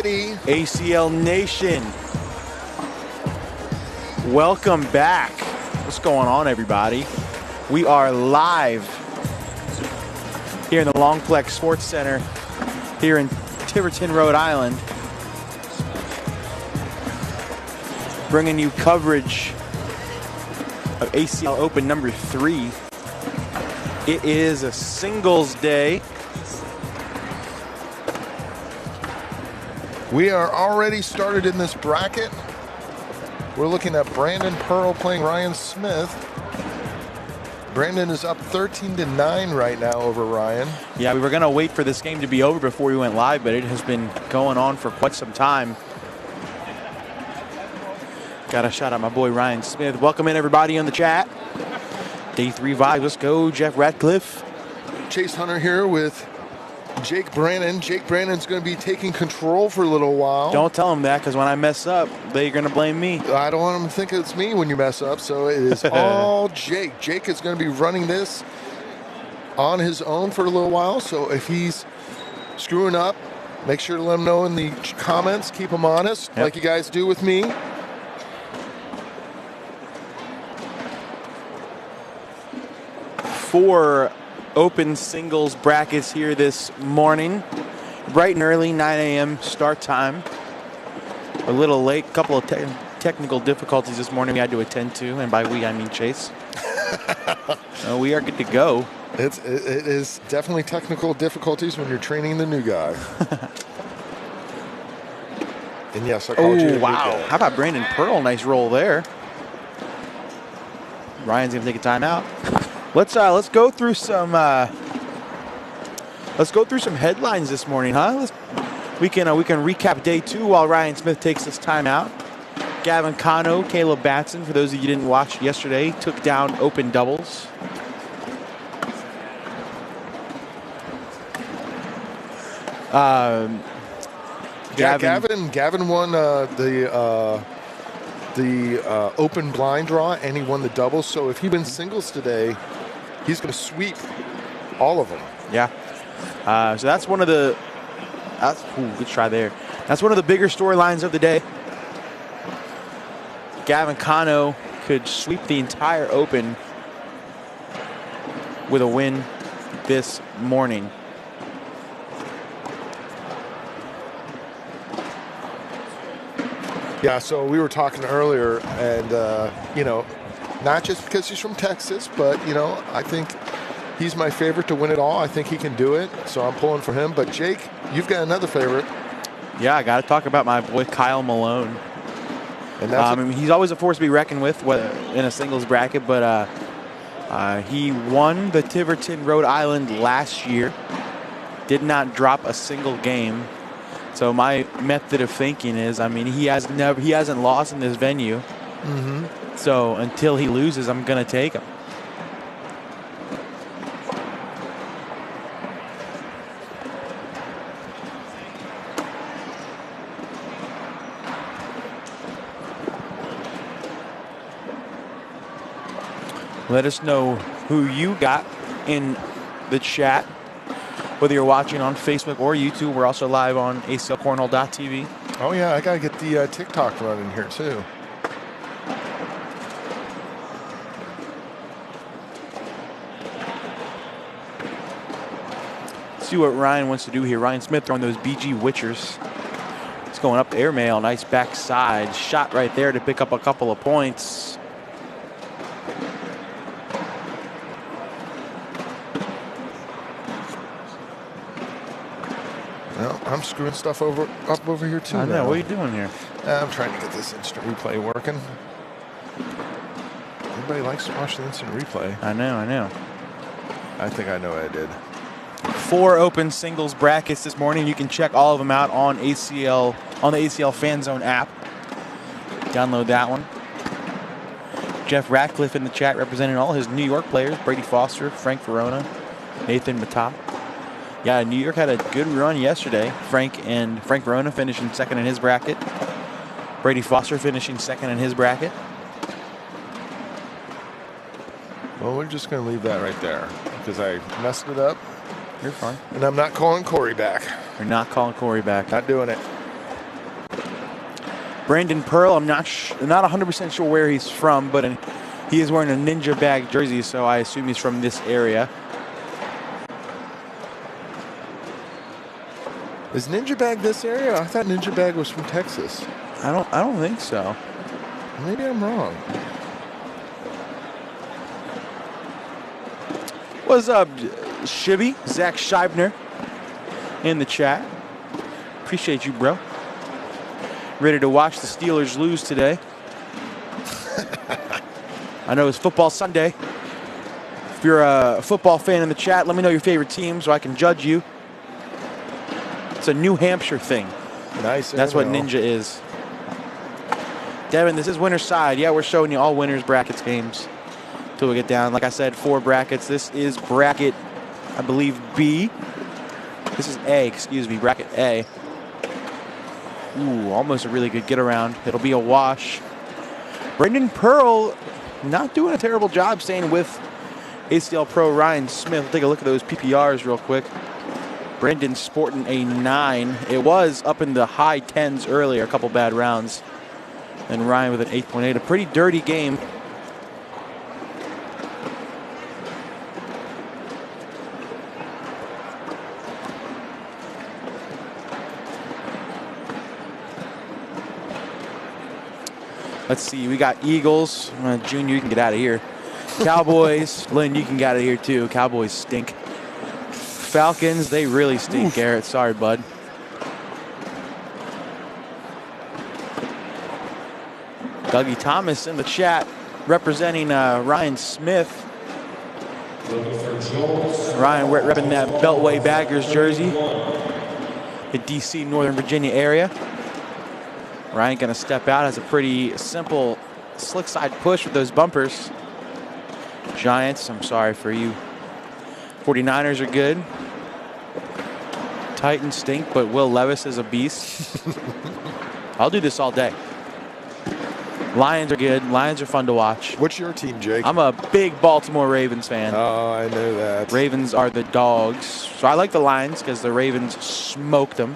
righty. ACL Nation, welcome back. What's going on, everybody? We are live here in the Longplex Sports Center here in Tiverton, Rhode Island, bringing you coverage of ACL Open number 3. It is a singles day. We are already started in this bracket. We're looking at Brandon Pearl playing Ryan Smith. Brandon is up 13-9 right now over Ryan. Yeah, we were going to wait for this game to be over before we went live, but it has been going on for quite some time. Got a shout out my boy Ryan Smith. Welcome in, everybody, on the chat. Day 3 vibe. Let's go, Jeff Ratcliffe. Chase Hunter here with Jake Brannon. Jake Brannon's going to be taking control for a little while. Don't tell him that, because when I mess up, they're going to blame me. I don't want him to think it's me when you mess up, so it is all Jake. Jake is going to be running this on his own for a little while, so if he's screwing up, make sure to let him know in the comments. Keep him honest, like you guys do with me. Four open singles brackets here this morning. Bright and early, 9 a.m. start time. A little late, couple of technical difficulties this morning we had to attend to, and by we I mean Chase. We are good to go. It is definitely technical difficulties when you're training the new guy. And yes, I called you. Wow! How about Brandon Pearl? Nice roll there. Ryan's gonna take a timeout. Let's go through some headlines this morning, huh? We can recap day 2 while Ryan Smith takes this time out. Gavin Cano, Caleb Batson, for those of you who didn't watch yesterday, took down open doubles. Gavin won the open blind draw, and he won the doubles. So if he wins singles today, he's going to sweep all of them. Yeah. So that's one of the. Good try there. That's one of the bigger storylines of the day. Gavin Cano could sweep the entire Open with a win this morning. Yeah, so we were talking earlier, and, not just because he's from Texas, but, I think he's my favorite to win it all. I think he can do it, so I'm pulling for him. But, Jake, you've got another favorite. Yeah, I got to talk about my boy Kyle Malone. And he's always a force to be reckoned with in a singles bracket, but he won the Tiverton, Rhode Island last year. Did not drop a single game. So my method of thinking is, he hasn't lost in this venue. Mm-hmm. So until he loses, I'm going to take him. Let us know who you got in the chat. Whether you're watching on Facebook or YouTube, we're also live on aclcornhole.tv. Oh, yeah, I got to get the TikTok running here, too. Let's see what Ryan wants to do here. Ryan Smith throwing those BG Witchers. He's going up the airmail. Nice backside shot right there to pick up a couple of points. Well, I'm screwing stuff up over here, too. I know. What are you doing here? I'm trying to get this instant replay working. Everybody likes to watch the instant replay. I know. I think I know what I did. 4 open singles brackets this morning. You can check all of them out on the ACL Fan Zone app. Download that one. Jeff Ratcliffe in the chat representing all his New York players. Brady Foster, Frank Verona, Nathan Matop. Yeah, New York had a good run yesterday. Frank Verona finishing second in his bracket. Brady Foster finishing second in his bracket. Well, we're just going to leave that right there because I messed it up. You're fine. And I'm not calling Corey back. You're not calling Corey back. Not doing it. Brandon Pearl, I'm not 100% sure where he's from, but he is wearing a Ninja Bag jersey, so I assume he's from this area. Is Ninja Bag this area? I thought Ninja Bag was from Texas. I don't think so. Maybe I'm wrong. What's up, Shibby? Zach Scheibner in the chat. Appreciate you, bro. Ready to watch the Steelers lose today. I know it's football Sunday. If you're a football fan in the chat, let me know your favorite team so I can judge you. It's a New Hampshire thing. Nice. That's what Ninja is. Devin, this is winner's side. Yeah, we're showing you all winners brackets games until we get down. Like I said, 4 brackets. This is bracket, I believe, B. This is A, excuse me, bracket A. Ooh, almost a really good get around. It'll be a wash. Brendan Pearl not doing a terrible job staying with ACL Pro Ryan Smith. We'll take a look at those PPRs real quick. Brendan sporting a 9. It was up in the high 10s earlier, a couple bad rounds. And Ryan with an 8.8. A pretty dirty game. Let's see, we got Eagles. Junior, you can get out of here. Cowboys, Lynn, you can get out of here too. Cowboys stink. Falcons, they really stink, oof. Garrett. Sorry, bud. Dougie Thomas in the chat representing Ryan Smith. Ryan repping that Beltway Baggers jersey. The DC, Northern Virginia area. Ryan going to step out, has a pretty simple slick side push with those bumpers. Giants, I'm sorry for you. 49ers are good. Titans stink, but Will Levis is a beast. I'll do this all day. Lions are good. Lions are fun to watch. What's your team, Jake? I'm a big Baltimore Ravens fan. Oh, I know that. Ravens are the dogs. So I like the Lions because the Ravens smoked them.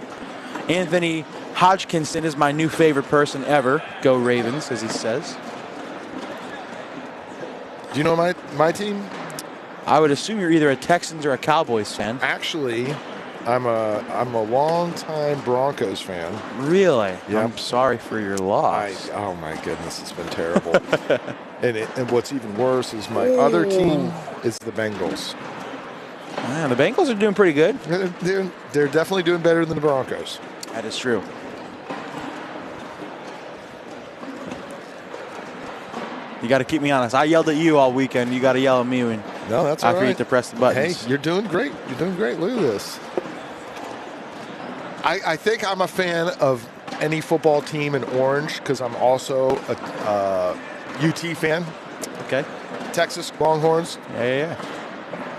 Anthony Hodgkinson is my new favorite person ever. Go Ravens, as he says. Do you know my team? I would assume you're either a Texans or a Cowboys fan. Actually, I'm a long-time Broncos fan. Really? Yep. I'm sorry for your loss. Oh my goodness, it's been terrible. and what's even worse is my other team is the Bengals. Man, the Bengals are doing pretty good. They're definitely doing better than the Broncos. That is true. You got to keep me honest. I yelled at you all weekend. You got to yell at me when that's I all forget right. to press the buttons. Hey, you're doing great. You're doing great. Look at this. I think I'm a fan of any football team in orange because I'm also a UT fan. Okay. Texas Longhorns. Yeah.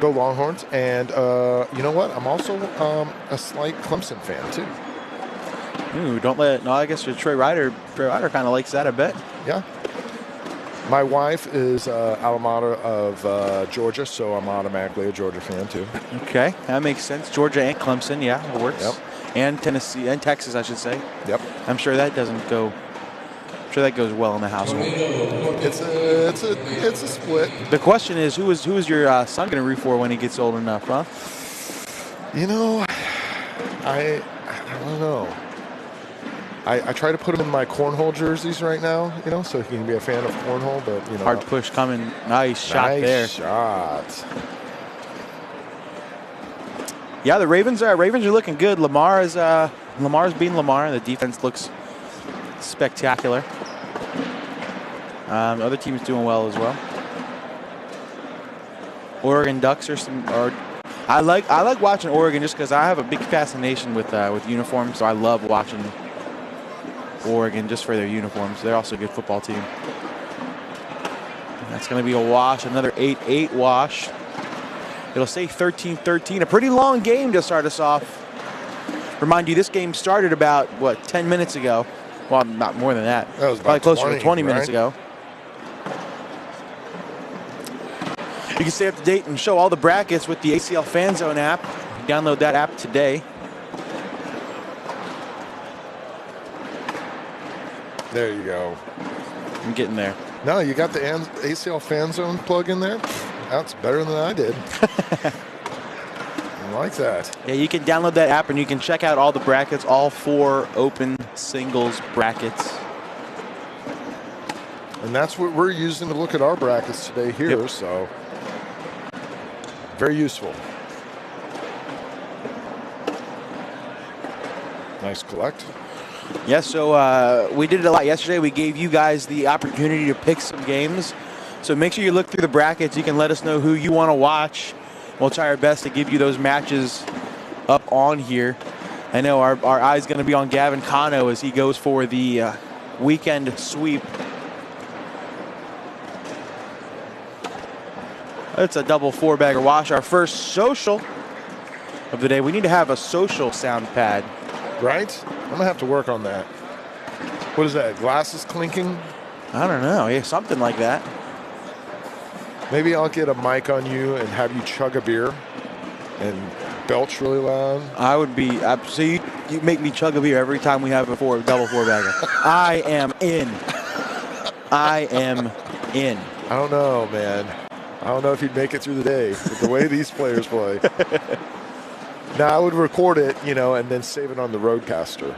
Go Longhorns. And you know what? I'm also a slight Clemson fan, too. Ooh, don't let it. No, I guess Trey Ryder kind of likes that a bit. Yeah. My wife is Alameda of Georgia, so I'm automatically a Georgia fan, too. Okay, that makes sense. Georgia and Clemson, yeah, it works. Yep. And Tennessee, and Texas, I should say. Yep. I'm sure that doesn't go. I'm sure that goes well in the household. It's a split. The question is, who is your son going to root for when he gets old enough, huh? You know, I don't know. I try to put him in my cornhole jerseys right now, so he can be a fan of cornhole, but, Hard push coming. Nice shot there. Nice shot. Yeah, the Ravens are looking good. Lamar's being Lamar, and the defense looks spectacular. The other team's doing well as well. Oregon Ducks I like watching Oregon just because I have a big fascination with uniforms, so I love watching Oregon just for their uniforms. They're also a good football team. That's going to be a wash, another 8-8 wash. It'll say 13-13, a pretty long game to start us off. Remind you, this game started about, 10 minutes ago? Well, not more than that. That was probably closer 20, to 20 right? minutes ago. You can stay up to date and show all the brackets with the ACL Fan Zone app. Download that app today. There you go. I'm getting there. No, you got the ACL Fan Zone plug in there. That's better than I did. I like that. Yeah, you can download that app and you can check out all the brackets, all 4 open singles brackets. And that's what we're using to look at our brackets today here. Yep. So very useful. Nice collect. Yeah, so we did it a lot yesterday. We gave you guys the opportunity to pick some games. So make sure you look through the brackets. You can let us know who you want to watch. We'll try our best to give you those matches up on here. I know our eye's going to be on Gavin Cano as he goes for the weekend sweep. It's a double 4-bagger wash. Our first social of the day. We need to have a social sound pad. Right? I'm going to have to work on that. What is that? Glasses clinking? I don't know. Yeah, something like that. Maybe I'll get a mic on you and have you chug a beer and belch really loud. I would be. So you make me chug a beer every time we have a double 4-bagger. I am in. I am in. I don't know, man. I don't know if you'd make it through the day with the way these players play. Now, I would record it, and then save it on the Roadcaster.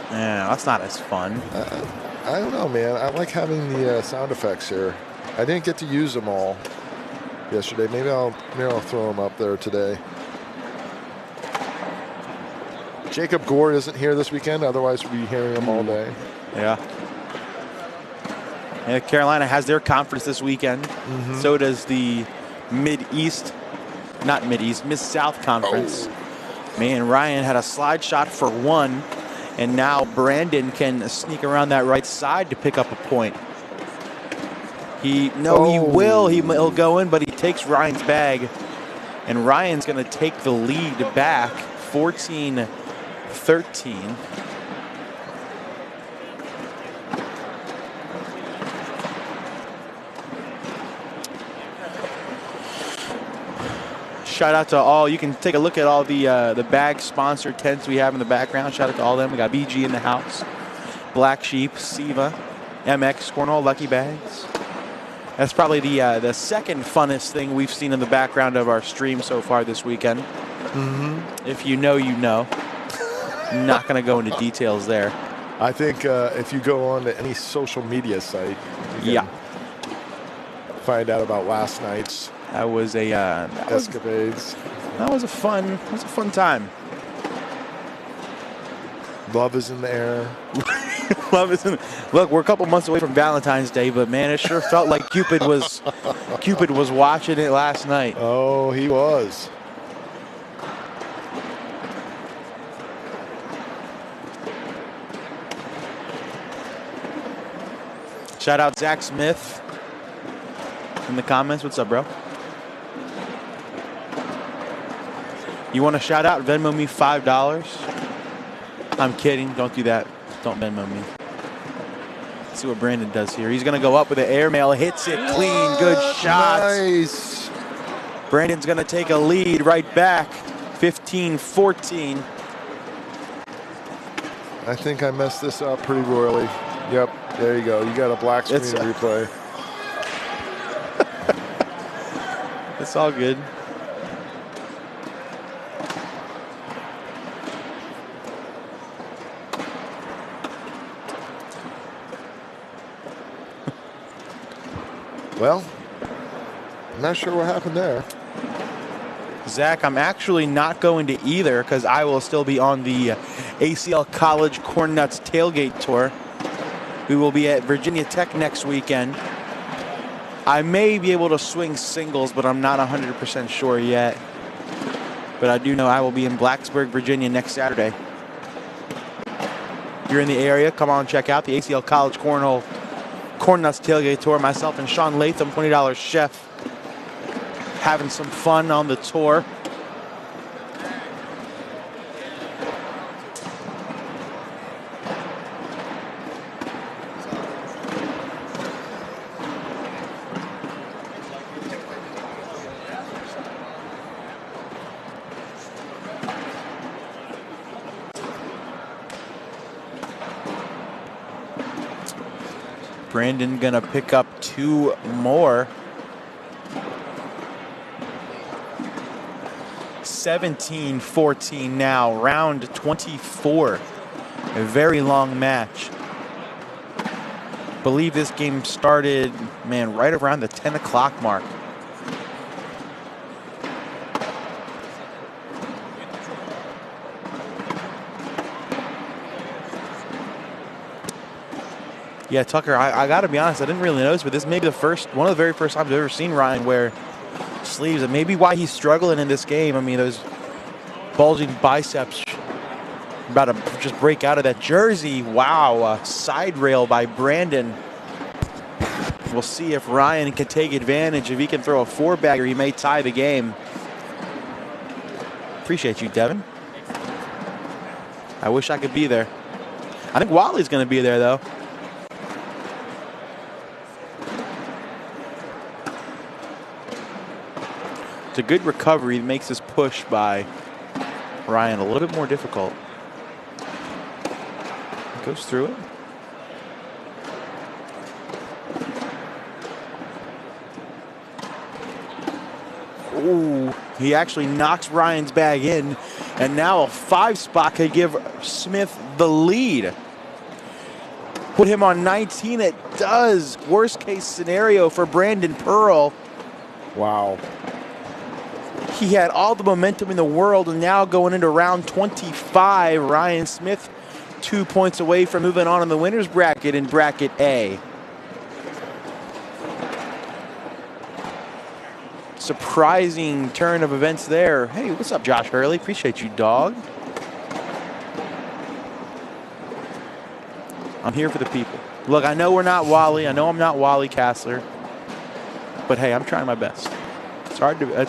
Yeah, that's not as fun. I don't know, man. I like having the sound effects here. I didn't get to use them all yesterday. Maybe I'll throw them up there today. Jacob Gore isn't here this weekend. Otherwise, we'd be hearing him all day. Yeah. Yeah, Carolina has their conference this weekend. Mm-hmm. So does the Mid-South Conference. Oh. Man, Ryan had a slide shot for 1, and now Brandon can sneak around that right side to pick up a point. He will. He'll go in, but he takes Ryan's bag, and Ryan's going to take the lead back, 14-13. Shout out to all. You can take a look at all the bag sponsored tents we have in the background. Shout out to all of them. We got BG in the house, Black Sheep, Siva, MX, Cornhole, Lucky Bags. That's probably the second funnest thing we've seen in the background of our stream so far this weekend. Mm-hmm. If you know, you know. I'm not going to go into details there. I think if you go on to any social media site, you can find out about last night's escapades. That was a fun time. Love is in the air. Look, we're a couple months away from Valentine's Day, but man, it sure felt like Cupid was watching it last night. Oh, he was. Shout out Zach Smith in the comments. What's up, bro? You want to shout out? Venmo me $5. I'm kidding. Don't do that. Don't Venmo me. Let's see what Brandon does here. He's going to go up with an airmail. Hits it clean. Good shot. Nice. Brandon's going to take a lead right back. 15-14. I think I messed this up pretty royally. Yep. There you go. You got a black screen replay. It's all good. Well, I'm not sure what happened there. Zach, I'm actually not going to either because I will still be on the ACL College Corn Nuts Tailgate Tour. We will be at Virginia Tech next weekend. I may be able to swing singles, but I'm not 100% sure yet. But I do know I will be in Blacksburg, Virginia next Saturday. If you're in the area, come on, check out the ACL College Corn Nuts Tailgate Tour. Myself and Sean Latham, $20 chef, having some fun on the tour. Brandon gonna pick up 2 more. 17-14 now, round 24. A very long match. Believe this game started, man, right around the 10 o'clock mark. Yeah, Tucker, I got to be honest, I didn't really notice, but this may be one of the very first times I've ever seen Ryan wear sleeves, and maybe why he's struggling in this game. I mean, those bulging biceps about to just break out of that jersey. Wow, side rail by Brandon. We'll see if Ryan can take advantage. If he can throw a 4-bagger, he may tie the game. Appreciate you, Devin. I wish I could be there. I think Wally's going to be there, though. It's a good recovery. It makes this push by Ryan a little bit more difficult. Goes through it. Ooh, he actually knocks Ryan's bag in, and now a 5 spot could give Smith the lead. Put him on 19. It does. Worst case scenario for Brandon Pearl. Wow. He had all the momentum in the world, and now going into round 25, Ryan Smith 2 points away from moving on in the winner's bracket in bracket A. Surprising turn of events there. Hey, what's up, Josh Hurley? Appreciate you, dog. I'm here for the people. Look, I know we're not Wally. I know I'm not Wally Kassler. But hey, I'm trying my best. It's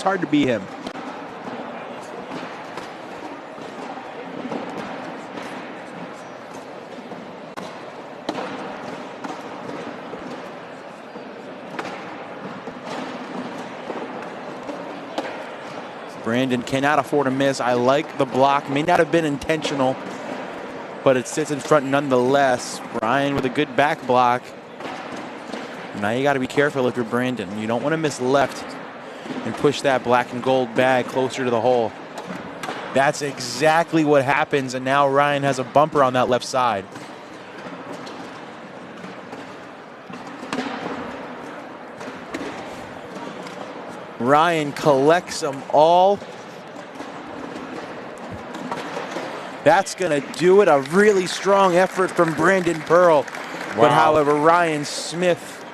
hard to be him. Brandon cannot afford a miss. I like the block. May not have been intentional, but it sits in front nonetheless. Ryan with a good back block. Now you got to be careful if you're Brandon. You don't want to miss left and push that black and gold bag closer to the hole. That's exactly what happens, and now Ryan has a bumper on that left side. Ryan collects them all. That's going to do it. A really strong effort from Brandon Pearl. Wow. But however, Ryan Smith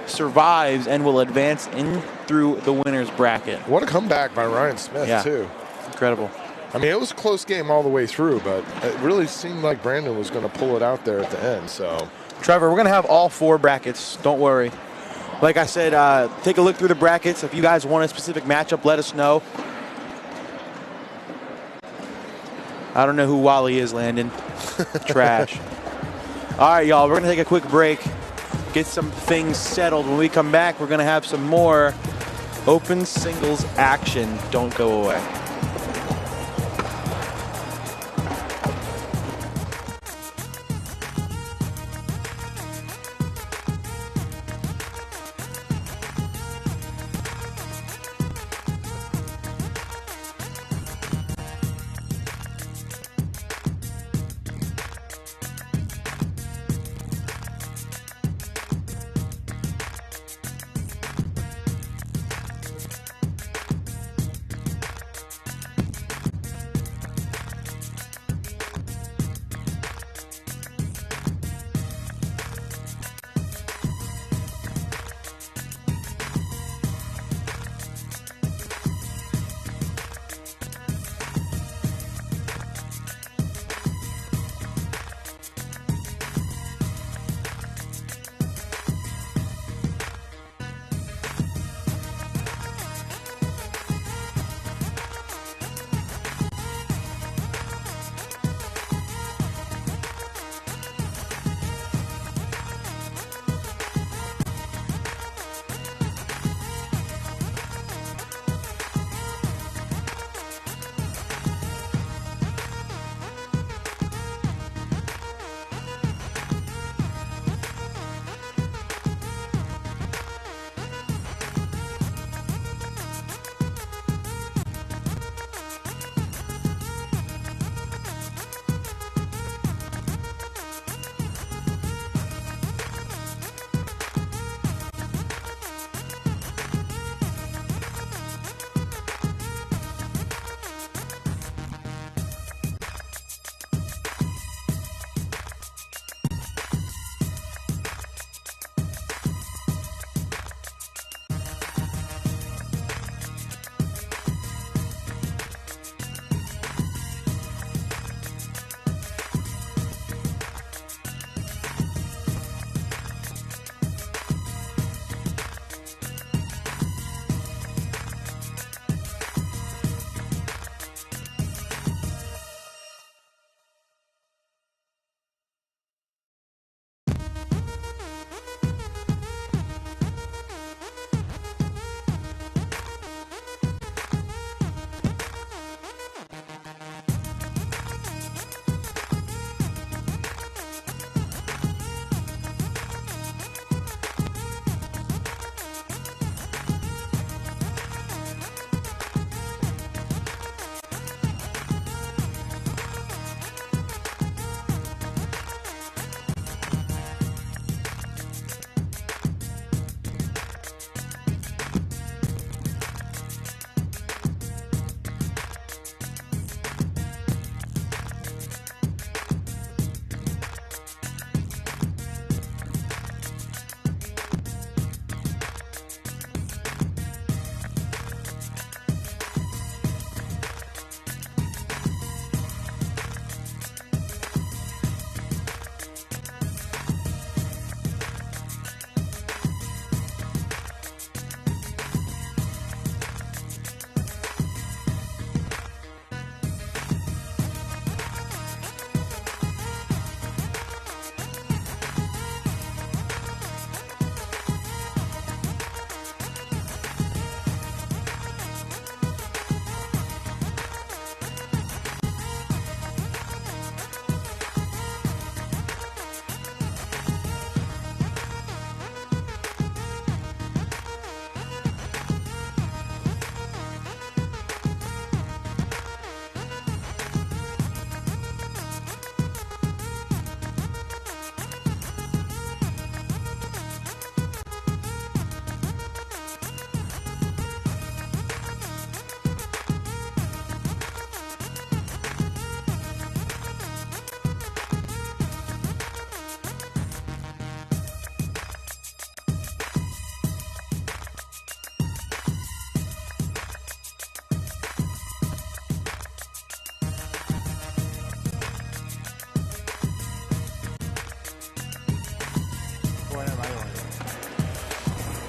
survives and will advance in through the winner's bracket. What a comeback by Ryan Smith, too. Incredible. I mean, it was a close game all the way through, but it really seemed like Brandon was going to pull it out there at the end. So, Trevor, we're going to have all 4 brackets. Don't worry. Like I said, take a look through the brackets. If you guys want a specific matchup, let us know. I don't know who Wally is, Landon. Trash. All right, y'all, we're going to take a quick break, get some things settled. When we come back, we're going to have some more open singles action. Don't go away.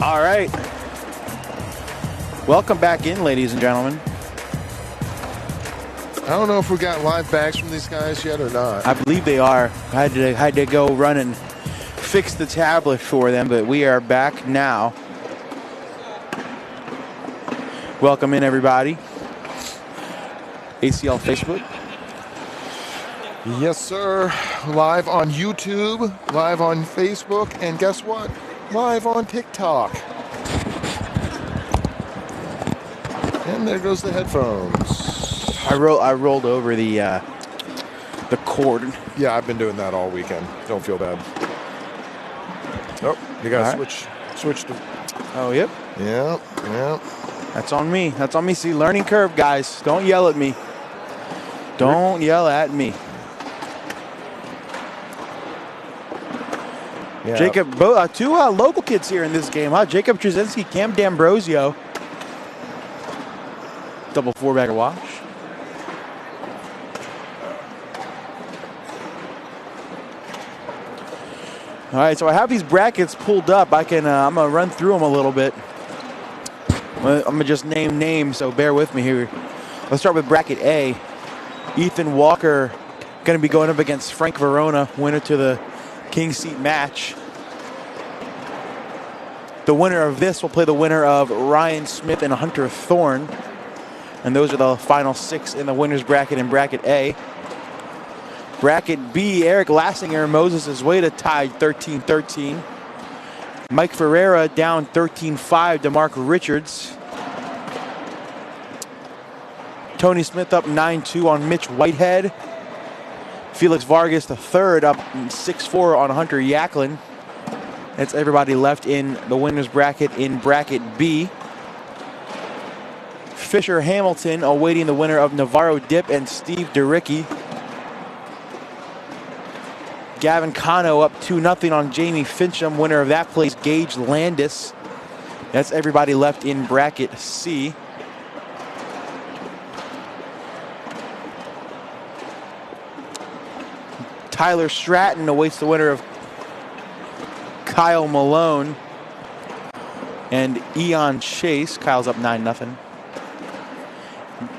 All right. Welcome back in, ladies and gentlemen. I don't know if we got live bags from these guys yet or not. I believe they are. I had to go run and fix the tablet for them, but we are back now. Welcome in, everybody. ACL Facebook. Yes, sir. Live on YouTube, live on Facebook, and guess what? Live on TikTok. And there goes the headphones. I rolled over the cord. Yeah, I've been doing that all weekend. Don't feel bad. Oh, you gotta switch to. Oh, yep. Yep. That's on me. That's on me. See, learning curve, guys. Don't yell at me. Don't yell at me. Yeah. Jacob, two local kids here in this game, huh? Jacob Trzynski, Cam D'Ambrosio. Double four-bagger wash. All right, so I have these brackets pulled up. I'm gonna run through them a little bit. I'm gonna just name names, so bear with me here. Let's start with bracket A. Ethan Walker gonna be going up against Frank Verona, winner to the King Seat match. The winner of this will play the winner of Ryan Smith and Hunter Thorne. And those are the final 6 in the winner's bracket in bracket A. Bracket B, Eric Lassinger and Moses Wade tied 13-13. Mike Ferreira down 13-5 to Mark Richards. Tony Smith up 9-2 on Mitch Whitehead. Felix Vargas III up 6-4 on Hunter Yacklin. That's everybody left in the winner's bracket in bracket B. Fisher Hamilton awaiting the winner of Navarro Dip and Steve DeRicky. Gavin Cano up 2-0 on Jamie Fincham. Winner of that plays Gage Landis. That's everybody left in bracket C. Tyler Stratton awaits the winner of Kyle Malone and Eon Chase. Kyle's up 9-0.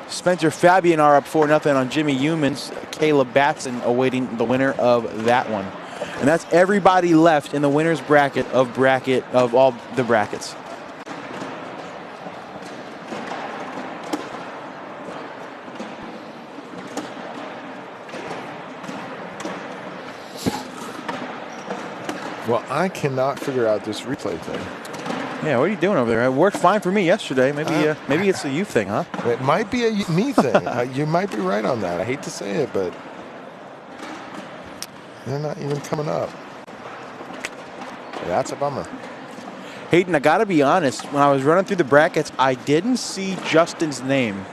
Spencer Fabian are up 4-0 on Jimmy Humans. Caleb Batson awaiting the winner of that one. And that's everybody left in the winner's bracket of all the brackets. Well, I cannot figure out this replay thing. Yeah, what are you doing over there? It worked fine for me yesterday. Maybe it's a you thing, huh? It might be a me thing. You might be right on that. I hate to say it, but they're not even coming up. That's a bummer. Hayden, I got to be honest. When I was running through the brackets, I didn't see Justin's name.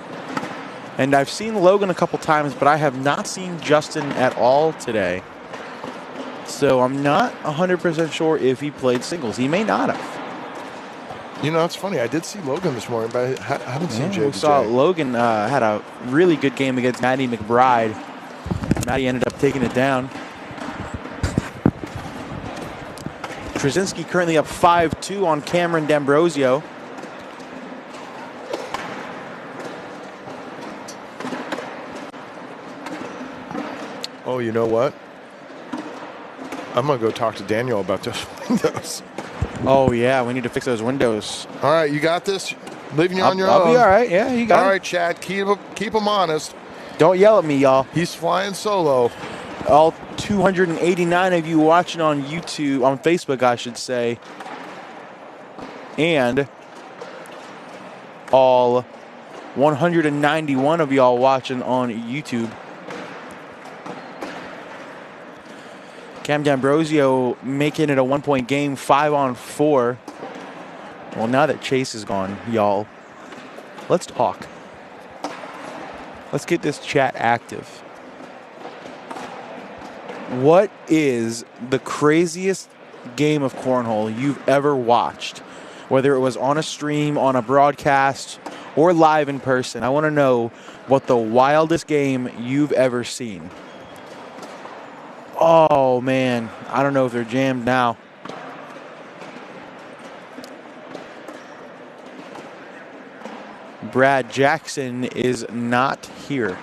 And I've seen Logan a couple times, but I have not seen Justin at all today. So I'm not 100% sure if he played singles. He may not have. You know, it's funny. I did see Logan this morning, but I haven't seen Jay. We saw Logan had a really good game against Maddie McBride. Maddie ended up taking it down. Trzynski currently up 5-2 on Cameron D'Ambrosio. Oh, you know what? I'm going to go talk to Daniel about those windows. Oh, yeah, we need to fix those windows. All right, you got this? Leaving you on your own. I'll be all right. Yeah, you got it. All right, Chad, keep him honest. Don't yell at me, y'all. He's flying solo. All 289 of you watching on YouTube, on Facebook, I should say, and all 191 of y'all watching on YouTube. Cam D'Ambrosio making it a 1-point game, 5-on-4. Well, now that Chase is gone, y'all, let's talk. Let's get this chat active. What is the craziest game of cornhole you've ever watched? Whether it was on a stream, on a broadcast, or live in person. I want to know what the wildest game you've ever seen. Oh, man. I don't know if they're jammed now. Brad Jackson is not here.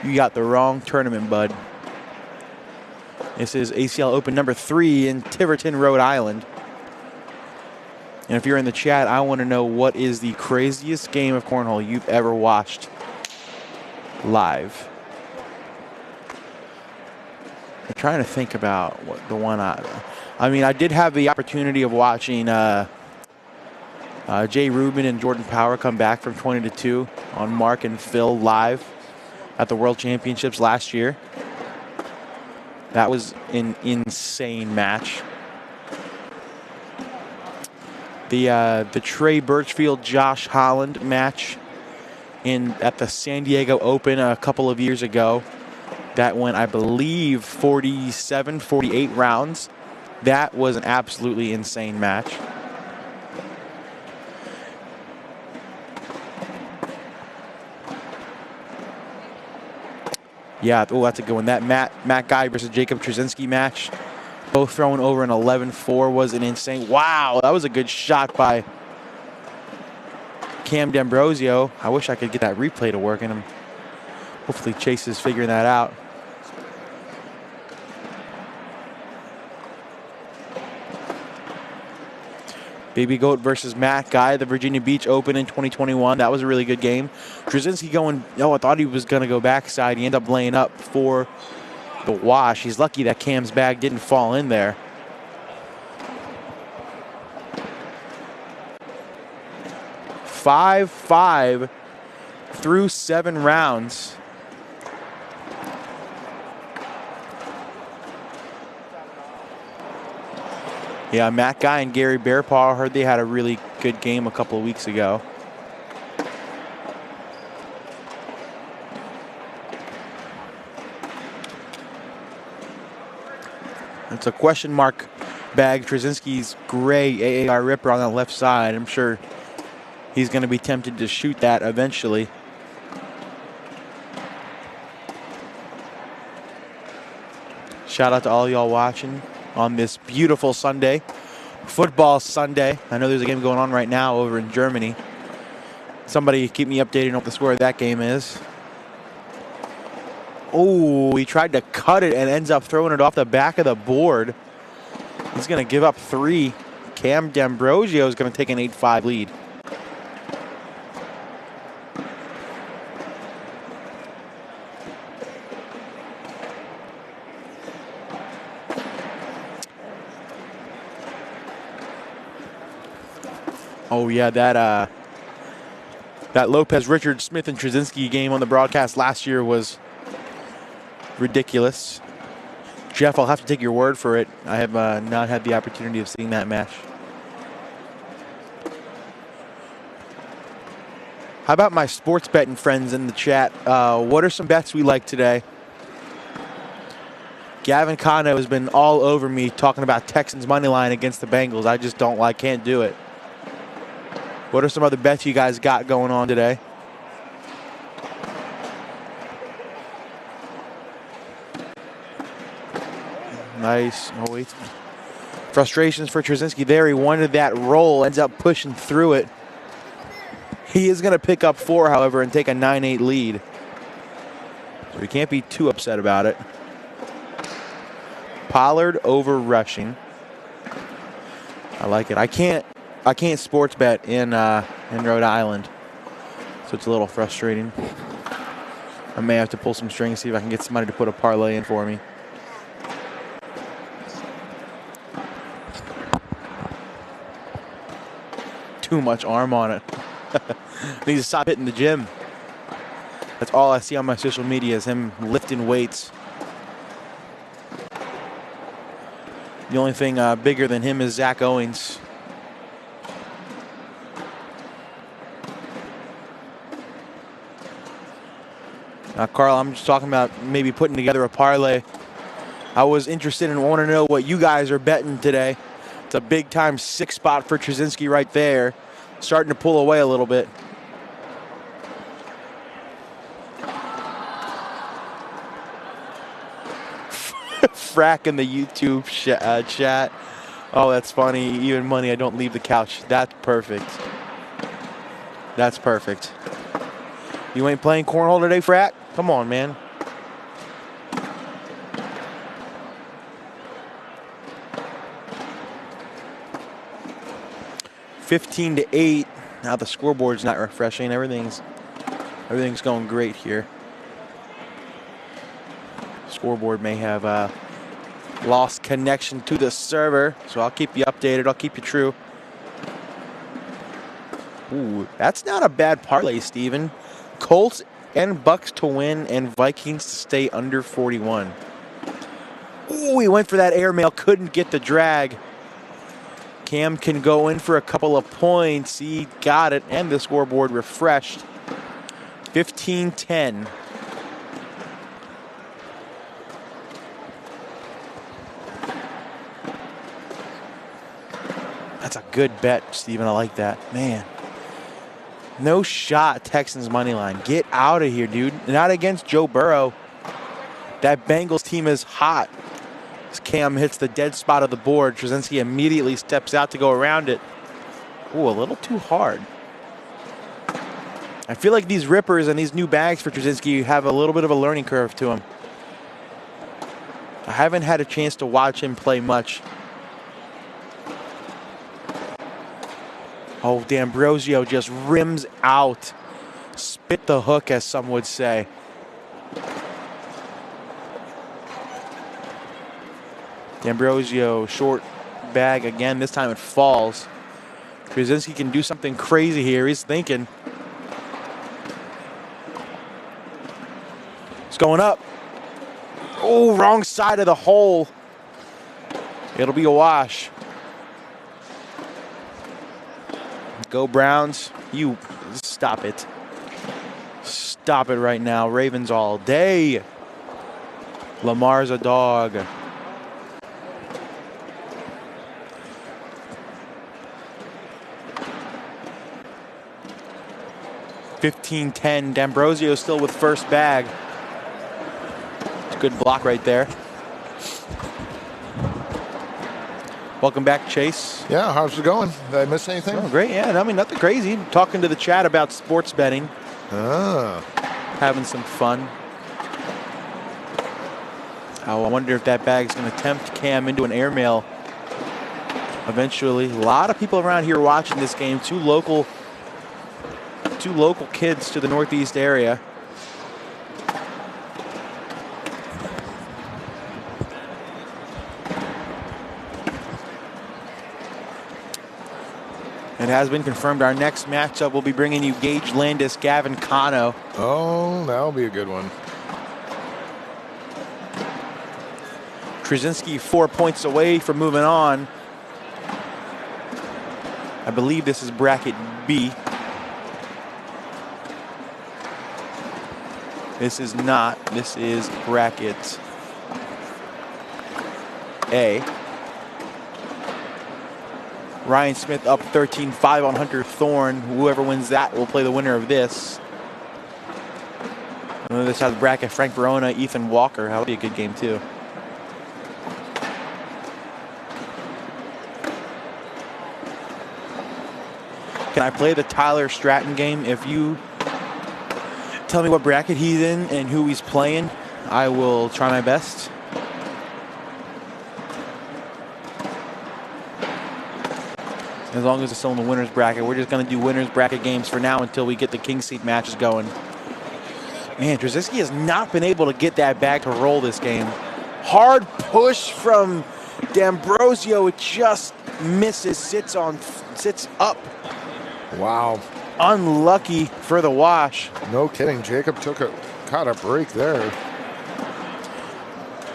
You got the wrong tournament, bud. This is ACL Open number 3 in Tiverton, Rhode Island. And if you're in the chat, I want to know what is the craziest game of cornhole you've ever watched live. I'm trying to think about what the one I mean, I did have the opportunity of watching Jay Rubin and Jordan Power come back from 20-2 on Mark and Phil live at the World Championships last year. That was an insane match. The Trey Birchfield Josh Holland match at the San Diego Open a couple of years ago, that went, I believe, 47, 48 rounds. That was an absolutely insane match. Yeah, oh, that's a good one. That Matt Guy versus Jacob Trzynski match, both thrown over an 11-4, was an insane. Wow, that was a good shot by Cam D'Ambrosio. I wish I could get that replay to work, and hopefully Chase is figuring that out. Baby Goat versus Matt Guy, the Virginia Beach Open in 2021. That was a really good game. Trzynski going, I thought he was going to go backside. He ended up laying up for the wash. He's lucky that Cam's bag didn't fall in there. Five through 7 rounds. Yeah, Matt Guy and Gary Bearpaw, I heard they had a really good game a couple of weeks ago. It's a question mark bag. Trzynski's gray AAR Ripper on the left side. I'm sure he's going to be tempted to shoot that eventually. Shout out to all y'all watching on this beautiful Sunday, football Sunday. I know there's a game going on right now over in Germany. Somebody keep me updated on what the score of that game is. Oh, he tried to cut it and ends up throwing it off the back of the board. He's going to give up 3. Cam D'Ambrosio is going to take an 8-5 lead. Oh yeah, that Lopez, Richard, Smith, and Trzynski game on the broadcast last year was ridiculous. Jeff, I'll have to take your word for it. I have not had the opportunity of seeing that match. How about my sports betting friends in the chat? What are some bets we like today? Gavin Cano has been all over me talking about Texans money line against the Bengals. I just can't do it. What are some other bets you guys got going on today? Nice. Oh, wait. Frustrations for Trzynski there. He wanted that roll. Ends up pushing through it. He is going to pick up 4, however, and take a 9-8 lead. So he can't be too upset about it. Pollard over rushing. I like it. I can't sports bet in Rhode Island, so it's a little frustrating. I may have to pull some strings, see if I can get somebody to put a parlay in for me. Too much arm on it. I need to stop hitting the gym. That's all I see on my social media is him lifting weights. The only thing bigger than him is Zach Owens. Carl, I'm just talking about maybe putting together a parlay. I was interested and want to know what you guys are betting today. It's a big-time 6 spot for Trzynski right there. Starting to pull away a little bit. Frack in the YouTube chat. Oh, that's funny. Even money, I don't leave the couch. That's perfect. That's perfect. You ain't playing cornhole today, Frat? Come on, man. (15-8). Now the scoreboard's not refreshing. Everything's going great here. Scoreboard may have lost connection to the server, so I'll keep you updated. I'll keep you true. Ooh, that's not a bad parlay, Steven. Colts and Bucks to win and Vikings to stay under 41. Ooh, he went for that airmail, couldn't get the drag. Cam can go in for a couple of points. He got it, and the scoreboard refreshed. 15-10. That's a good bet, Steven. I like that. Man. No shot, Texans money line. Get out of here, dude. Not against Joe Burrow. That Bengals team is hot. As Cam hits the dead spot of the board, Trzynski immediately steps out to go around it. Ooh, a little too hard. I feel like these rippers and these new bags for Trzynski have a little bit of a learning curve to him. I haven't had a chance to watch him play much. Oh, D'Ambrosio just rims out. Spit the hook, as some would say. D'Ambrosio, short bag again. This time it falls. Trzynski can do something crazy here. He's thinking. It's going up. Oh, wrong side of the hole. It'll be a wash. Go Browns. You stop it. Stop it right now. Ravens all day. Lamar's a dog. (15-10). D'Ambrosio still with first bag. It's a good block right there. Welcome back, Chase. Yeah, how's it going? Did I miss anything? Oh, great. Yeah, I mean, nothing crazy. Talking to the chat about sports betting. Having some fun. Oh, I wonder if that bag's going to tempt Cam into an airmail eventually. A lot of people around here watching this game. Two local kids to the northeast area. It has been confirmed our next matchup will be bringing you Gage Landis, Gavin Cano. Oh, that'll be a good one. Trzynski 4 points away from moving on. I believe this is bracket B. This is not. This is bracket A. Ryan Smith up 13-5 on Hunter Thorne. Whoever wins that will play the winner of this. And then this has bracket Frank Verona, Ethan Walker. That'll be a good game too. Can I play the Tyler Stratton game? If you tell me what bracket he's in and who he's playing, I will try my best. As long as it's still in the winner's bracket. We're just going to do winner's bracket games for now until we get the king seed matches going. Man, Trzynski has not been able to get that bag to roll this game. Hard push from D'Ambrosio. It just misses, sits up. Wow. Unlucky for the wash. No kidding. Jacob caught a break there.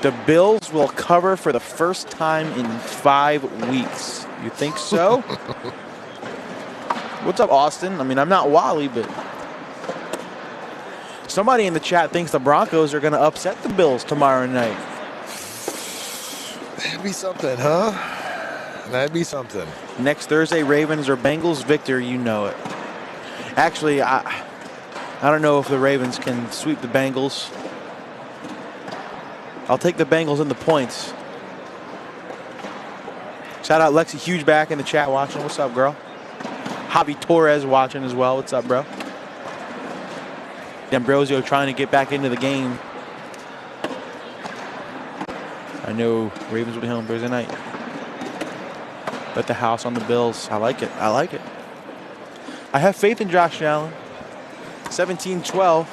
The Bills will cover for the first time in 5 weeks. You think so? What's up, Austin? I mean, I'm not Wally, but somebody in the chat thinks the Broncos are going to upset the Bills tomorrow night. That'd be something, huh? That'd be something. Next Thursday, Ravens or Bengals. Victor, you know it. Actually, I don't know if the Ravens can sweep the Bengals. I'll take the Bengals in the points. Shout out Lexi Huge back in the chat watching. What's up, girl? Javi Torres watching as well. What's up, bro? D'Ambrosio trying to get back into the game. I know Ravens will be home Thursday night. Bet the house on the Bills. I like it. I like it. I have faith in Josh Allen. 17-12.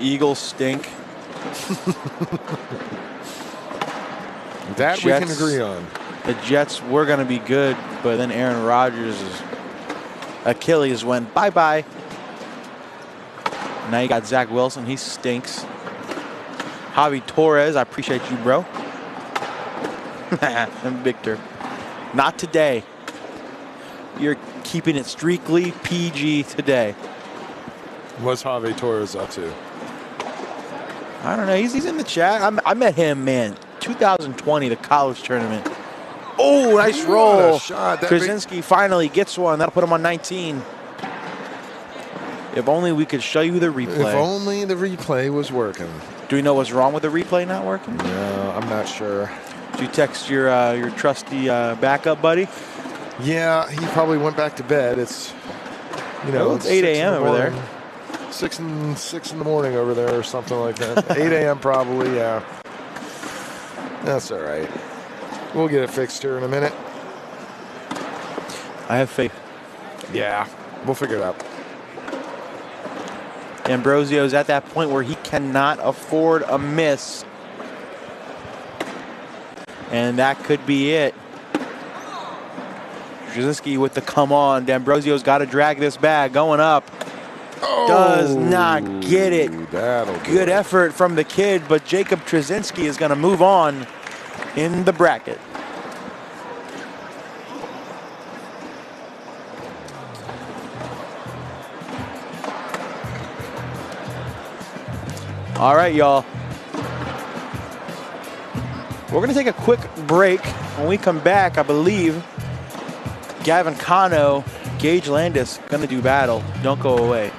Eagles stink. That Jets, we can agree on. The Jets were going to be good, but then Aaron Rodgers' Achilles went bye-bye. Now you got Zach Wilson. He stinks. Javi Torres, I appreciate you, bro. And Victor. Not today. You're keeping it strictly PG today. What's Javi Torres up to? I don't know. He's in the chat. I met him, man. 2020, the college tournament. Oh, nice roll. Krasinski finally gets one. That'll put him on 19. If only we could show you the replay. If only the replay was working. Do we know what's wrong with the replay not working? No, I'm not sure. Did you text your trusty backup buddy? Yeah, he probably went back to bed. It's, it's 8 a.m. over there. 6 in the morning over there or something like that. 8 a.m. probably, yeah. That's all right. We'll get it fixed here in a minute. I have faith. Yeah, we'll figure it out. Ambrosio's at that point where he cannot afford a miss. And that could be it. Krasinski with the come on. D'Ambrosio's got to drag this bag. Going up. Oh, does not get it. Good effort from the kid, but Jacob Trzynski is going to move on in the bracket. All right, y'all. We're going to take a quick break. When we come back, I believe Gavin Cano, Gage Landis going to do battle. Don't go away.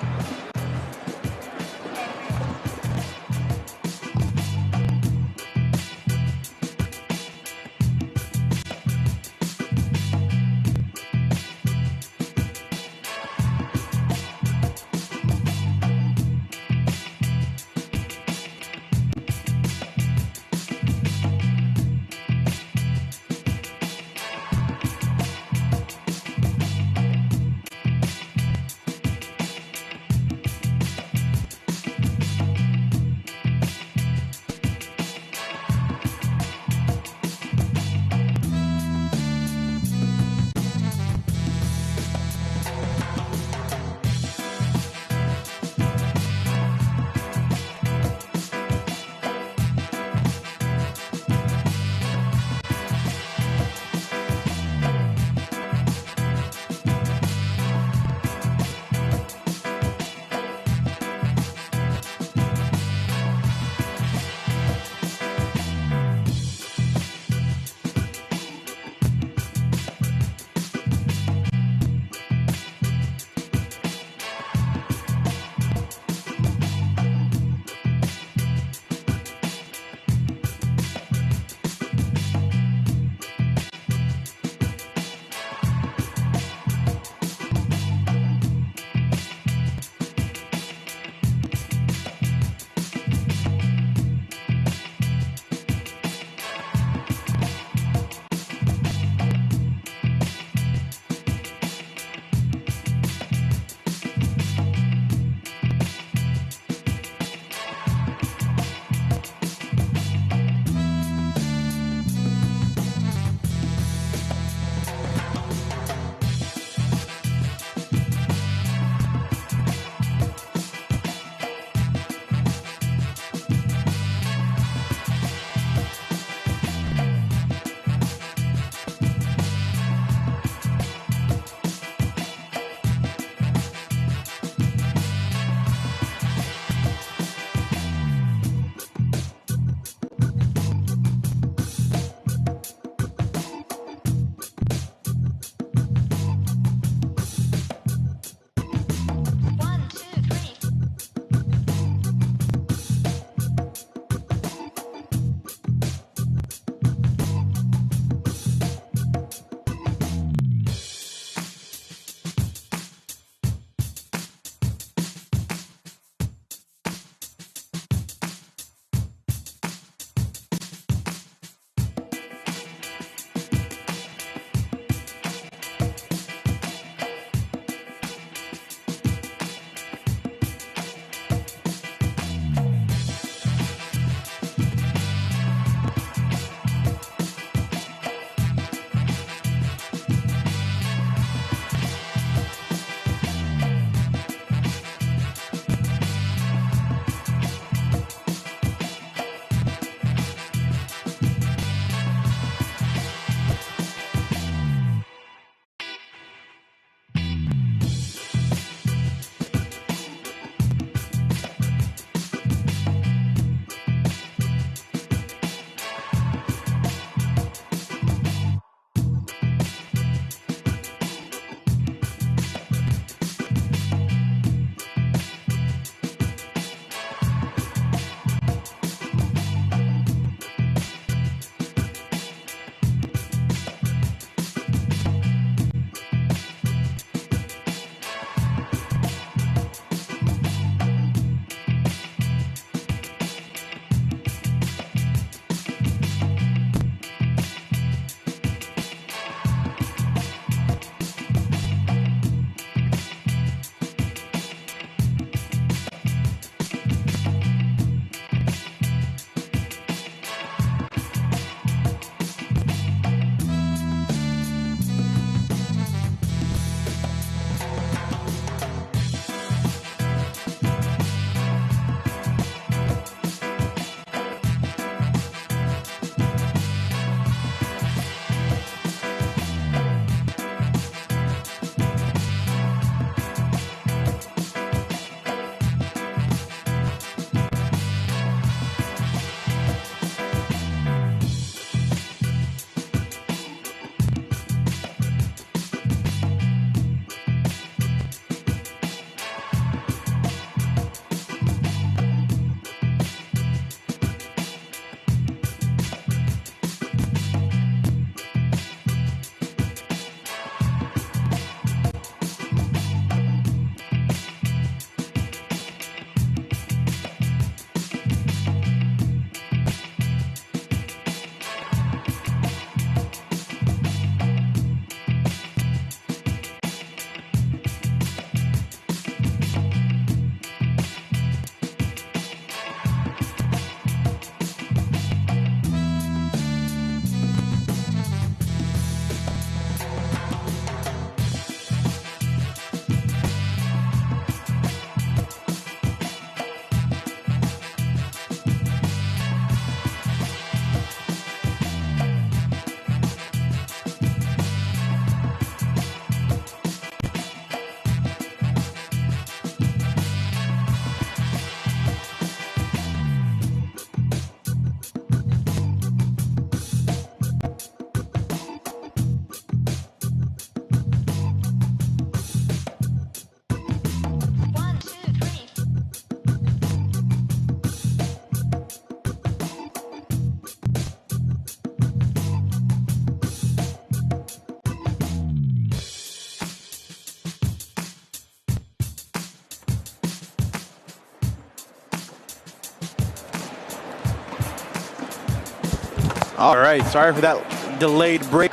All right, sorry for that delayed break,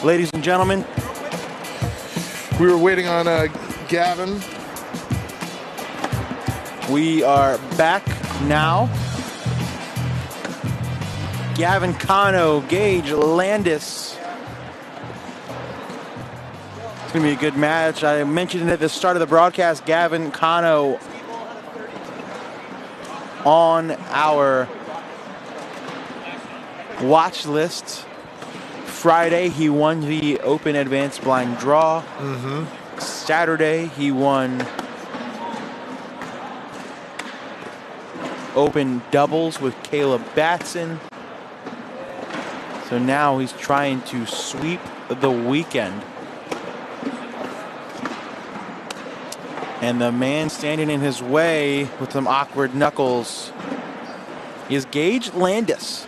ladies and gentlemen. We were waiting on Gavin. We are back now. Gavin Cano, Gage Landis. It's going to be a good match. I mentioned at the start of the broadcast, Gavin Cano on our watch list. Friday, he won the Open Advanced Blind Draw. Saturday, he won Open Doubles with Caleb Batson. So now he's trying to sweep the weekend. And the man standing in his way with some awkward knuckles is Gage Landis.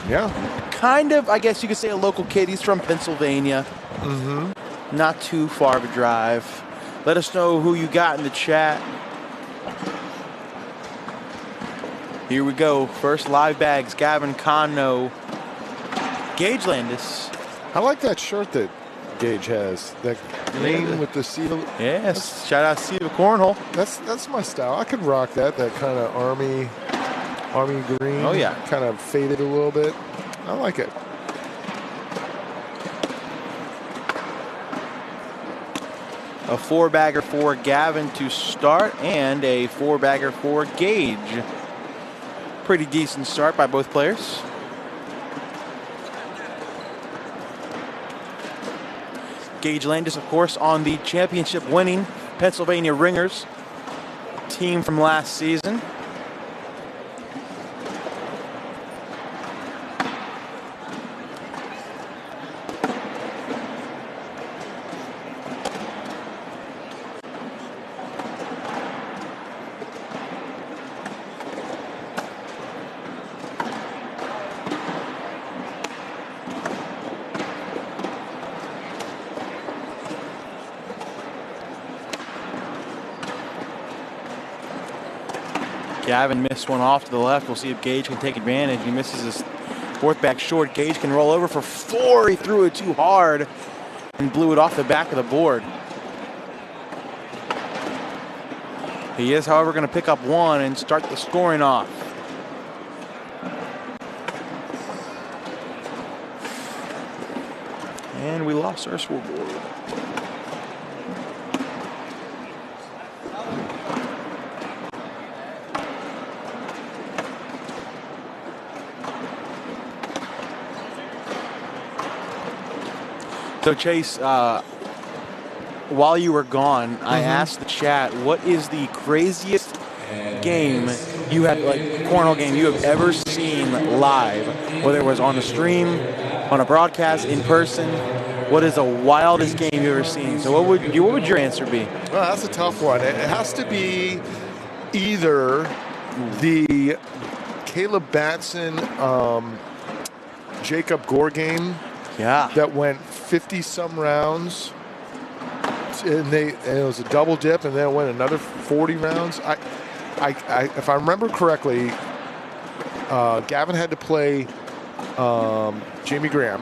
Yeah. Kind of, I guess you could say, a local kid. He's from Pennsylvania. Not too far of a drive. Let us know who you got in the chat. Here we go. First live bags, Gavin Cano, Gage Landis. I like that shirt that Gage has. That green with the seal. Yes, shout out Steve Cornhole. That's my style. I could rock that kind of army green. Oh yeah. Kind of faded a little bit. I like it. A 4-bagger for Gavin to start and a 4-bagger for Gage. Pretty decent start by both players. Gage Landis, of course, on the championship winning Pennsylvania Ringers team from last season. Gavin missed one off to the left. We'll see if Gage can take advantage. He misses his 4th back short. Gage can roll over for 4. He threw it too hard and blew it off the back of the board. He is, however, going to pick up 1 and start the scoring off. And we lost our scoreboard. So Chase, while you were gone, I asked the chat, what is the craziest game you have, like cornhole game you have ever seen live, whether it was on a stream, on a broadcast, in person? What is the wildest game you've ever seen? So what would your answer be? Well, that's a tough one. It has to be either the Caleb Batson, Jacob Gore game. Yeah. That went 50-some rounds, and it was a double dip, and then it went another 40 rounds. If I remember correctly, Gavin had to play Jamie Graham,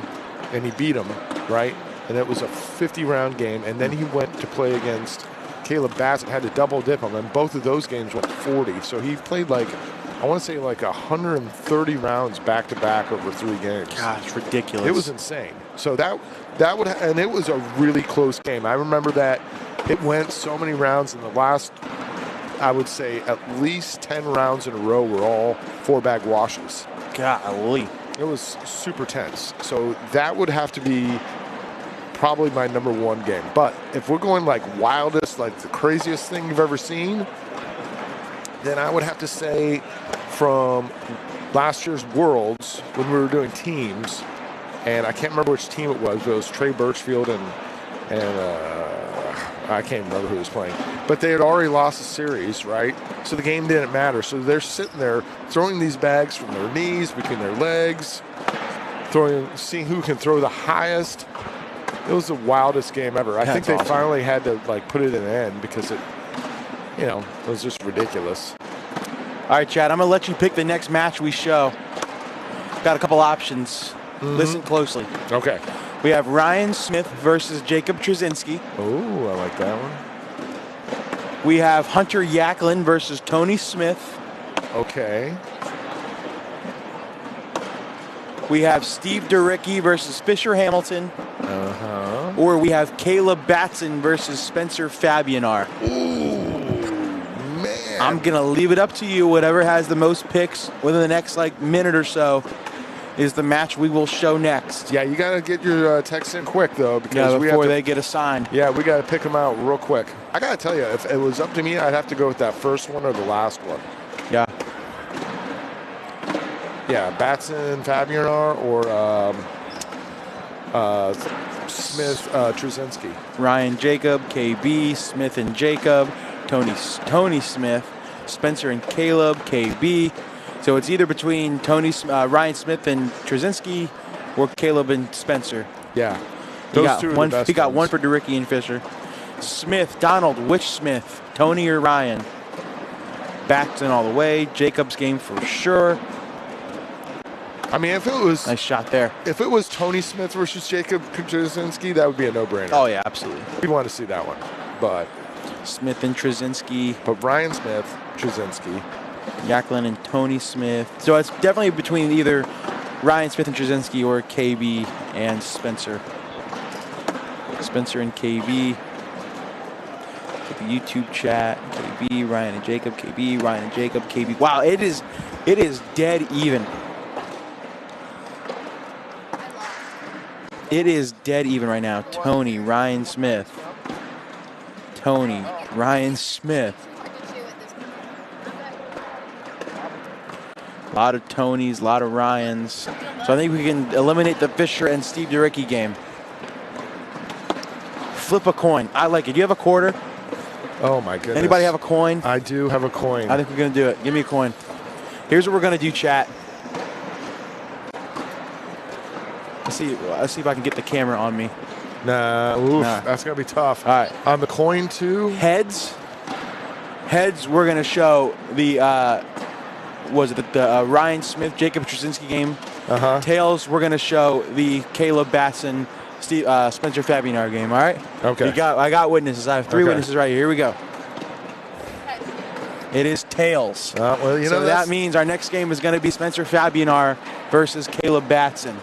and he beat him, right? And it was a 50-round game, and then he went to play against Caleb Bassett, had to double dip him, and both of those games went 40. So he played I want to say 130 rounds back-to-back over 3 games. Gosh, ridiculous. It was insane. So that would, and it was a really close game. I remember that it went so many rounds in the last, I would say at least 10 rounds in a row were all 4-bag washes. Golly. It was super tense. So that would have to be probably my number 1 game. But if we're going wildest, the craziest thing you've ever seen, then I would have to say from last year's Worlds when we were doing teams, and I can't remember which team it was, but it was Trey Birchfield and I can't remember who was playing. But they had already lost the series, right? So the game didn't matter. So they're sitting there throwing these bags from their knees, between their legs, seeing who can throw the highest. It was the wildest game ever. I think they finally had to put it in an end because it was just ridiculous. All right, Chad, I'm going to let you pick the next match we show. Got a couple options. Listen closely. Okay. We have Ryan Smith versus Jacob Trzynski. Oh, I like that one. We have Hunter Yacklin versus Tony Smith. Okay. We have Steve Duricki versus Fisher Hamilton. Uh-huh. Or we have Caleb Batson versus Spencer Fabianar. Ooh, man. I'm going to leave it up to you. Whatever has the most picks within the next minute or so is the match we will show next. Yeah, you got to get your text in quick, though, because before they get assigned. Yeah, we got to pick them out real quick. I got to tell you, if it was up to me, I'd have to go with that first one or the last one. Yeah. Yeah, Batson, Fabianar, or Smith, Trzynski. Ryan Jacob, KB, Smith and Jacob, Tony Smith, Spencer and Caleb, KB. So it's either between Ryan Smith and Trzynski or Caleb and Spencer. Yeah. Those two are the best He got one for Duricki and Fisher. Smith, Donald, which Smith? Tony or Ryan? Batson all the way. Jacob's game for sure. I mean, if it was... Nice shot there. If it was Tony Smith versus Jacob Trzynski, that would be a no-brainer. Oh, yeah, absolutely. We'd want to see that one. But... Smith and Trzynski. But Ryan Smith, Trzynski. Yacklin and Tony Smith. So it's definitely between either Ryan Smith and Trzynski or KB and Spencer. Spencer and KB. The YouTube chat. KB, Ryan and Jacob. KB, Ryan and Jacob. KB. Wow, it is dead even. It is dead even right now. Tony, Ryan Smith. Tony, Ryan Smith. A lot of Tonys, a lot of Ryans. So I think we can eliminate the Fisher and Steve Duricki game. Flip a coin. I like it. Do you have a quarter? Oh, my goodness. Anybody have a coin? I do have a coin. I think we're going to do it. Give me a coin. Here's what we're going to do, chat. Let's see if I can get the camera on me. Nah, that's going to be tough. All right. On the coin, too? Heads, we're going to show the, the Ryan Smith, Jacob Trzynski game. Uh-huh. Tails, we're going to show the Caleb Batson, Spencer Fabianar game, all right? Okay. I got witnesses. I have three witnesses right here. Here we go. It is tails. Well, so that means our next game is going to be Spencer Fabianar versus Caleb Batson.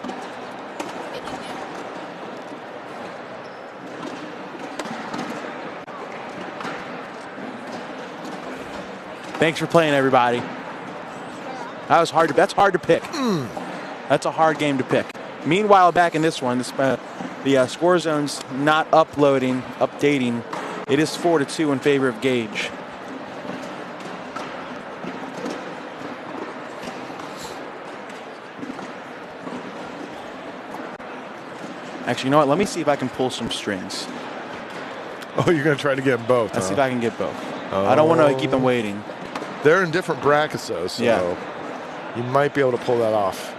Thanks for playing, everybody. That was hard. That's hard to pick. That's a hard game to pick. Meanwhile, back in this one, the score zone's not updating. It is 4-2 in favor of Gage. Actually, you know what? Let me see if I can pull some strings. Oh, you're going to try to get both, Let's see if I can get both. Oh. I don't want to keep them waiting. They're in different brackets, though, so you might be able to pull that off.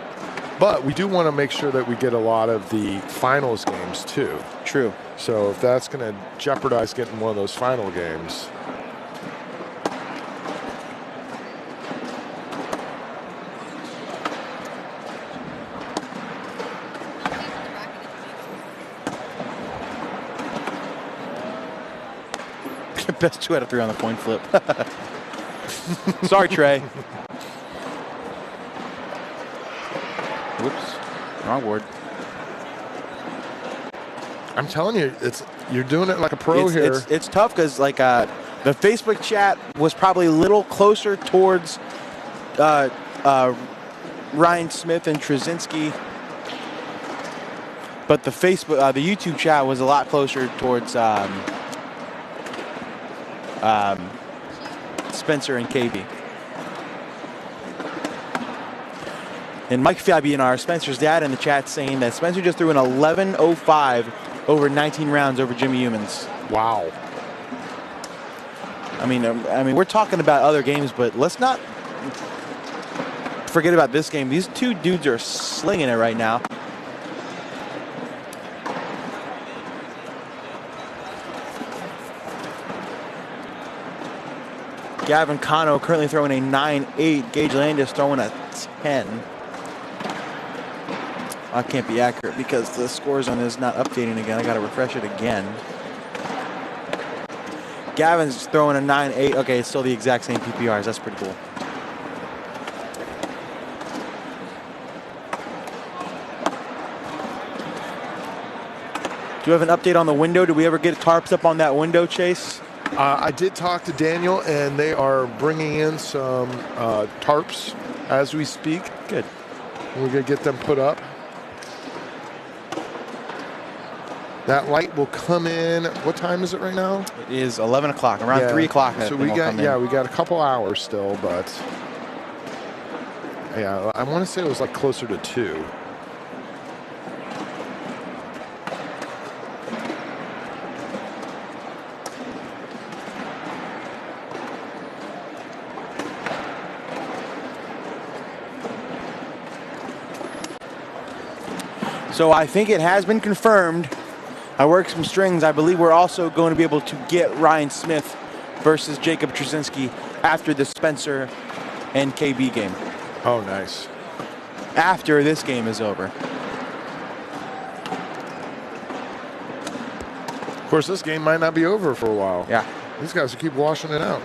But we do want to make sure that we get a lot of the finals games, too. True. So if that's going to jeopardize getting one of those final games. Best 2 out of 3 on the coin flip. Sorry, Trey. Whoops. Wrong word. I'm telling you, you're doing it like a pro here. It's tough because the Facebook chat was probably a little closer towards Ryan Smith and Trzynski, but the YouTube chat was a lot closer towards Spencer and KB. And Mike Fabianar, Spencer's dad, in the chat saying that Spencer just threw an 11.05 over 19 rounds over Jimmy Humans. Wow. I mean, we're talking about other games, but let's not forget about this game. These two dudes are slinging it right now. Gavin Cano currently throwing a 9.8. Gage Landis throwing a 10. I can't be accurate because the score zone is not updating again. I got to refresh it again. Gavin's throwing a 9.8. Okay, it's still the exact same PPRs. That's pretty cool. Do you have an update on the window? Did we ever get tarps up on that window, Chase? I did talk to Daniel, and they are bringing in some tarps as we speak. Good. We're going to get them put up. That light will come in. What time is it right now? It is 11 o'clock, around 3 o'clock. So we got we got a couple hours still, but yeah, I want to say it was like closer to 2. So I think it has been confirmed. I worked some strings. I believe we're also going to be able to get Ryan Smith versus Jacob Trzynski after the Spencer and KB game. Oh, nice. After this game is over. Of course, this game might not be over for a while. Yeah. These guys will keep washing it out.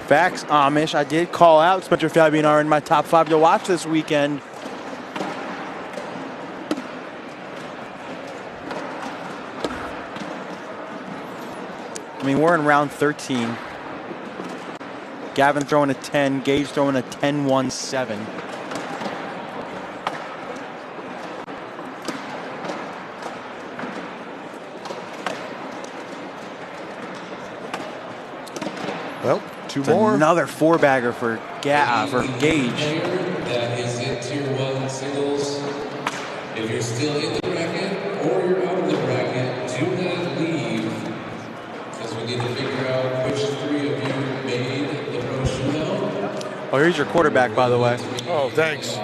Facts, Amish. I did call out Spencer Fabianar in my top 5 to watch this weekend. I mean, we're in round 13. Gavin throwing a 10, Gage throwing a 10-1-7. Well, 2 more. Another 4-bagger for Gage. That is in Tier 1 singles. If you're still in the bracket or you're out of the bracket, do not leave, because we need to figure out which 3 of you made the pro shootout. Oh, here's your quarterback, by the way. Oh, thanks.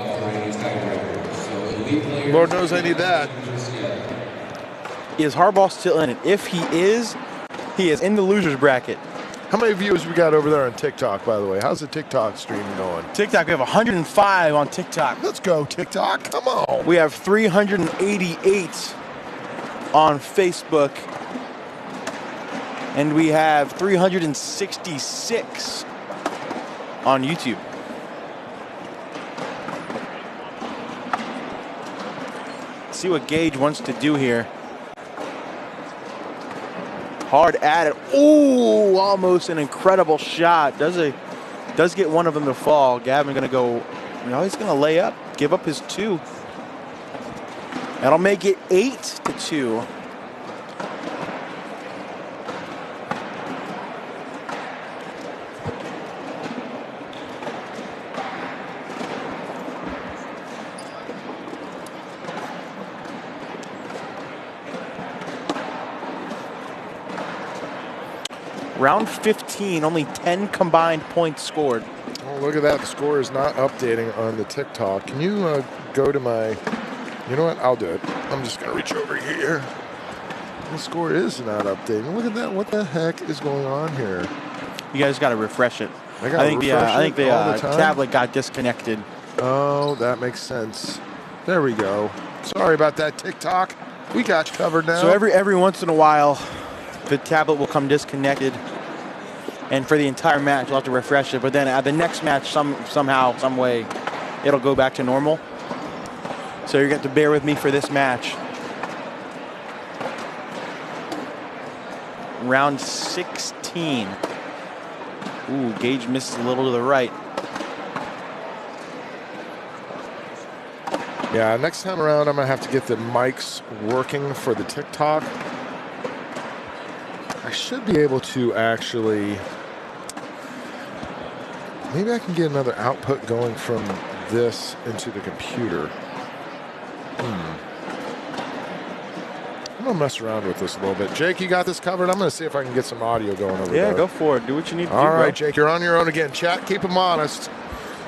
Lord knows I need that. Is Harbaugh still in it? If he is in the loser's bracket. How many viewers we got over there on TikTok, by the way? How's the TikTok stream going? TikTok, we have 105 on TikTok. Let's go, TikTok. Come on. We have 388 on Facebook. And we have 366 on YouTube. Let's see what Gage wants to do here. Hard at it. Ooh, almost an incredible shot. Does get one of them to fall. Gavin gonna go, he's gonna lay up, give up his 2. That'll make it 8-2. Round 15, only 10 combined points scored. Oh, look at that. The score is not updating on the TikTok. Can you go to my... You know what? I'll do it. I'm just going to reach over here. The score is not updating. Look at that. What the heck is going on here? You guys got to refresh it. I think the tablet got disconnected. Oh, that makes sense. There we go. Sorry about that, TikTok. We got you covered now. So every once in a while, the tablet will come disconnected, and for the entire match, you'll have to refresh it. But then at the next match, somehow, some way, it'll go back to normal. So you're going to have to bear with me for this match. Round 16. Ooh, Gage misses a little to the right. Yeah, next time around, I'm going to have to get the mics working for the TikTok. I should be able to actually... Maybe I can get another output going from this into the computer. I'm going to mess around with this a little bit. Jake, you got this covered? I'm going to see if I can get some audio going over there. Yeah, go for it. Do what you need to do. All right, Jake, you're on your own again. Chat, keep him honest.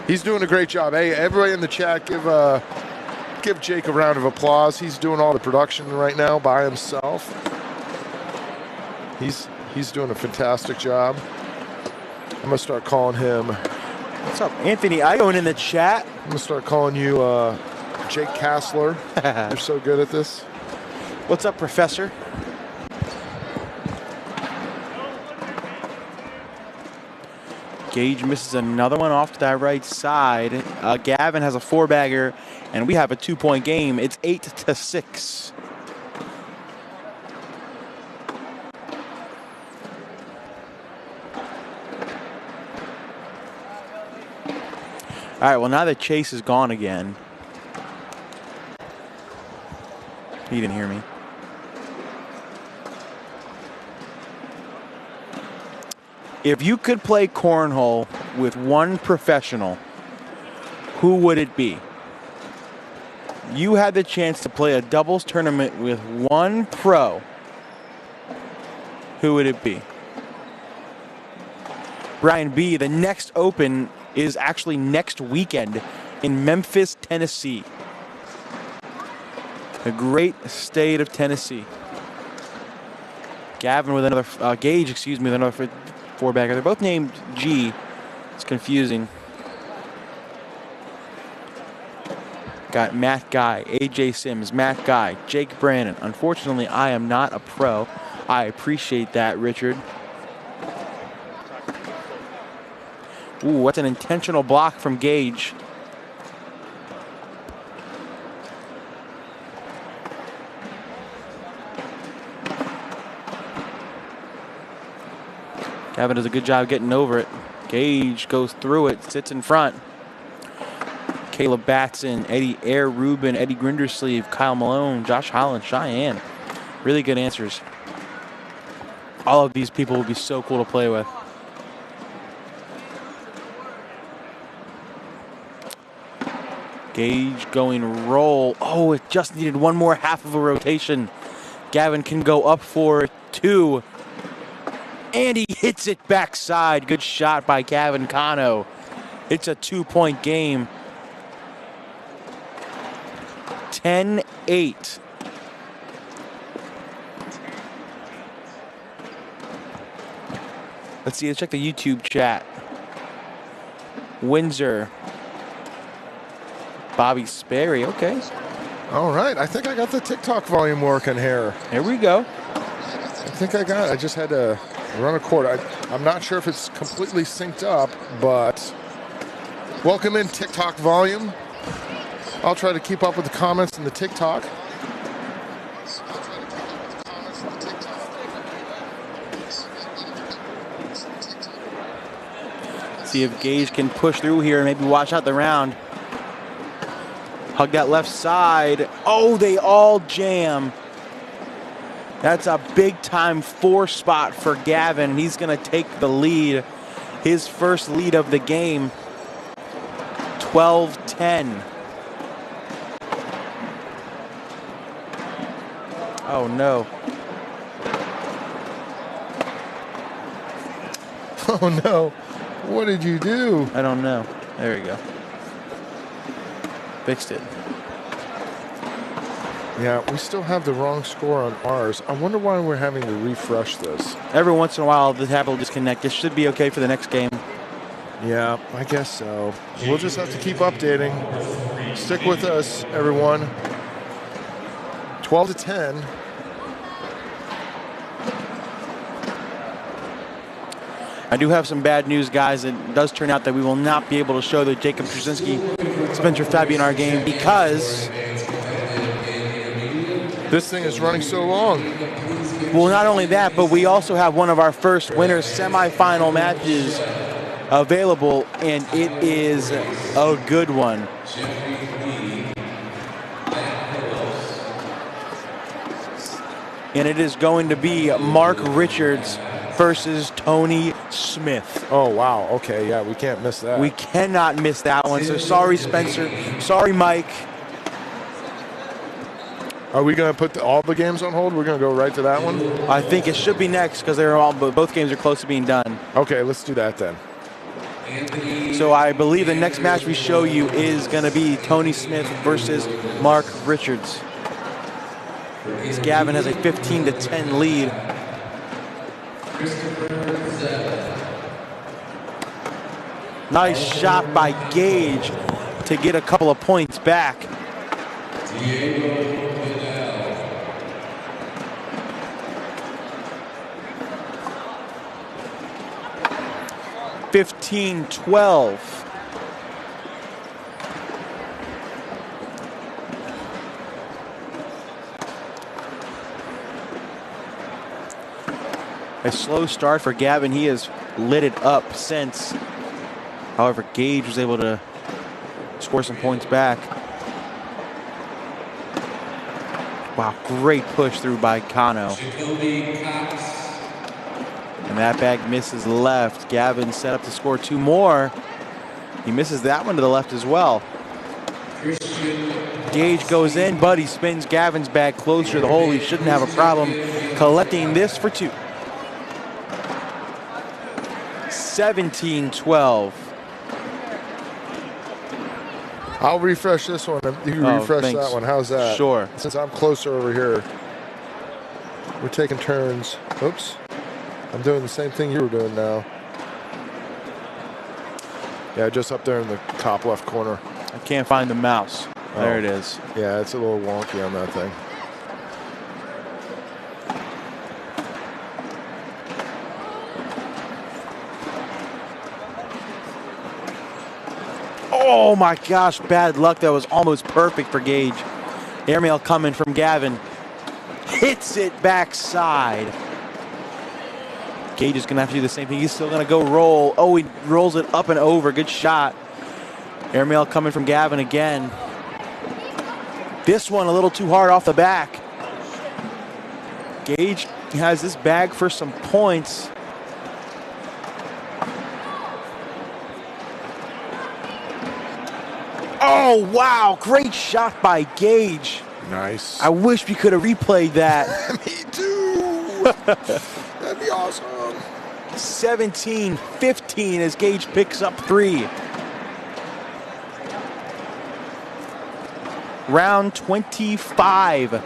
He's doing a great job. Hey, everybody in the chat, give Jake a round of applause. He's doing all the production right now by himself. He's doing a fantastic job. I'm going to start calling him. What's up, Anthony Ione in the chat? I'm going to start calling you Jake Kassler. You're so good at this. What's up, Professor? Gage misses another one off to that right side. Gavin has a 4-bagger, and we have a 2-point game. It's 8-6. All right, well, now that Chase is gone again. He didn't hear me. If you could play cornhole with one professional, who would it be? You had the chance to play a doubles tournament with one pro. Who would it be? Brian B., the next Open is actually next weekend in Memphis, Tennessee. The great state of Tennessee. Gavin with another, Gage, excuse me, with another 4-bagger. They're both named G. It's confusing. Got Matt Guy, AJ Sims, Matt Guy, Jake Brandon. Unfortunately, I am not a pro. I appreciate that, Richard. Ooh, what's an intentional block from Gage? Gavin does a good job getting over it. Gage goes through it, sits in front. Caleb Batson, Eddie Air Rubin, Eddie Grindersleeve, Kyle Malone, Josh Holland, Cheyenne. Really good answers. All of these people would be so cool to play with. Gage going roll. Oh, it just needed one more half of a rotation. Gavin can go up for 2. And he hits it backside. Good shot by Gavin Cano. It's a 2-point game. 10-8. Let's see, let's check the YouTube chat. Windsor. Bobby Sperry, okay. All right, I think I got the TikTok volume working here. Here we go. I think I got it. I just had to run a cord. I'm not sure if it's completely synced up, but welcome in TikTok volume. I'll try to keep up with the comments in the TikTok. See if Gage can push through here and maybe watch out the round. Hug that left side. Oh, they all jam. That's a big-time 4 spot for Gavin. He's going to take the lead. His first lead of the game. 12-10. Oh, no. Oh, no. What did you do? I don't know. There we go. Fixed it. Yeah, we still have the wrong score on ours. I wonder why we're having to refresh this. Every once in a while, the tab will disconnect. It should be okay for the next game. Yeah, I guess so. We'll just have to keep updating. Stick with us, everyone. 12-10. I do have some bad news, guys. It does turn out that we will not be able to show the Jacob Trzynski, Spencer Fabianar game because this thing is running so long. Well, not only that, but we also have one of our first winners semifinal matches available, and it is a good one. And it is going to be Mark Richards versus Tony Smith. Oh, wow. Okay, yeah, we can't miss that. We cannot miss that one. So sorry, Spencer. Sorry, Mike. Are we going to put all the games on hold? We're going to go right to that one? I think it should be next because both games are close to being done. Okay, let's do that then. So I believe the next match we show you is going to be Tony Smith versus Mark Richards. Gavin has a 15-10 lead. Christopher Zell. Nice shot by Gage to get a couple of points back. Diego Vidal. 15-12. A slow start for Gavin. He has lit it up since. However, Gage was able to score some points back. Wow, great push through by Kano. Jacoby Cox. And that bag misses left. Gavin set up to score two more. He misses that one to the left as well. Christian. Gage goes in, but he spins Gavin's bag closer to the hole. He shouldn't have a problem collecting this for two. 17-12. I'll refresh this one. You can refresh thanks. that one. How's that? Sure. Since I'm closer over here, we're taking turns. Oops. I'm doing the same thing you were doing now. Yeah, just up there in the top left corner. I can't find the mouse. There it is. Yeah, it's a little wonky on that thing. Oh my gosh, bad luck. That was almost perfect for Gage. Airmail coming from Gavin. Hits it backside. Gage is going to have to do the same thing. He's still going to go roll. Oh, he rolls it up and over. Good shot. Airmail coming from Gavin again. This one a little too hard off the back. Gage has this bag for some points. Oh, wow. Great shot by Gage. Nice. I wish we could have replayed that. Me too. That'd be awesome. 17-15 as Gage picks up three. Round 25.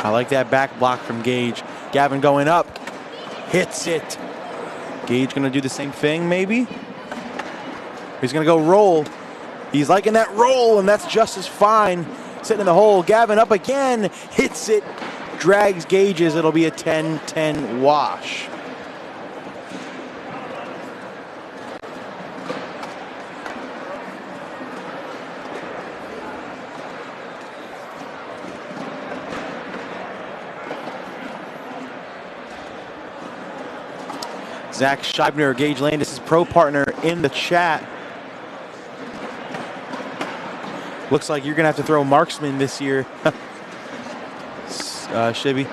I like that back block from Gage. Gavin going up. Hits it. Gage going to do the same thing, maybe? He's going to go roll. He's liking that roll, and that's just as fine. Sitting in the hole. Gavin up again. Hits it. Drags Gage's. It'll be a 10-10 wash. Zach Scheibner, Gage Landis' pro partner in the chat. Looks like you're going to have to throw marksman this year, Shibby.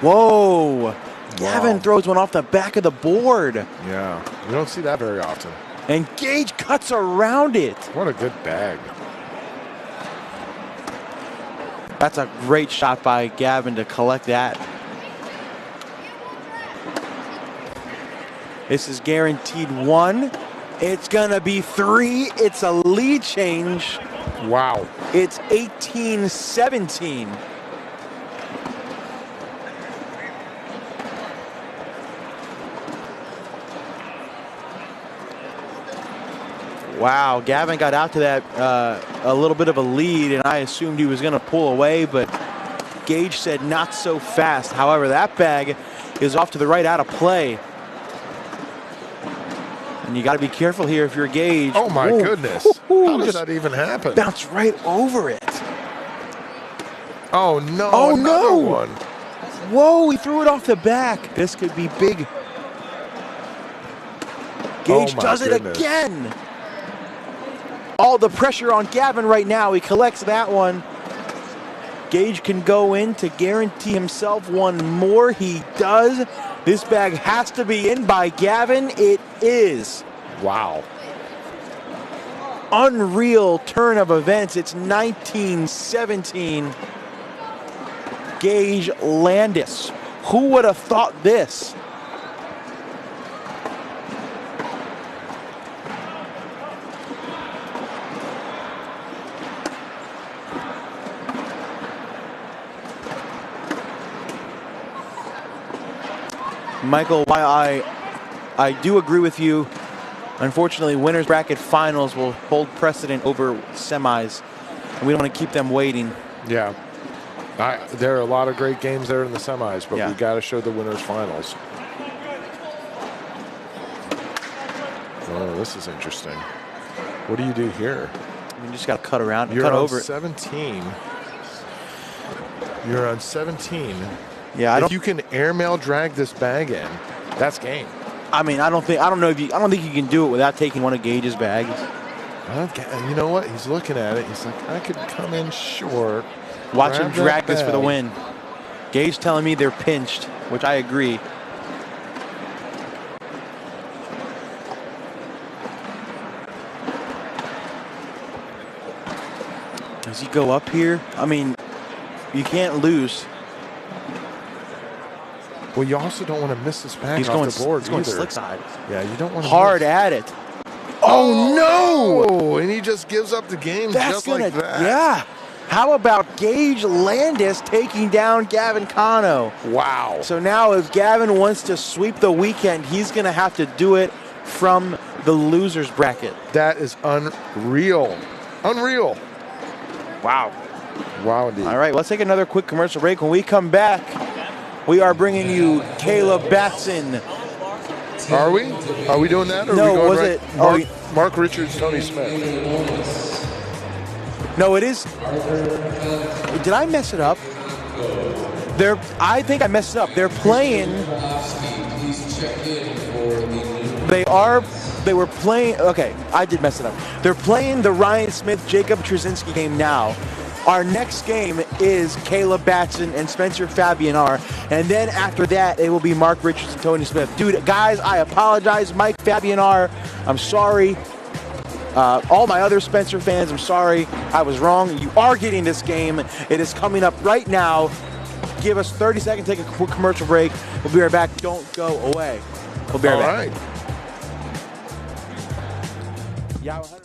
Whoa. Gavin throws one off the back of the board. Yeah, you don't see that very often. And Gage cuts around it. What a good bag. That's a great shot by Gavin to collect that. This is guaranteed one. It's gonna be three. It's a lead change. Wow. It's 18-17. Wow, Gavin got out to that a little bit of a lead, and I assumed he was going to pull away, but Gage said not so fast. However, that bag is off to the right, out of play. And you got to be careful here if you're Gage. Oh my goodness. How does that even happen? Bounce right over it. Oh no. Oh no. One. Whoa, he threw it off the back. This could be big. Gage does it again. All the pressure on Gavin right now. He collects that one. Gage can go in to guarantee himself one more. He does. This bag has to be in by Gavin. It is. Wow. unreal turn of events. It's 1917. Gage Landis. Who would have thought this? Michael, while I do agree with you, unfortunately, winners bracket finals will hold precedent over semis, and we don't want to keep them waiting. Yeah. There are a lot of great games there in the semis, but Yeah. we got to show the winners finals. Oh, this is interesting. What do you do here? You just got to cut around and You're cut on over it. 17. You're on 17. Yeah, if you can airmail drag this bag in, that's game. I mean, I don't think you can do it without taking one of Gage's bags. You know what? He's looking at it. He's like, I could come in short. Watch him drag this for the bag. win. Gage telling me they're pinched, which I agree. Does he go up here? I mean, you can't lose. Well, you also don't want to miss this bag He's off going, the board he's going either. slick side. Yeah, you don't want to Hard miss. at it. Oh, no! And he just gives up the game just like that. Yeah. How about Gage Landis taking down Gavin Cano? Wow. So now if Gavin wants to sweep the weekend, he's going to have to do it from the loser's bracket. That is unreal. Unreal. Wow. Wow, indeed. All right, let's take another quick commercial break. When we come back, we are bringing you Caleb Batson. Are we? Are we doing that? Or No, are we going was right? it? Mark Richards, Tony Smith. No, it is. Did I mess it up? I think I messed it up. They're playing. They were playing. Okay, I did mess it up. They're playing the Ryan Smith, Jacob Trzynski game now. Our next game is Caleb Batson and Spencer Fabianar. And then after that, it will be Mark Richards and Tony Smith. Dude, guys, I apologize. Mike Fabianar, I'm sorry. All my other Spencer fans, I'm sorry. I was wrong. You are getting this game. It is coming up right now. Give us 30 seconds, take a quick commercial break. We'll be right back. Don't go away. We'll be right back. All right. Yeah, 100%.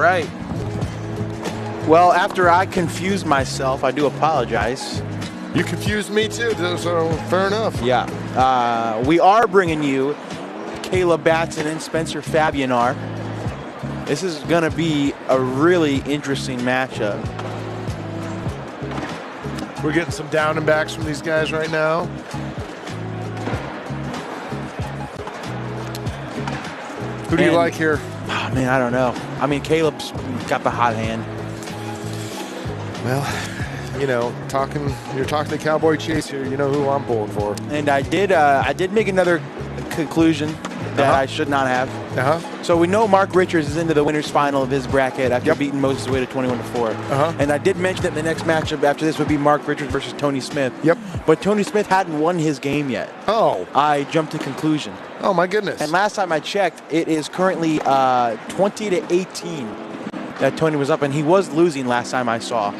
right. Well, after I confused myself, I do apologize. You confused me too, so fair enough. Yeah. We are bringing you Caleb Batson and Spencer Fabianar. This is going to be a really interesting matchup. We're getting some down and backs from these guys right now. Who do you like here? Oh, man, I don't know. I mean, Caleb's got the hot hand. Well, you know, you're talking to Cowboy Chase here. You know who I'm pulling for. And I did make another conclusion that I should not have. So we know Mark Richards is into the winner's final of his bracket after beating Moses Wade at 21-4. And I did mention that the next matchup after this would be Mark Richards versus Tony Smith. But Tony Smith hadn't won his game yet. I jumped to conclusion. Oh my goodness. And last time I checked, it is currently 20-18 that Tony was up, and he was losing last time I saw.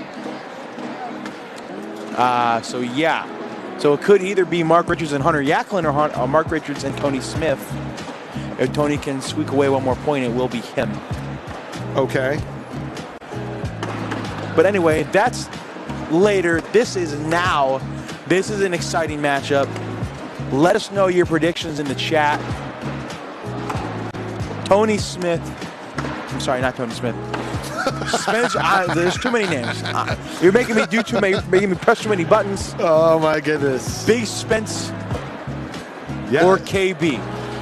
So yeah. So it could either be Mark Richards and Hunter Yacklin or Mark Richards and Tony Smith. If Tony can squeak away one more point, it will be him. Okay. But anyway, that's later. This is now. This is an exciting matchup. Let us know your predictions in the chat. Tony Smith. I'm sorry, not Tony Smith. Spencer, there's too many names. You're making me making me press too many buttons. Oh my goodness. Big Spence or KB.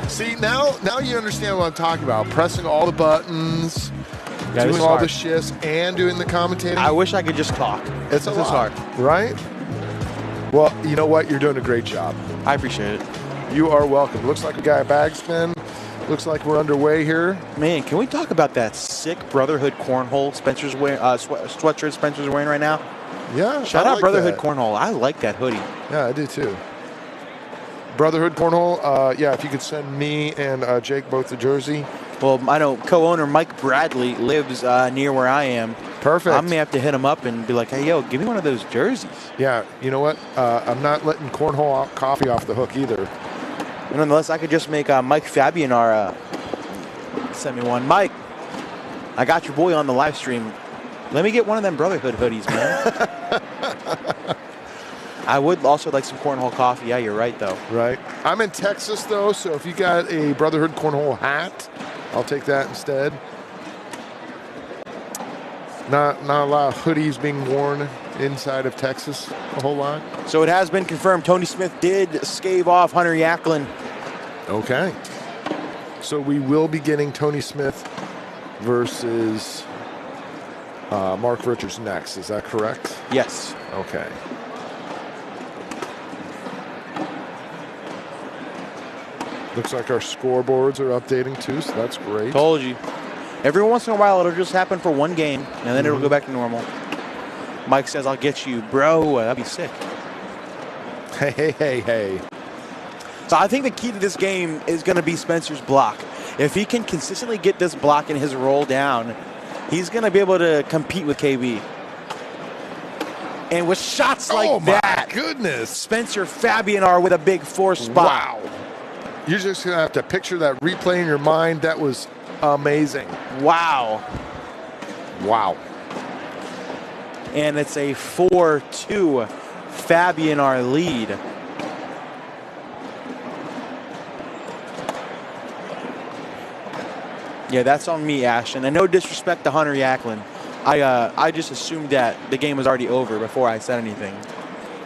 See, now you understand what I'm talking about. Pressing all the buttons, doing all the shifts, and doing the commentating. I wish I could just talk. It's a lot, right? Well, you know what? You're doing a great job. I appreciate it. You are welcome. Looks like we got a bag spin. Looks like we're underway here. Man, can we talk about that sick Brotherhood cornhole Spencer's wearing, sweatshirt Spencer's wearing right now? Yeah. Shout out Brotherhood Cornhole. I like that hoodie. Yeah, I do too. Brotherhood Cornhole, yeah, if you could send me and Jake both the jersey. Well, I know co-owner Mike Bradley lives near where I am. Perfect. I'm going to have to hit him up and be like, hey, yo, give me one of those jerseys. Yeah, you know what? I'm not letting Cornhole Coffee off the hook either. Nonetheless, I could just make Mike Fabianar send me one. Mike, I got your boy on the live stream. Let me get one of them Brotherhood hoodies, man. I would also like some Cornhole coffee. Yeah, you're right, though. Right. I'm in Texas, though, so if you got a Brotherhood Cornhole hat, I'll take that instead. Not a lot of hoodies being worn inside of Texas, a whole lot. So it has been confirmed Tony Smith did scave off Hunter Yacklin. Okay. So we will be getting Tony Smith versus Mark Richards next. Is that correct? Yes. Okay. Looks like our scoreboards are updating too, so that's great. Told you. Every once in a while, it'll just happen for one game, and then it'll go back to normal. Mike says, I'll get you, bro. That'd be sick. Hey. So I think the key to this game is going to be Spencer's block. If he can consistently get this block and his roll down, he's going to be able to compete with KB. And with shots like that, goodness, Spencer Fabianar with a big 4 spot. Wow. You're just going to have to picture that replay in your mind. That was amazing. Wow. And it's a 4-2 Fabianar lead. Yeah, that's on me, Ashton. And no disrespect to Hunter Yacklin. I just assumed that the game was already over before I said anything.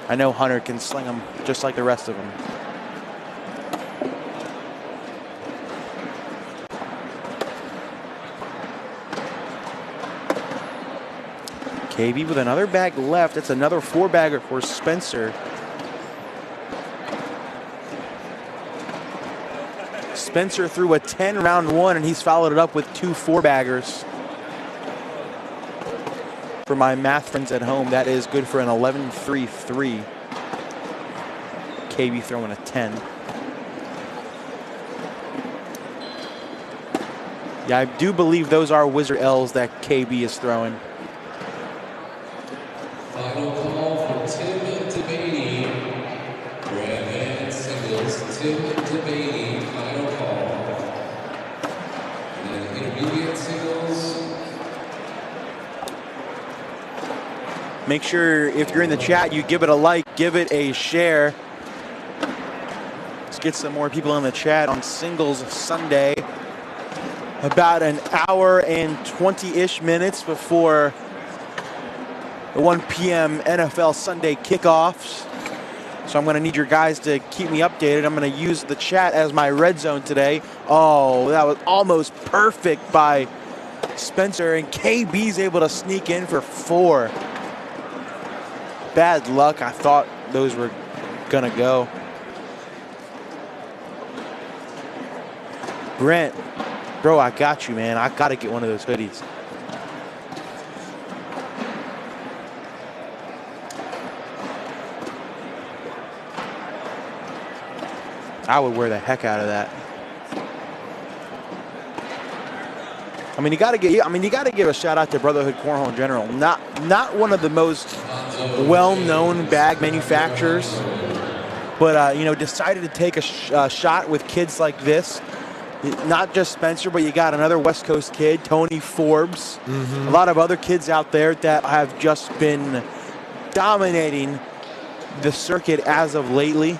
I know Hunter can sling them just like the rest of them. KB with another bag left. It's another 4-bagger for Spencer. Spencer threw a 10 round one, and he's followed it up with 2 4-baggers. For my math friends at home, that is good for an 11-3-3. KB throwing a 10. Yeah, I do believe those are Wizard L's that KB is throwing. Final call for Tim Devaney. Red man singles, Tim Devaney, final call. And then intermediate singles, Make sure if you're in the chat, you give it a like, give it a share. Let's get some more people in the chat on Singles Sunday. About an hour and 20-ish minutes before the 1 p.m. NFL Sunday kickoffs. So I'm going to need your guys to keep me updated. I'm going to use the chat as my red zone today. Oh, that was almost perfect by Spencer, and KB's able to sneak in for 4. Bad luck. I thought those were going to go. Brent, bro, I got you, man. I got to get one of those hoodies. I would wear the heck out of that. I mean, you got to give a shout out to Brotherhood Cornhole in general. Not one of the most well-known bag manufacturers, but decided to take a shot with kids like this. Not just Spencer, but you got another West Coast kid, Tony Forbes. A lot of other kids out there that have just been dominating the circuit as of lately,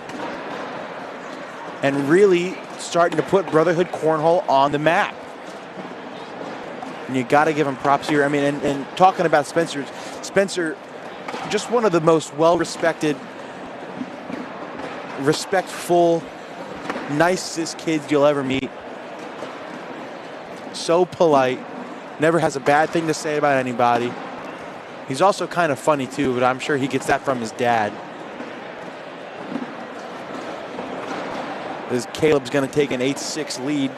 and really starting to put Brotherhood Cornhole on the map. And you got to give him props here. I mean, and talking about Spencer, just one of the most well-respected, respectful, nicest kids you'll ever meet. So polite, never has a bad thing to say about anybody. He's also kind of funny too, but I'm sure he gets that from his dad. As Caleb's going to take an 8-6 lead.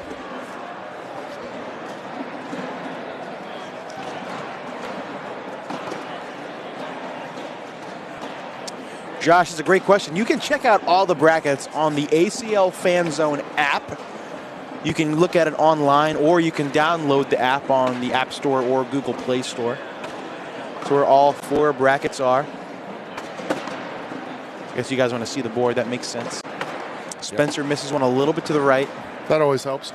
Josh, it's a great question. You can check out all the brackets on the ACL Fan Zone app. You can look at it online, or you can download the app on the App Store or Google Play Store. That's where all 4 brackets are. I guess you guys want to see the board. That makes sense. Spencer misses one a little bit to the right. That always helps.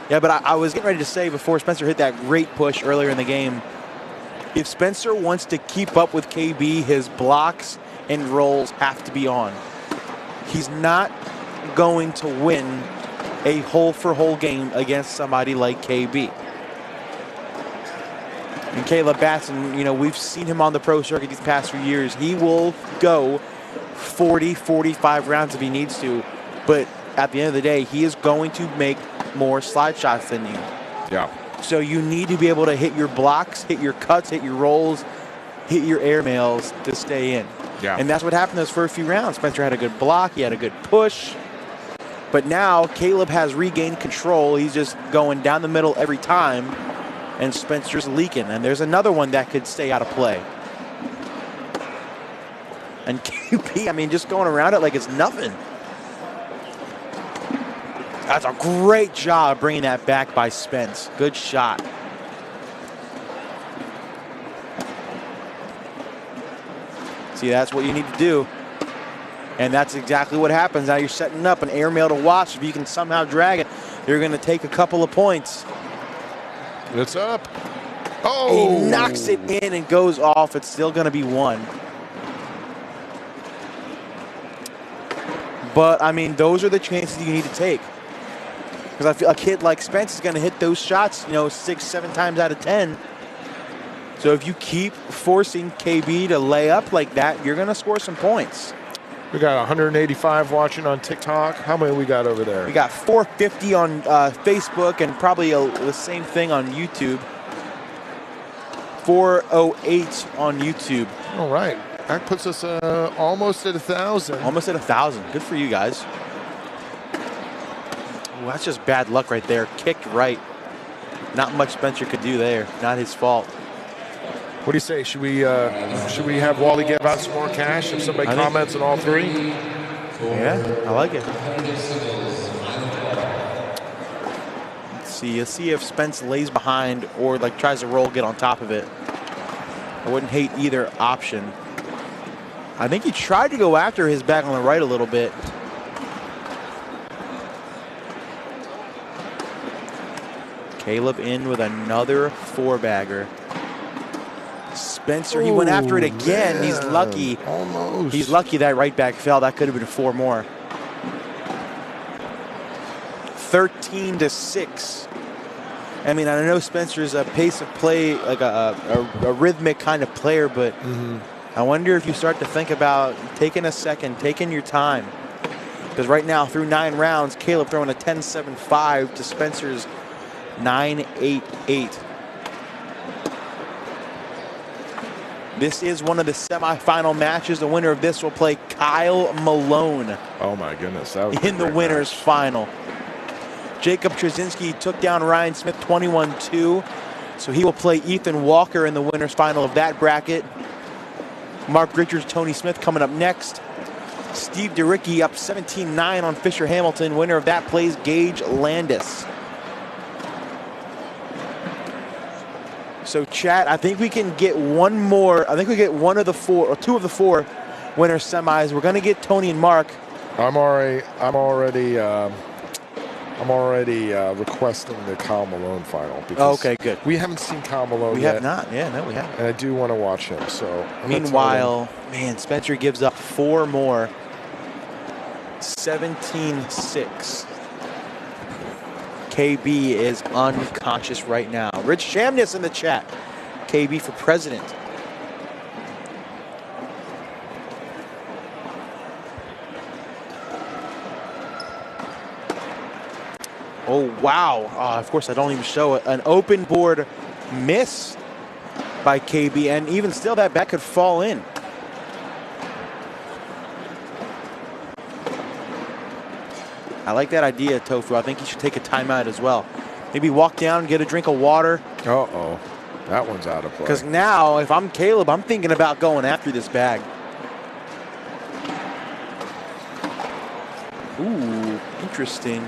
Yeah, but I was getting ready to say before Spencer hit that great push earlier in the game, if Spencer wants to keep up with KB, his blocks and rolls have to be on. He's not going to win a hole-for-hole game against somebody like KB. And Caleb Batson, we've seen him on the pro circuit these past few years. He will go 40, 45 rounds if he needs to. But at the end of the day, he is going to make more slide shots than you. Yeah. So you need to be able to hit your blocks, hit your cuts, hit your rolls, hit your airmails to stay in. Yeah. And that's what happened those first few rounds. Spencer had a good block. He had a good push. But now Caleb has regained control. He's just going down the middle every time. And Spencer's leaking. And there's another one that could stay out of play. And QP, just going around it like it's nothing. That's a great job bringing that back by Spence. Good shot. See, that's what you need to do. And that's exactly what happens. Now you're setting up an airmail to watch. If you can somehow drag it, you're going to take a couple of points. It's up. Oh! He knocks it in and goes off. It's still going to be 1. But, those are the chances you need to take. Because I feel a kid like Spence is going to hit those shots, 6, 7 times out of 10. So if you keep forcing KB to lay up like that, you're going to score some points. We got 185 watching on TikTok. How many we got over there? We got 450 on Facebook and probably the same thing on YouTube. 408 on YouTube. All right. That puts us almost at 1,000. Almost at 1,000. Good for you guys. Ooh, that's just bad luck right there. Kicked right. Not much Spencer could do there. Not his fault. What do you say? Should we have Wally give out some more cash if somebody comments on all 3? Yeah, I like it. Let's see if Spence lays behind or tries to roll, get on top of it. I wouldn't hate either option. I think he tried to go after his back on the right a little bit. Caleb in with another 4-bagger. Spencer, he went after it again. Man, He's lucky. Almost. He's lucky that right back fell. That could have been 4 more. 13-6. I mean, I know Spencer's a pace of play, like a rhythmic kind of player, but I wonder if you start to think about taking a second, taking your time. Because right now, through 9 rounds, Caleb throwing a 10-7-5 to Spencer's 9-8-8. This is one of the semifinal matches. The winner of this will play Kyle Malone. Oh my goodness, that was in the winners final. Jacob Trzynski took down Ryan Smith 21-2. So he will play Ethan Walker in the winners final of that bracket. Mark Richards, Tony Smith coming up next. Steve DeRicki up 17-9 on Fisher Hamilton. Winner of that plays Gage Landis. So chat, I think we can get one more. I think we get one of the 4 or 2 of the 4 winner semis. We're going to get Tony and Mark. I'm already requesting the Kyle Malone final. Because okay, good. We haven't seen Kyle Malone yet. We have not. Yeah, no, we haven't. And I do want to watch him. So meanwhile, man, Spencer gives up 4 more. 17-6. KB is unconscious right now. Rich Shamness in the chat. KB for president. Oh, wow. Of course, I don't even show it. An open board miss by KB, and even still, that bat could fall in. I like that idea, Tofu. I think he should take a timeout as well. Maybe walk down, get a drink of water. Uh-oh. That one's out of play. Because now, if I'm Caleb, I'm thinking about going after this bag. Ooh, interesting.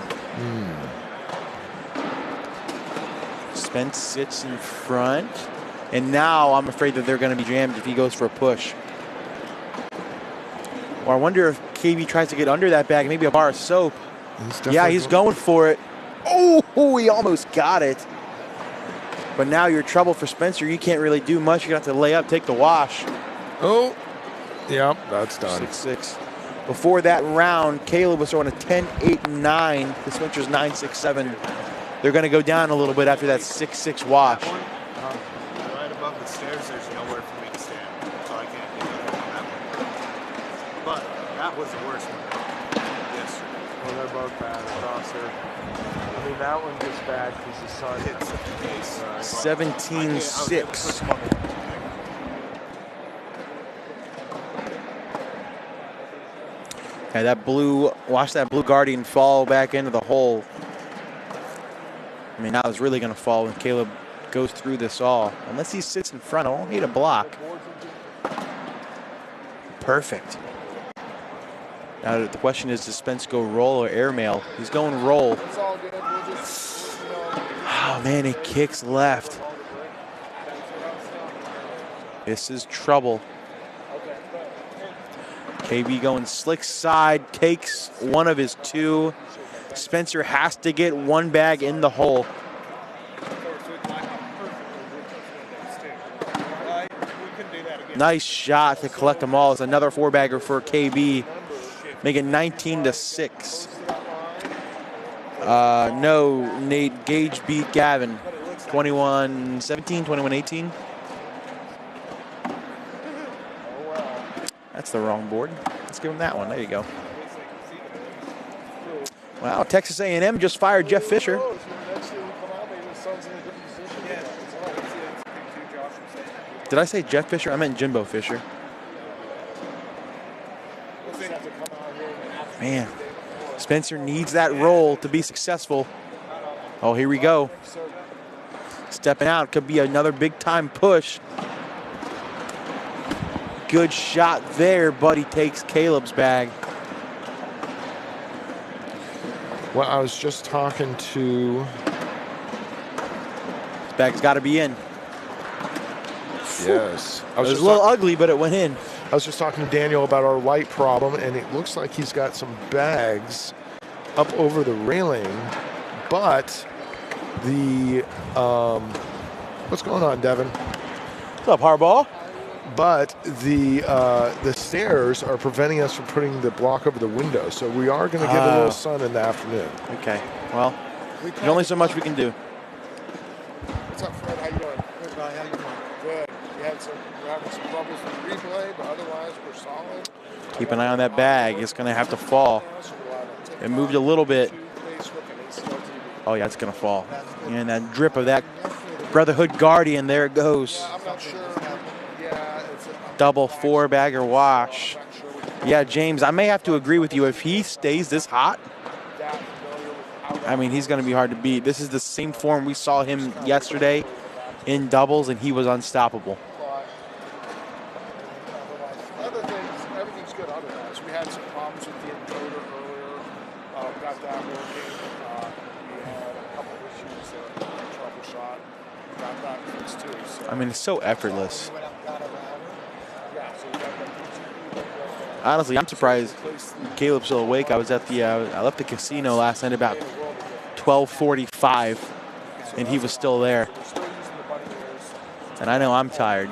Spence sits in front. And now I'm afraid that they're going to be jammed if he goes for a push. Or I wonder if KB tries to get under that bag, maybe a bar of soap. He's going for it. Oh, he almost got it. But now you're trouble for Spencer. You can't really do much. You're going to have to lay up, take the wash. Oh, yep, that's done. 6-6. Before that round, Caleb was throwing a 10-8-9 to Spencer's 9-6-7. They're going to go down a little bit after that 6-6 wash. Right above the stairs, there's nowhere for me to stand, so I can't do that one. But that was the worst one. Well, they're both bad across here. I mean, that one gets bad because the sun hits the face. 17-6. Okay, watch that blue Guardian fall back into the hole. I mean, that was really going to fall when Caleb goes through this all. Unless he sits in front, I won't need a block. Perfect. Now the question is, does Spence go roll or airmail? He's going roll. Oh man, he kicks left. This is trouble. KB going slick side, takes one of his 2. Spencer has to get one bag in the hole. Nice shot to collect them all. It's another 4-bagger for KB. Make it 19-6. No, Nate Gage beat Gavin. 21-17, 21-18. That's the wrong board. Let's give him that one. There you go. Wow, Texas A&M just fired Jeff Fisher. Did I say Jeff Fisher? I meant Jimbo Fisher. Man, Spencer needs that roll to be successful. Oh, here we go. Stepping out, could be another big-time push. Good shot there, but he takes Caleb's bag. Well, I was just talking to... This bag's got to be in. Yes. It was a little ugly, but it went in. I was just talking to Daniel about our light problem, and it looks like he's got some bags up over the railing, but the... what's going on, Devin? What's up, Harbaugh? But the stairs are preventing us from putting the block over the window, so we are going to get a little sun in the afternoon. Okay. Well, there's only so much we can do. What's up, Fred? How you doing? Good, buddy. How you doing? Good. We're having some troubles with the replay, but otherwise we're solid. Keep an eye on that bag. It's going to have to fall. It moved a little bit. Oh, yeah, it's going to fall. And that drip of that Brotherhood Guardian, there it goes. I'm not sure. Double 4-bagger wash. Yeah, James, I may have to agree with you. If he stays this hot, I mean, he's going to be hard to beat. This is the same form we saw him yesterday in doubles, and he was unstoppable. Other things, everything's good otherwise. We had some problems with the encoder earlier. Got that working. We had a couple issues troubleshot. Got that fixed too. So. I mean, it's so effortless. Honestly, I'm surprised Caleb's still awake. I was at the I left the casino last night about 12:45, and he was still there. And I know I'm tired.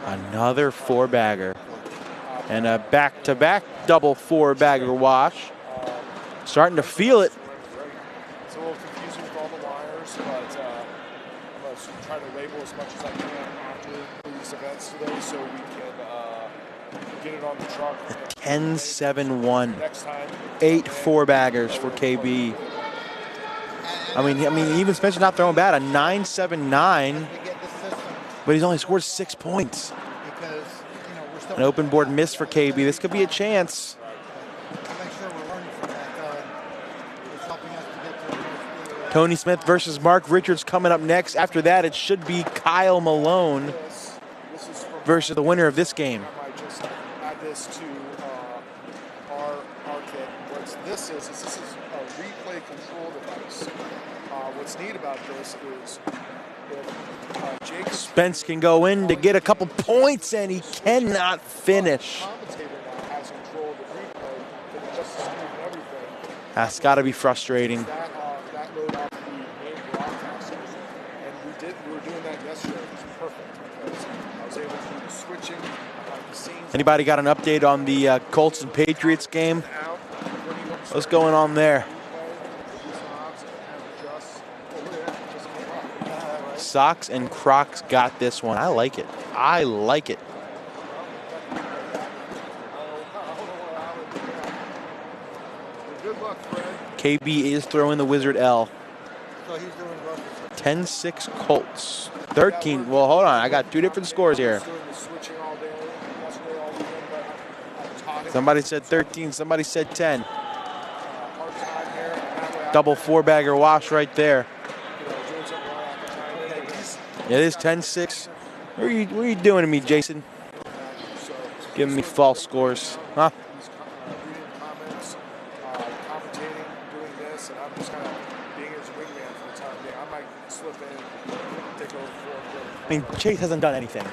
Another 4-bagger. And a back-to-back double 4-bagger wash. Starting to feel it. It's a little confusing with all the wires, but I'm going to try to label as much as I can after these events today so we can get it on the truck. 10-7-1. 8 4-baggers for KB. I mean, even Spencer not throwing bad. A 9-7-9, but he's only scored 6 points. An open board miss for KB. This could be a chance. Tony Smith versus Mark Richards coming up next. After that, it should be Kyle Malone versus the winner of this game. I might just add this to our kit. What this is a replay control device. What's neat about this is if Jake Spence can go in to get a couple points, and he cannot finish. has control of the replay, then just the speed and everything. That's got to be frustrating. That load off the main broadcasters, and we were doing that yesterday. It was perfect because I was able to do the switching behind the scenes. Anybody got an update on the Colts and Patriots game? What's going on there? Sox and Crocs got this one. I like it. I like it. KB is throwing the Wizard L. 10-6 Colts. 13. Well, hold on. I got 2 different scores here. Somebody said 13. Somebody said 10. Double 4-bagger wash right there. It is 10-6. What are you doing to me, Jason? Giving me false scores. Huh? I mean, Chase hasn't done anything.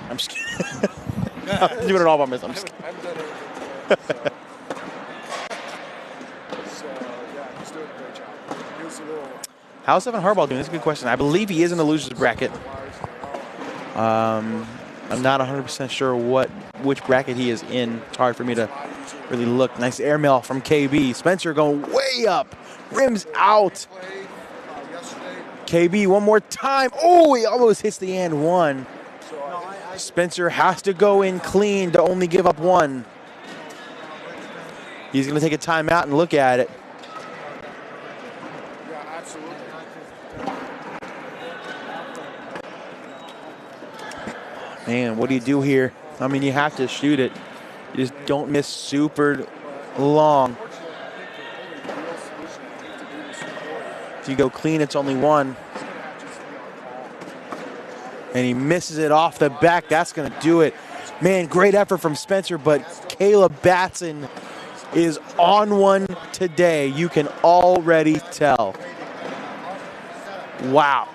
I'm just kidding. I'm doing it all by myself. I'm just kidding. I haven't done anything today, so yeah, he's doing a great job. He was a little. How's Evan Harbaugh doing? That's a good question. I believe he is in the losers bracket. I'm not 100% sure which bracket he is in. It's hard for me to really look. Nice airmail from KB. Spencer going way up. Rims out. KB one more time. Oh, he almost hits the and one. Spencer has to go in clean to only give up one. He's going to take a timeout and look at it. Man, what do you do here? I mean, you have to shoot it. You just don't miss super long. If you go clean, it's only one. And he misses it off the back. That's going to do it. Man, great effort from Spencer, but Caleb Batson is on one today. You can already tell. Wow.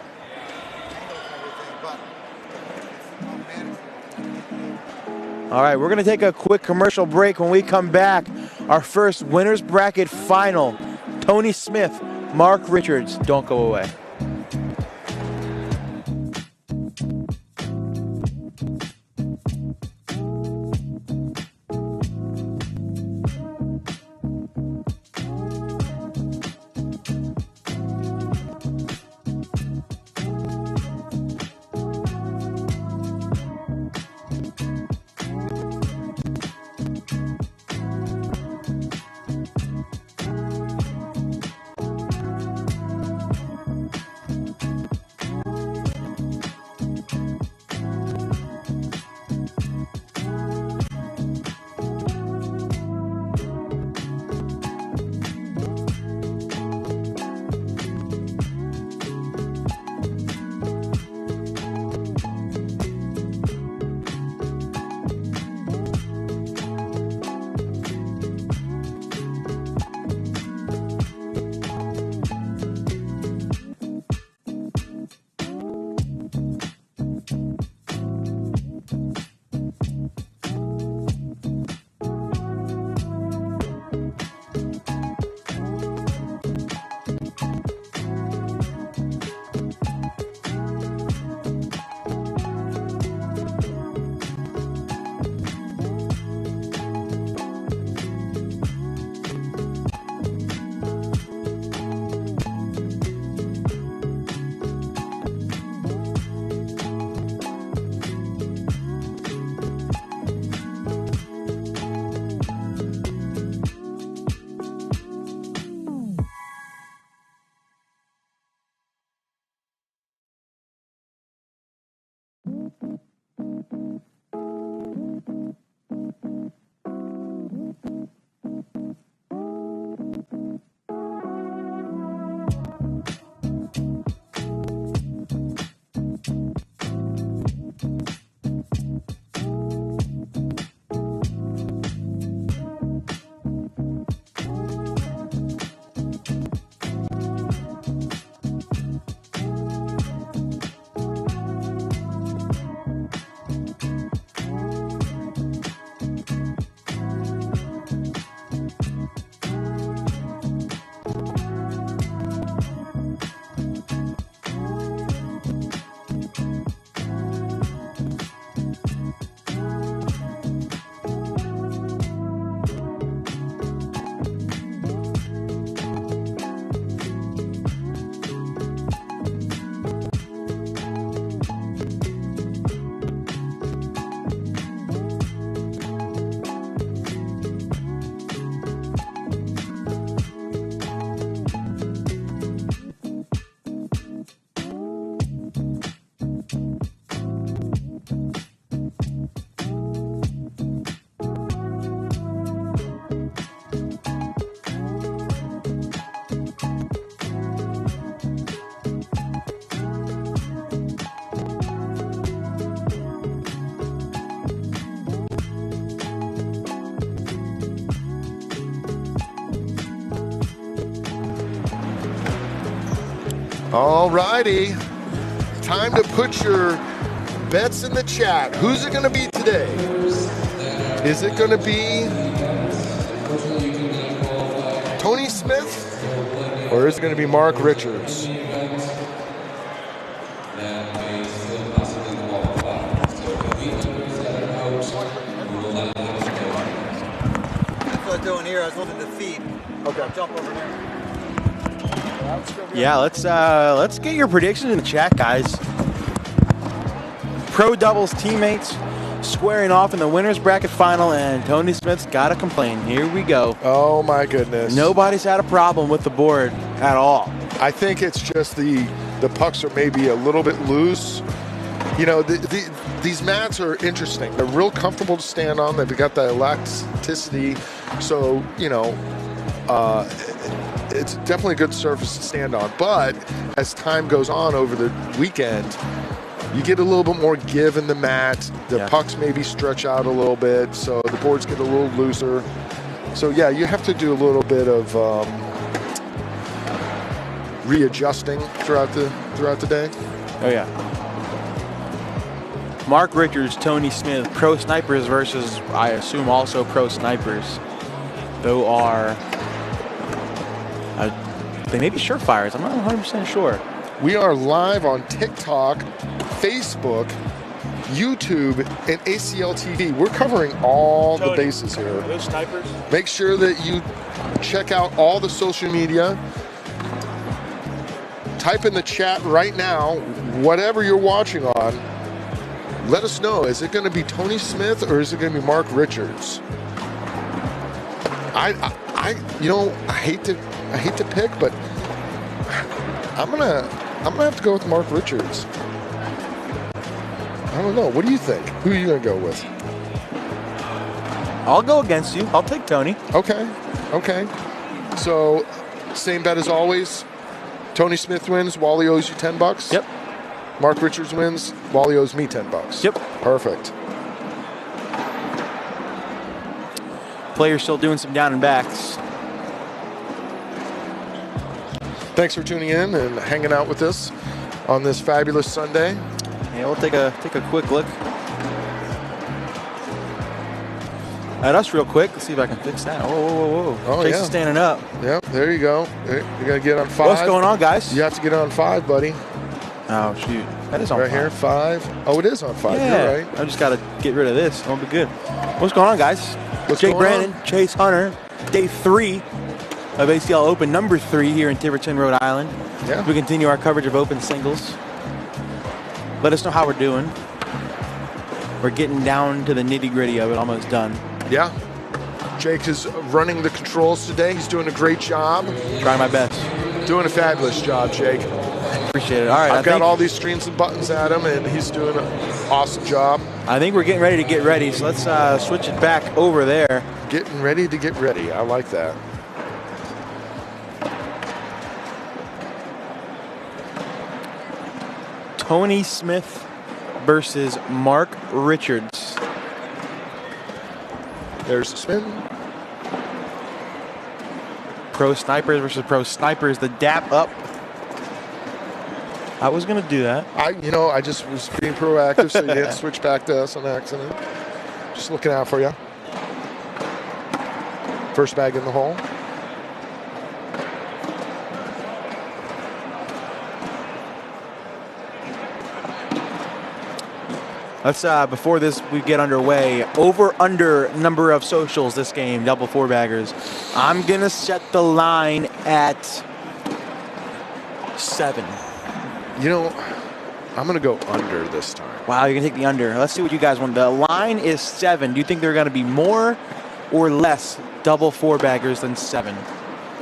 All right, we're going to take a quick commercial break. When we come back, our first winner's bracket final. Tony Smith, Mark Richards. Don't go away. All righty. Time to put your bets in the chat. Who's it going to be today? Is it going to be Tony Smith or is it going to be Mark Richards? Doing here, I was looking at the feet. Okay. I'll jump over there. Yeah, let's get your predictions in the chat, guys. Pro doubles teammates squaring off in the winners bracket final, and Tony Smith's got to complain. Here we go. Oh my goodness. Nobody's had a problem with the board at all. I think it's just the pucks are maybe a little bit loose. You know, these mats are interesting. They're real comfortable to stand on. They've got the elasticity. So, you know, it's definitely a good surface to stand on. But as time goes on over the weekend, you get a little bit more give in the mat. The pucks maybe stretch out a little bit, so the boards get a little looser. So, yeah, you have to do a little bit of readjusting throughout the day. Oh, yeah. Mark Richards, Tony Smith, pro snipers versus, I assume, also pro snipers. Though they may be surefires. I'm not 100% sure. We are live on TikTok, Facebook, YouTube, and ACL TV. We're covering all the bases here. Are those snipers? Make sure that you check out all the social media. Type in the chat right now, whatever you're watching on. Let us know. Is it going to be Tony Smith or is it going to be Mark Richards? I hate to pick, but I'm gonna have to go with Mark Richards. I don't know. What do you think? Who are you gonna go with? I'll go against you. I'll take Tony. Okay. So, same bet as always. Tony Smith wins. Wally owes you $10. Yep. Mark Richards wins. Wally owes me $10. Yep. Perfect. Players still doing some down and backs. Thanks for tuning in and hanging out with us on this fabulous Sunday. Yeah, we'll take a quick look at us real quick. Let's see if I can fix that. Whoa. Oh, Chase is standing up. Yep, there you go. You're going to get on 5. What's going on, guys? You have to get on 5, buddy. Oh, shoot. That is on right 5. Here, 5. Oh, it is on 5. Yeah. You're right. I just got to get rid of this. It'll be good. What's going on, guys? Jake Brandon, Chase Hunter, day 3 of ACL Open, number 3 here in Tiverton, Rhode Island. Yeah. We continue our coverage of open singles. Let us know how we're doing. We're getting down to the nitty-gritty of it, almost done. Yeah. Jake is running the controls today. He's doing a great job. Trying my best. Doing a fabulous job, Jake. Appreciate it. All right. I've got all these screens and buttons at him, and he's doing an awesome job. I think we're getting ready to get ready, so let's switch it back over there. Getting ready to get ready. I like that. Tony Smith versus Mark Richards. There's the spin. Pro snipers versus pro snipers. The dap up. I was going to do that. I just was being proactive so you didn't switch back to us on accident. Just looking out for you. First bag in the hole. Let's, before we get underway, over-under number of socials this game, double 4-baggers. I'm going to set the line at 7. You know, I'm going to go under this time. Wow, you're going to take the under. Let's see what you guys want. The line is 7. Do you think there are going to be more or less double 4-baggers than 7?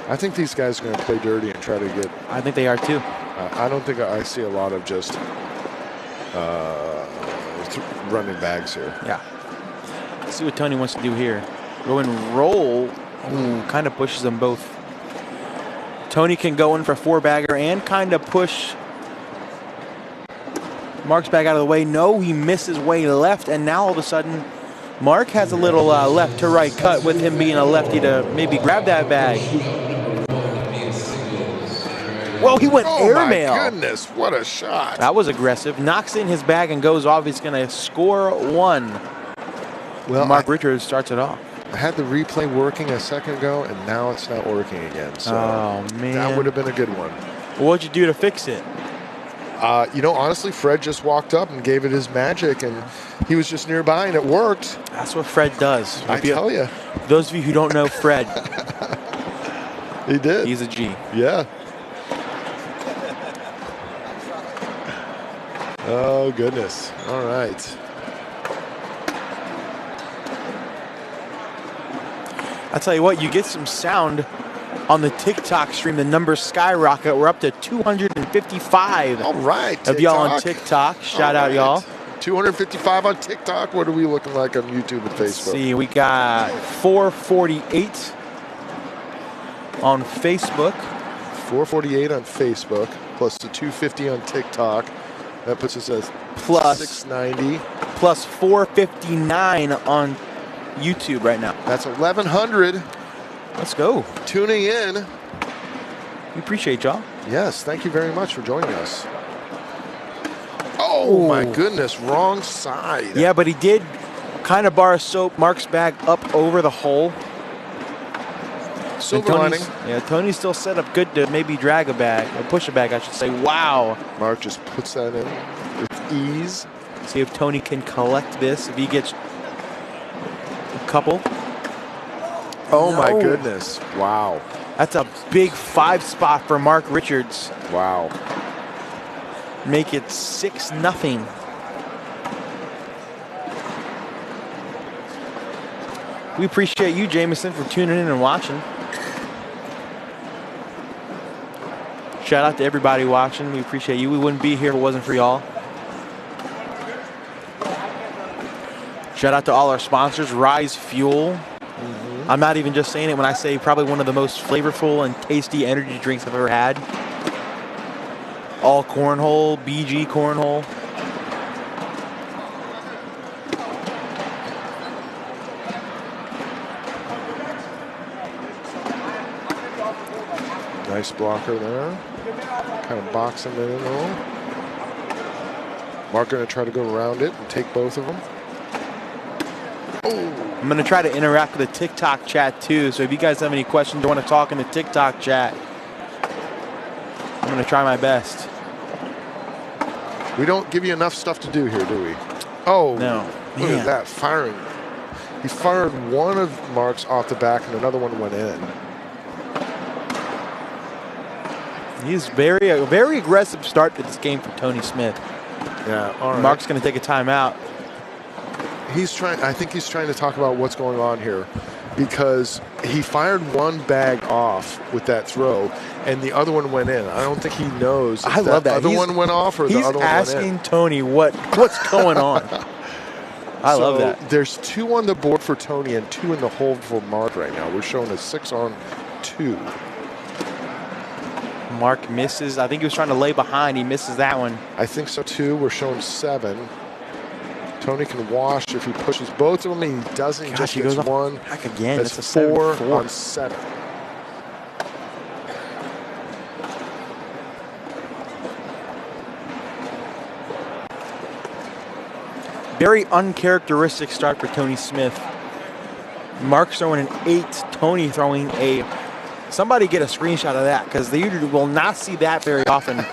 I think these guys are going to play dirty and try to get... I think they are too. I don't think I see a lot of just running bags here. Yeah. Let's see what Tony wants to do here. Go and roll. Ooh, kind of pushes them both. Tony can go in for 4-bagger and kind of push Mark's bag out of the way. No, he misses way left, and now all of a sudden, Mark has a little left to right cut with him being a lefty to maybe grab that bag. Well, he went airmail. Oh, my goodness. What a shot. That was aggressive. Knocks in his bag and goes off. He's going to score one. Well, Mark Richards starts it off. I had the replay working a second ago, and now it's not working again. So man. That would have been a good one. What'd you do to fix it? Honestly, Fred just walked up and gave it his magic, and he was just nearby, and it worked. That's what Fred does. I tell you. Those of you who don't know Fred. He did. He's a G. Yeah. Oh, goodness. All right. I'll tell you what, you get some sound on the TikTok stream. The numbers skyrocket. We're up to 255. All right. Of y'all on TikTok. Shout out, y'all. 255 on TikTok. What are we looking like on YouTube and Facebook? Let's see, we got 448 on Facebook. 448 on Facebook, plus the 250 on TikTok. That puts us at plus 690. Plus 459 on YouTube right now. That's 1,100. Let's go. Tuning in. We appreciate y'all. Yes, thank you very much for joining us. Oh, my goodness, wrong side. Yeah, but he did kind of bar soap Mark's bag up over the hole. Silver lining. Yeah, Tony's still set up good to maybe drag a bag, or push a bag, I should say. Wow. Mark just puts that in with ease. See if Tony can collect this, if he gets a couple. Oh, my goodness. Wow. That's a big 5 spot for Mark Richards. Wow. Make it 6-0. We appreciate you, Jameson, for tuning in and watching. Shout out to everybody watching. We appreciate you. We wouldn't be here if it wasn't for y'all. Shout out to all our sponsors, Rise Fuel. I'm not even just saying it when I say probably one of the most flavorful and tasty energy drinks I've ever had. All cornhole, BG cornhole. Nice blocker there. Kind of boxing it in though. Mark going to try to go around it and take both of them. Oh. I'm going to try to interact with the TikTok chat too. So if you guys have any questions or want to talk in the TikTok chat, I'm going to try my best. We don't give you enough stuff to do here, do we? Oh, no. Look at that, firing. He fired one of Mark's off the back and another one went in. He's a very aggressive start to this game for Tony Smith. Yeah, all right. Mark's going to take a timeout. I think he's trying to talk about what's going on here, because he fired one bag off with that throw and the other one went in. I don't think he knows if love that. other one went off or the other one went in. He's asking Tony what's going on. I love that. There's 2 on the board for Tony and 2 in the hold for Mark right now. We're showing a 6-on-2. Mark misses. I think he was trying to lay behind. He misses that one. I think so too. We're showing 7. Tony can wash if he pushes both of them. He doesn't. Gosh, just he gets goes one. Back again. That's It's a 4 7-4. on 7. Very uncharacteristic start for Tony Smith. Mark's throwing an 8. Tony throwing a... Somebody get a screenshot of that, because you will not see that very often.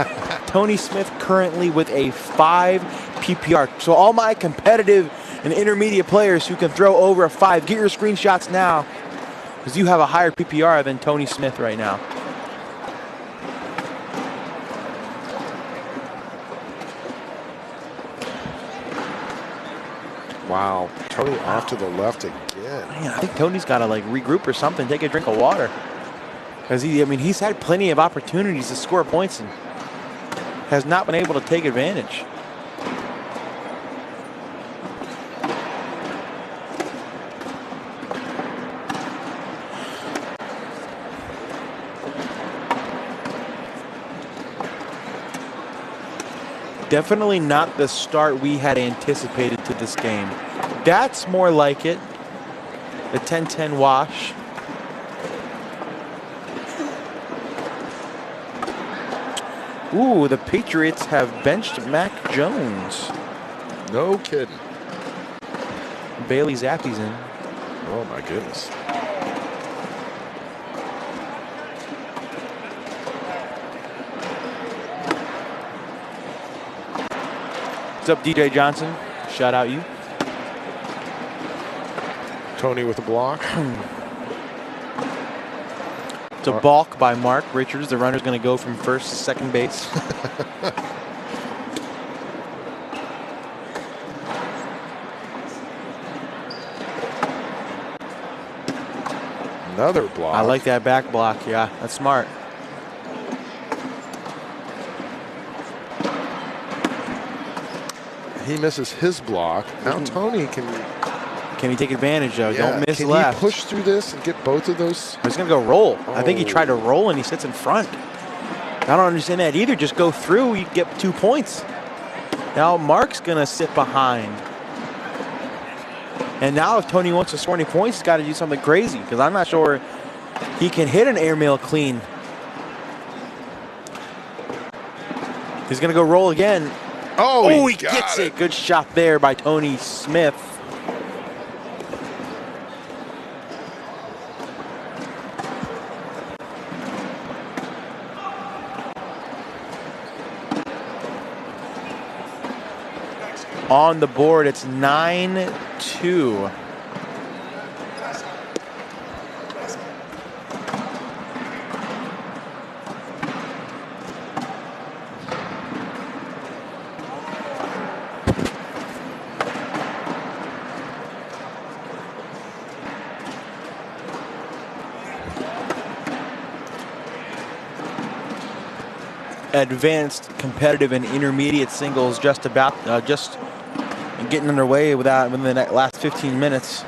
Tony Smith currently with a 5 PPR. So all my competitive and intermediate players who can throw over a 5, get your screenshots now, because you have a higher PPR than Tony Smith right now. Wow. Tony off to the left again. Man, I think Tony's got to regroup or something, take a drink of water. Because he's had plenty of opportunities to score points and has not been able to take advantage. Definitely not the start we had anticipated to this game. That's more like it. The 10-10 wash. Ooh, the Patriots have benched Mac Jones. No kidding. Bailey Zappi's in. Oh, my goodness. What's up, DJ Johnson? Shout out you. Tony with the block. It's a balk by Mark Richards. The runner's going to go from first to second base. Another block. I like that back block. Yeah, that's smart. He misses his block. Now Tony can he take advantage though? Yeah, Don't miss can left. he push through this and get both of those? He's going to go roll. Oh. I think he tried to roll and he sits in front. I don't understand that either. Just go through, you get 2 points. Now Mark's going to sit behind. And now if Tony wants to score any points, he's got to do something crazy because I'm not sure he can hit an airmail clean. He's going to go roll again. Oh, he gets it. Good shot there by Tony Smith. On the board, it's 9-2. Advanced competitive and intermediate singles just getting underway within the last 15 minutes.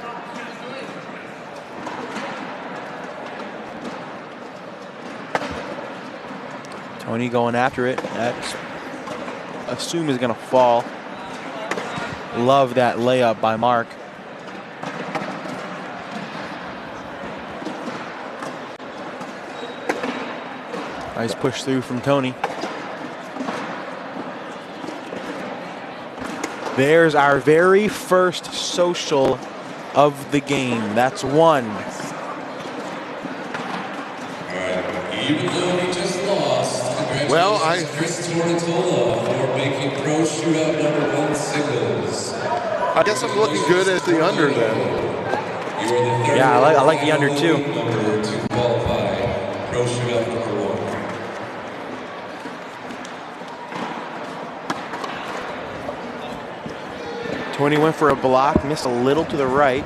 Tony going after it. That's assume is going to fall. Love that layup by Mark. Nice push through from Tony. There's our very first social of the game. That's one. Even though he just lost, Well, Chris Tortola for making pro shootout #1 singles. I guess I'm looking good at the under then. You are the third Yeah, I like the under too. number to qualify pro shootout #1. Tony went for a block, missed a little to the right.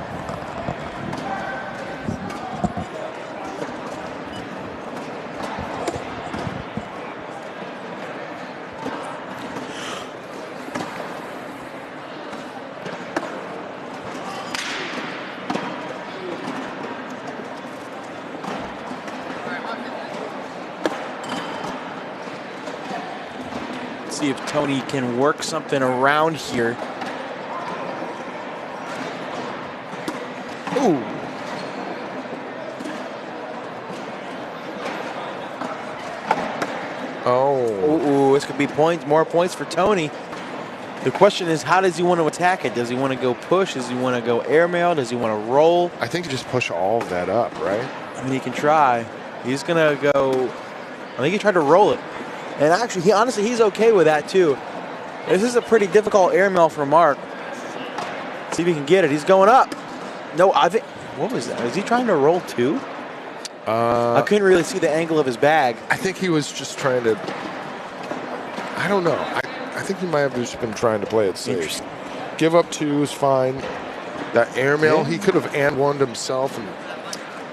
Let's see if Tony can work something around here. Ooh. Oh. Ooh, this could be points, more points for Tony. The question is, how does he want to attack it? Does he want to go push? Does he want to go airmail? Does he want to roll? I think you just push all of that up, right? I mean, he can try. He's going to go, I think he tried to roll it. And actually, honestly, he's okay with that too. This is a pretty difficult airmail for Mark. See if he can get it. He's going up. No, I think, what was that? Is he trying to roll too? I couldn't really see the angle of his bag. I think he was just trying to, I don't know. I think he might have just been trying to play it safe. Give up 2 is fine. That airmail, he could have and one himself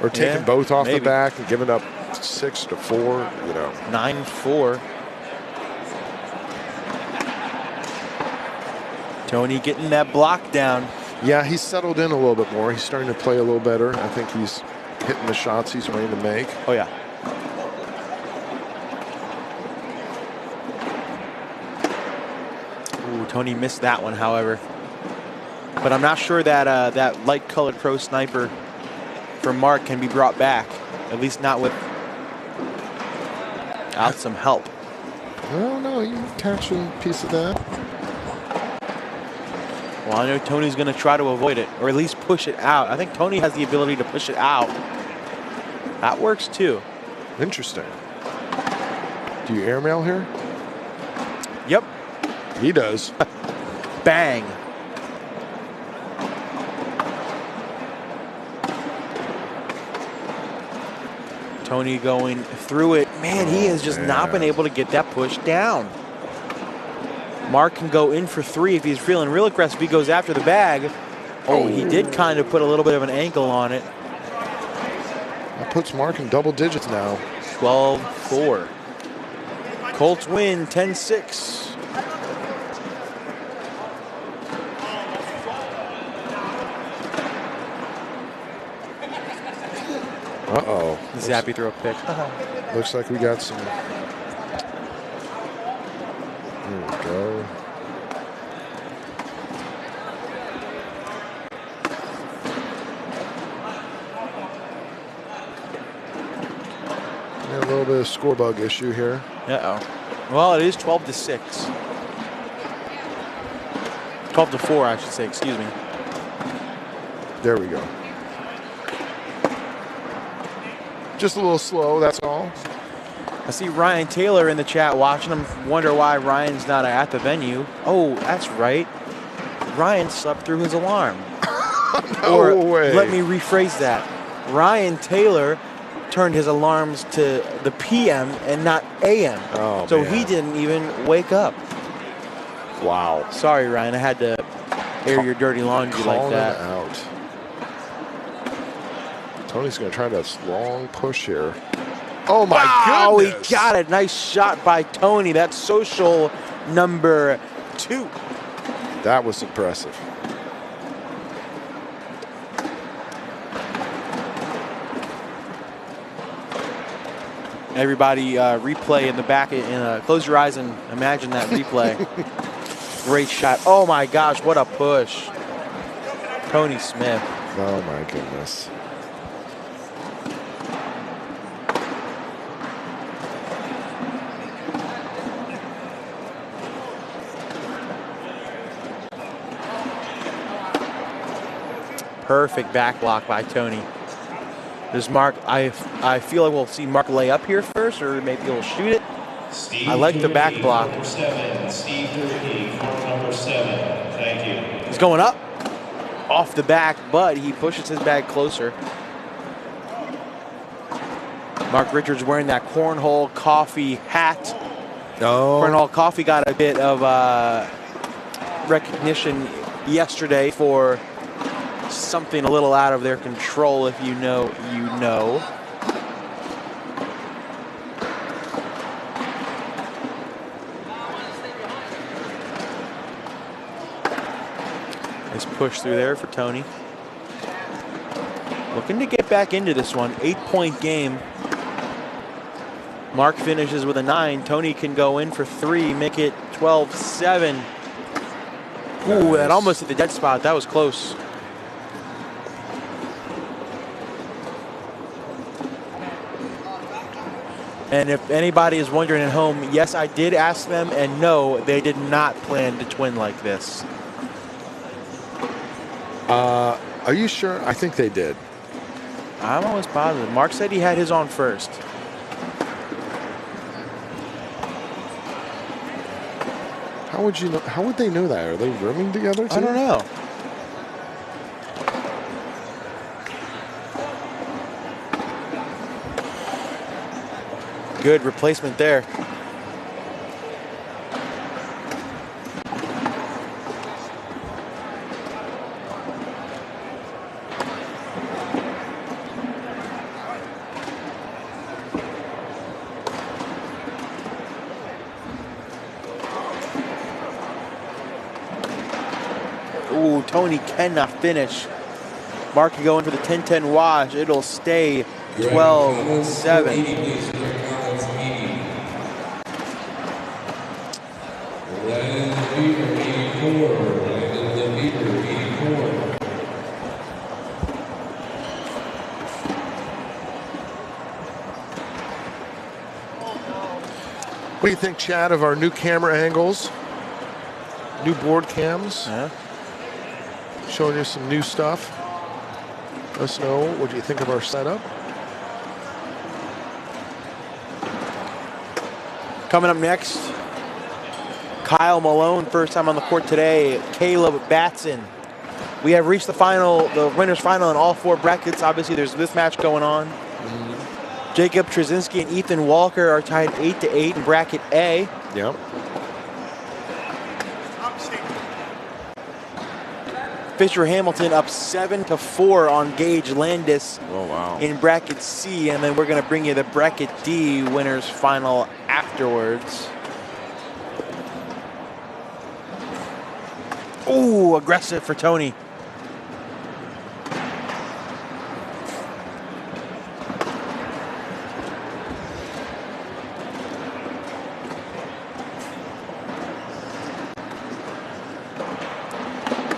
or taken both off the back and given up 6 to 4, you know. 9-4. Tony getting that block down. Yeah, he's settled in a little bit more. He's starting to play a little better. I think he's hitting the shots he's wanting to make. Oh, yeah. Ooh, Tony missed that one, however. But I'm not sure that that light-colored pro sniper from Mark can be brought back. At least not without some help. Well, no, you catch a piece of that. Well, I know Tony's going to try to avoid it, or at least push it out. I think Tony has the ability to push it out. That works too. Interesting. Do you airmail here? Yep. He does. Bang. Tony going through it. Man, he has just not been able to get that push down. Mark can go in for 3 if he's feeling real aggressive. He goes after the bag. Oh, he did kind of put a little bit of an ankle on it. That puts Mark in double digits now. 12-4. Colts win 10-6. Uh-oh. Zappy throw a pick. Looks like we got some. There we go. A little bit of score bug issue here. Uh-oh. Well, it is 12-6. 12-4, I should say. Excuse me. There we go. Just a little slow, that's all. I see Ryan Taylor in the chat watching him. Wonder why Ryan's not at the venue. Oh, that's right. Ryan slept through his alarm. No way. Let me rephrase that. Ryan Taylor turned his alarms to the PM and not AM. Oh, so man. he didn't even wake up. Wow. Sorry, Ryan. I had to air your dirty laundry like that. Out. Tony's going to try this long push here. Oh, my goodness. Oh, he got it. Nice shot by Tony. That's social number 2. That was impressive. Everybody replay in the back. Close your eyes and imagine that replay. Great shot. Oh, my gosh. What a push. Tony Smith. Oh, my goodness. Perfect back block by Tony. Does Mark, I feel like we'll see Mark lay up here first, or maybe he'll shoot it. I like the back block. Number 7, Steve Durkee, number 7. Thank you. He's going up off the back, but he pushes his bag closer. Mark Richards wearing that cornhole coffee hat. No. Cornhole coffee got a bit of recognition yesterday for something a little out of their control. If you know, you know. Nice push through there for Tony. Looking to get back into this one. 8-point game. Mark finishes with a 9. Tony can go in for 3, make it 12-7. Ooh, that almost hit the dead spot. That was close. And if anybody is wondering at home, yes, I did ask them, and no, they did not plan to twin like this. Are you sure? I think they did. I'm almost positive. Mark said he had his on first. How would you know? How would they know that? Are they rooming together too? I don't know. Good replacement there. Ooh, Tony cannot finish. Mark can go in for the 10-10 wash. It'll stay 12-7. do you think, Chad, of our new camera angles? New board cams? Yeah. Showing you some new stuff. Let us know what you think of our setup. Coming up next, Kyle Malone, first time on the court today. Caleb Batson. We have reached the winners final in all 4 brackets. Obviously, there's this match going on. Jacob Trzynski and Ethan Walker are tied 8-8 in bracket A. Yep. Fisher Hamilton up 7-4 on Gage Landis in bracket C, and then we're going to bring you the bracket D winners final afterwards. Ooh, aggressive for Tony.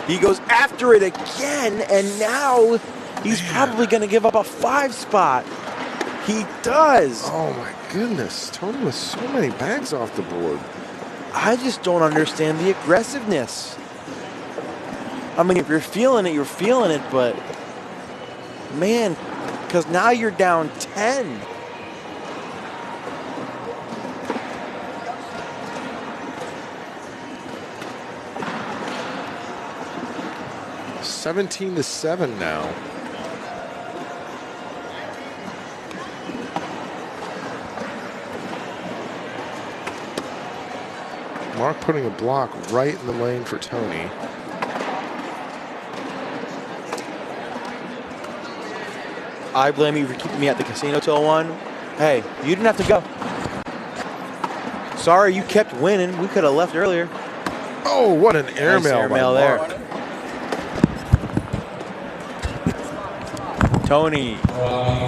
He goes after it again, and now he's probably going to give up a 5 spot. He does. Oh my goodness. Tony with so many bags off the board. I just don't understand the aggressiveness. I mean, if you're feeling it, you're feeling it, but man, because now you're down 10. (17-7) now. Mark putting a block right in the lane for Tony. I blame you for keeping me at the casino till 1. Hey, you didn't have to go. Sorry, you kept winning. We could have left earlier. Oh, what an airmail by there. Mark. Tony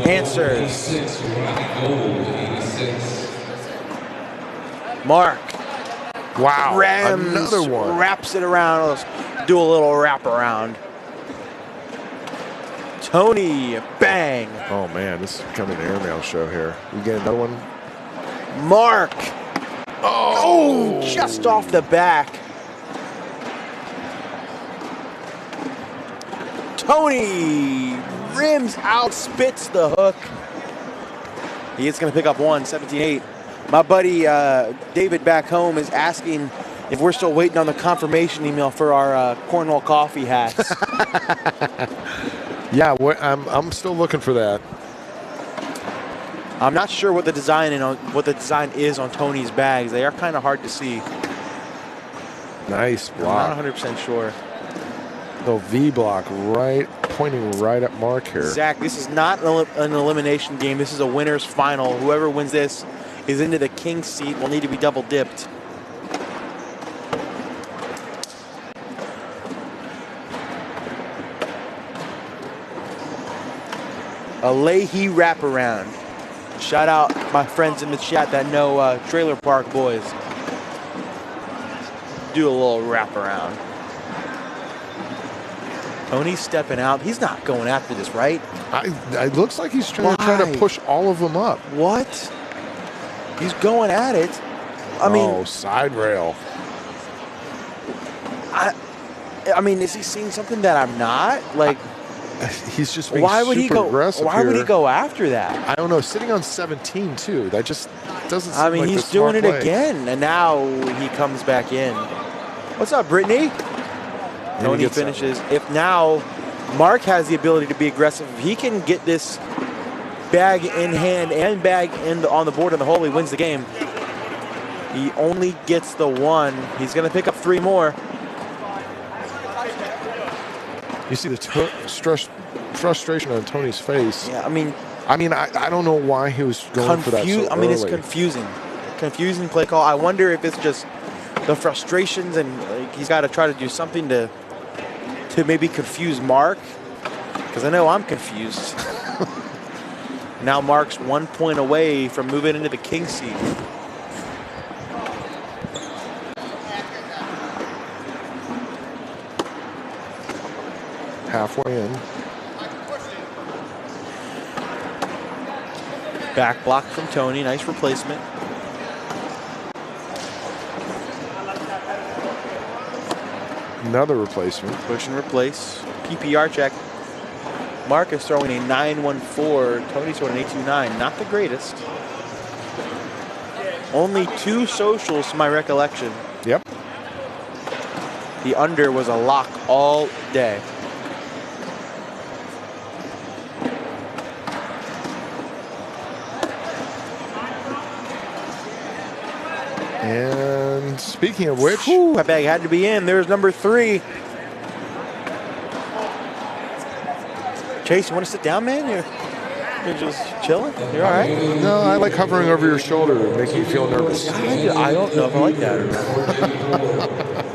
answers. Mark. Wow, Rams, another one. Wraps it around. Let's do a little wrap around. Tony, bang. Oh man, this is becoming an airmail show here. We get another one. Mark. Oh, just off the back. Tony rims out, spits the hook. He is going to pick up 1, 17-8. My buddy David back home is asking if we're still waiting on the confirmation email for our Cornwall coffee hats. Yeah, I'm still looking for that. I'm not sure what the design is on Tony's bags. They are kind of hard to see. Nice block. I'm not 100% sure. Little V block pointing right at Mark here. Zach, this is not an elimination game. This is a winner's final. Whoever wins this is into the king's seat. Will need to be double dipped. A Leahy wraparound. Shout out my friends in the chat that know Trailer Park Boys. Do a little wraparound. Tony's stepping out. He's not going after this, right? It looks like he's trying to push all of them up. What? He's going at it. I mean, side rail. I mean, is he seeing something that I'm not? Like, he's just being super aggressive. Why would he go after that? I don't know. Sitting on 17 too. That just doesn't seem I mean, like he's the smart doing it play. again, and now he comes back in. What's up, Brittany? Tony finishes. If now Mark has the ability to be aggressive, if he can get this bag in hand and bag on the board in the hole, he wins the game. He only gets the 1. He's going to pick up 3 more. You see the frustration on Tony's face. Yeah, I mean, I don't know why he was going for that so I mean, it's early. confusing play call. I wonder if it's just the frustrations and he's got to try to do something to maybe confuse Mark, because I know I'm confused. Now Mark's 1 point away from moving into the king seat. Halfway in. Back block from Tony. Nice replacement. Another replacement. Push and replace. PPR check. Mark is throwing a 9.14. Tony's throwing an 8.29. Not the greatest. Only 2 socials to my recollection. Yep. The under was a lock all day. And speaking of which, whew, that bag had to be in. There's number 3. Chase, you want to sit down, man? You're just chilling? You're all right? no, I like hovering over your shoulder, making you feel nervous. I don't know if I like that or not.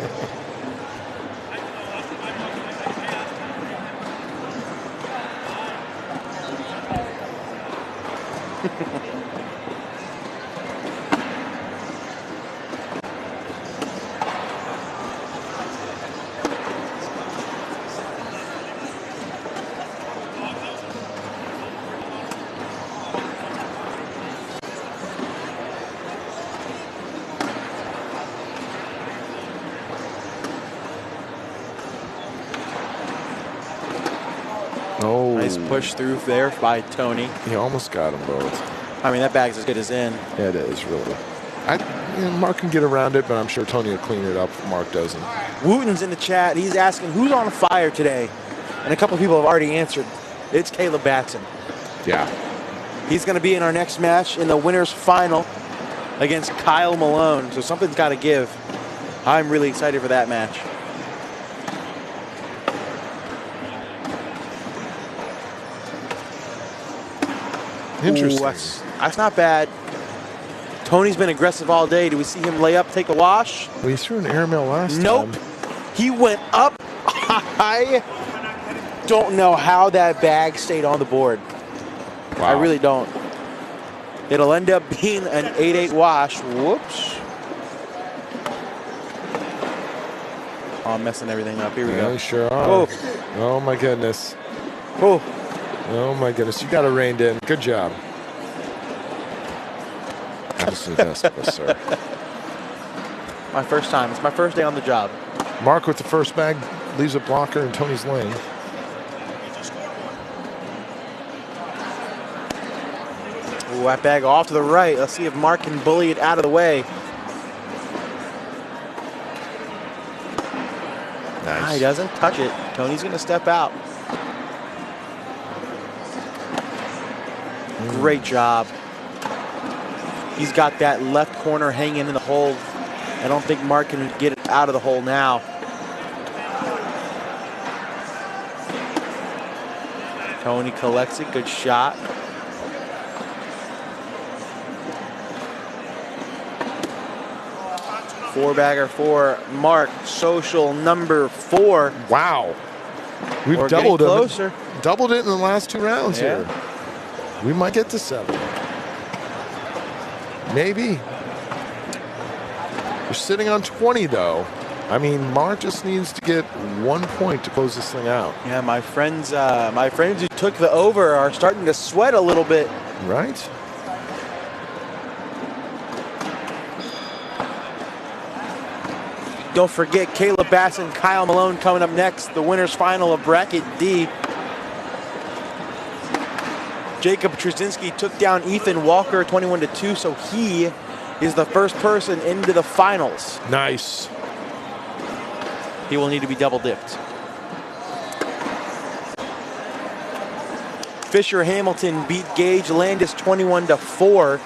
Nice push through there by Tony. He almost got them both. I mean, that bag's as good as in. Yeah, it is, really. Mark can get around it, but I'm sure Tony will clean it up if Mark doesn't. Wooten's in the chat. He's asking, who's on fire today? And a couple of people have already answered. It's Caleb Batson. Yeah. He's going to be in our next match in the winner's final against Kyle Malone. So something's got to give. I'm really excited for that match. Interesting. Ooh, that's not bad. Tony's been aggressive all day. Do we see him lay up, take a wash? Well, he threw an airmail last time. Nope. He went up. I don't know how that bag stayed on the board. Wow. I really don't. It'll end up being an 8-8 wash. Whoops. Oh, I'm messing everything up. Here we go. You sure are. Oh, my goodness. Oh, my goodness. You got it reined in. Good job. Absolutely best of us, sir. My first time. It's my first day on the job. Mark with the first bag leaves a blocker in Tony's lane. Ooh, that bag off to the right. Let's see if Mark can bully it out of the way. Nice. He doesn't touch it. Tony's going to step out. Great job. He's got that left corner hanging in the hole. I don't think Mark can get it out of the hole now. Tony collects it. Good shot. Four-bagger for Mark. Social number 4. Wow. We've doubled it. Doubled it in the last 2 rounds here. We might get to 7. Maybe. We're sitting on 20, though. I mean, Mark just needs to get 1 point to close this thing out. Yeah, my friends who took the over are starting to sweat a little bit. Right? Don't forget Caleb Bass and Kyle Malone coming up next. The winner's final of Bracket D. Jacob Trzynski took down Ethan Walker 21-2, so he is the first person into the finals. Nice. He will need to be double dipped. Fisher Hamilton beat Gage Landis 21-4,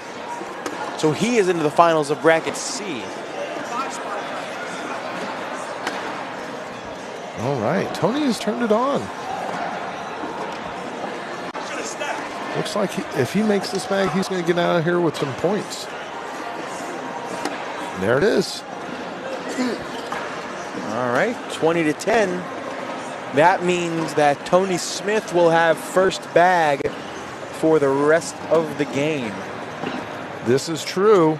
so he is into the finals of Bracket C. All right, Tony has turned it on. Looks like if he makes this bag, he's going to get out of here with some points. And there it is. All right, 20-10. That means that Tony Smith will have first bag for the rest of the game. This is true.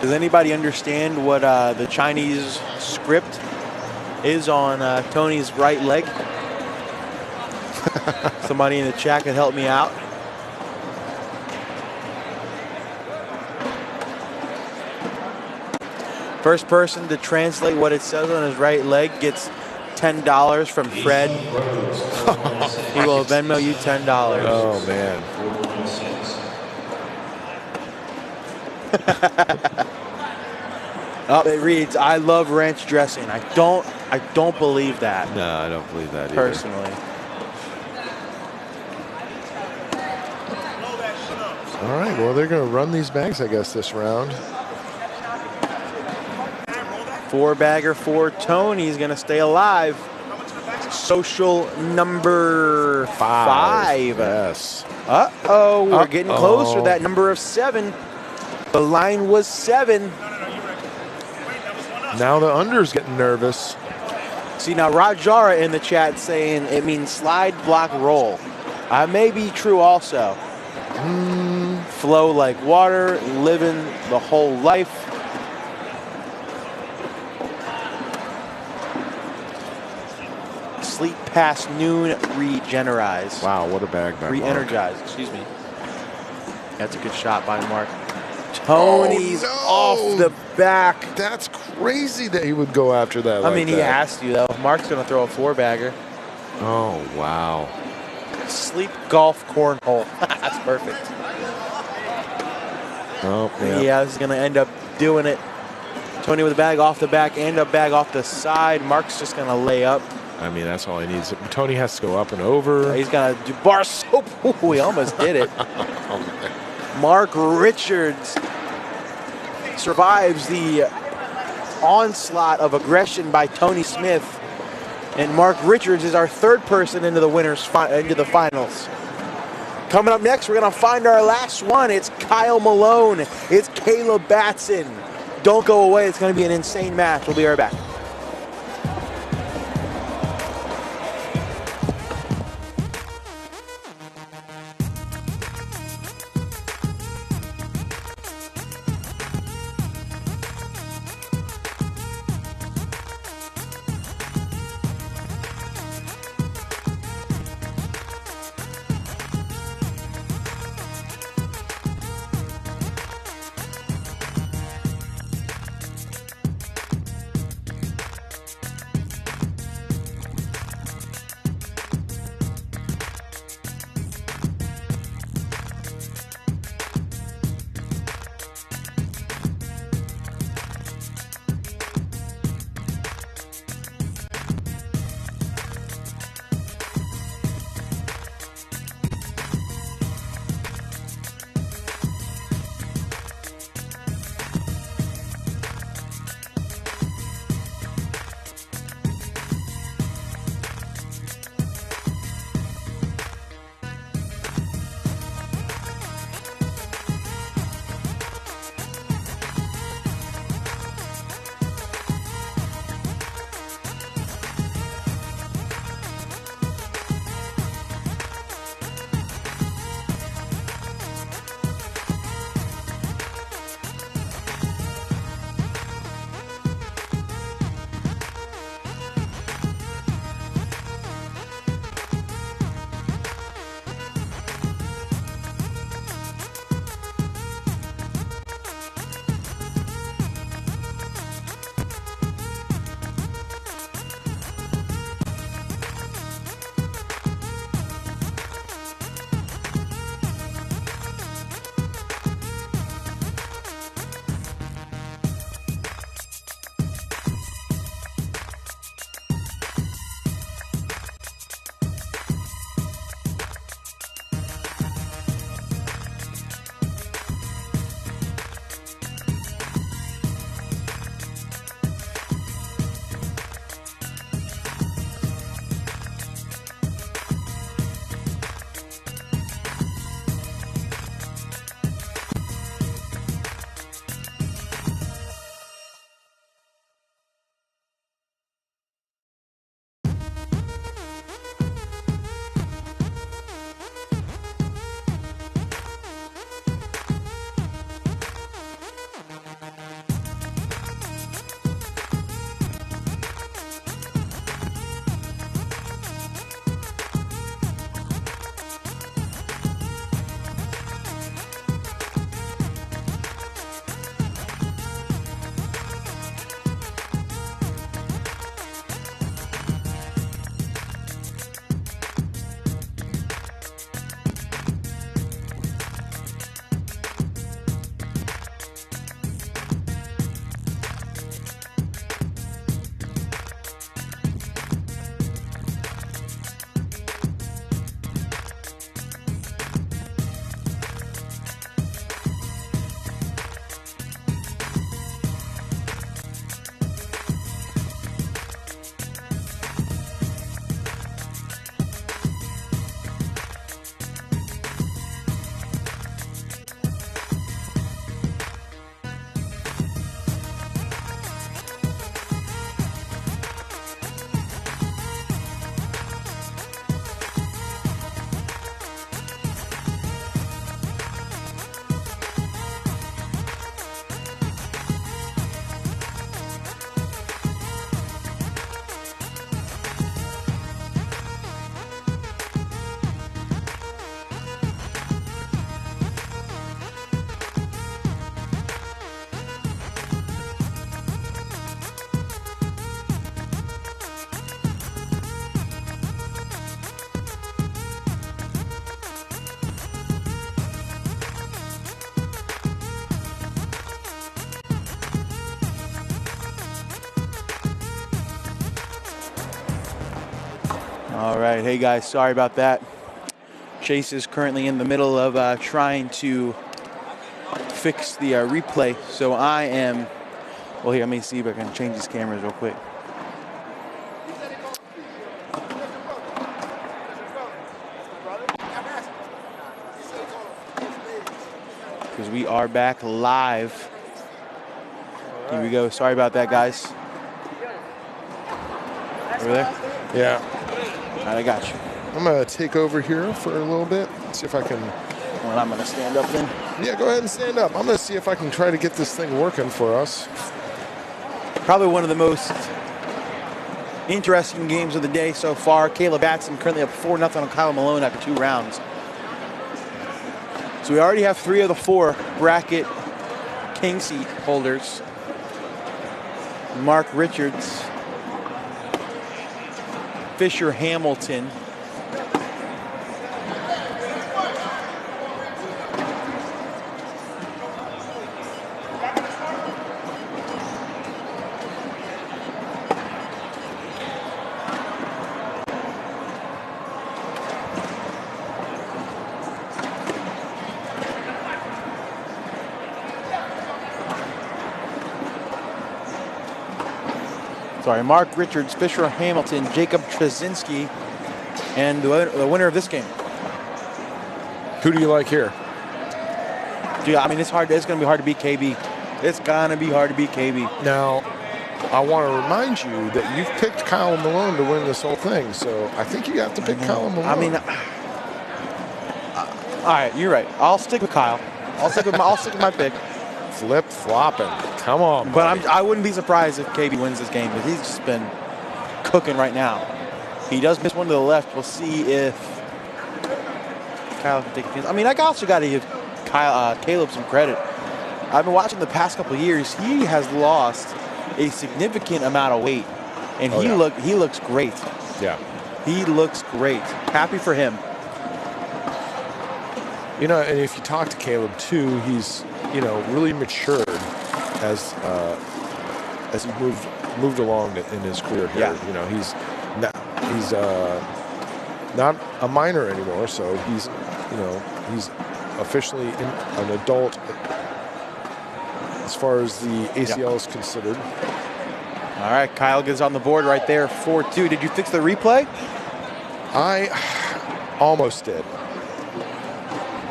Does anybody understand what the Chinese script is on Tony's right leg. Somebody in the chat could help me out. First person to translate what it says on his right leg gets $10 from Fred. He will Venmo you $10. Oh, man. Oh, it reads, "I love ranch dressing." I don't believe that. No, I don't believe that either. Personally. All right, well, they're going to run these bags, I guess, this round. 4-bagger for Tony. He's going to stay alive. Social number 5. Yes. Uh-oh, we're getting closer to that number of 7. The line was 7. Now the under's getting nervous. See, now Rajara in the chat saying it means slide, block, roll. May be true also. Flow like water, living the whole life. Sleep past noon, regenerize. Wow, what a bag by Mark. Re-energize, excuse me. That's a good shot by Mark. Tony's off the back. That's crazy that he would go after that. I mean, he has to, though. Mark's going to throw a 4-bagger. Oh, wow. Sleep golf cornhole. That's perfect. Oh, yeah. Yeah, this is going to end up doing it. Tony with a bag off the back and a bag off the side. Mark's just going to lay up. I mean, that's all he needs. Tony has to go up and over. He's going to do bar soap. Ooh, he almost did it. Mark Richards survives the onslaught of aggression by Tony Smith. And Mark Richards is our 3rd person into the into the finals. Coming up next, we're going to find our last one. It's Kyle Malone. It's Caleb Batson. Don't go away. It's going to be an insane match. We'll be right back. All right. Hey, guys. Sorry about that. Chase is currently in the middle of trying to fix the replay. So I am... Well, here, let me see if I can change these cameras real quick. Because we are back live. Here we go. Sorry about that, guys. Over there? Yeah. All right, I got you. I'm going to take over here for a little bit. See if I can... Well, I'm going to stand up then. Yeah, go ahead and stand up. I'm going to see if I can try to get this thing working for us. Probably one of the most interesting games of the day so far. Caleb Batson currently up 4-0 on Kyle Malone after 2 rounds. So we already have 3 of the 4 bracket king seat holders. Mark Richards, Fisher Hamilton, Mark Richards, Fisher Hamilton, Jacob Trzynski, and the winner of this game. Who do you like here? Dude, I mean, it's hard. It's going to be hard to beat KB. It's going to be hard to beat KB. Now, I want to remind you that you've picked Kyle Malone to win this whole thing, so I think you have to pick Kyle Malone. I mean, all right, you're right. I'll stick with Kyle. I'll stick with my pick. Flip-flopping. Come on, buddy. But I wouldn't be surprised if KB wins this game, but he's just been cooking right now. He does miss one to the left. We'll see if Kyle can take a chance. I mean, I also got to give Caleb some credit. I've been watching the past couple of years. He has lost a significant amount of weight, and he looks great. Yeah. He looks great. Happy for him. You know, and if you talk to Caleb too, he's really matured as he moved along in his career here. Yeah. You know, he's not a minor anymore, so he's officially an adult as far as the ACL is considered. All right, Kyle gets on the board right there, 4-2. Did you fix the replay? I almost did.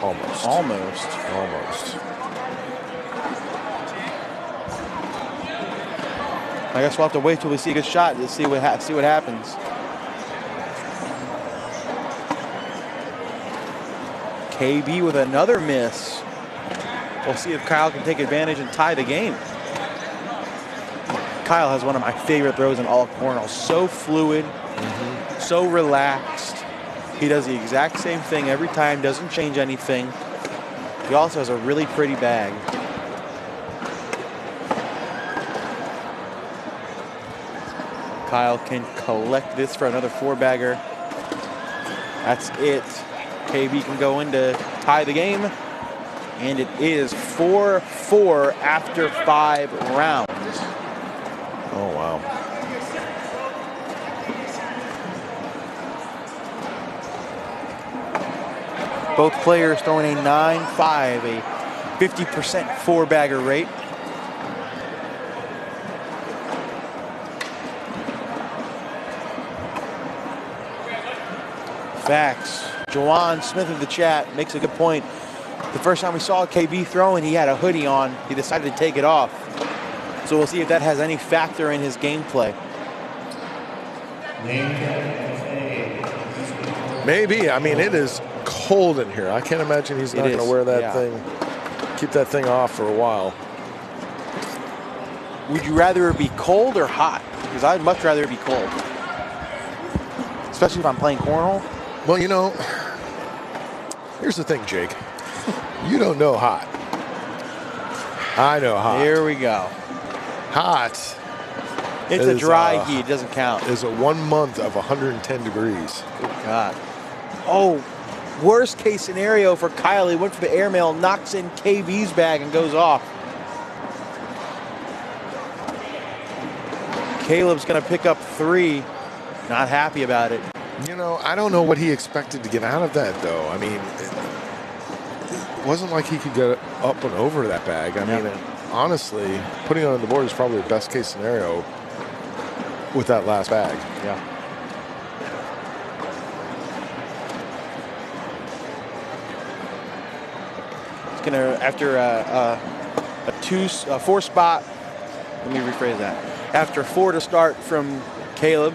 Almost. I guess we'll have to wait till we see a good shot to see what happens. KB with another miss. We'll see if Kyle can take advantage and tie the game. Kyle has one of my favorite throws in all of cornhole. So fluid, so relaxed. He does the exact same thing every time, doesn't change anything. He also has a really pretty bag. Kyle can collect this for another 4-bagger. That's it. KB can go in to tie the game. And it is 4-4 after 5 rounds. Oh, wow. Both players throwing a 9.5, a 50% 4-bagger rate. Facts. Jawan Smith in the chat makes a good point. The first time we saw KB throwing, he had a hoodie on. He decided to take it off. So we'll see if that has any factor in his gameplay. Maybe. I mean, it is cold in here. I can't imagine he's not going to wear that thing, keep that thing off for a while. Would you rather it be cold or hot? Because I'd much rather it be cold. Especially if I'm playing cornhole. Well, you know, here's the thing, Jake. You don't know hot. I know hot. Here we go. Hot. It's a dry heat. It doesn't count. Is a 1 month of 110 degrees. Good God. Oh, worst case scenario for Kyle. He went for the airmail, knocks in KB's bag, and goes off. Caleb's going to pick up 3. Not happy about it. You know, I don't know what he expected to get out of that, though. I mean, it wasn't like he could get up and over that bag. I mean, honestly, putting it on the board is probably the best case scenario with that last bag. Yeah. It's gonna, after a 4 spot. Let me rephrase that. After 4 to start from Caleb,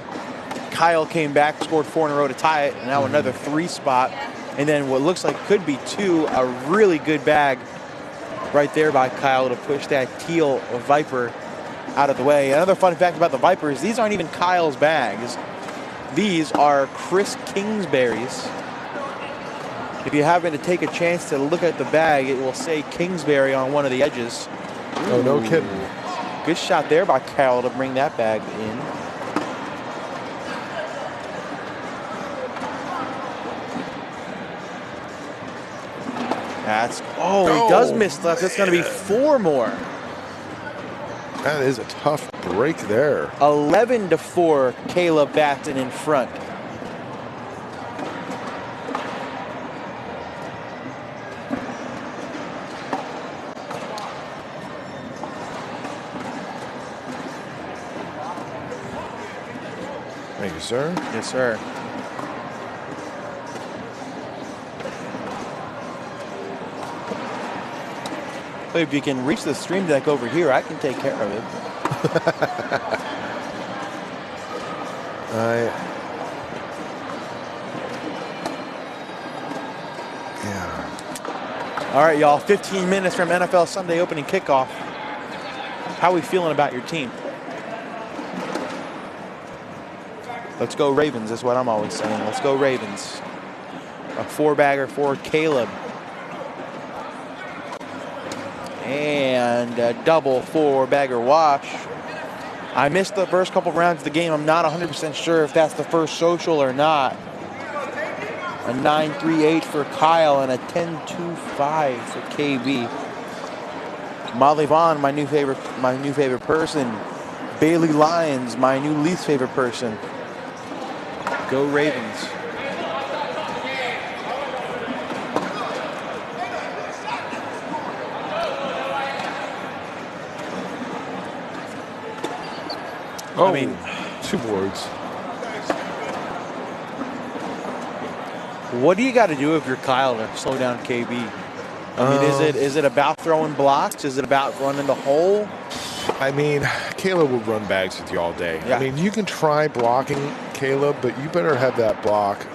Kyle came back, scored 4 in a row to tie it, and now another 3 spot, and then what looks like could be 2, a really good bag right there by Kyle to push that teal Viper out of the way. Another fun fact about the Vipers, these aren't even Kyle's bags. These are Chris Kingsbury's. If you happen to take a chance to look at the bag, it will say Kingsbury on one of the edges. Oh, no kidding. Good shot there by Kyle to bring that bag in. That's, he does miss left. That's going to be 4 more. That is a tough break there. 11-4, Caleb Batson in front. Thank you, sir. Yes, sir. If you can reach the stream deck over here, I can take care of it. Yeah. All right, y'all. 15 minutes from NFL Sunday opening kickoff. How are we feeling about your team? Let's go Ravens is what I'm always saying. Let's go Ravens. A 4-bagger for Caleb. And a double 4-bagger wash. I missed the first couple rounds of the game. I'm not 100% sure if that's the first social or not. A 9.38 for Kyle and a 10.25 for KB. Molly Vaughn, my new favorite person. Bailey Lyons, my new least favorite person. Go Ravens. Oh, I mean, 2 boards. What do you got to do if you're Kyle to slow down KB? I mean, is it about throwing blocks? Is it about running the hole? I mean, Caleb will run bags with you all day. Yeah. I mean, you can try blocking Caleb, but you better have that block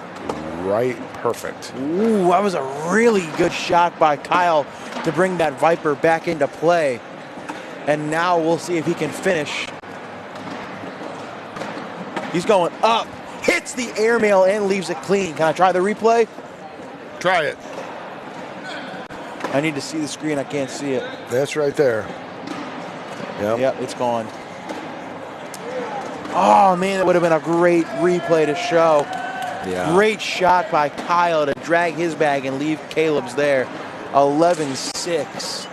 right perfect. Ooh, that was a really good shot by Kyle to bring that Viper back into play. And now we'll see if he can finish. He's going up, hits the airmail and leaves it clean. Can I try the replay? Try it. I need to see the screen. I can't see it. That's right there. Yep. Yep, it's gone. Oh, man, it would have been a great replay to show. Yeah. Great shot by Kyle to drag his bag and leave Caleb's there. 11-6.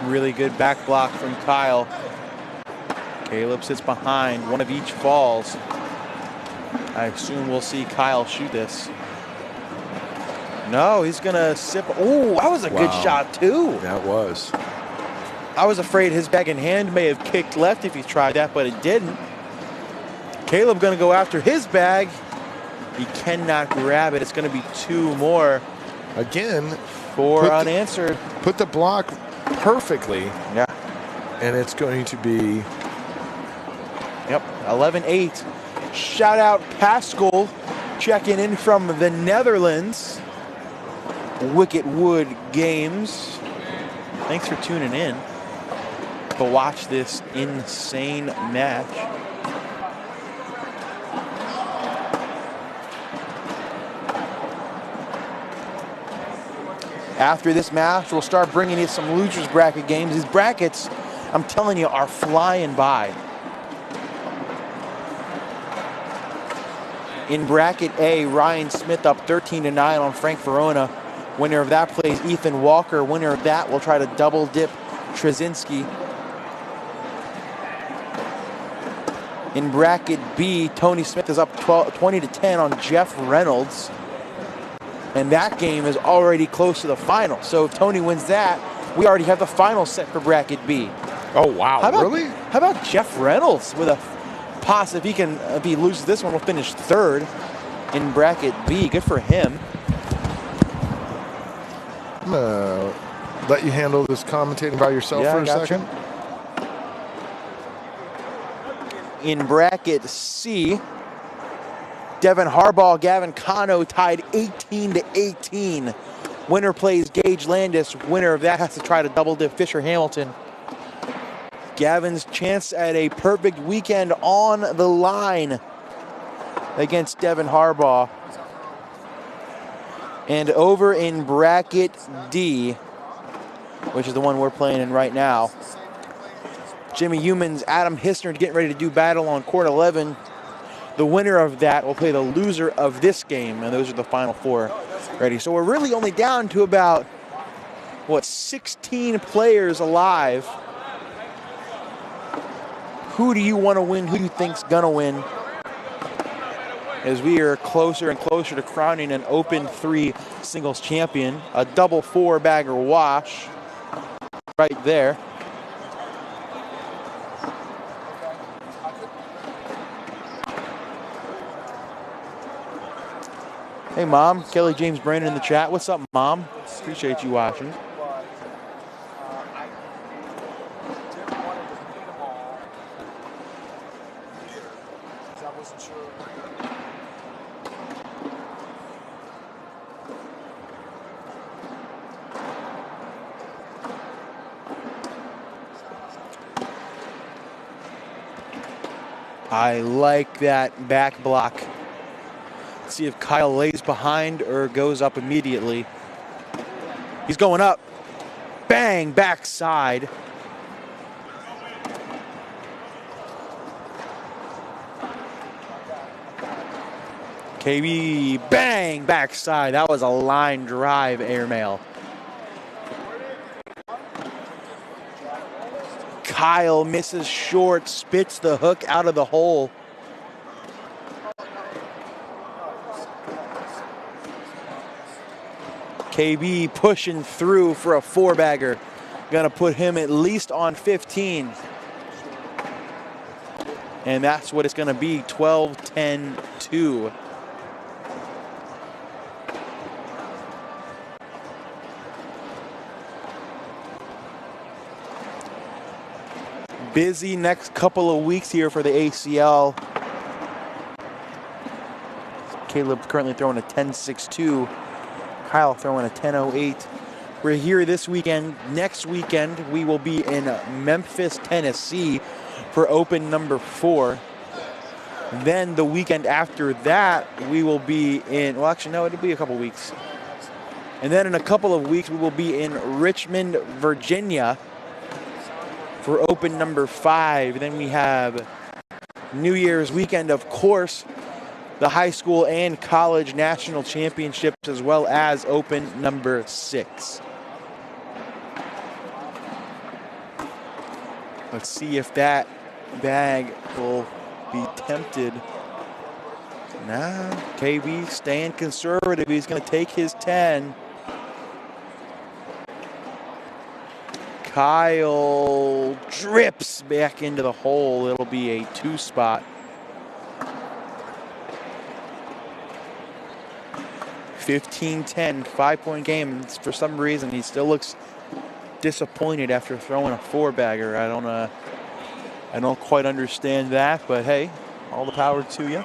Really good back block from Kyle. Caleb sits behind. One of each falls. I assume we'll see Kyle shoot this. No, he's going to sip. Oh, that was a good shot, too. That was. I was afraid his bag in hand may have kicked left if he tried that, but it didn't. Caleb going to go after his bag. He cannot grab it. It's going to be 2 more. Again. 4 unanswered. Put the block perfectly. Yeah. And it's going to be. Yep, 11-8. Shout out Pascal checking in from the Netherlands. Wicket Wood Games. Thanks for tuning in to watch this insane match. After this match, we'll start bringing in some losers bracket games. These brackets, I'm telling you, are flying by. In bracket A, Ryan Smith up 13-9 on Frank Verona. Winner of that plays Ethan Walker. Winner of that will try to double dip Trzynski. In bracket B, Tony Smith is up 20-10 on Jeff Reynolds. And that game is already close to the final. So if Tony wins that, we already have the final set for bracket B. Oh, wow. Really? How about Jeff Reynolds with a pass? If he loses this one, will finish third in bracket B. Good for him. I'm going to let you handle this commentating by yourself for a second. In bracket C, Devin Harbaugh, Gavin Cano tied 18-18. Winner plays Gage Landis. Winner of that has to try to double dip Fisher Hamilton. Gavin's chance at a perfect weekend on the line against Devin Harbaugh. And over in bracket D, which is the one we're playing in right now, Jimmy Humans, Adam Hissner getting ready to do battle on court 11. The winner of that will play the loser of this game, and those are the final four ready. So we're really only down to about, 16 players alive. Who do you want to win? Who do you think's gonna win? As we are closer and closer to crowning an Open 3 singles champion, a double 4-bagger wash right there. Hey, Mom. Kelly James Brandon in the chat. What's up, Mom? Appreciate you watching. I like that back block. Let's see if Kyle lays behind or goes up immediately. He's going up. Bang, backside. KB, bang, backside. That was a line drive airmail. Kyle misses short, spits the hook out of the hole. KB pushing through for a 4-bagger. Gonna put him at least on 15. And that's what it's gonna be, 12-10-2. Busy next couple of weeks here for the ACL. Caleb currently throwing a 10.62. Kyle throwing a 10.08. We're here this weekend. Next weekend, we will be in Memphis, Tennessee for Open number 4. Then the weekend after that, we will be in, well, actually, no, it'll be a couple weeks. And then in a couple of weeks, we will be in Richmond, Virginia for Open number 5. Then we have New Year's weekend, of course, the high school and college national championships, as well as Open number 6. Let's see if that bag will be tempted. Nah, KB staying conservative. He's going to take his 10. Kyle drips back into the hole. It'll be a 2-spot. 15-10, 5-point game. And for some reason, he still looks disappointed after throwing a 4-bagger. I don't quite understand that, but hey, all the power to you.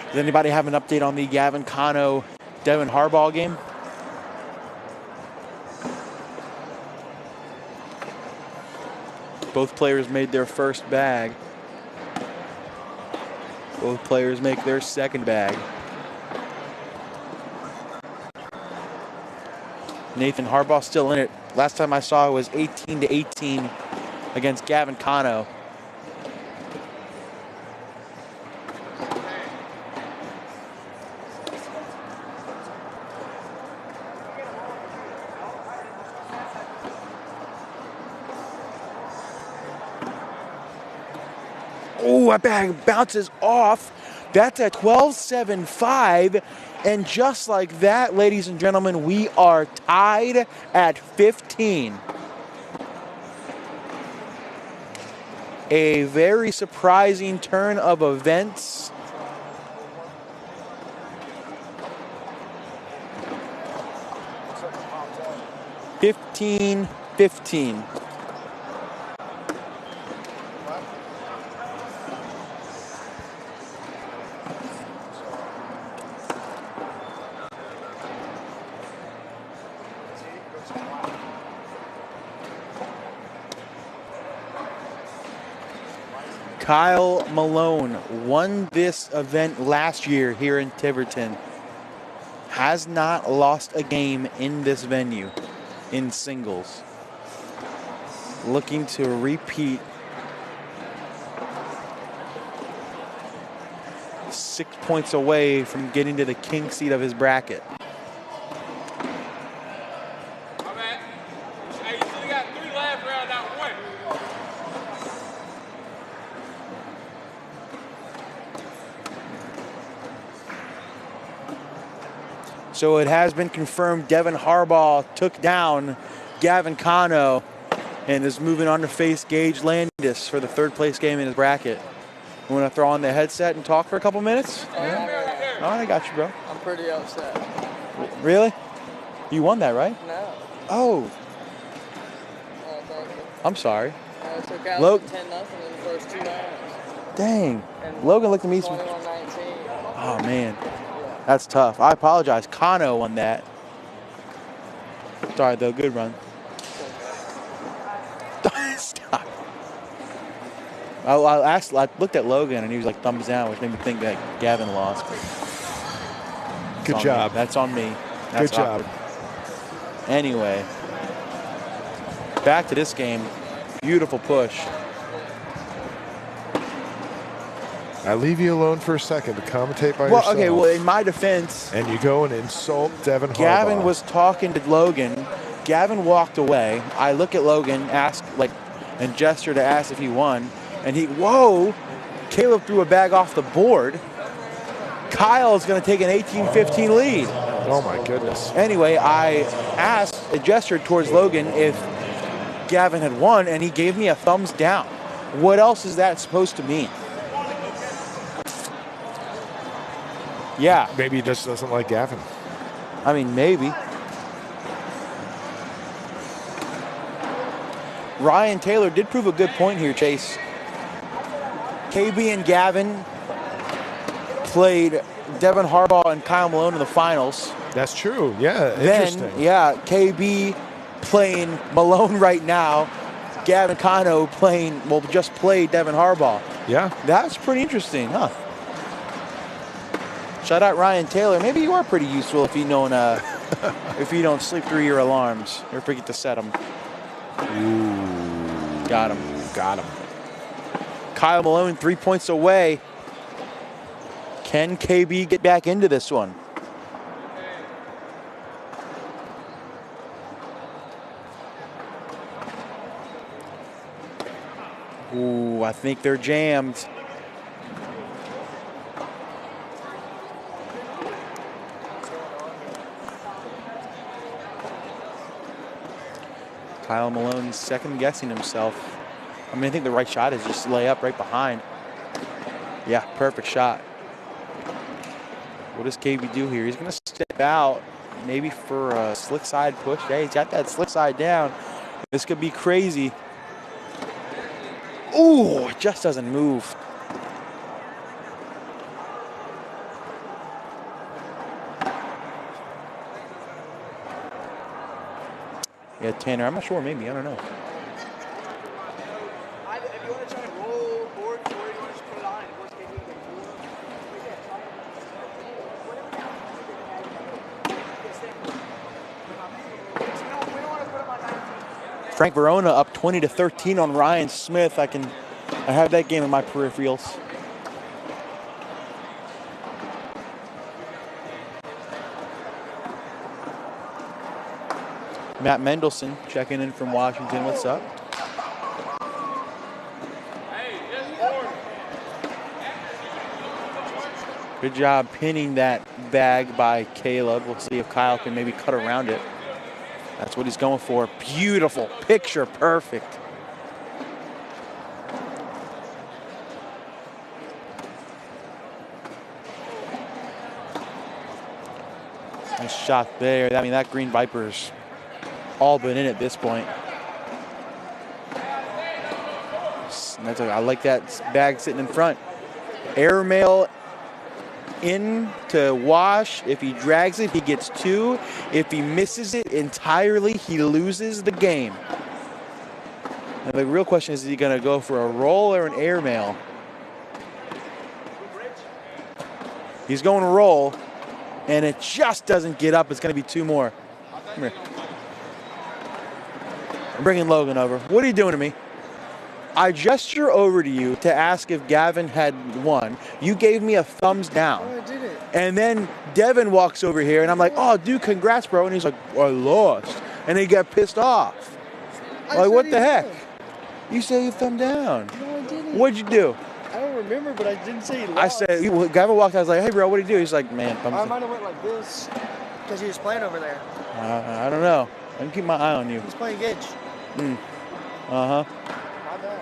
Does anybody have an update on the Gavin Cano, Devin Harbaugh game? Both players made their first bag. Both players make their second bag. Nathan Harbaugh still in it. Last time I saw it was 18-18 against Gavin Cano. Oh, that bag bounces off. That's a 12-7-5. And just like that, ladies and gentlemen, we are tied at 15. A very surprising turn of events. (15-15). Kyle Malone won this event last year here in Tiverton. Has not lost a game in this venue in singles. Looking to repeat. 6 points away from getting to the king seat of his bracket. So it has been confirmed Devin Harbaugh took down Gavin Cano and is moving on to face Gage Landis for the third place game in his bracket. You want to throw on the headset and talk for a couple minutes? Yeah. All right, I got you, bro. I'm pretty upset. Really? You won that, right? No. Oh. Thank you. I'm sorry. I took out 10-0 in the first 2 rounds. Dang. And Logan looked at me. 21-19. Oh, man. That's tough. I apologize. Kano won that. Sorry, though. Good run. Stop. I looked at Logan, and he was like thumbs down, which made me think that Gavin lost. Good job. That's on me. That's good job. Awkward. Anyway, back to this game. Beautiful push. I leave you alone for a second to commentate by yourself. Okay, well, in my defense... And you go and insult Devin Harbaugh. Gavin was talking to Logan. Gavin walked away. I look at Logan, and gesture to ask if he won. And whoa! Caleb threw a bag off the board. Kyle's going to take an 18-15 lead. Oh, my goodness. Anyway, I gestured towards Logan if Gavin had won, and he gave me a thumbs down. What else is that supposed to mean? Yeah. Maybe he just doesn't like Gavin. I mean, maybe. Ryan Taylor did prove a good point here, Chase. KB and Gavin played Devin Harbaugh and Kyle Malone in the finals. That's true. Yeah, interesting. Then, KB playing Malone right now. Gavin Cano just played Devin Harbaugh. Yeah. That's pretty interesting, huh? Shout out Ryan Taylor. Maybe you are pretty useful if you don't sleep through your alarms or forget to set them. Ooh. Got him. Got him. Kyle Malone 3 points away. Can KB get back into this one? Ooh, I think they're jammed. Kyle Malone second guessing himself. I mean, I think the right shot is just lay up right behind. Yeah, perfect shot. What does KB do here? He's going to step out maybe for a slick side push. Yeah, he's got that slick side down. This could be crazy. Ooh, it just doesn't move. Yeah, Tanner, I'm not sure, maybe, I don't know. Frank Verona up 20-13 on Ryan Smith. I have that game in my peripherals. Matt Mendelson checking in from Washington. What's up? Good job pinning that bag by Caleb. We'll see if Kyle can maybe cut around it. That's what he's going for. Beautiful. Picture perfect. Nice shot there. I mean, that Green Viper's all been in at this point. I like that bag sitting in front. Airmail in to Wash. If he drags it, he gets 2. If he misses it entirely, he loses the game. And the real question is he going to go for a roll or an airmail? He's going to roll, and it just doesn't get up. It's going to be 2 more. Come here. I'm bringing Logan over. What are you doing to me? I gesture over to you to ask if Gavin had won. You gave me a thumbs down. Oh, I did it. And then Devin walks over here, and I'm like, oh, dude, congrats, bro. And he's like, I lost. And he got pissed off. Like, what the heck? You said you thumb down. No, I didn't. What'd you do? I don't remember, but I didn't say he lost. I said, Gavin walked out. I was like, hey, bro, what did he do? He's like, man, thumbs I down. might have went like this because he was playing over there. I don't know. I can keep my eye on you. He's playing Gage. Uh-huh. My bad.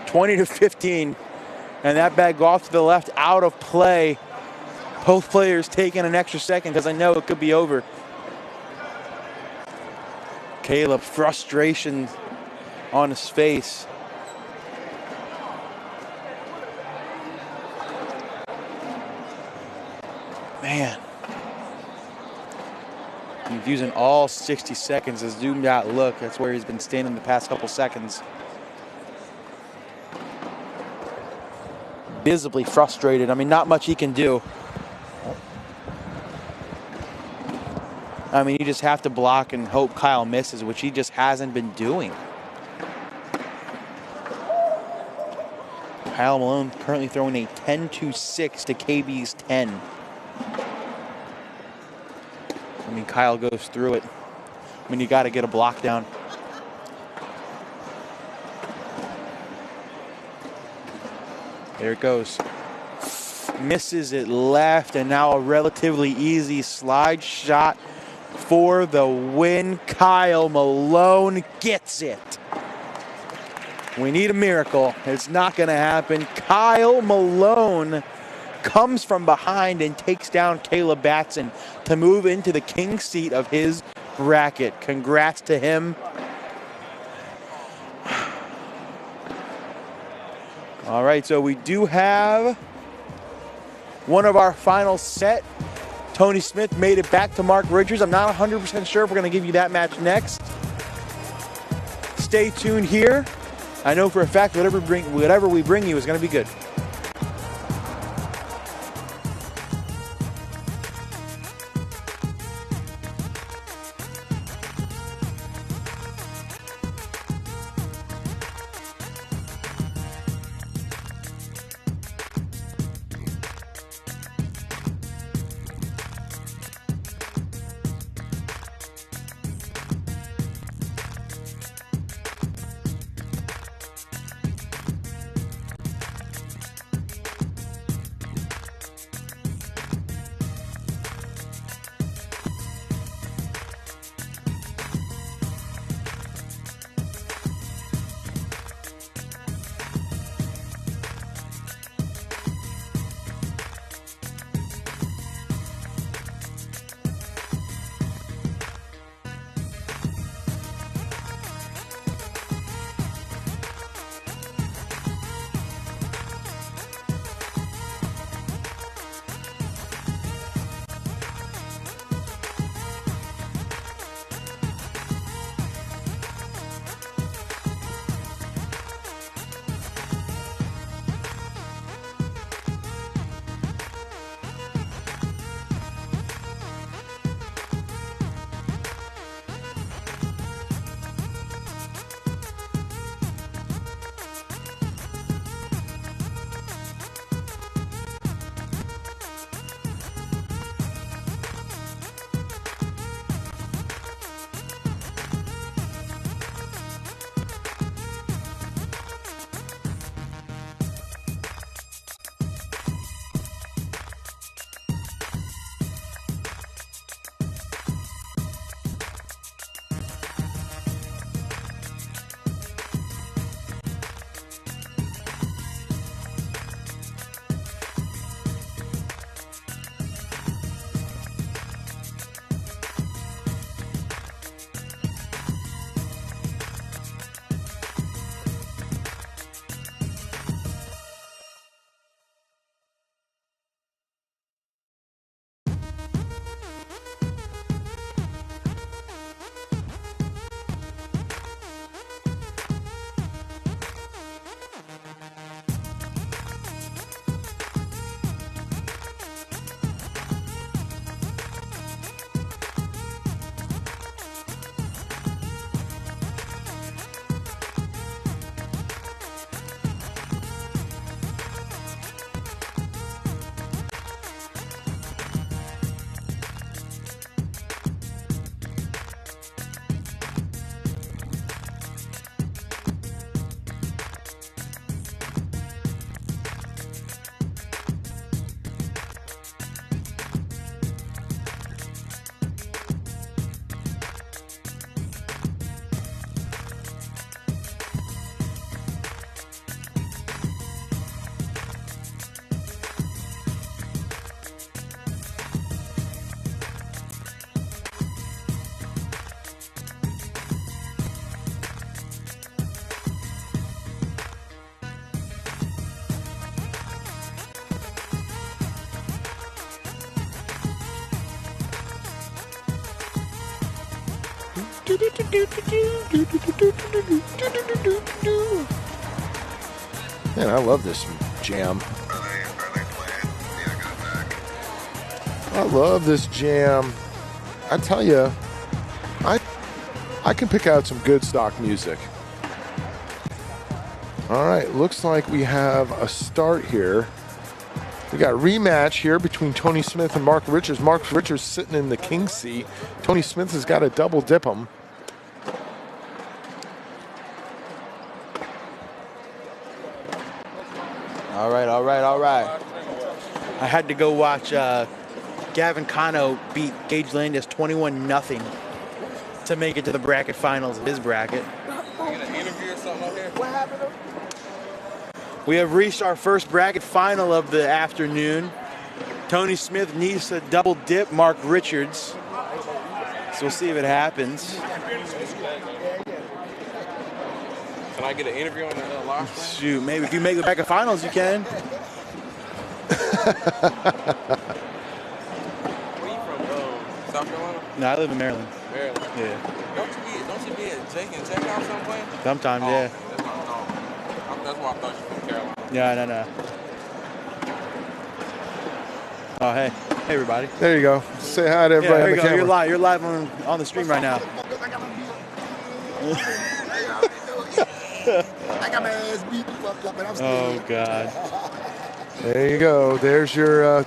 20-15, and that bag off to the left, out of play. Both players taking an extra second because I know it could be over. Caleb, frustration on his face. Man. He's using all 60 seconds. His zoomed out look. That's where he's been standing the past couple seconds. Visibly frustrated. I mean, not much he can do. I mean, you just have to block and hope Kyle misses, which he just hasn't been doing. Kyle Malone currently throwing a 10-6 to KB's 10. I mean, Kyle goes through it. I mean, you got to get a block down. There it goes. Misses it left, and now a relatively easy slide shot for the win. Kyle Malone gets it. We need a miracle. It's not going to happen. Kyle Malone comes from behind and takes down Caleb Batson to move into the king seat of his bracket. Congrats to him. All right, so we do have one of our final set. Tony Smith made it back to Mark Richards. I'm not 100% sure if we're going to give you that match next. Stay tuned here. I know for a fact whatever we bring you is going to be good. Man, I love this jam. I love this jam. I tell you, I can pick out some good stock music. All right, looks like we have a start here. We got a rematch here between Tony Smith and Mark Richards. Mark Richards sitting in the king seat. Tony Smith has got to double dip him. All right. I had to go watch Gavin Cano beat Gage Landis 21-0 to make it to the bracket finals of his bracket. We have reached our first bracket final of the afternoon. Tony Smith needs to double dip Mark Richards. So we'll see if it happens. Can I get an interview on the live stream? Shoot, maybe if you make the bracket finals, you can. Where you from? South Carolina? No, I live in Maryland. Maryland. Yeah. Don't you be at Jake and Jake House sometime? Sometimes, yeah. That's what I'm talking. That's why I thought you were from Carolina. Yeah, no. Oh, hey, everybody. There you go. Say hi to everybody Yeah, on the camera. You're live on the stream right now. I got my ass beat the fuck up and I'm still Oh God. There you go. There's your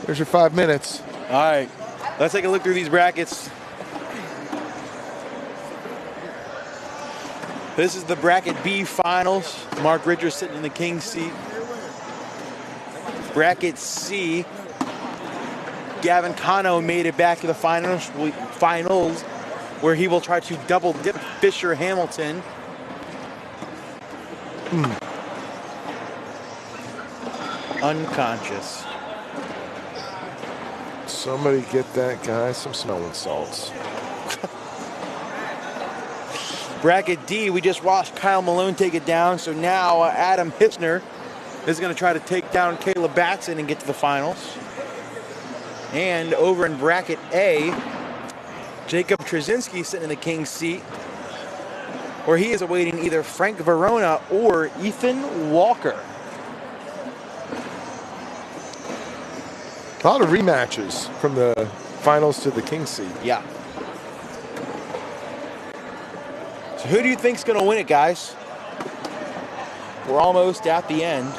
5 minutes. All right, let's take a look through these brackets. This is the bracket B finals. Mark Richards sitting in the king seat. Bracket C. Gavin Cano made it back to the finals, where he will try to double dip Fisher Hamilton. Unconscious. Somebody get that guy some smelling salts. Bracket D, we just watched Kyle Malone take it down, so now Adam Hissner is going to try to take down Caleb Batson and get to the finals. And over in bracket A, Jacob Trzynski sitting in the king's seat, where he is awaiting either Frank Verona or Ethan Walker. A lot of rematches from the finals to the king seat. Yeah. So who do you think's going to win it, guys? We're almost at the end.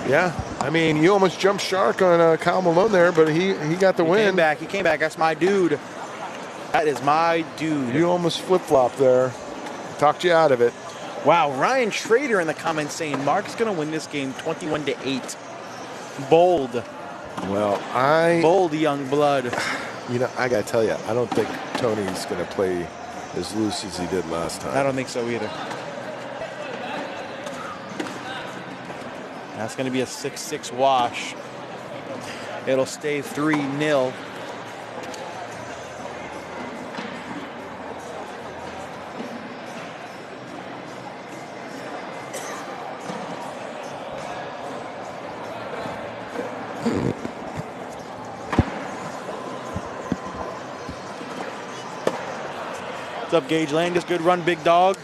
Yeah, I mean, you almost jumped shark on Kyle Malone there, but he got the win. He came back. That's my dude. That is my dude. You almost flip-flopped there. Talked you out of it. Wow, Ryan Schrader in the comments saying Mark's going to win this game 21-8. Bold. Well, Bold young blood. You know, I got to tell you, I don't think Tony's going to play as loose as he did last time. I don't think so either. That's going to be a 6-6 wash. It'll stay 3-0. What's up, Gage Landis? Good run, big dog.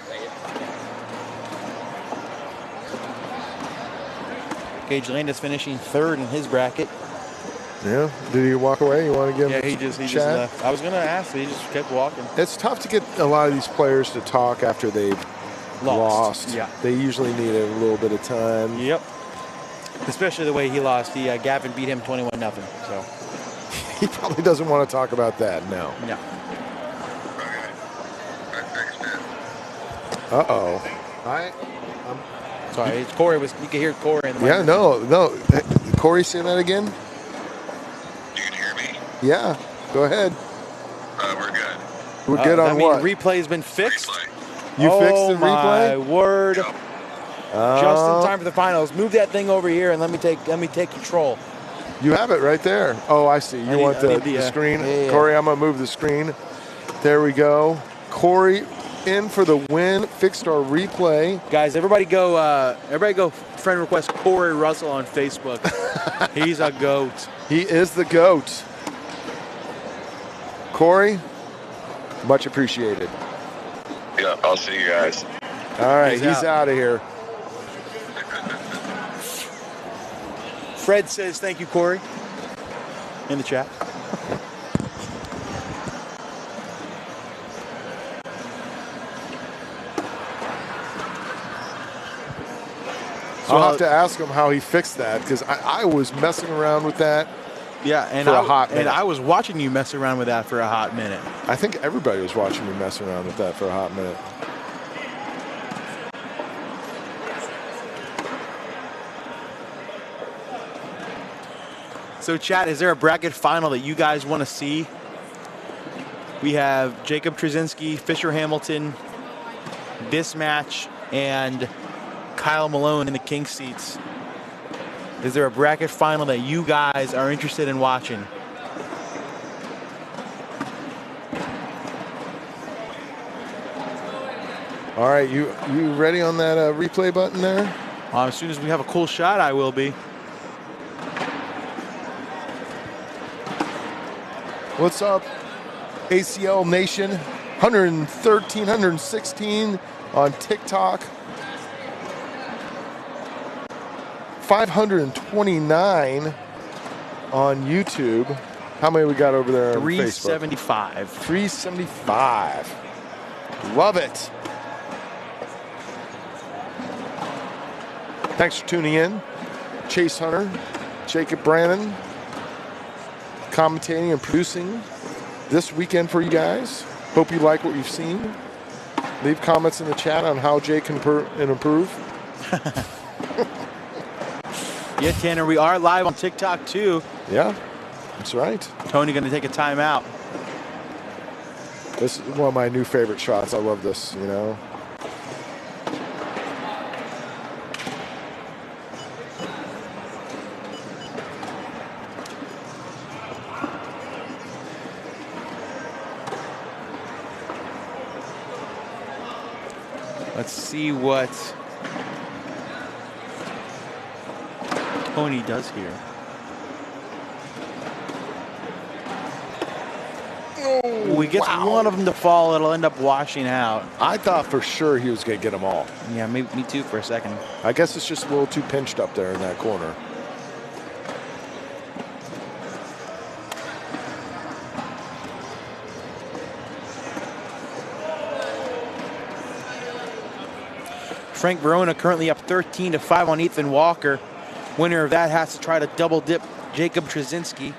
Gage Landis finishing third in his bracket. Yeah. Did he walk away? You want to give him he just chat? left. I was going to ask, he just kept walking. It's tough to get a lot of these players to talk after they've lost. Yeah. They usually need a little bit of time. Yep. Especially the way he lost. Gavin beat him 21-0. So he probably doesn't want to talk about that now. No. Uh-oh. Sorry, it's Corey. You can hear Corey in the Yeah, no. Corey, say that again? You can hear me? Yeah. Go ahead. We're good. We're good on what? Replay's been fixed? Replay. You fixed the Oh, my replay? word. Yep. Just in time for the finals. Move that thing over here and let me take control. You have it right there. Oh, I see. You want the screen? yeah. Corey, I'm going to move the screen. There we go. Corey, in for the win. Fixed our replay. Guys, everybody go friend request Corey Russell on Facebook. He's a goat. He is the GOAT. Corey, much appreciated. Yeah, I'll see you guys. All right, He's he's out of here. Fred says thank you, Corey, in the chat. I'll have to ask him how he fixed that, because I was messing around with that. Yeah, and for a hot minute. And I was watching you mess around with that for a hot minute. I think everybody was watching me mess around with that for a hot minute. So, chat, is there a bracket final that you guys want to see? We have Jacob Trzynski, Fisher Hamilton, this match, and Kyle Malone in the king seats. Is there a bracket final that you guys are interested in watching? All right, you ready on that replay button there? As soon as we have a cool shot, I will be. What's up, ACL Nation? 113, 116 on TikTok. 529 on YouTube. How many we got over there on 375. Facebook? 375. Love it. Thanks for tuning in. Chase Hunter, Jacob Brannon, commentating and producing this weekend for you guys. Hope you like what you've seen. Leave comments in the chat on how Jay can improve. Yeah, Tanner, we are live on TikTok too. Yeah, that's right. Tony going to take a timeout. This is one of my new favorite shots. I love this, you know. Let's see what Tony does here. We get one of them to fall, it'll end up washing out. I thought for sure he was going to get them all. Yeah, me too for a second. I guess it's just a little too pinched up there in that corner. Frank Verona currently up 13-5 on Ethan Walker. Winner of that has to try to double dip Jacob Trzynski.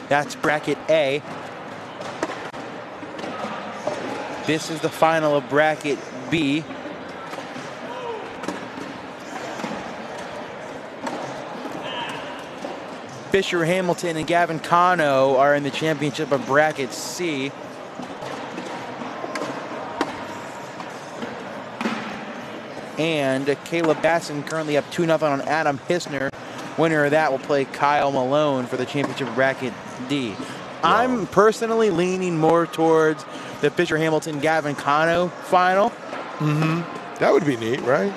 That's bracket A. This is the final of bracket B. Fisher Hamilton and Gavin Cano are in the championship of bracket C. And Caleb Basson currently up 2-0 on Adam Hissner. Winner of that will play Kyle Malone for the championship bracket D. Wow. I'm personally leaning more towards the Fisher Hamilton Gavin Cano final. Mm-hmm. That would be neat, right?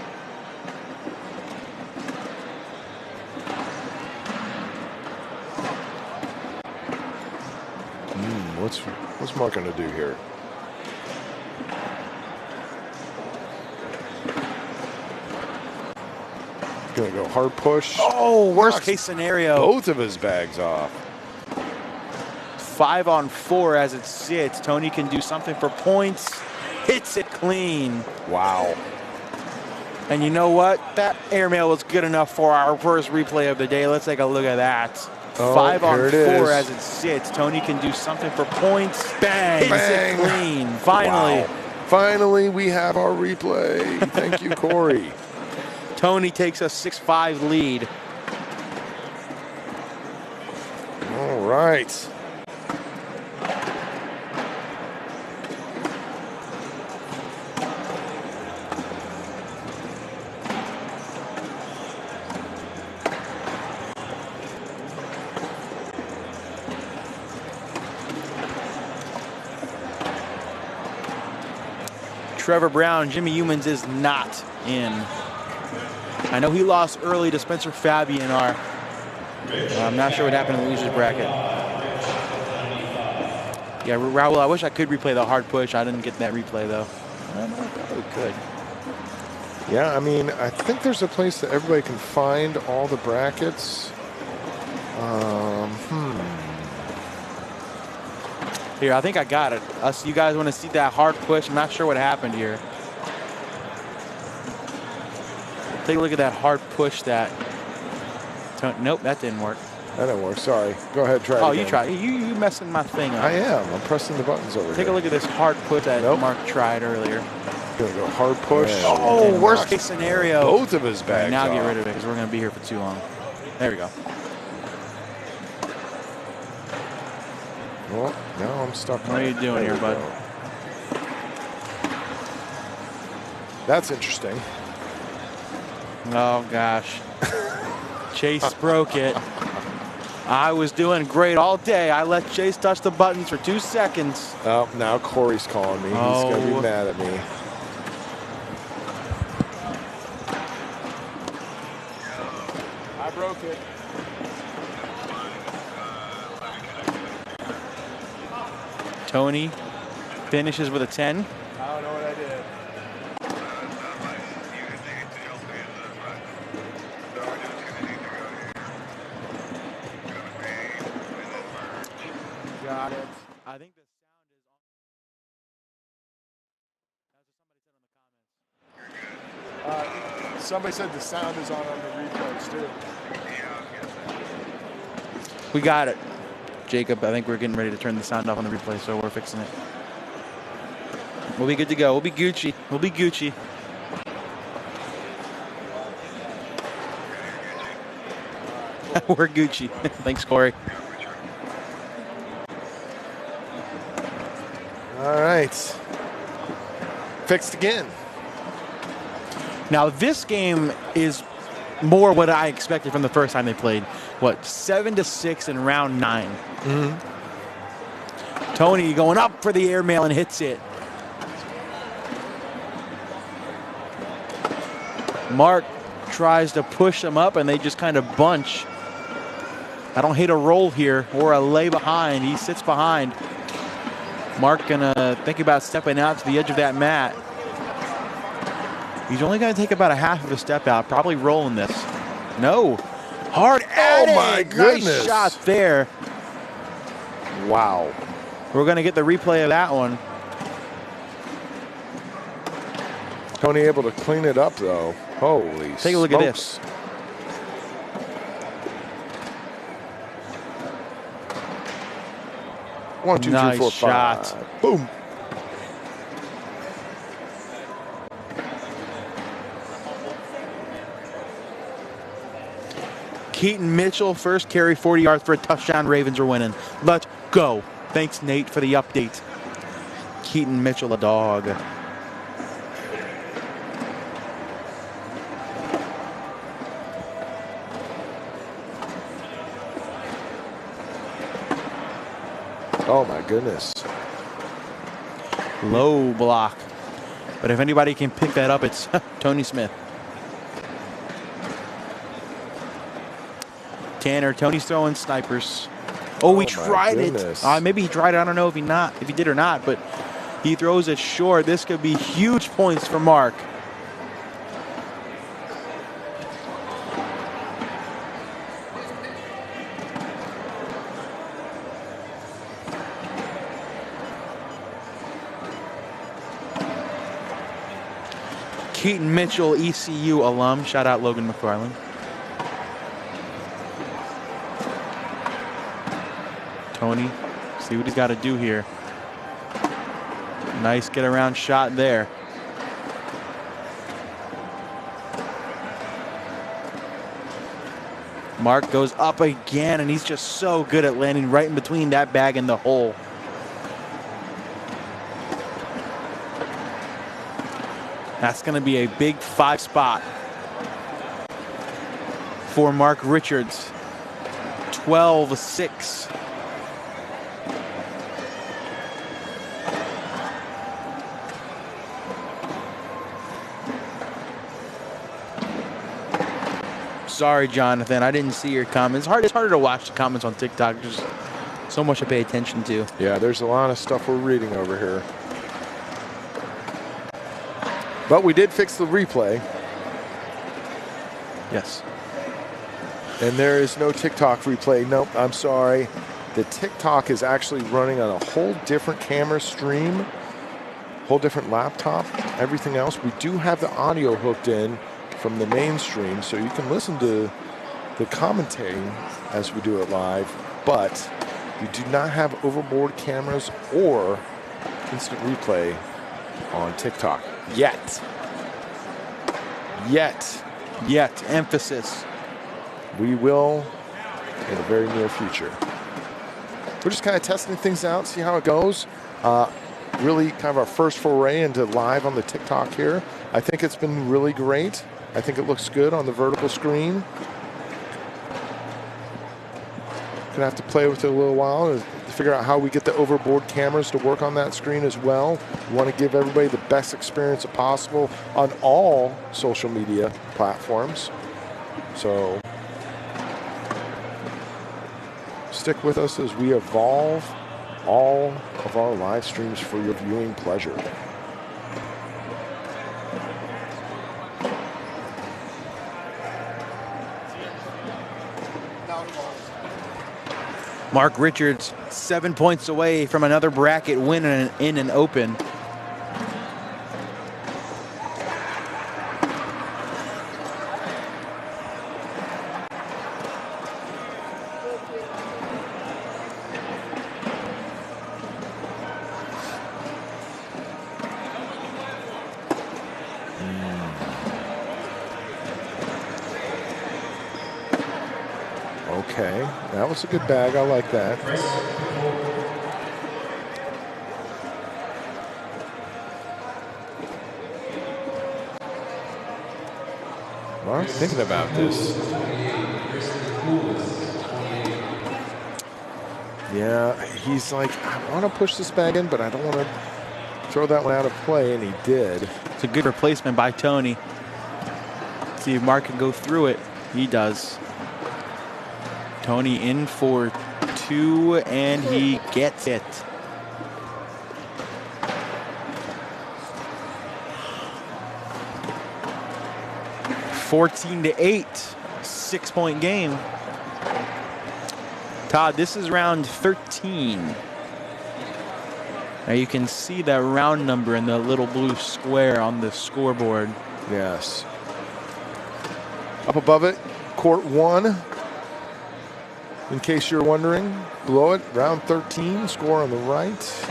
What's Mark going to do here? Gonna go hard push. Oh, worst case scenario. Both of his bags off. 5 on 4 as it sits. Tony can do something for points. Hits it clean. Wow. And you know what? That airmail was good enough for our first replay of the day. Let's take a look at that. 5 on 4 as it sits. Tony can do something for points. Bang! Hits it clean. Finally. Wow. Finally, we have our replay. Thank you, Corey. Tony takes a 6-5 lead. All right. Trevor Brown, Jimmy Humans is not in. I know he lost early to Spencer Fabian. I'm not sure what happened in the losers bracket. Yeah, Raul, I wish I could replay the hard push. I didn't get that replay, though. I probably could. Yeah, I mean, I think there's a place that everybody can find all the brackets. Here, I think I got it. You guys want to see that hard push? I'm not sure what happened here. Take a look at that hard push that... Nope, that didn't work. That didn't work. Sorry. Go ahead, try it again. You try. You messing my thing up. I am. I'm pressing the buttons over here. Take a look at this hard push that Mark tried earlier. Gonna go hard push. Oh, worst case scenario. Both of his bags Now get off. rid of it because we're going to be here for too long. There we go. Well, now I'm stuck. What are you doing here, bud? That's interesting. Oh, gosh. Chase broke it. I was doing great all day. I let Chase touch the buttons for 2 seconds. Oh, now Corey's calling me. He's going to be mad at me. I broke it. Tony finishes with a 10. I don't know what I did. Got it. I think the sound is on. Somebody said the sound is on the replays too. We got it. Jacob, I think we're getting ready to turn the sound off on the replay, so we're fixing it. We'll be good to go. We'll be Gucci. We'll be Gucci. We're Gucci. Thanks, Corey. All right. Fixed again. Now, this game is more what I expected from the first time they played. What, 7-6 in round 9. Mm-hmm. Tony going up for the airmail and hits it. Mark tries to push him up, and they just kind of bunch. I don't hate a roll here or a lay behind. He sits behind. Mark gonna think about stepping out to the edge of that mat. He's only gonna take about a half of a step out, probably rolling this. No. Hard at it. My goodness. Nice shot there. Wow. We're gonna get the replay of that one. Tony able to clean it up though. Holy Take a look at this. One, two, nice 3, 4, 5. shot. Boom. Keaton Mitchell, first carry, 40 yards for a touchdown. Ravens are winning. Let's go. Thanks, Nate, for the update. Keaton Mitchell, a dog. Oh, my goodness. Low block. But if anybody can pick that up, it's Tony Smith. Tanner, Tony's throwing snipers. Oh, he tried it. Maybe he tried it. I don't know if he did or not, but he throws it short. This could be huge points for Mark. Keaton Mitchell, ECU alum. Shout out Logan McFarland. Tony, see what he's got to do here. Nice get around shot there. Mark goes up again, and he's just so good at landing right in between that bag and the hole. That's going to be a big 5 spot for Mark Richards. 12-6. Sorry, Jonathan. I didn't see your comments. It's harder to watch the comments on TikTok. There's so much to pay attention to. Yeah, there's a lot of stuff we're reading over here. But we did fix the replay. Yes. And there is no TikTok replay. Nope, I'm sorry. The TikTok is actually running on a whole different camera stream, whole different laptop, everything else. We do have the audio hooked in from the main stream, so you can listen to the commentating as we do it live, but we do not have overboard cameras or instant replay on TikTok yet. Yet. Emphasis. We will in the very near future. We're just kind of testing things out, see how it goes. Really kind of our first foray into live on the TikTok here. I think it's been really great. I think it looks good on the vertical screen. Gonna have to play with it a little while to figure out how we get the overboard cameras to work on that screen as well. We want to give everybody the best experience possible on all social media platforms. So stick with us as we evolve all of our live streams for your viewing pleasure. Mark Richards 7 points away from another bracket win in an open. Okay, that was a good bag. I like that. Mark's thinking about this. Yeah, he's like, I want to push this bag in, but I don't want to throw that one out of play, and he did. It's a good replacement by Tony. See if Mark can go through it. He does. Tony in for 2, and he gets it. (14-8), 6-point game. Todd, this is round 13. Now you can see that round number in the little blue square on the scoreboard. Yes. Up above it, court 1. In case you're wondering, below it, round 13, score on the right.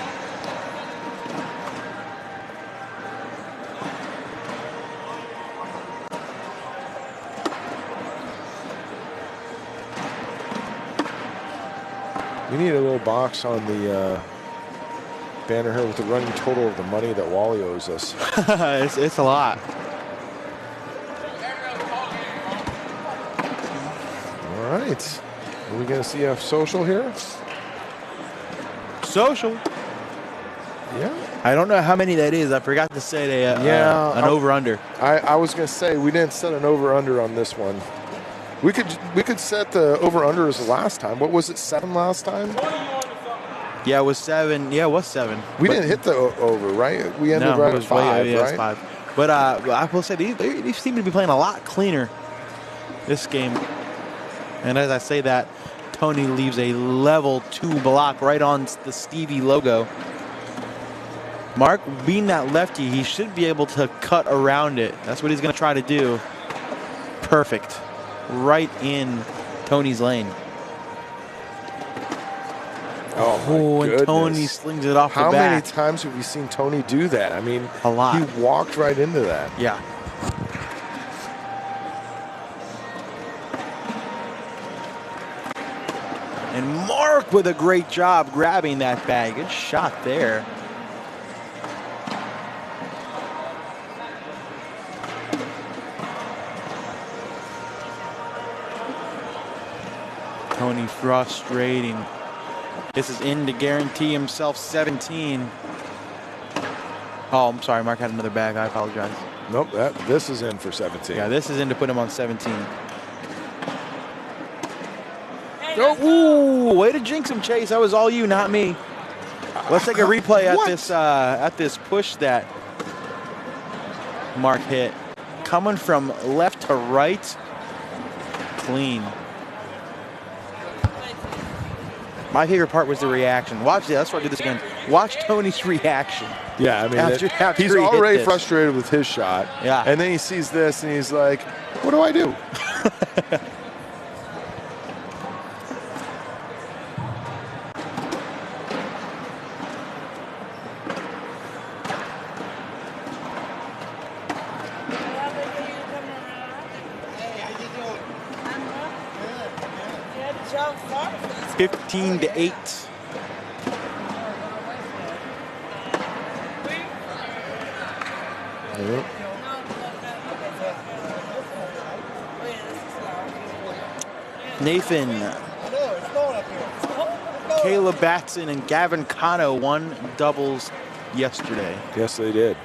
We need a little box on the banner here with the running total of the money that Wally owes us. it's a lot. All right. Are we going to see a social here? Social? Yeah. I don't know how many that is. I forgot to say an over-under. I was going to say we didn't set an over-under on this one. We could set the over-under as the last time. What was it, 7 last time? Yeah, it was 7. Yeah, it was 7. We didn't hit the over, right? We ended right at 5, yeah, right? It was 5. But I will say they seem to be playing a lot cleaner this game. And as I say that, Tony leaves a level 2 block right on the Stevie logo. Mark, being that lefty, he should be able to cut around it. That's what he's going to try to do. Perfect. Right in Tony's lane. Oh, my goodness. And Tony slings it off the back. How many times have we seen Tony do that? I mean, a lot. He walked right into that. Yeah. And Mark with a great job grabbing that bag. Good shot there. Tony frustrating. This is in to guarantee himself 17. Oh, I'm sorry. Mark had another bag. I apologize. Nope, this is in for 17. Yeah, this is in to put him on 17. Nope. Ooh, way to jinx him, Chase. That was all you, not me. Let's take a replay at this push that Mark hit. Coming from left to right, clean. My favorite part was the reaction. Watch this. Let's try to do this again. Watch Tony's reaction. Yeah, I mean, After he's he hit already this. frustrated with his shot. Yeah. And then he sees this and he's like, what do I do? Yeah, 15-8. Nathan, Caleb Batson, and Gavin Cano won doubles yesterday. Yes, they did.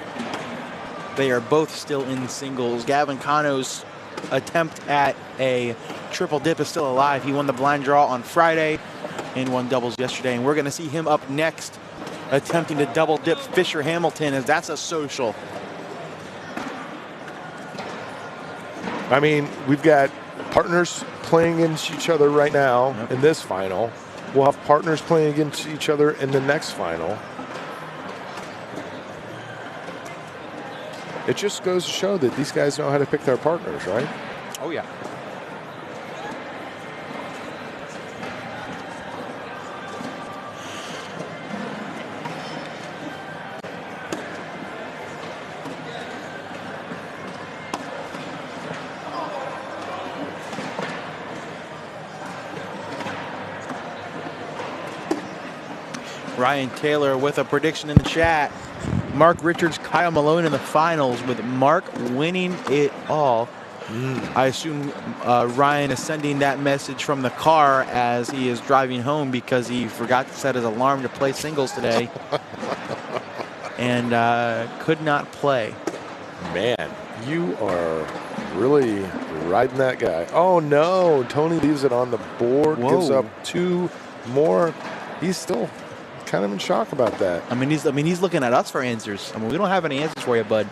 They are both still in singles. Gavin Cano's attempt at a triple dip is still alive. He won the blind draw on Friday and won doubles yesterday. And we're going to see him up next attempting to double dip Fisher Hamilton, as that's a social. I mean, we've got partners playing against each other right now in this final. We'll have partners playing against each other in the next final. It just goes to show that these guys know how to pick their partners, right? Oh, yeah. Ryan Taylor with a prediction in the chat. Mark Richards, Kyle Malone in the finals, with Mark winning it all. I assume Ryan is sending that message from the car as he is driving home because he forgot to set his alarm to play singles today and could not play. Man, you are really riding that guy. Oh, no. Tony leaves it on the board, gives up 2 more. He's still kind of in shock about that. I mean, he's looking at us for answers. I mean, we don't have any answers for you, bud.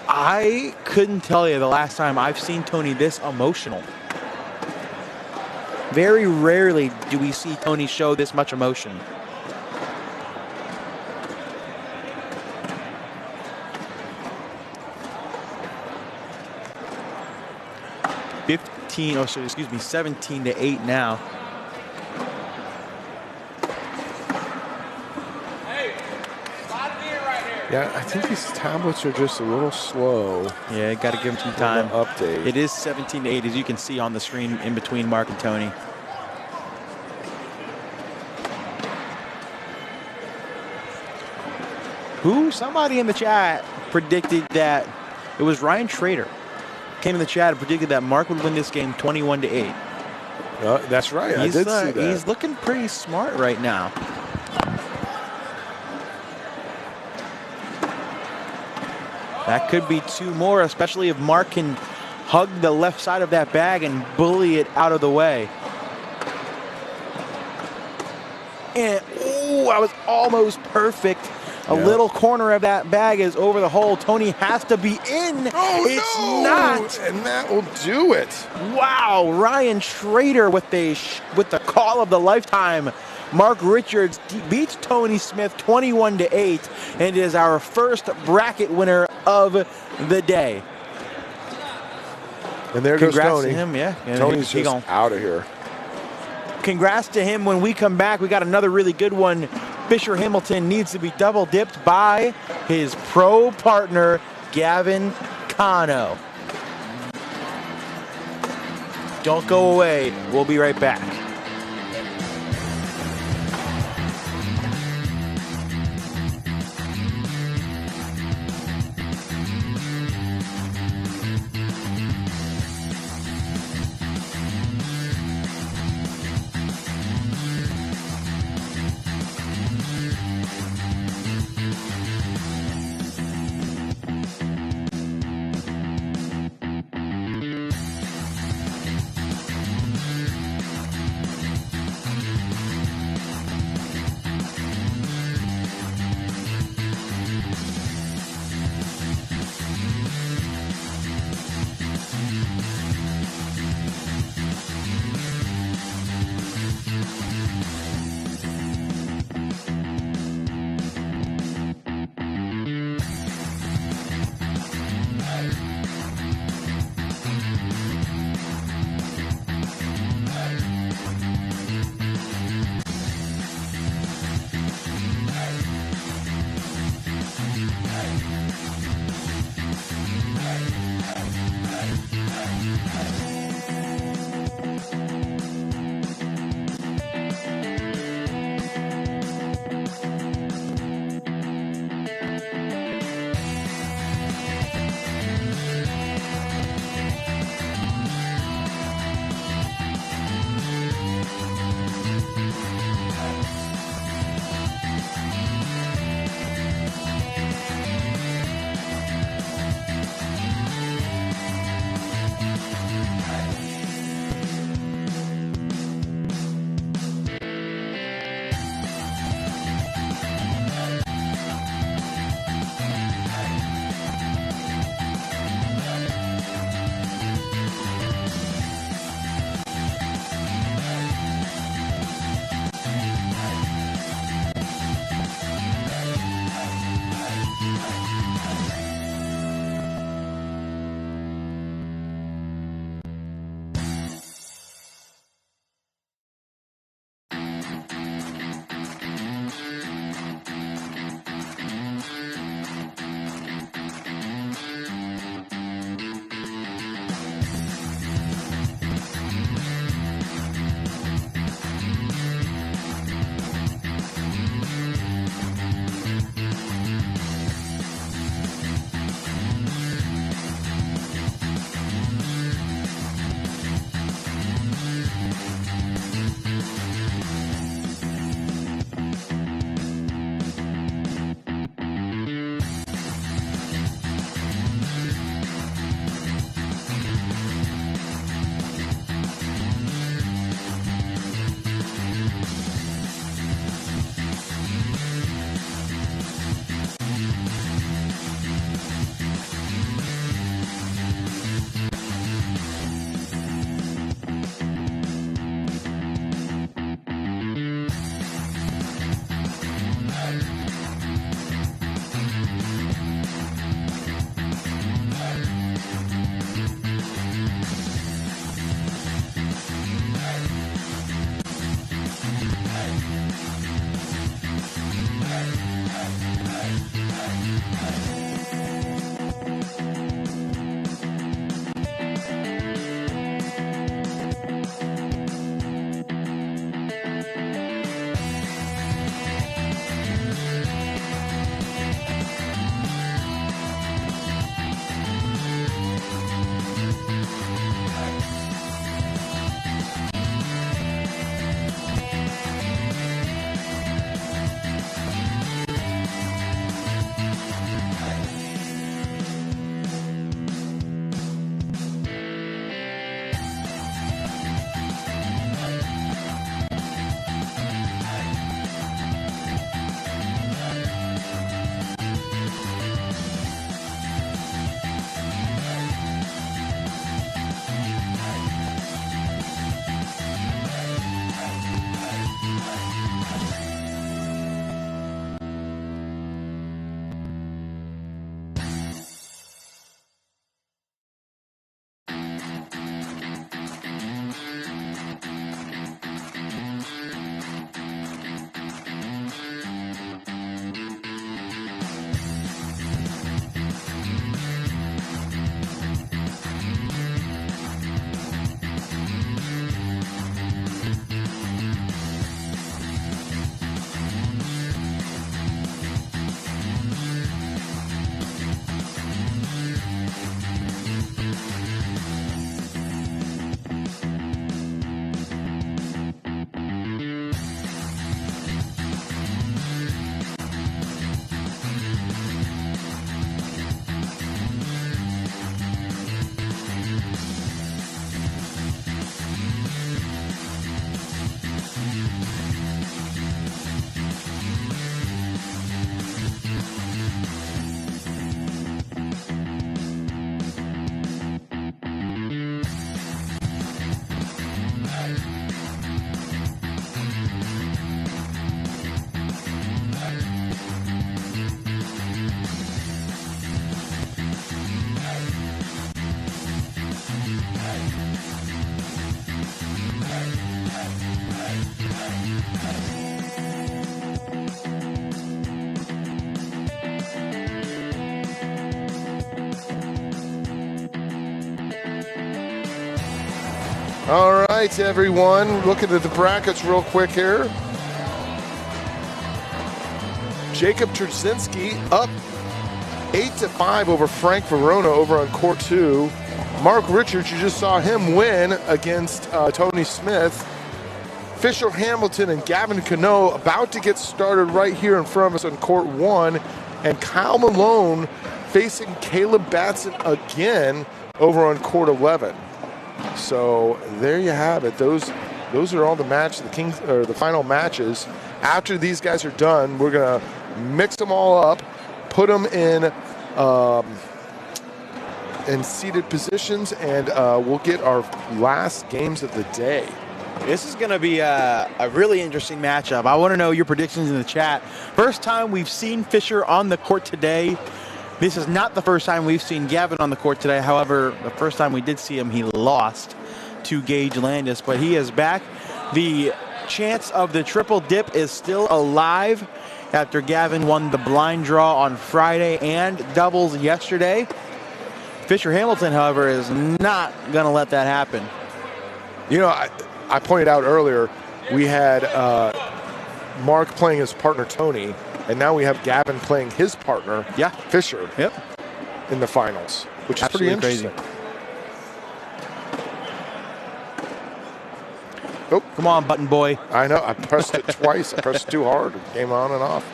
I couldn't tell you the last time I've seen Tony this emotional. Very rarely do we see Tony show this much emotion. Excuse me, 17-8 now. Yeah, I think these tablets are just a little slow. Yeah, got to give him some time. Update. It is 17-8, as you can see on the screen in between Mark and Tony. Somebody in the chat predicted that it was Ryan Schrader. Came in the chat and predicted that Mark would win this game 21-8. That's right. I did see that. He's looking pretty smart right now. That could be 2 more, especially if Mark can hug the left side of that bag and bully it out of the way. And, that was almost perfect. A little corner of that bag is over the hole. Tony has to be in. Oh, it's no! not. And that will do it. Wow, Ryan Schrader with the call of the lifetime. Mark Richards beats Tony Smith 21-8 and is our first bracket winner of the day. And there goes Congrats Tony. to him, yeah. Tony's just out of here. Congrats to him. When we come back, we got another really good one. Fisher Hamilton needs to be double dipped by his pro partner, Gavin Cano. Don't go away. We'll be right back. All right, everyone. Looking at the brackets real quick here. Jacob Trzynski up 8-5 over Frank Verona over on court 2. Mark Richards, you just saw him win against Tony Smith. Fisher Hamilton and Gavin Cano about to get started right here in front of us on court 1. And Kyle Malone facing Caleb Batson again over on court 11. So there you have it. Those are all the the final matches. After these guys are done, we're gonna mix them all up, put them in seated positions, and we'll get our last games of the day. This is going to be a really interesting matchup. I want to know your predictions in the chat. First time we've seen Fisher on the court today. This is not the first time we've seen Gavin on the court today. However, the first time we did see him, he lost to Gage Landis, but he is back. The chance of the triple dip is still alive after Gavin won the blind draw on Friday and doubles yesterday. Fisher Hamilton, however, is not going to let that happen. You know, I pointed out earlier, we had Mark playing his partner Tony, and now we have Gavin playing his partner, Fisher, in the finals, which is Absolutely pretty interesting. crazy. Oh, come on, button boy. I know, I pressed it twice. I pressed it too hard. It came on and off.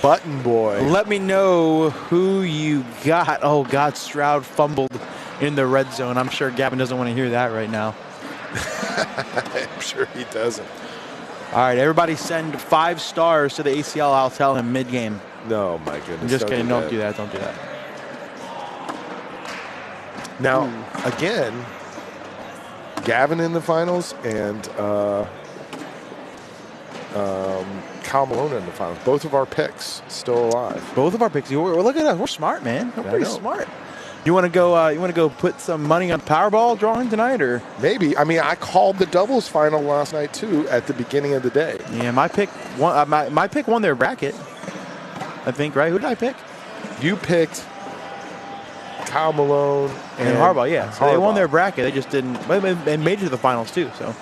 Button boy. Let me know who you got. Oh, God, Stroud fumbled in the red zone. I'm sure Gavin doesn't want to hear that right now. I'm sure he doesn't. All right, everybody send 5 stars to the ACL. I'll tell him mid-game. No, my goodness. I'm just kidding. Don't do that. Don't do that. Now, again, Gavin in the finals and Kyle Malone in the finals. Both of our picks still alive. Both of our picks. Look at us. We're smart, man. We're pretty smart. You want to go? You want to go put some money on Powerball drawing tonight, or maybe? I mean, I called the doubles final last night too at the beginning of the day. Yeah, my pick won. My pick won their bracket. I think, right? Who did I pick? You picked Kyle Malone and Harbaugh. Yeah, so they won their bracket. They just didn't. They made it to the finals too. So,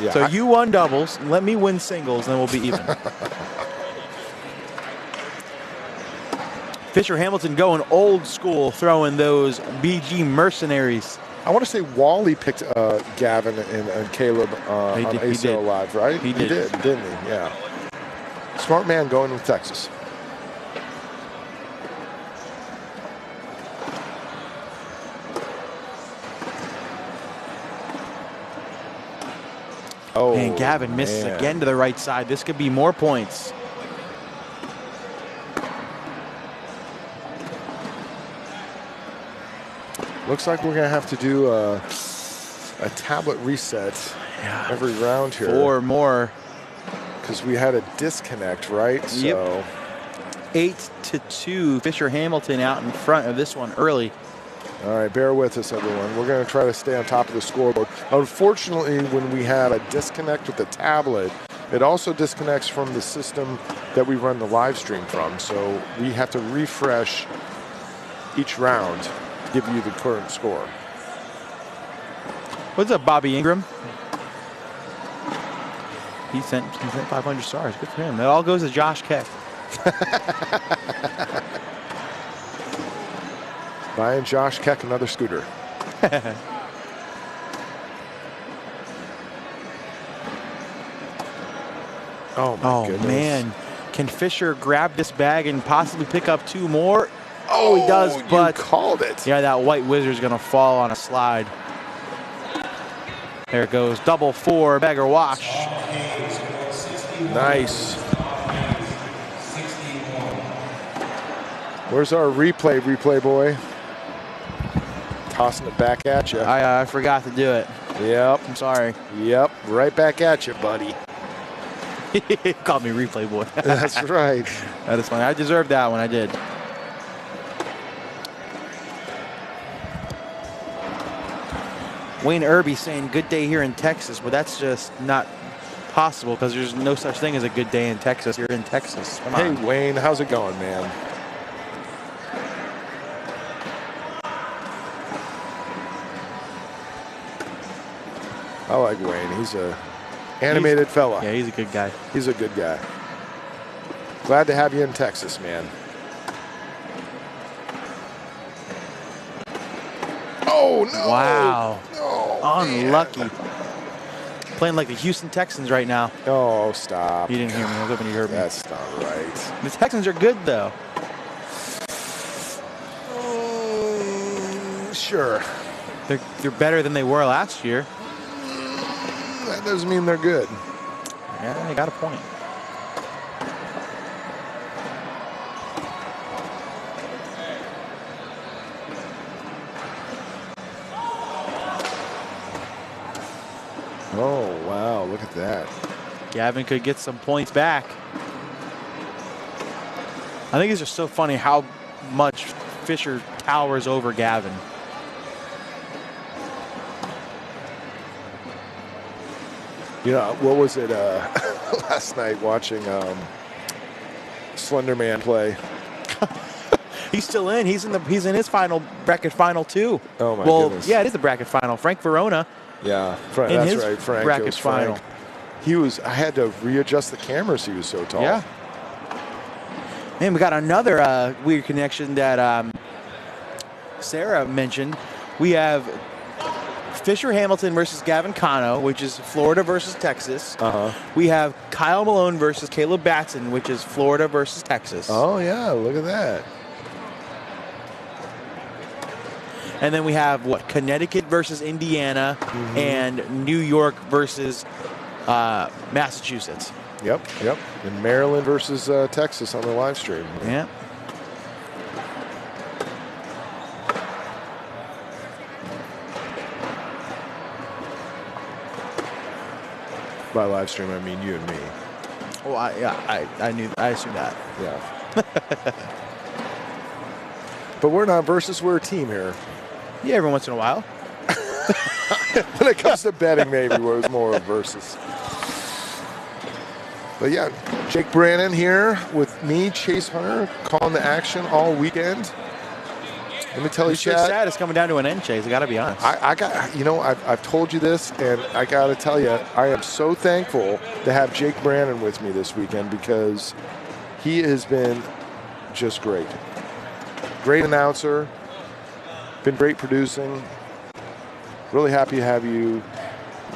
yeah. So you won doubles. Let me win singles, and then we'll be even. Fisher Hamilton going old school, throwing those BG mercenaries. I want to say Wally picked Gavin and Caleb on ACL Live, right? He did, didn't he? Yeah. Smart man going with Texas. Oh, and Gavin misses again to the right side. This could be more points. Looks like we're going to have to do a tablet reset every round here. 4 more. Because we had a disconnect, right? Yep. So 8-2. Fisher Hamilton out in front of this one early. All right, bear with us, everyone. We're going to try to stay on top of the scoreboard. Unfortunately, when we had a disconnect with the tablet, it also disconnects from the system that we run the live stream from. So we have to refresh each round to give you the current score. What's up, Bobby Ingram? He sent 500 stars. Good for him. That all goes to Josh Keck. Buying Josh Keck another scooter. Oh, my goodness. Man. Can Fisher grab this bag and possibly pick up 2 more? Oh, he does, but you called it. Yeah, that white wizard's going to fall on a slide. There it goes. Double 4, bagger wash. Nice. Where's our replay boy? Tossing it back at you. I forgot to do it. Yep. I'm sorry. Yep. Right back at you, buddy. Called me replay boy. That's right. That is funny. I deserved that one. I did. Wayne Irby saying good day here in Texas, but that's just not possible because there's no such thing as a good day in Texas. You're in Texas. Come Hey, on. Wayne, how's it going, man? I like Wayne. He's a animated fella. Yeah, he's a good guy. He's a good guy. Glad to have you in Texas, man. Oh, no. Wow. No, Unlucky. man. Playing like the Houston Texans right now. Oh, stop. You didn't hear me. I was hoping you heard me. That's not right. The Texans are good, though. Sure. They're better than they were last year. That doesn't mean they're good. Yeah, you got a point. Oh, wow. Look at that. Gavin could get some points back. I think it's just so funny how much Fisher towers over Gavin. You know, what was it last night watching Slender Man play? He's still in. He's in his final bracket final too. Oh my goodness. Yeah, it is the bracket final. Frank Verona. Yeah, in that's his right. Frank. bracket It was Frank. final. I had to readjust the cameras. He was so tall. Yeah. Man, we got another weird connection that Sarah mentioned. We have Fisher Hamilton versus Gavin Cano, which is Florida versus Texas. We have Kyle Malone versus Caleb Batson, which is Florida versus Texas. Oh, yeah. Look at that. And then we have, Connecticut versus Indiana and New York versus Massachusetts. Yep. And Maryland versus Texas on the live stream. Yeah. By live stream, I mean you and me. Oh, I assumed that. Yeah. But we're not versus, we're a team here. Yeah, every once in a while. When it comes to betting, maybe we're more of versus. But yeah, Jake Brannon here with me, Chase Hunter, calling the action all weekend. Let me tell you, It's so Chad. sad it's coming down to an end, Chase. I got to be honest. I've told you this, and I got to tell you, I am so thankful to have Jake Brannon with me this weekend because he has been just great. Great announcer, been great producing. Really happy to have you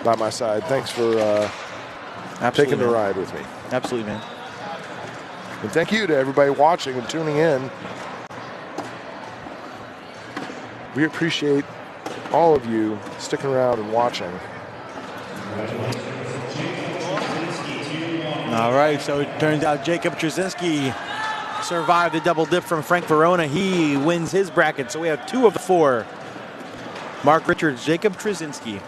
by my side. Thanks for taking the ride with me. Absolutely, man. And thank you to everybody watching and tuning in. We appreciate all of you sticking around and watching. All right, so it turns out Jacob Trzynski survived the double dip from Frank Verona. He wins his bracket, so we have 2 of the 4. Mark Richards, Jacob Trzynski.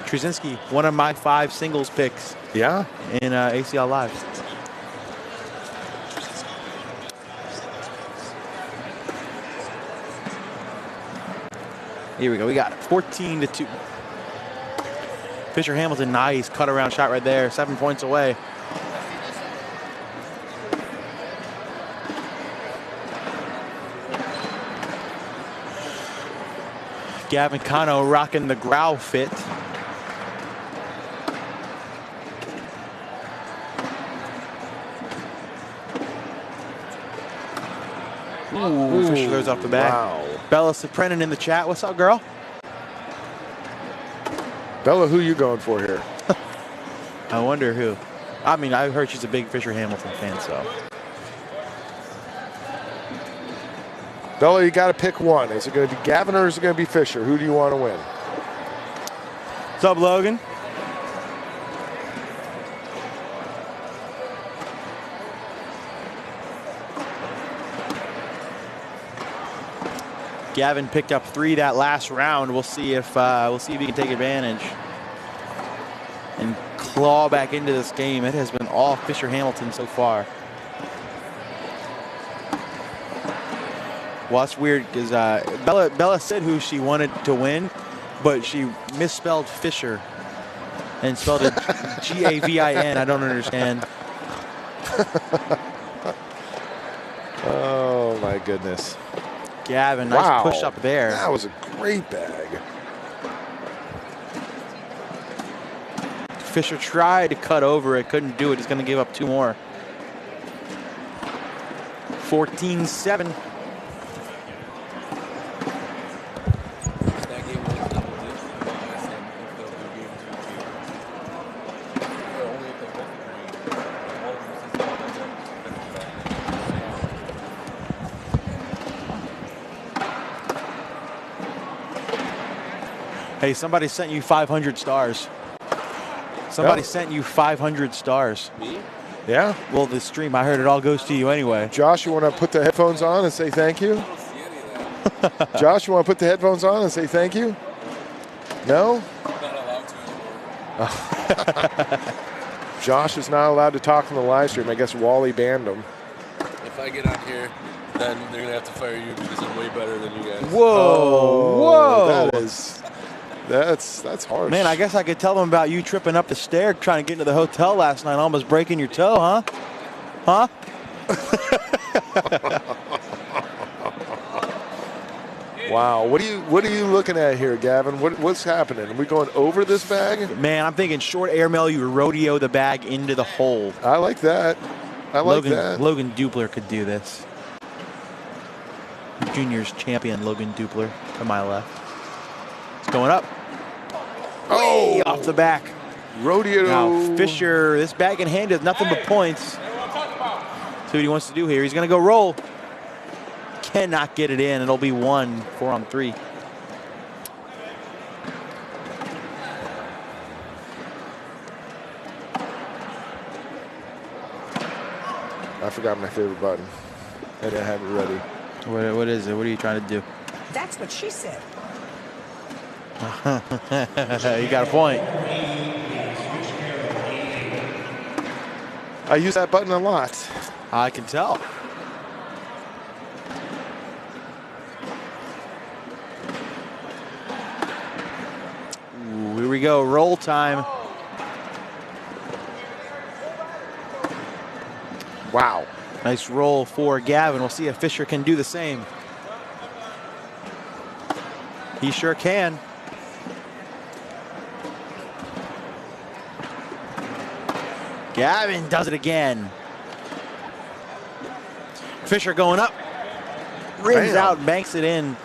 Trzynski, one of my 5 singles picks. Yeah. In ACL Live. Here we go. We got it. 14-2. Fisher Hamilton, nice cut around shot right there. 7 points away. Gavin Cano rocking the growl fit. Ooh, Fisher goes off the back. Wow. Bella Seprennan in the chat. What's up, girl? Bella, who you going for here? I wonder who. I mean, I heard she's a big Fisher Hamilton fan, so. Bella, you got to pick one. Is it going to be Gavin or is it going to be Fisher? Who do you want to win? What's up, Logan? Gavin picked up 3 that last round. We'll see if he can take advantage and claw back into this game. It has been all Fisher Hamilton so far. Well, that's weird because Bella said who she wanted to win, but she misspelled Fisher and spelled it Gavin. I don't understand. Oh my goodness. Gavin, nice push up there. That was a great bag. Fisher tried to cut over it, couldn't do it. He's going to give up 2 more. 14-7. Hey, somebody sent you 500 stars. Somebody sent you 500 stars. Me? Yeah? Well, the stream, I heard it all goes to you anyway. Josh, you want to put the headphones on and say thank you? Josh, you want to put the headphones on and say thank you? No? I'm not allowed to anymore. Josh is not allowed to talk on the live stream. I guess Wally banned him. If I get on here, then they're going to have to fire you because I'm way better than you guys. Whoa, whoa. That's harsh. Man, I guess I could tell them about you tripping up the stair trying to get into the hotel last night, almost breaking your toe, huh? Huh? Wow. What are you looking at here, Gavin? What's happening? Are we going over this bag? Man, I'm thinking short airmail, you rodeo the bag into the hole. I like that. I like that. Logan Dupler could do this. Juniors champion Logan Dupler to my left. It's going up. Way off the back. Rodeo. Now Fisher, this bag in hand is nothing but points. See what he wants to do here. He's going to go roll. Cannot get it in. It'll be 1, 4 on 3. I forgot my favorite button. I didn't have it ready. What is it? What are you trying to do? That's what she said. You got a point. I use that button a lot. I can tell. Ooh, here we go. Roll time. Wow. Nice roll for Gavin. We'll see if Fisher can do the same. He sure can. Gavin does it again. Fisher going up. Rims out, banks it in.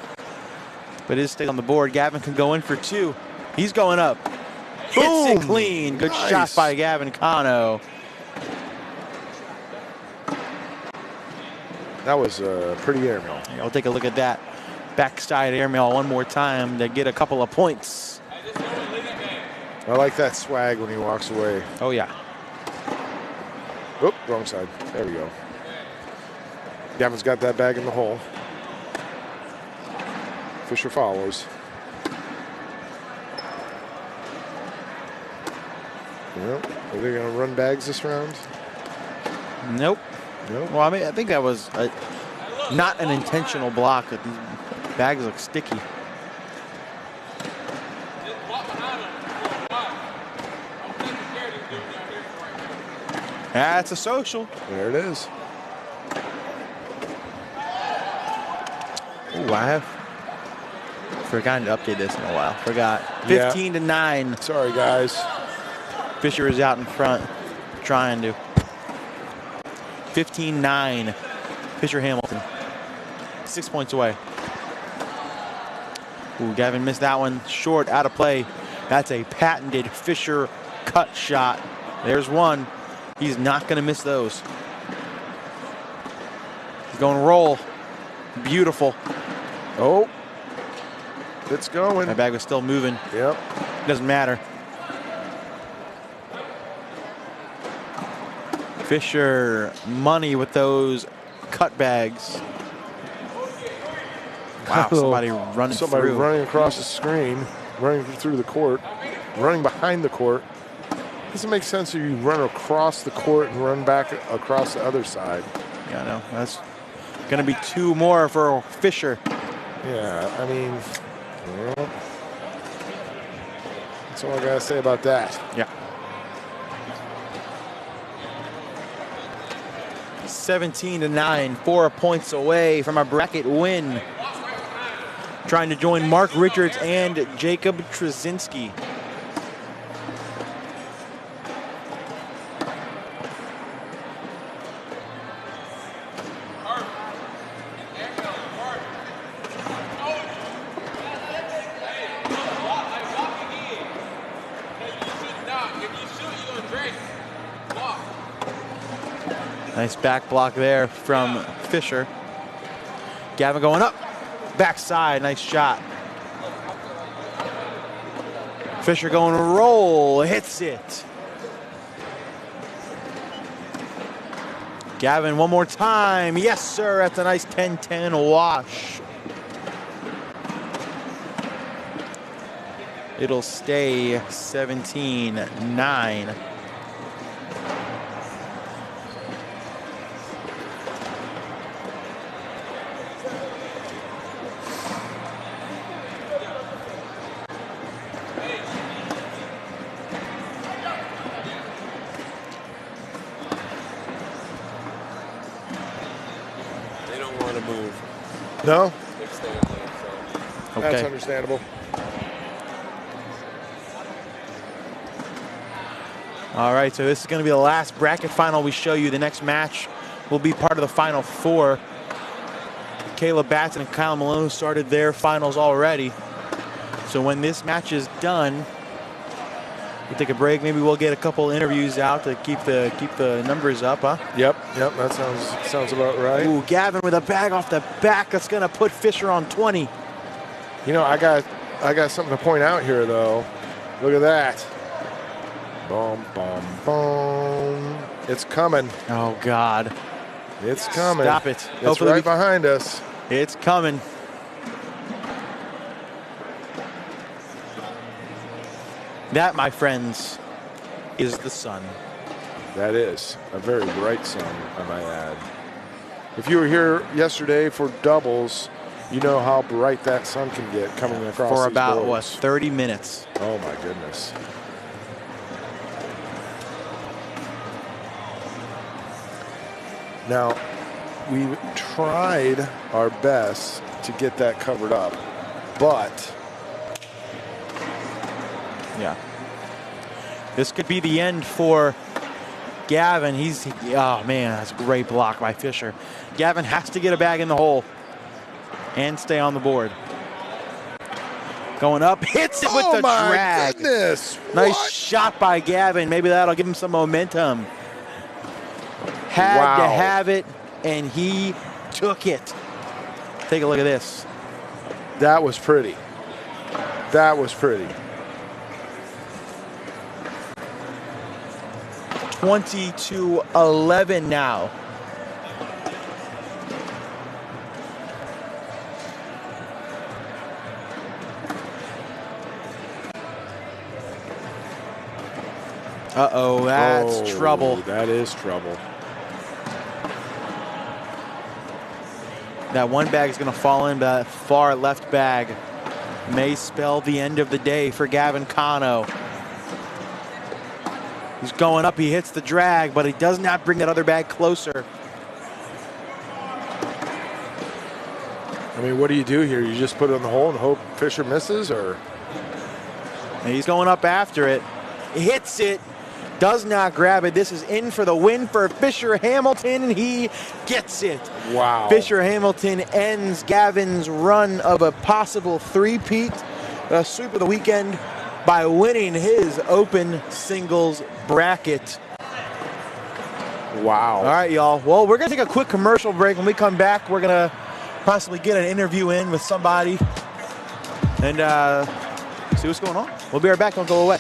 But it is still on the board. Gavin can go in for 2. He's going up. Hits it clean. Good shot by Gavin Cano. That was a pretty airmail. I'll take a look at that backside airmail one more time to get a couple of points. I like that swag when he walks away. Oh, yeah. Oop, wrong side. There we go. Gavin's got that bag in the hole. Fisher follows. Well, are they going to run bags this round? Nope. Nope. Well, I mean, I think that was not an intentional block. That these bags look sticky. That's a social. There it is. Ooh, I have forgotten to update this in a while. Forgot. 15-9. Sorry, guys. Fisher is out in front, trying to. 15-9. Fisher Hamilton. 6 points away. Ooh, Gavin missed that one. Short, out of play. That's a patented Fisher cut shot. There's one. He's not going to miss those. He's going to roll. Beautiful. Oh. It's going. That bag was still moving. Yep. Doesn't matter. Fisher money with those cut bags. Wow, somebody running through. Running across the screen, running through the court, running behind the court. Doesn't make sense if you run across the court and run back across the other side. Yeah, no, that's going to be 2 more for Fisher. Yeah, I mean, well, That's all I got to say about that. Yeah. 17-9, 4 points away from a bracket win. Trying to join Mark Richards and Jacob Trzynski. Nice back block there from Fisher. Gavin going up. Backside, nice shot. Fisher going to roll, hits it. Gavin one more time. Yes, sir, that's a nice 10-10 wash. It'll stay 17-9. No? Okay. That's understandable. All right, so this is going to be the last bracket final we show you. The next match will be part of the Final Four. Caleb Batson and Kyle Malone started their finals already. So when this match is done, we'll take a break. Maybe we'll get a couple interviews out to keep the numbers up, huh? Yep, that sounds about right. Ooh, Gavin with a bag off the back. That's going to put Fisher on 20. You know, I got something to point out here, though. Look at that. Boom, boom, boom. It's coming. Oh, God. It's coming. Stop it. It's Hopefully right behind us. It's coming. That, my friends, is the sun. That is a very bright sun, I might add. If you were here yesterday for doubles, you know how bright that sun can get coming across For these about, boards. what, 30 minutes. Oh, my goodness. Now, we've tried our best to get that covered up, but yeah, this could be the end for Gavin. Oh man, that's a great block by Fisher. Gavin has to get a bag in the hole and stay on the board. Going up, hits it with the drag. Oh my goodness! Nice shot by Gavin. Maybe that'll give him some momentum. Had to have it, and he took it. Take a look at this. That was pretty. That was pretty. 20-11 now. Uh-oh, that's trouble. That is trouble. That one bag is going to fall in, but that far left bag may spell the end of the day for Gavin Cano. He's going up, he hits the drag, but he does not bring that other bag closer. I mean, what do you do here? You just put it in the hole and hope Fisher misses, or? And he's going up after it. Hits it. Does not grab it. This is in for the win for Fisher Hamilton, and he gets it. Wow. Fisher Hamilton ends Gavin's run of a possible three-peat, sweep of the weekend, by winning his open singles bracket. Wow. All right, y'all. Well, we're going to take a quick commercial break. When we come back, we're going to possibly get an interview in with somebody and see what's going on. We'll be right back. Don't go away.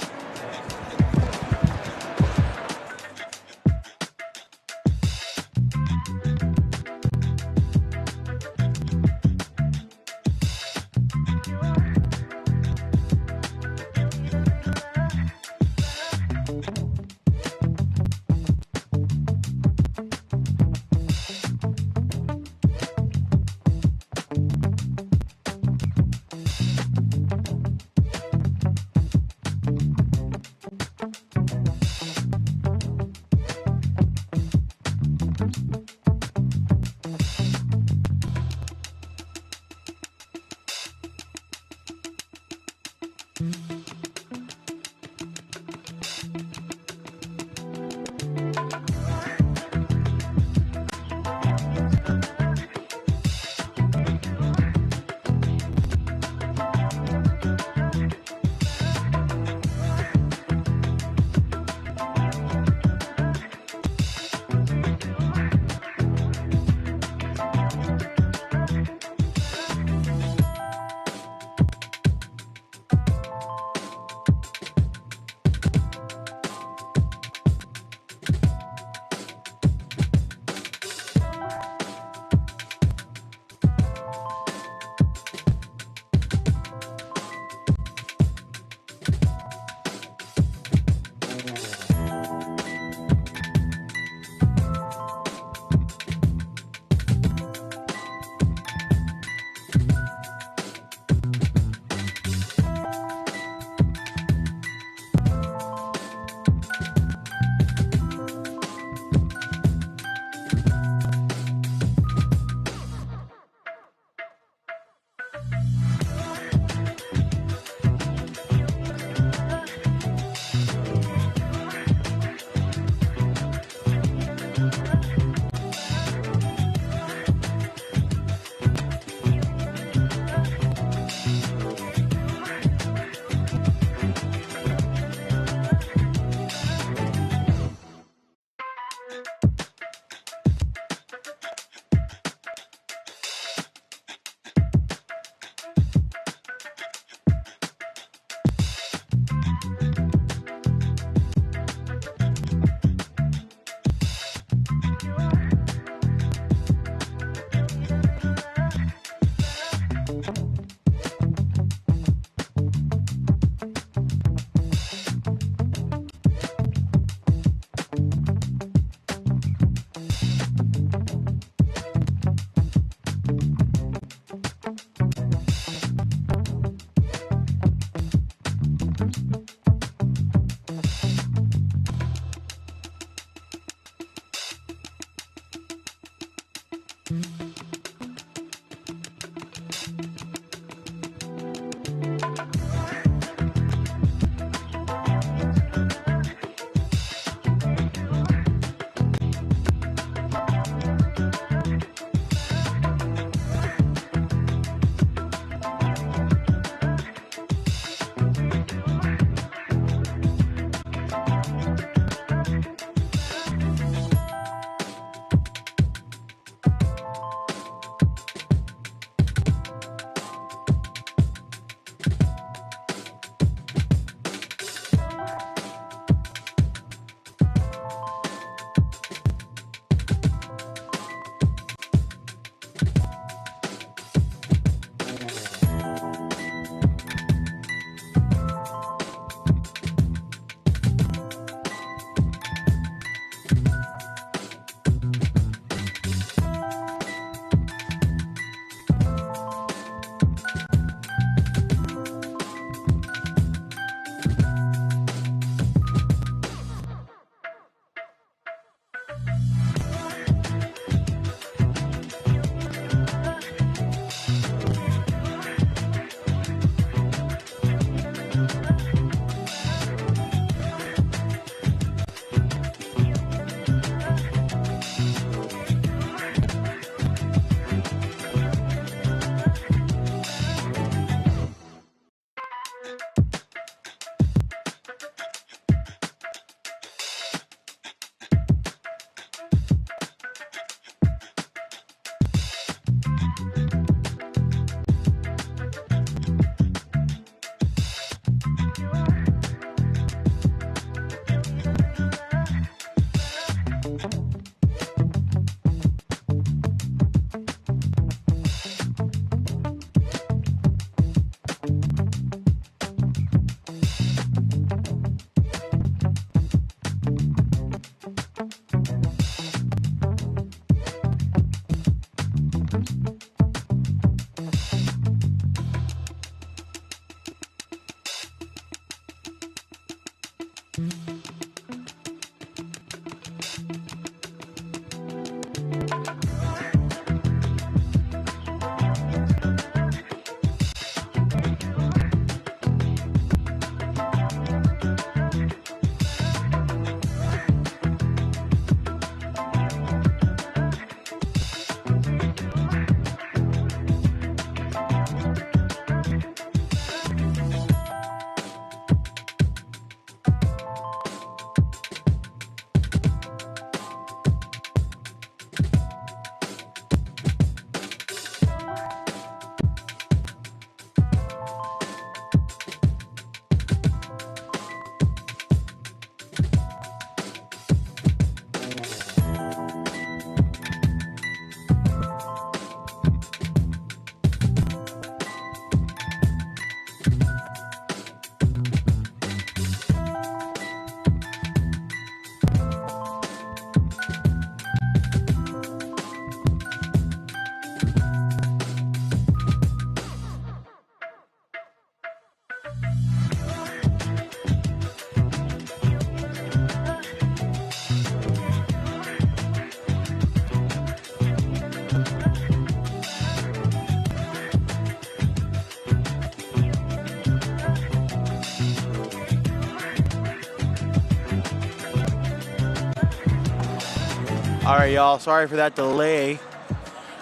All right, y'all, sorry for that delay.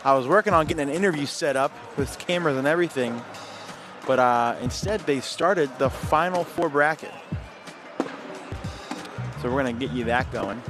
I was working on getting an interview set up with cameras and everything, but instead they started the Final Four bracket. So we're gonna get you that going.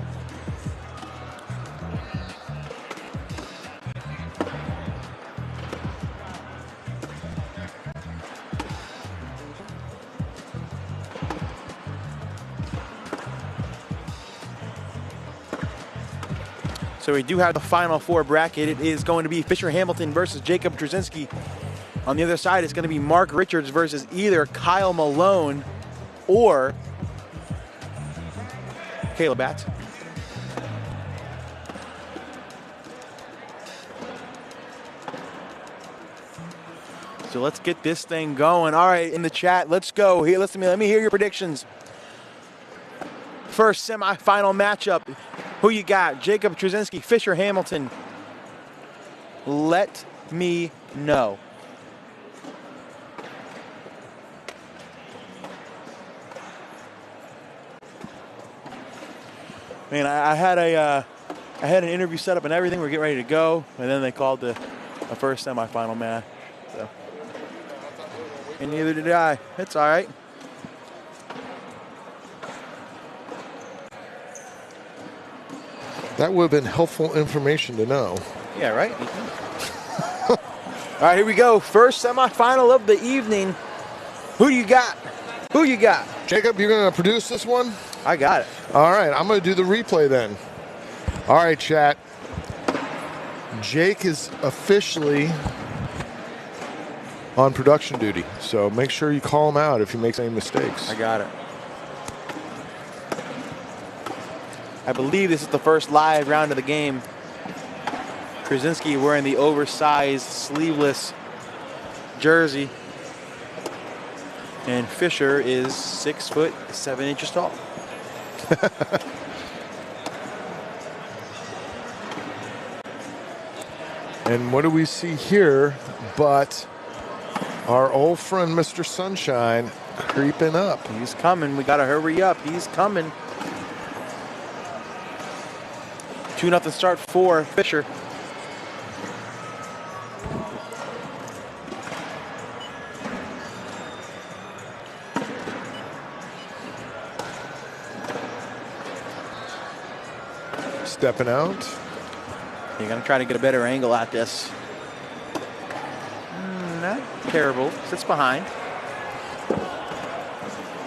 So we do have the Final Four bracket. It is going to be Fisher Hamilton versus Jacob Trzynski. On the other side, it's going to be Mark Richards versus either Kyle Malone or Caleb Batson. So let's get this thing going. All right, in the chat, let's go. Here, listen to me. Let me hear your predictions. First semifinal matchup. Who you got? Jacob Trzynski, Fisher Hamilton. Let me know. Man, I had an interview set up and everything. We're getting ready to go, and then they called the first semifinal match. So, and neither did I. It's all right. That would have been helpful information to know. Yeah, right? All right, here we go. First semifinal of the evening. Who you got? Who you got? Jacob, you're going to produce this one? I got it. All right, I'm going to do the replay then. All right, chat. Jake is officially on production duty, so make sure you call him out if he makes any mistakes. I got it. I believe this is the first live round of the game. Trzynski wearing the oversized sleeveless jersey. And Fisher is 6'7" tall. And what do we see here but our old friend Mr. Sunshine creeping up. He's coming. We got to hurry up. He's coming. 2-0 start for Fisher. Stepping out. You're going to try to get a better angle at this. Not terrible. Sits behind.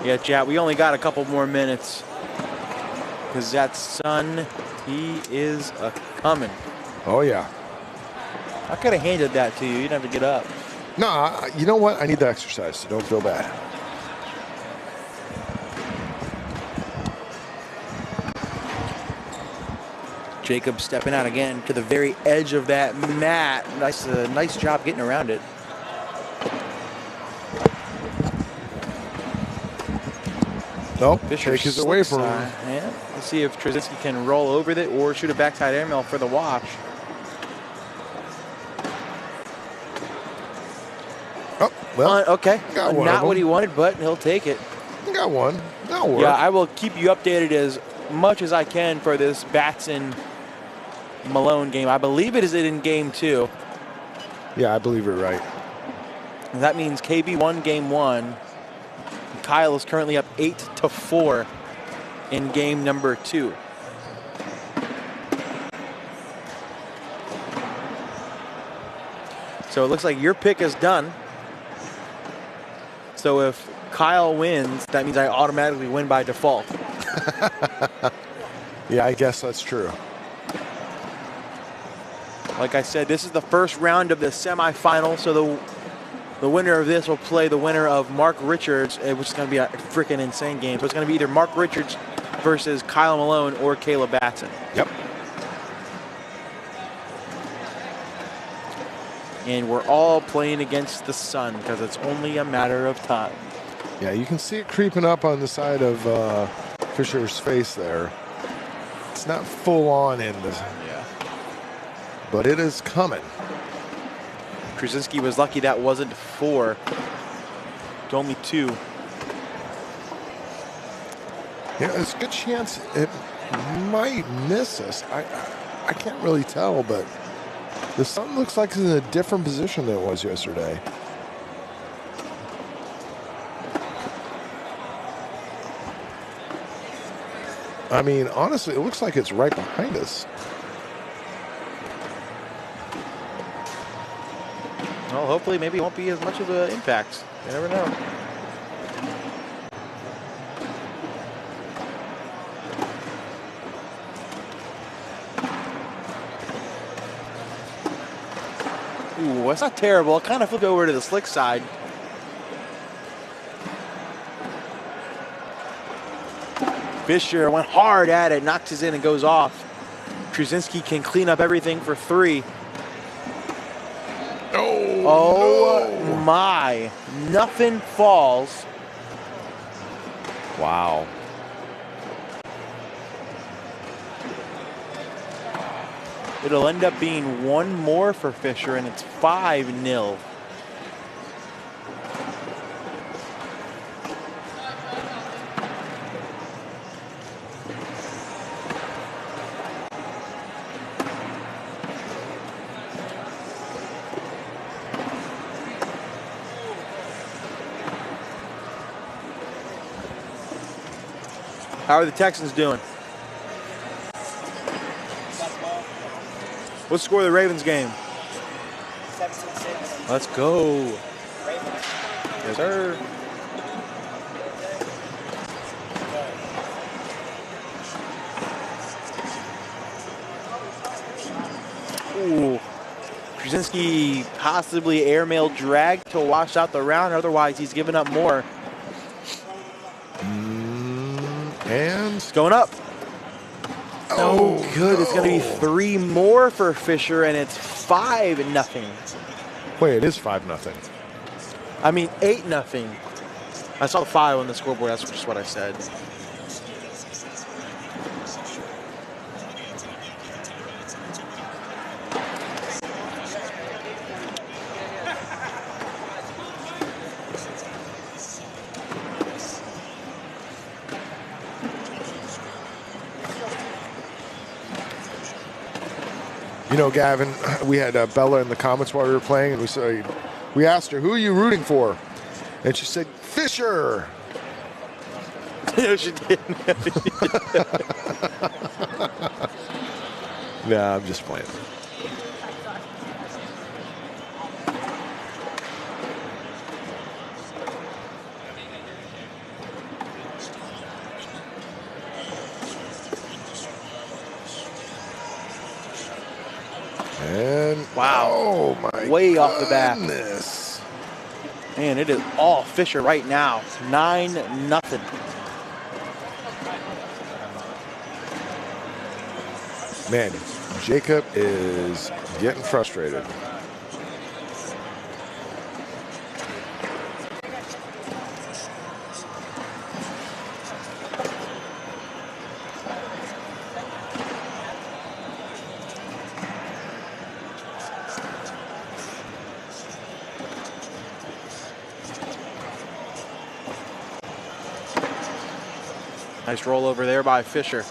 Yeah, chat, we only got a couple more minutes. Because that sun, he is a-coming. Oh, yeah. I could have handed that to you. You didn't have to get up. No, you know what? I need the exercise, so don't feel bad. Jacob stepping out again to the very edge of that mat. Nice job getting around it. Nope, Fisher take his away from him. Yeah. Let's see if Trzynski can roll over it or shoot a backside airmail for the wash. Oh, well, okay. got one Not of what he them. wanted, but he'll take it. Got one. That'll work. Yeah, I will keep you updated as much as I can for this Batson Malone game. I believe it is in game 2. Yeah, I believe you're right. And that means KB won game 1. Kyle is currently up 8-4 in game number 2. So it looks like your pick is done. So if Kyle wins, that means I automatically win by default. Yeah, I guess that's true. Like I said, this is the first round of the semifinal, so the winner of this will play the winner of Mark Richards, which is going to be a freaking insane game. So it's going to be either Mark Richards versus Kyle Malone or Caleb Batson. Yep. And we're all playing against the sun because it's only a matter of time. Yeah, you can see it creeping up on the side of Fisher's face there. It's not full on in this. Yeah. But it is coming. Trzynski was lucky that wasn't 4. Only 2. Yeah, there's a good chance it might miss us. I can't really tell, but the sun looks like it's in a different position than it was yesterday. I mean, honestly, it looks like it's right behind us. Well, hopefully maybe it won't be as much of an impact. You never know. Ooh, that's not terrible. It kind of flipped over to the slick side. Fisher went hard at it, knocks it in and goes off. Trzynski can clean up everything for 3. Oh my. Nothing falls. Wow. It'll end up being 1 more for Fisher, and it's 5-0. How are the Texans doing? What's the score of the Ravens game? 17-6. Let's go. Yes, sir. Ooh. Trzynski possibly airmail drag to wash out the round. Otherwise, he's giving up more. And it's going up. Oh, good. No. It's going to be 3 more for Fisher, and it's 5-0. Wait, it is 5-0. I mean, 8-0. I saw the 5 on the scoreboard. That's just what I said. You know, Gavin, we had Bella in the comments while we were playing, and we asked her, "Who are you rooting for?" And she said, "Fisher." No, she didn't. Nah, I'm just playing. And wow, oh my way off the bat. Man, it is all Fisher right now. 9-0. Man, Jacob is getting frustrated. Nice roll over there by Fisher.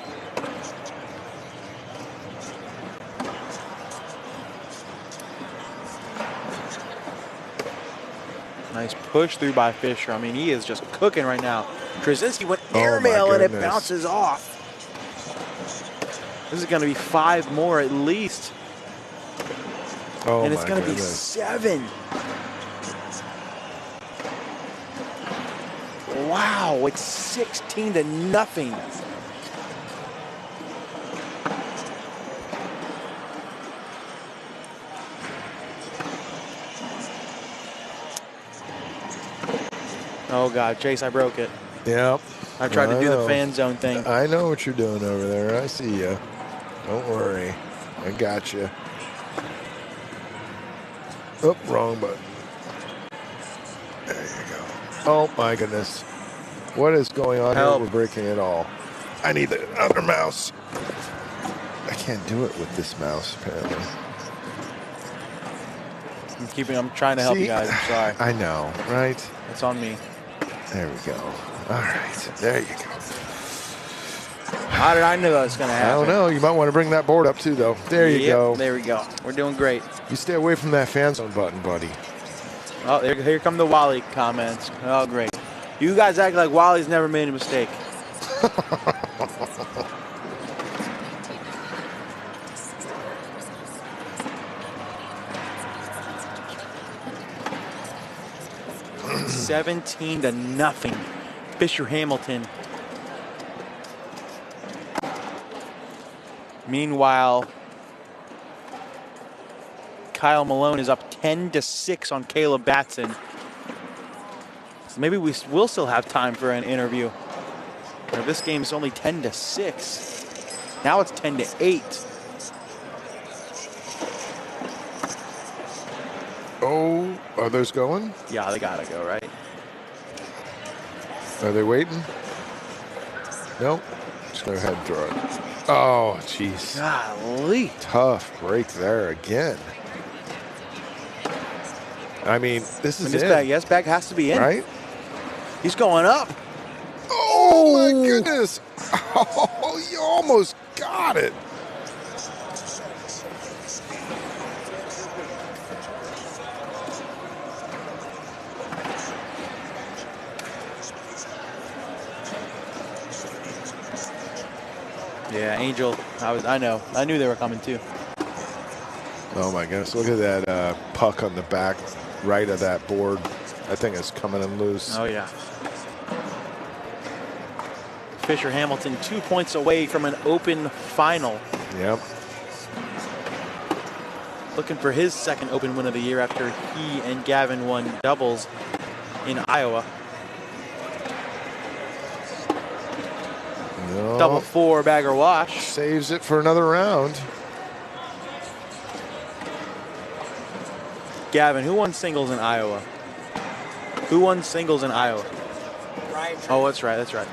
Nice push through by Fisher. I mean, he is just cooking right now. Krasinski went airmail and it bounces off. This is going to be 5 more at least. Oh, and it's going to be goodness. 7. Wow, it's 16-0. Oh God, Chase, I broke it. Yep. I tried to do the fan zone thing. I know what you're doing over there. I see you. Don't worry. I got you. Oh, wrong button. There you go. Oh my goodness. What is going on here? We're breaking it all. I need the other mouse. I can't do it with this mouse, apparently. I'm trying to help you guys. I'm sorry. I know, right? It's on me. There we go. All right. There you go. How did I know that was going to happen? I don't know. You might want to bring that board up too, though. There you go. There we go. We're doing great. You stay away from that fan zone button, buddy. Oh, here come the Wally comments. Oh, great. You guys act like Wally's never made a mistake. $17-0. Fisher Hamilton. Meanwhile, Kyle Malone is up 10-6 on Caleb Batson. So maybe we will still have time for an interview. Or this game is only 10-6. Now it's 10-8. Oh, are those going? Yeah, they gotta go, right? Are they waiting? Nope. Just go ahead and throw it. Oh, jeez. Golly. Tough break there again. I mean, this is it. Yes, bag has to be in. Right? He's going up. Oh, my goodness. Oh, you almost got it. Yeah, Angel. I knew they were coming too. Oh my goodness! Look at that puck on the back right of that board. That thing is coming in loose. Oh yeah. Fisher Hamilton 2 points away from an open final. Yep. Looking for his second open win of the year after he and Gavin won doubles in Iowa. No. Double 4 bagger wash. Saves it for another round. Gavin, who won singles in Iowa? Who won singles in Iowa? Ryan. Oh, that's right. That's right.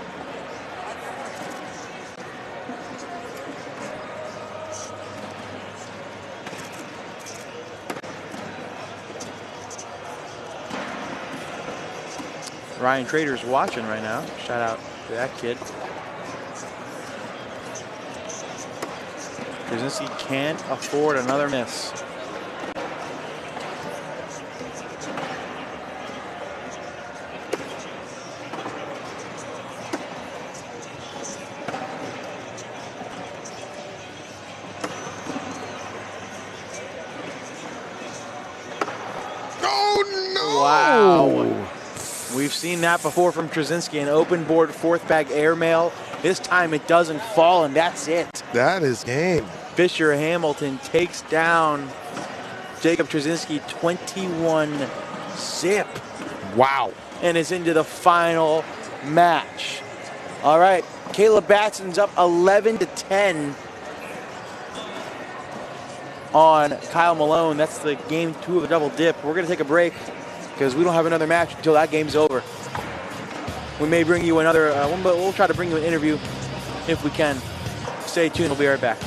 Ryan Trader's watching right now. Shout out to that kid. Krasinski can't afford another miss. Oh, no! Wow. We've seen that before from Krasinski. An open board fourth bag airmail. This time it doesn't fall, and that's it. That is game. Fisher Hamilton takes down Jacob Krasinski 21-zip. Wow. And is into the final match. All right, Caleb Batson's up 11-10. on Kyle Malone. That's the game 2 of the double dip. We're going to take a break because we don't have another match until that game's over. We may bring you another, we'll try to bring you an interview if we can. Stay tuned, we'll be right back.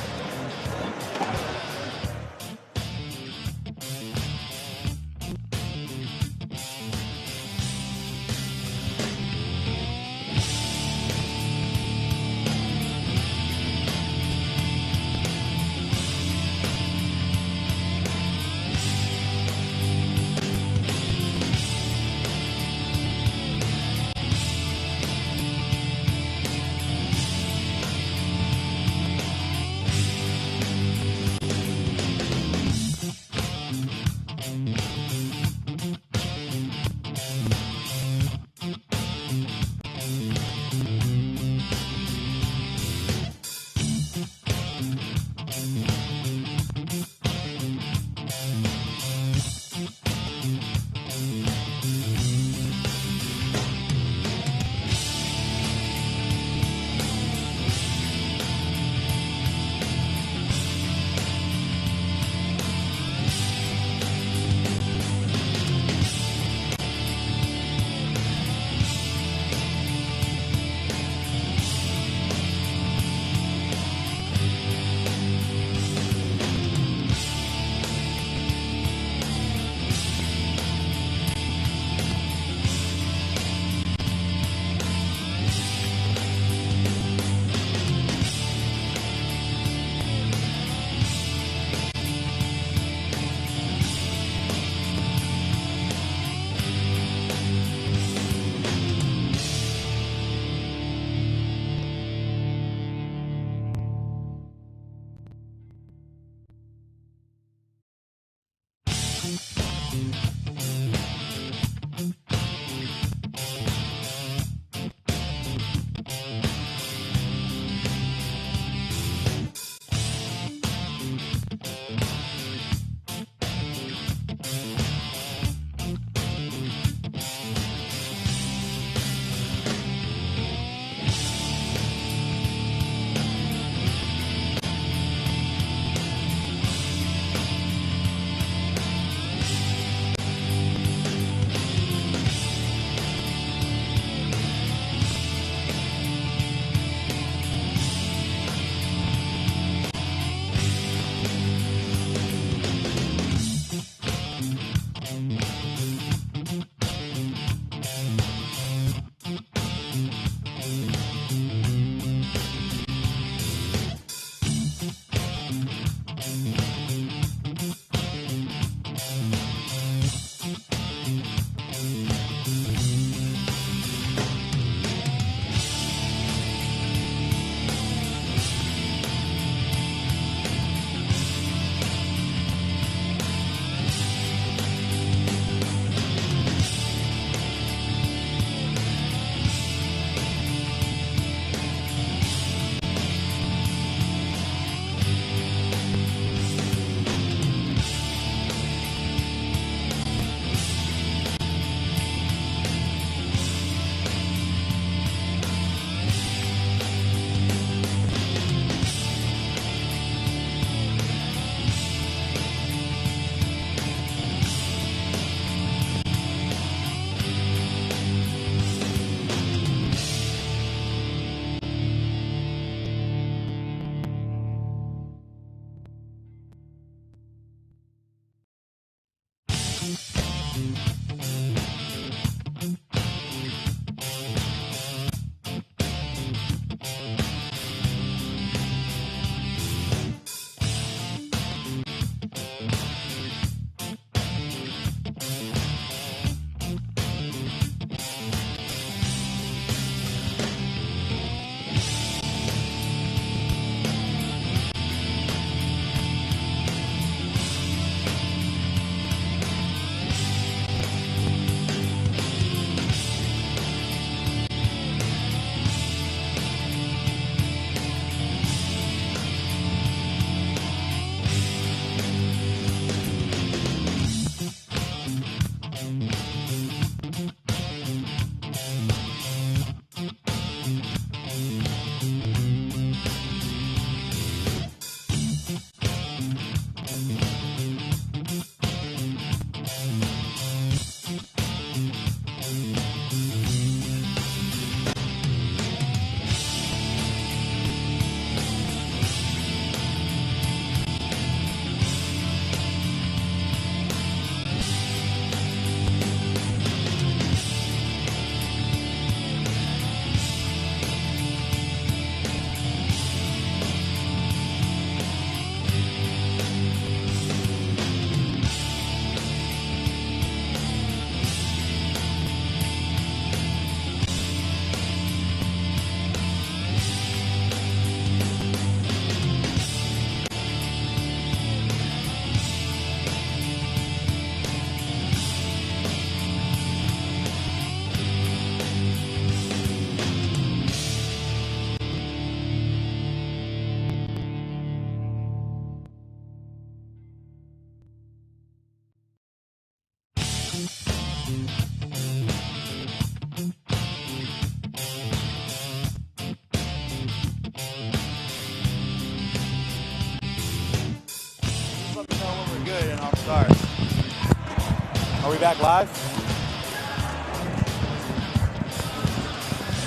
Are we back live?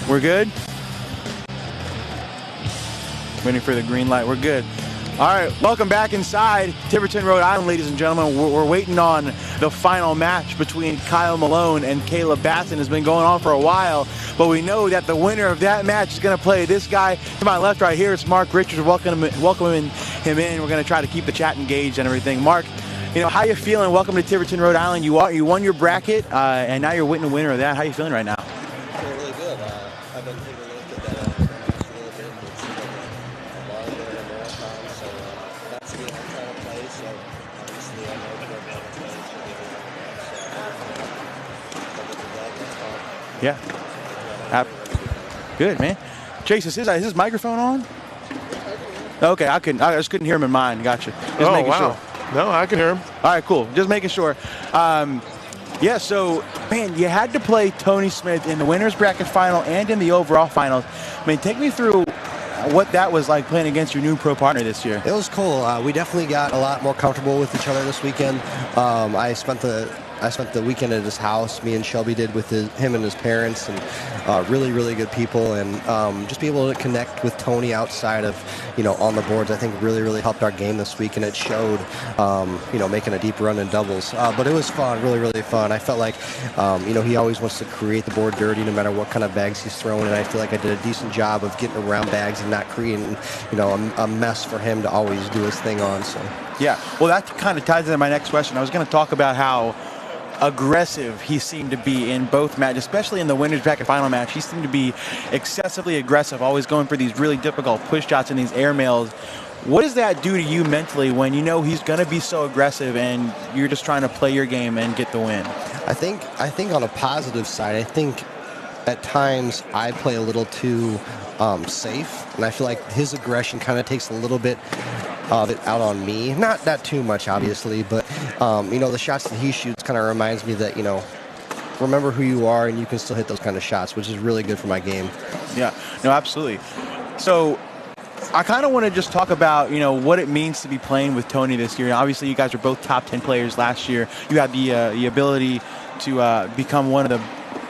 We're good? Waiting for the green light. We're good. All right, welcome back inside Tiverton, Rhode Island, ladies and gentlemen. We're waiting on the final match between Kyle Malone and Caleb Batson. It's been going on for a while, but we know that the winner of that match is going to play this guy to my left right here. It's Mark Richards. Welcoming him in. We're going to try to keep the chat engaged and everything. Mark, how you feeling? Welcome to Tiverton, Rhode Island. You won your bracket, and now you're winning the winner of that. How you feeling right now? I feel really good. I've been taking a look at that a little bit. It's a long day of marathon, so that's the game I'm trying to play. So obviously I know that I'm going to play. So Yeah. Good, man. Chase, is his microphone on? Okay, I just couldn't hear him in mine. Gotcha. Just making sure. No, I can hear him. All right, cool. Just making sure. Yeah, so, man, you had to play Tony Smith in the winner's bracket final and in the overall finals. I mean, take me through what that was like playing against your new pro partner this year. It was cool. We definitely got a lot more comfortable with each other this weekend. I spent the weekend at his house. Me and Shelby did with him and his parents, and really, really good people. And just be able to connect with Tony outside of, on the boards, I think really, really helped our game this week. And it showed, making a deep run in doubles. But it was fun, really, really fun. I felt like, he always wants to create the board dirty no matter what kind of bags he's throwing. And I feel like I did a decent job of getting around bags and not creating, a mess for him to always do his thing on. So yeah, well, that kind of ties into my next question. I was going to talk about how aggressive he seemed to be in both matches, especially in the winner's bracket final match. He seemed to be excessively aggressive, always going for these really difficult push shots and these airmails. What does that do to you mentally when he's going to be so aggressive and you're just trying to play your game and get the win? I think on a positive side, I think at times I play a little too safe, and I feel like his aggression kind of takes a little bit of it out on me. Not too much, obviously, but the shots that he shoots kind of reminds me that remember who you are and you can still hit those kind of shots, which is really good for my game. Yeah, no, absolutely. So I kind of want to just talk about what it means to be playing with Tony this year. Obviously, you guys are both top 10 players last year. You had the ability to become one of the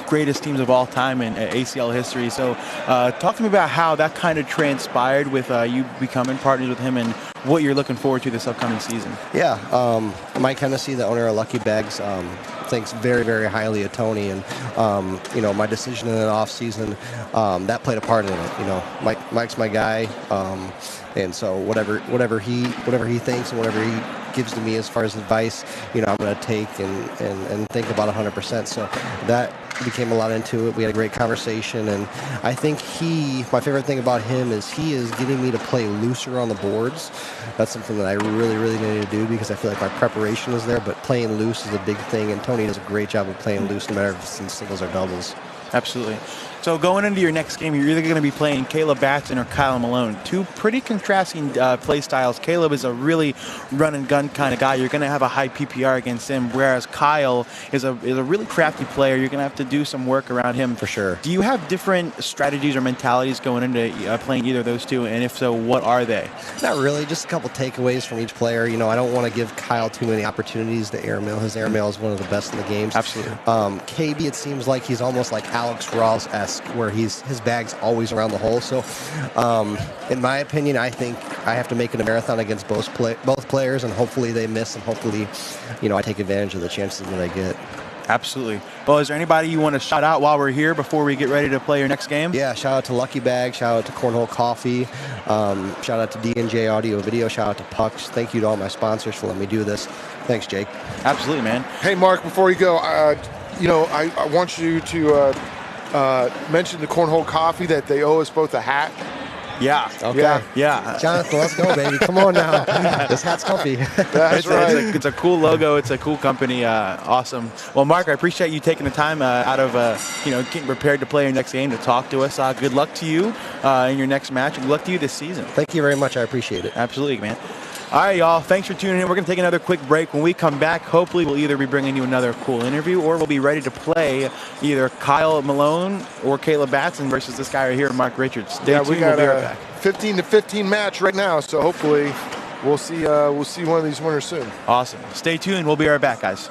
greatest teams of all time in ACL history. So talk to me about how that kind of transpired with you becoming partners with him and what you're looking forward to this upcoming season. Yeah, Mike Hennessy, the owner of Lucky Bags, thinks very, very highly of Tony, and my decision in the off season that played a part in it. Mike's my guy, and so whatever he thinks and whatever he gives to me as far as advice, I'm going to take and think about 100%. So that became a lot into it. We had a great conversation, and I think my favorite thing about him is he is getting me to play looser on the boards. That's something that I really, really need to do because I feel like my preparation is there, but playing loose is a big thing, and Tony does a great job of playing loose no matter if it's in singles or doubles. Absolutely. So going into your next game, you're either going to be playing Caleb Batson or Kyle Malone. Two pretty contrasting play styles. Caleb is a really run-and-gun kind of guy. You're going to have a high PPR against him, whereas Kyle is a really crafty player. You're going to have to do some work around him. For sure. Do you have different strategies or mentalities going into playing either of those two? And if so, what are they? Not really. Just a couple takeaways from each player. I don't want to give Kyle too many opportunities to airmail. His airmail is one of the best in the games. Absolutely. KB, it seems like he's almost like Alex Ross-esque, where his bag's always around the hole. So, in my opinion, I think I have to make it a marathon against both players, and hopefully they miss, and hopefully, I take advantage of the chances that I get. Absolutely. Well, is there anybody you want to shout out while we're here before we get ready to play your next game? Yeah, shout out to Lucky Bag, shout out to Cornhole Coffee, shout out to D&J Audio Video, shout out to Pucks. Thank you to all my sponsors for letting me do this. Thanks, Jake. Absolutely, man. Hey, Mark, before you go, I want you to mention the Cornhole Coffee that they owe us both a hat. Yeah. Okay. Yeah. Jonathan, let's go, baby. Come on now. This hat's comfy. That's right. It's a cool logo. It's a cool company. Awesome. Well, Mark, I appreciate you taking the time out of getting prepared to play your next game to talk to us. Good luck to you in your next match. Good luck to you this season. Thank you very much. I appreciate it. Absolutely, man. All right, y'all. Thanks for tuning in. We're going to take another quick break. When we come back, hopefully we'll either be bringing you another cool interview or we'll be ready to play either Kyle Malone or Caleb Batson versus this guy right here, Mark Richards. Stay tuned. We got we'll be right back. 15-15 match right now, so hopefully we'll see one of these winners soon. Awesome. Stay tuned. We'll be right back, guys.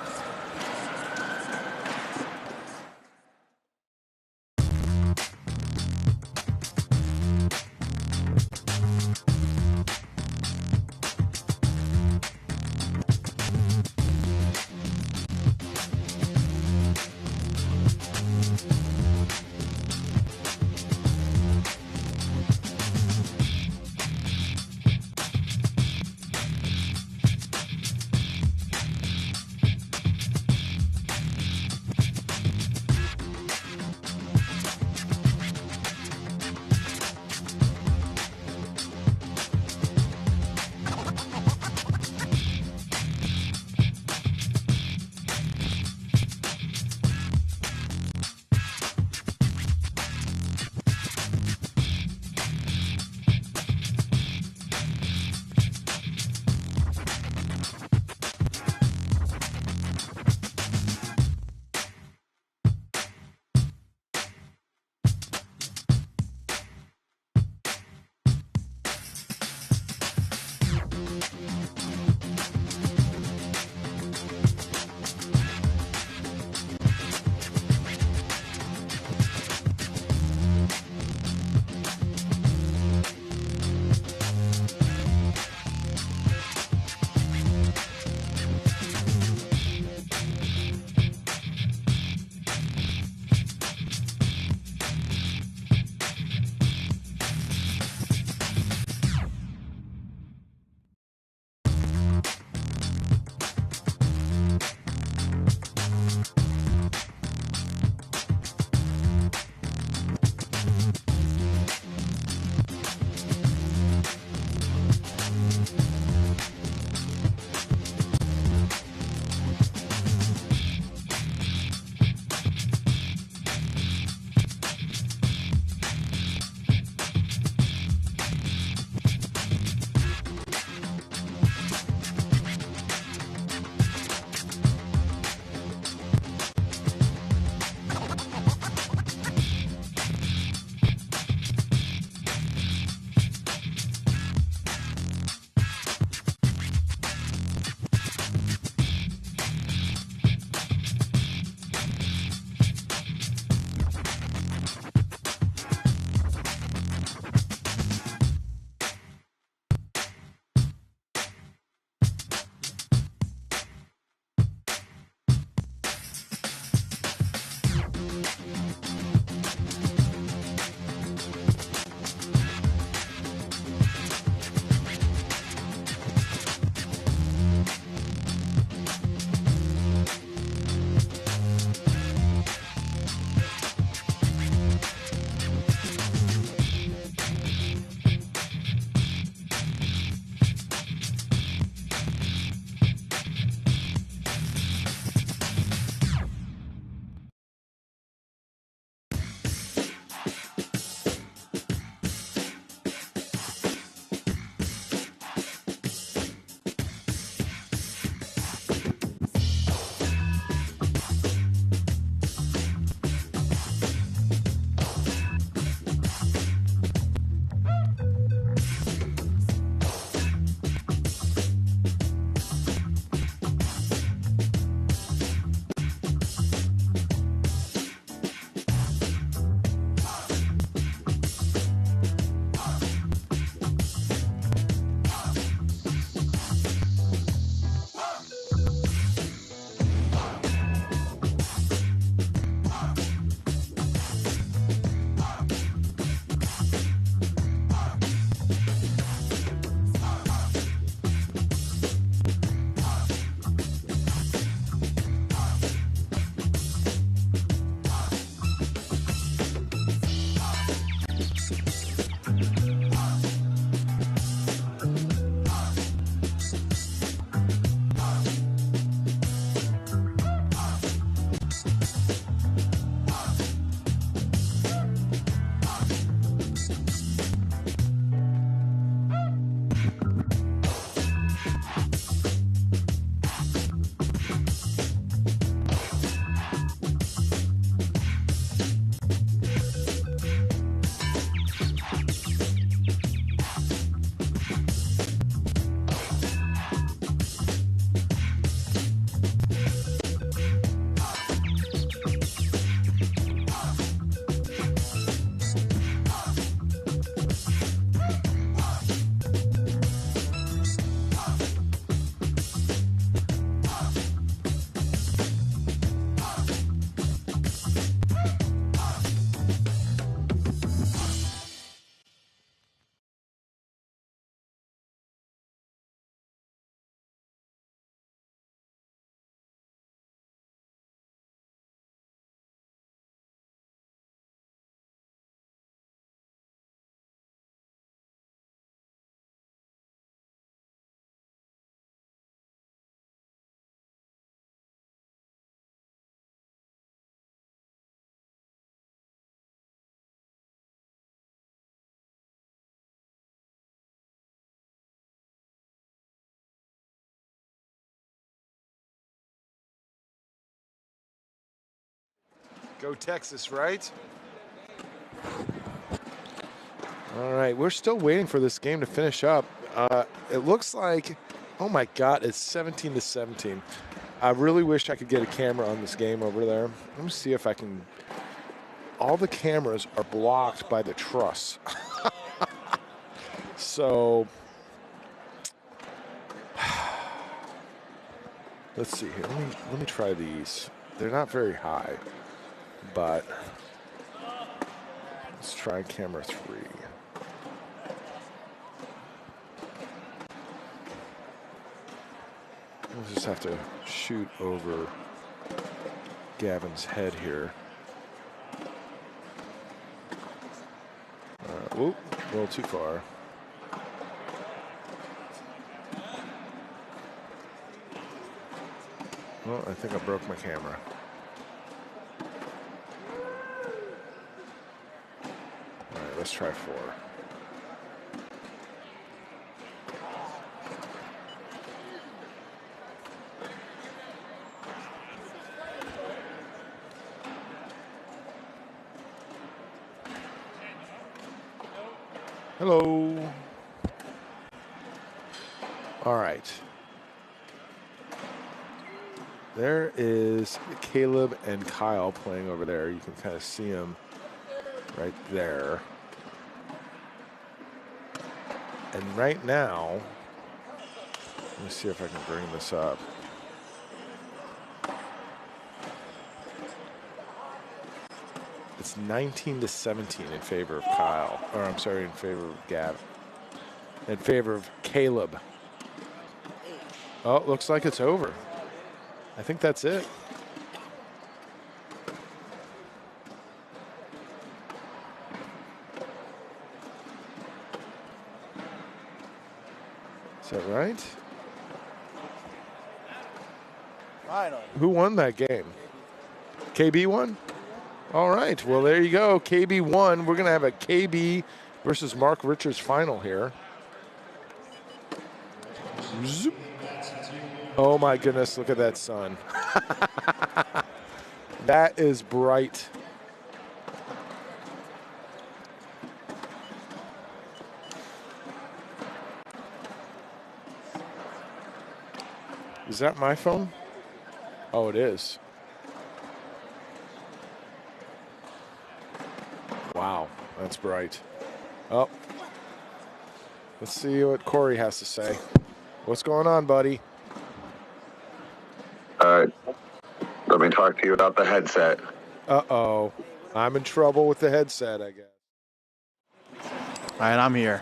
Go Texas, right? All right, we're still waiting for this game to finish up. It looks like, oh my God, it's 17-17. I really wish I could get a camera on this game over there. Let me see if I can. All the cameras are blocked by the truss. So, let's see here. Let me try these. They're not very high, but let's try camera 3. We'll just have to shoot over Gavin's head here. Whoop, a little too far. Well, I think I broke my camera. All right, let's try 4. Hello. All right. There is Caleb and Kyle playing over there. You can kind of see them right there. And right now, let me see if I can bring this up. It's 19-17 in favor of Kyle, or I'm sorry, in favor of Gavin. In favor of Caleb. Oh, it looks like it's over. I think that's it. Is that right? Finally. Who won that game? KB won? All right. Well, there you go. KB won. We're going to have a KB versus Mark Richards final here. Zoop. Oh, my goodness. Look at that sun. That is bright. Is that my phone? Oh, it is. Wow, that's bright. Oh, let's see what Corey has to say. What's going on, buddy? Let me talk to you about the headset. Uh-oh. I'm in trouble with the headset, I guess. All right, I'm here.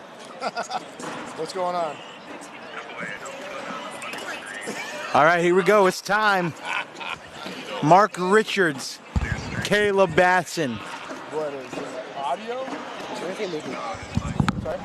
What's going on? All right, here we go. It's time. Mark Richards, Caleb Batson. What is it? Audio? Sorry?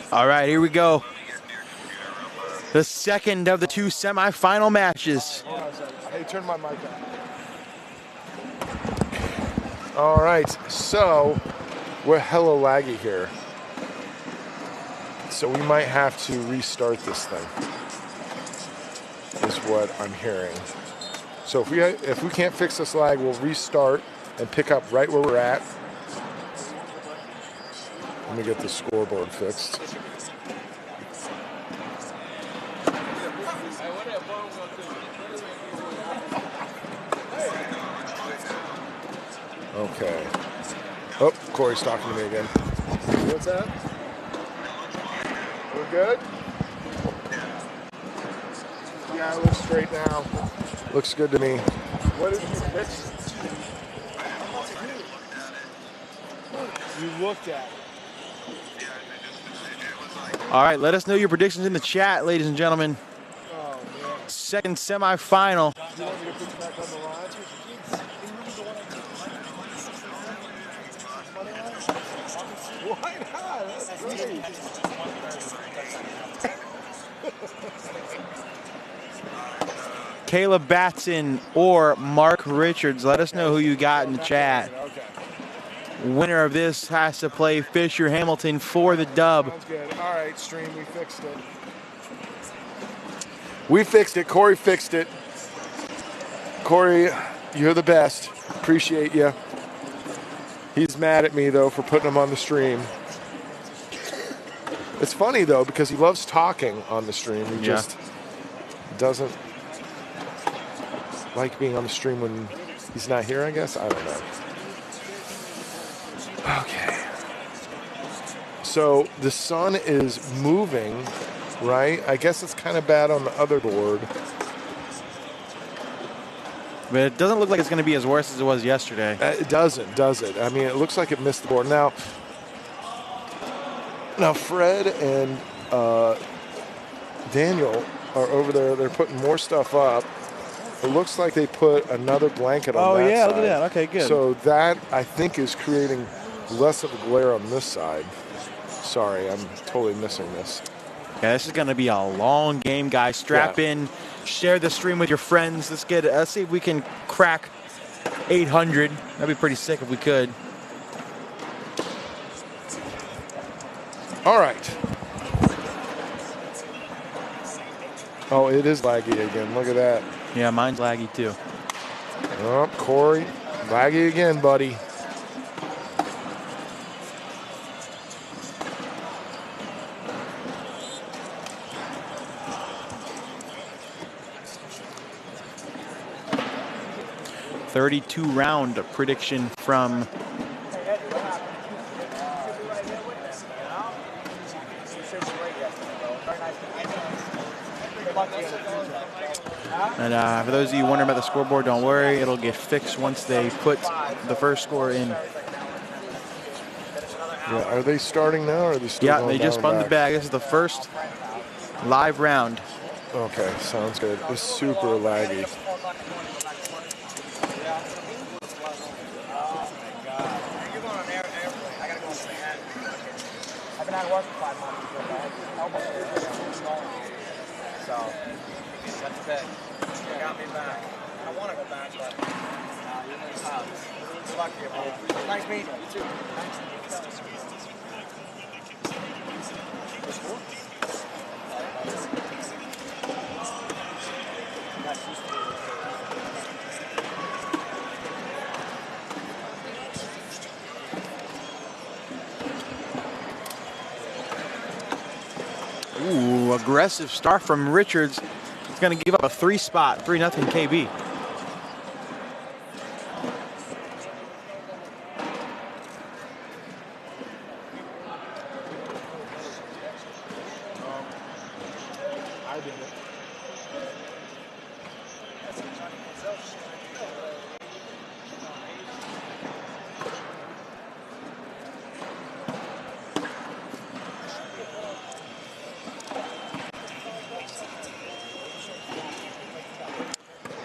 All right, here we go. The second of the two semifinal matches. Hey, turn my mic on. All right, so we're hella laggy here. So we might have to restart this thing, is what I'm hearing. So if we can't fix this lag, we'll restart and pick up right where we're at. Let me get the scoreboard fixed. Okay. Oh, Corey's talking to me again. What's that? We're good? Yeah, it looks straight now. Looks good to me. What did you fix? You looked at it. All right, let us know your predictions in the chat, ladies and gentlemen. Oh, man. Second semifinal. You want me to put you back on the line? Why not? That's great. Caleb Batson or Mark Richards. Let us know who you got in the chat. Okay. Winner of this has to play Fisher Hamilton for the dub. Sounds good. All right, stream, we fixed it. We fixed it. Corey fixed it. Corey, you're the best. Appreciate you. He's mad at me, though, for putting him on the stream. It's funny, though, because he loves talking on the stream. He just doesn't like being on the stream when he's not here, I guess. I don't know. Okay. So the sun is moving, right? I guess it's kind of bad on the other board. But it doesn't look like it's going to be as worse as it was yesterday. It doesn't, does it? I mean, it looks like it missed the board. Now Fred and Daniel are over there. They're putting more stuff up. It looks like they put another blanket on that side. Oh, yeah, look at that. Okay, good. So that, I think, is creating less of a glare on this side. Sorry, I'm totally missing this. Yeah, this is going to be a long game, guys. Strap in, share the stream with your friends. Let's see if we can crack 800. That'd be pretty sick if we could. All right. Oh, it is laggy again. Look at that. Yeah, mine's laggy too. Oh, Corey, laggy again, buddy. .32 round prediction from and for those of you wondering about the scoreboard, don't worry, it'll get fixed once they put the first score in. Yeah, are they starting now, or are they still going they just spun the bag. This is the first live round. Okay, sounds good. It's super laggy. That's it. You got me back. I want to go back, but good luck to you, man. Nice meeting you. You too. Ooh, aggressive start from Richards. He's going to give up a 3-0 KB. I did it.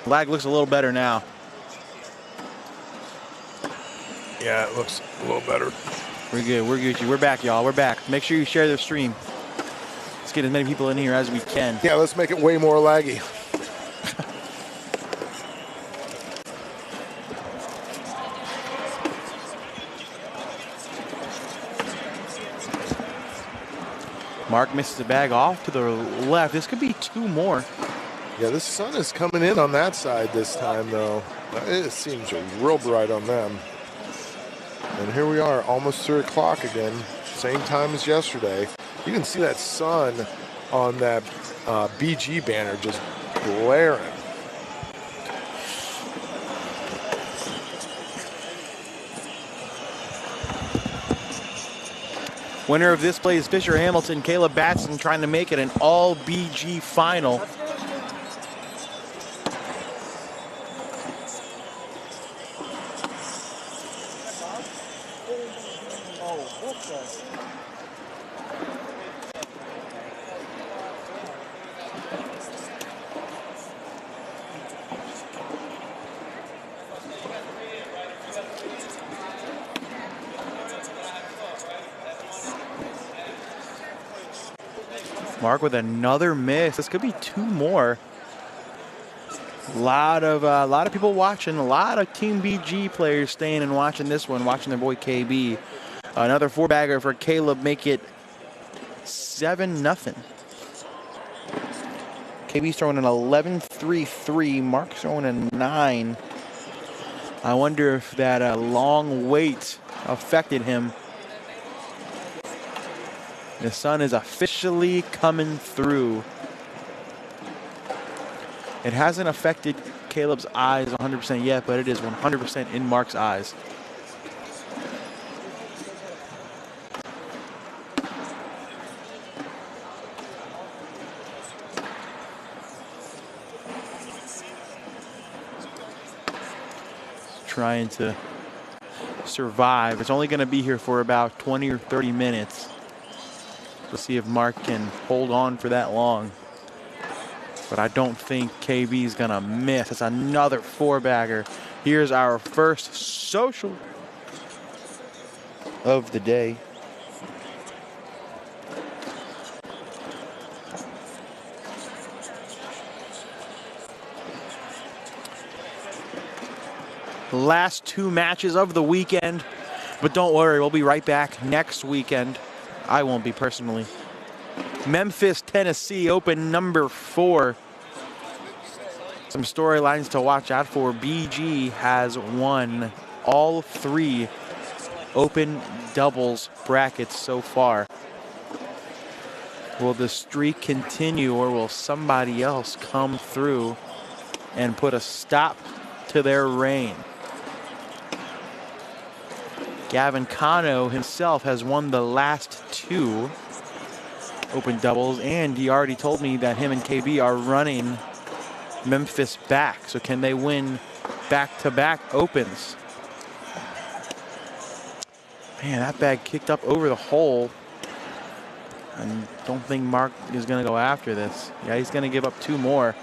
Lag looks a little better now. Yeah, it looks a little better. We're good. We're Gucci. We're back, y'all. We're back. Make sure you share the stream. Let's get as many people in here as we can. Yeah, let's make it way more laggy. Mark misses the bag off to the left. This could be 2 more. Yeah, the sun is coming in on that side this time, though. It seems real bright on them. And here we are, almost 3 o'clock again. Same time as yesterday. You can see that sun on that BG banner just glaring. Winner of this play is Fisher Hamilton. Caleb Batson trying to make it an all BG final. Mark with another miss. This could be 2 more. A lot of people watching. A lot of Team BG players staying and watching this one, watching their boy KB. Another 4-bagger for Caleb, make it 7-0. KB's throwing an 11-3-3. Mark's throwing a 9. I wonder if that long wait affected him. The sun is officially coming through. It hasn't affected Caleb's eyes 100% yet, but it is 100% in Mark's eyes. Trying to survive. It's only going to be here for about 20 or 30 minutes. We'll see if Mark can hold on for that long. But I don't think KB is going to miss. It's another 4-bagger. Here's our first social of the day. Last 2 matches of the weekend. But don't worry, we'll be right back next weekend. I won't be personally. Memphis, Tennessee, Open number 4. Some storylines to watch out for. BG has won all 3 Open doubles brackets so far. Will the streak continue, or will somebody else come through and put a stop to their reign? Gavin Cano himself has won the last 2 Open doubles, and he already told me that him and KB are running Memphis back. So can they win back-to-back Opens? Man, that bag kicked up over the hole. I don't think Mark is going to go after this. Yeah, he's going to give up 2 more.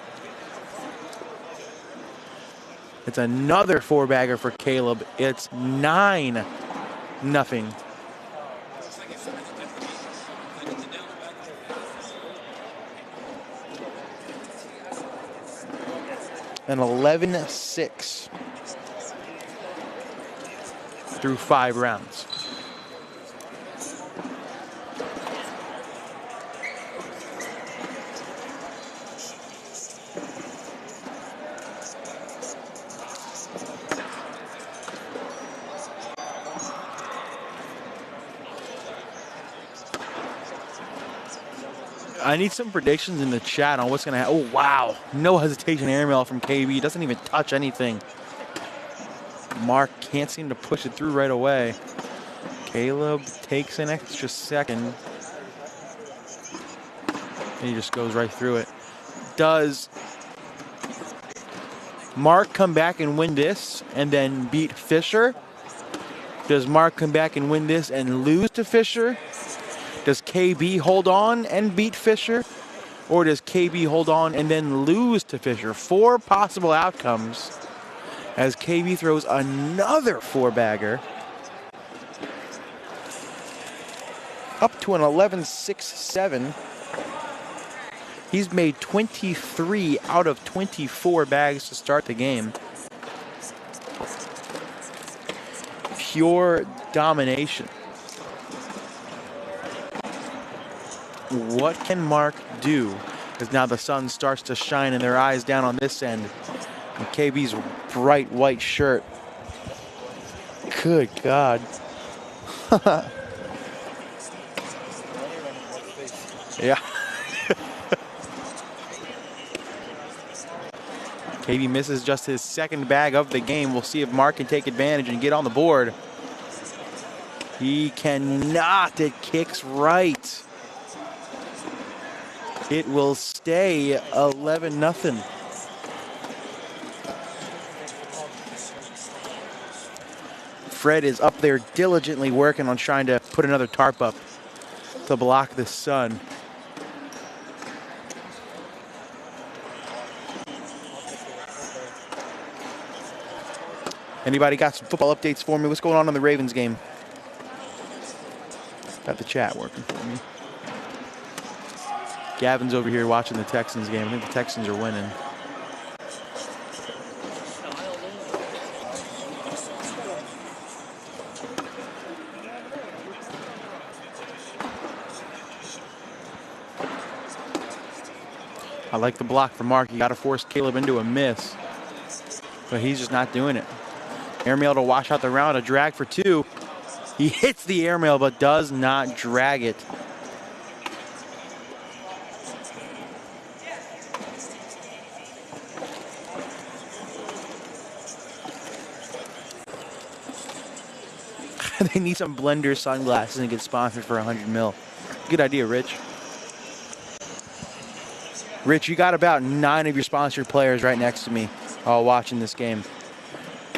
It's another 4-bagger for Caleb. It's 9-0. An 11-6 through 5 rounds. I need some predictions in the chat on what's going to happen. Oh, wow. No hesitation airmail from KB. Doesn't even touch anything. Mark can't seem to push it through right away. Caleb takes an extra second. And he just goes right through it. Does Mark come back and win this and then beat Fisher? Does Mark come back and win this and lose to Fisher? Does KB hold on and beat Fisher? Or does KB hold on and then lose to Fisher? 4 possible outcomes as KB throws another 4-bagger. Up to an 11-6-7. He's made 23 out of 24 bags to start the game. Pure domination. What can Mark do? Because now the sun starts to shine in their eyes down on this end. And KB's bright white shirt. Good God. Yeah. KB misses just his second bag of the game. We'll see if Mark can take advantage and get on the board. He cannot. It kicks right. It will stay 11-0. Fred is up there diligently working on trying to put another tarp up to block the sun. Anybody got some football updates for me? What's going on in the Ravens game? Got the chat working for me. Gavin's over here watching the Texans game. I think the Texans are winning. I like the block for Mark. You got to force Caleb into a miss. But he's just not doing it. Airmail to wash out the round. A drag for 2. He hits the airmail but does not drag it. They need some Blender sunglasses and get sponsored for 100 mil. Good idea, Rich. Rich, you got about 9 of your sponsored players right next to me all watching this game.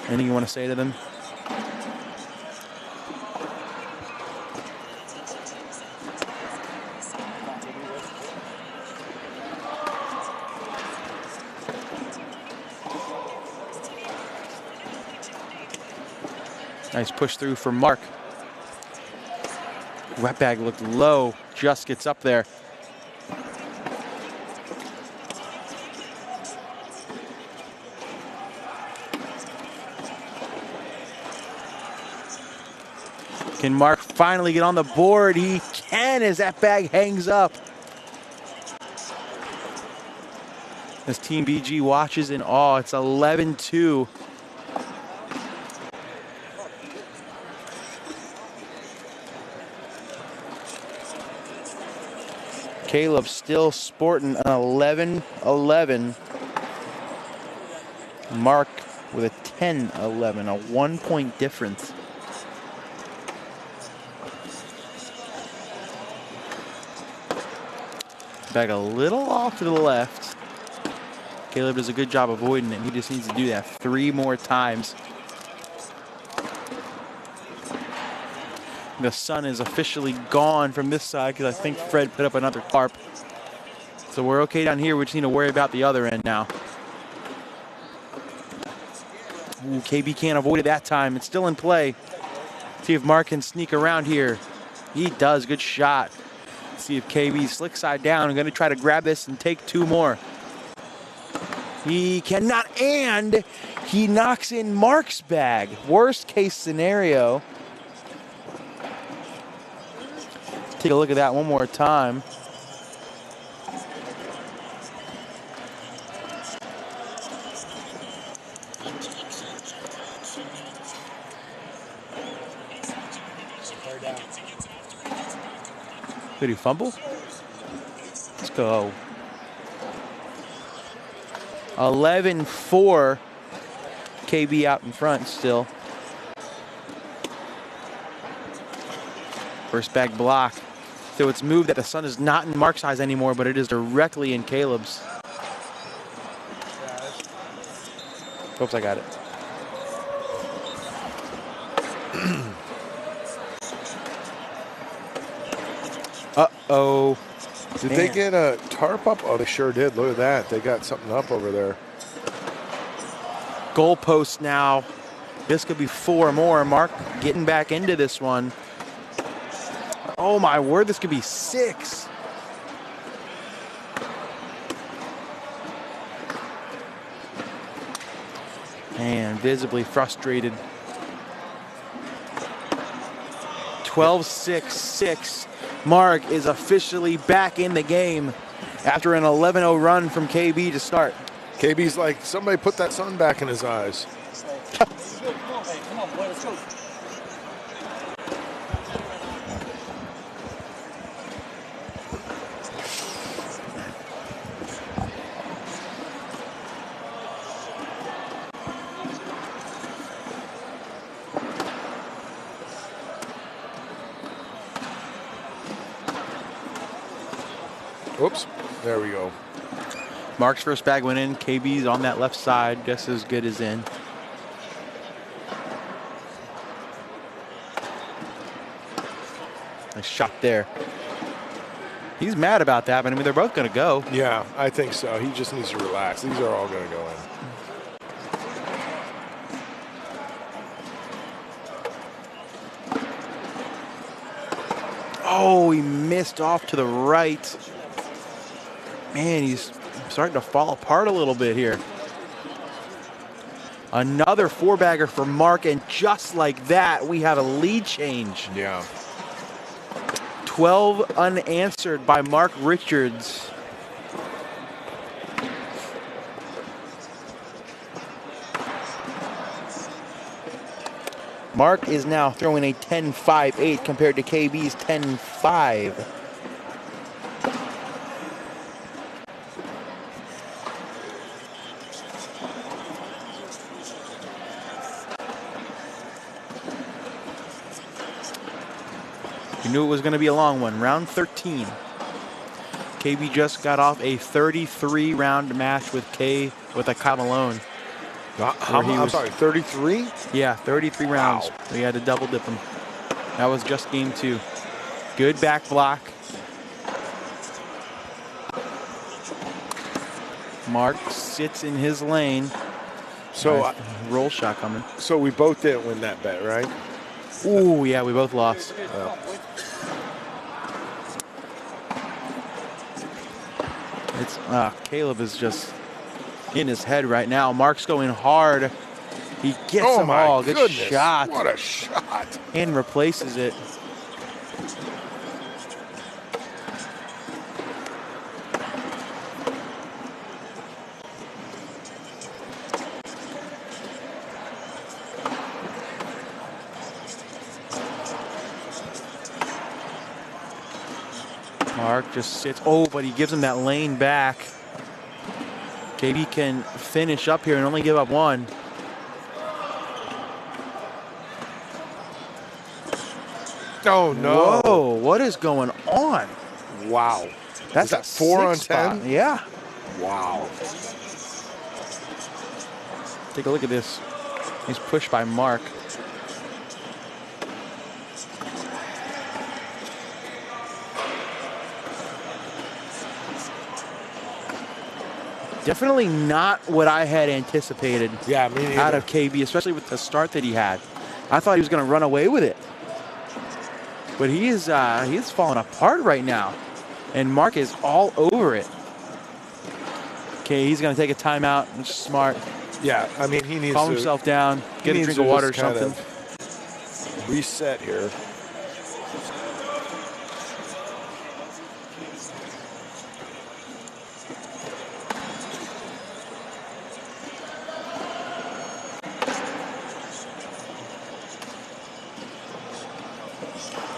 Anything you want to say to them? Nice push through for Mark. Wet bag looked low, just gets up there. Can Mark finally get on the board? He can as that bag hangs up. As Team BG watches in awe, it's 11-2. Caleb still sporting an 11-11. Mark with a 10-11, a 1-point difference. Back a little off to the left. Caleb does a good job avoiding it. He just needs to do that 3 more times. The sun is officially gone from this side because I think Fred put up another tarp. So we're okay down here. We just need to worry about the other end now. Ooh, KB can't avoid it that time. It's still in play. See if Mark can sneak around here. He does. Good shot. See if KB slick side down. I'm going to try to grab this and take 2 more. He cannot, and he knocks in Mark's bag. Worst case scenario. Take a look at that one more time. Did he fumble? Let's go. 11-4. KB out in front still. First bag block. So it's moved that the sun is not in Mark's eyes anymore, but it is directly in Caleb's. Oops, I got it. Uh-oh. Did they get a tarp up? Oh, they sure did. Look at that. They got something up over there. Goalpost now. This could be 4 more. Mark getting back into this one. Oh, my word. This could be 6. And visibly frustrated. 12-6-6. Mark is officially back in the game after an 11-0 run from KB to start. KB's like, somebody put that sun back in his eyes. Come on, boy, let's go. Whoops. There we go. Mark's first bag went in. KB's on that left side, just as good as in. Nice shot there. He's mad about that, but I mean, they're both going to go. Yeah, I think so. He just needs to relax. These are all going to go in. Oh, he missed off to the right. Man, he's starting to fall apart a little bit here. Another four-bagger for Mark, and just like that, we have a lead change. Yeah. 12 unanswered by Mark Richards. Mark is now throwing a 10-5-8 compared to KB's 10-5. You knew it was going to be a long one. Round 13. KB just got off a 33-round match with a Kyle Malone. I'm sorry, 33? Yeah, 33 rounds. Wow. We had to double dip him. That was just game 2. Good back block. Mark sits in his lane. So Nice roll shot coming. So we both didn't win that bet, right? Ooh, yeah, we both lost. It's Caleb is just in his head right now. Mark's going hard. He gets them all. Good shot. What a shot. And replaces it. Mark just sits. Oh, but he gives him that lane back. KB can finish up here and only give up one. Oh, no. Whoa, what is going on? Wow. That's that 4 on 10? spot. Yeah. Wow. Take a look at this. He's pushed by Mark. Definitely not what I had anticipated. Yeah, me neither. Out of KB, especially with the start that he had. I thought he was going to run away with it. But he is falling apart right now. And Mark is all over it. Okay, he's going to take a timeout. It's smart. Yeah, I mean, he needs calm to himself down, get a drink of water or something. Reset here.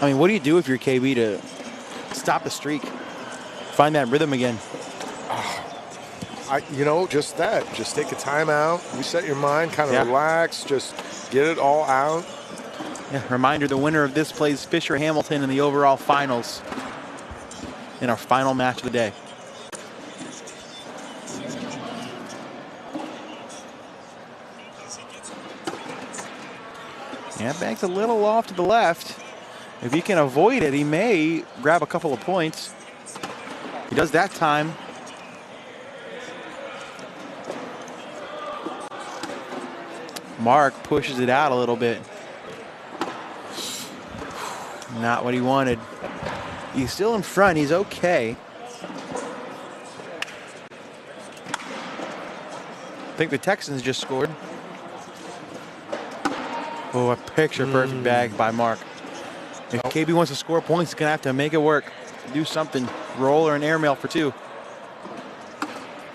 I mean, what do you do if you're KB to stop the streak? Find that rhythm again. Just that. Just take a timeout, reset your mind, kind of relax, just get it all out. Yeah, reminder, the winner of this plays Fisher Hamilton in the overall finals in our final match of the day. Yeah, bank's a little off to the left. If he can avoid it, he may grab a couple of points. He does that time. Mark pushes it out a little bit. Not what he wanted. He's still in front. He's okay. I think the Texans just scored. Oh, a picture-perfect bag by Mark. If KB wants to score points, he's going to have to make it work. Do something. Roll or an airmail for 2.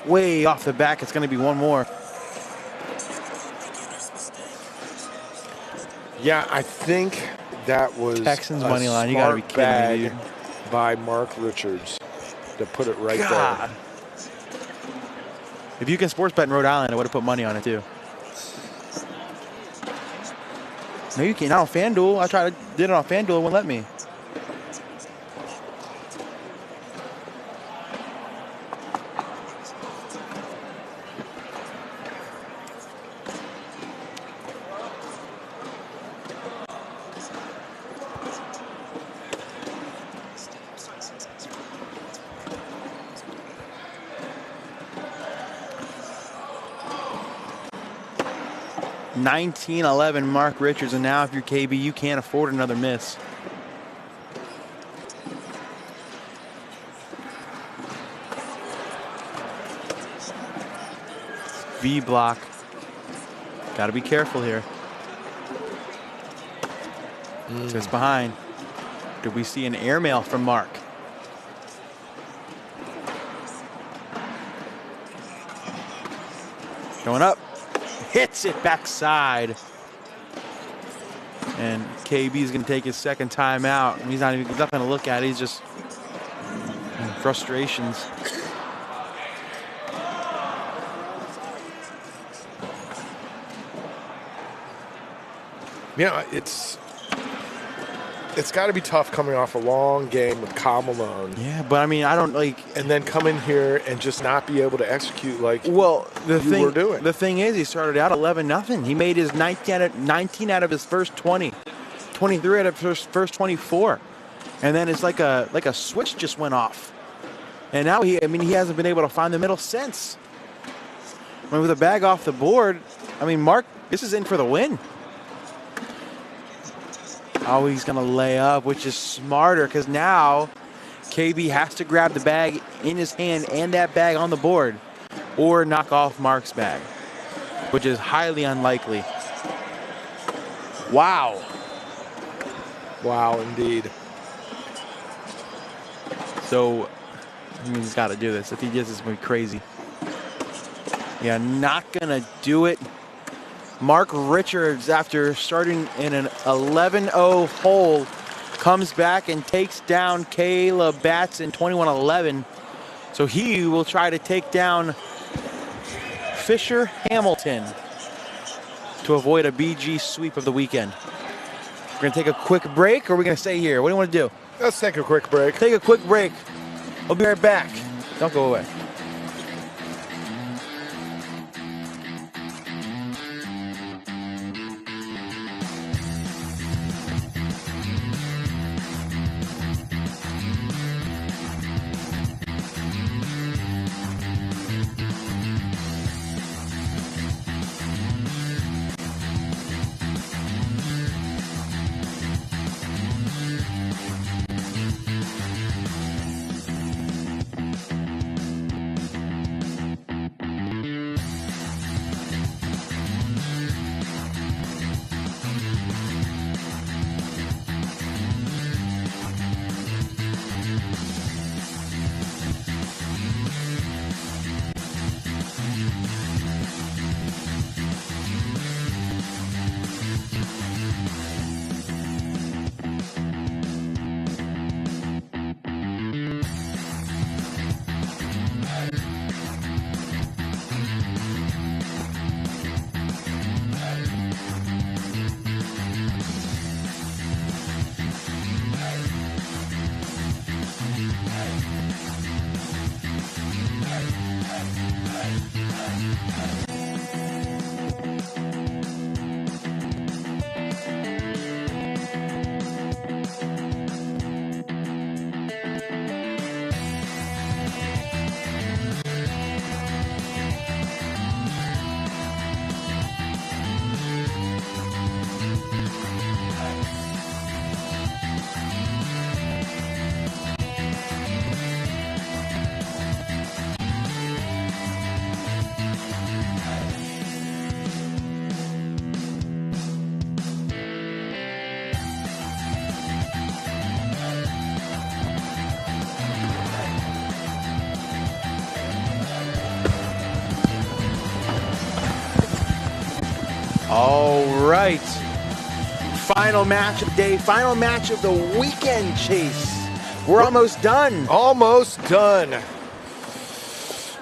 Way off the back. It's going to be one more. Yeah, I think that was Texans a money line. You got to be kidding me, dude. By Mark Richards to put it right God. there. If you can sports bet in Rhode Island, I would have put money on it too. No, you can't. Not on FanDuel. I did it on FanDuel. It wouldn't let me. $19-11 Mark Richards, and now if you're KB, you can't afford another miss. V block. Got to be careful here. Just behind. Do we see an airmail from Mark? Going up. Hits it backside. And KB is going to take his second time out. He's not going to look at it. He's just in frustrations. Yeah, it's got to be tough coming off a long game with Kyle Malone. Yeah, but I mean, I don't like. And then come in here and just not be able to execute like the thing were doing. The thing is, he started out 11-0. He made his 19 out of his first 20, 23 out of his first 24, and then it's like a switch just went off. And now he hasn't been able to find the middle since. I mean, with a bag off the board, I mean, Mark, this is in for the win. Oh, he's going to lay up, which is smarter because now KB has to grab the bag in his hand and that bag on the board or knock off Mark's bag, which is highly unlikely. Wow. Wow, indeed. So, he's got to do this. If he does, it's going to be crazy. Yeah, not going to do it. Mark Richards, after starting in an 11-0 hole, comes back and takes down Caleb Batson 21-11. So he will try to take down Fisher Hamilton to avoid a BG sweep of the weekend. We're going to take a quick break, or are we going to stay here? What do you want to do? Let's take a quick break. Take a quick break. We'll be right back. Don't go away. All right. Final match of the day, final match of the weekend, Chase. We're almost done. Almost done.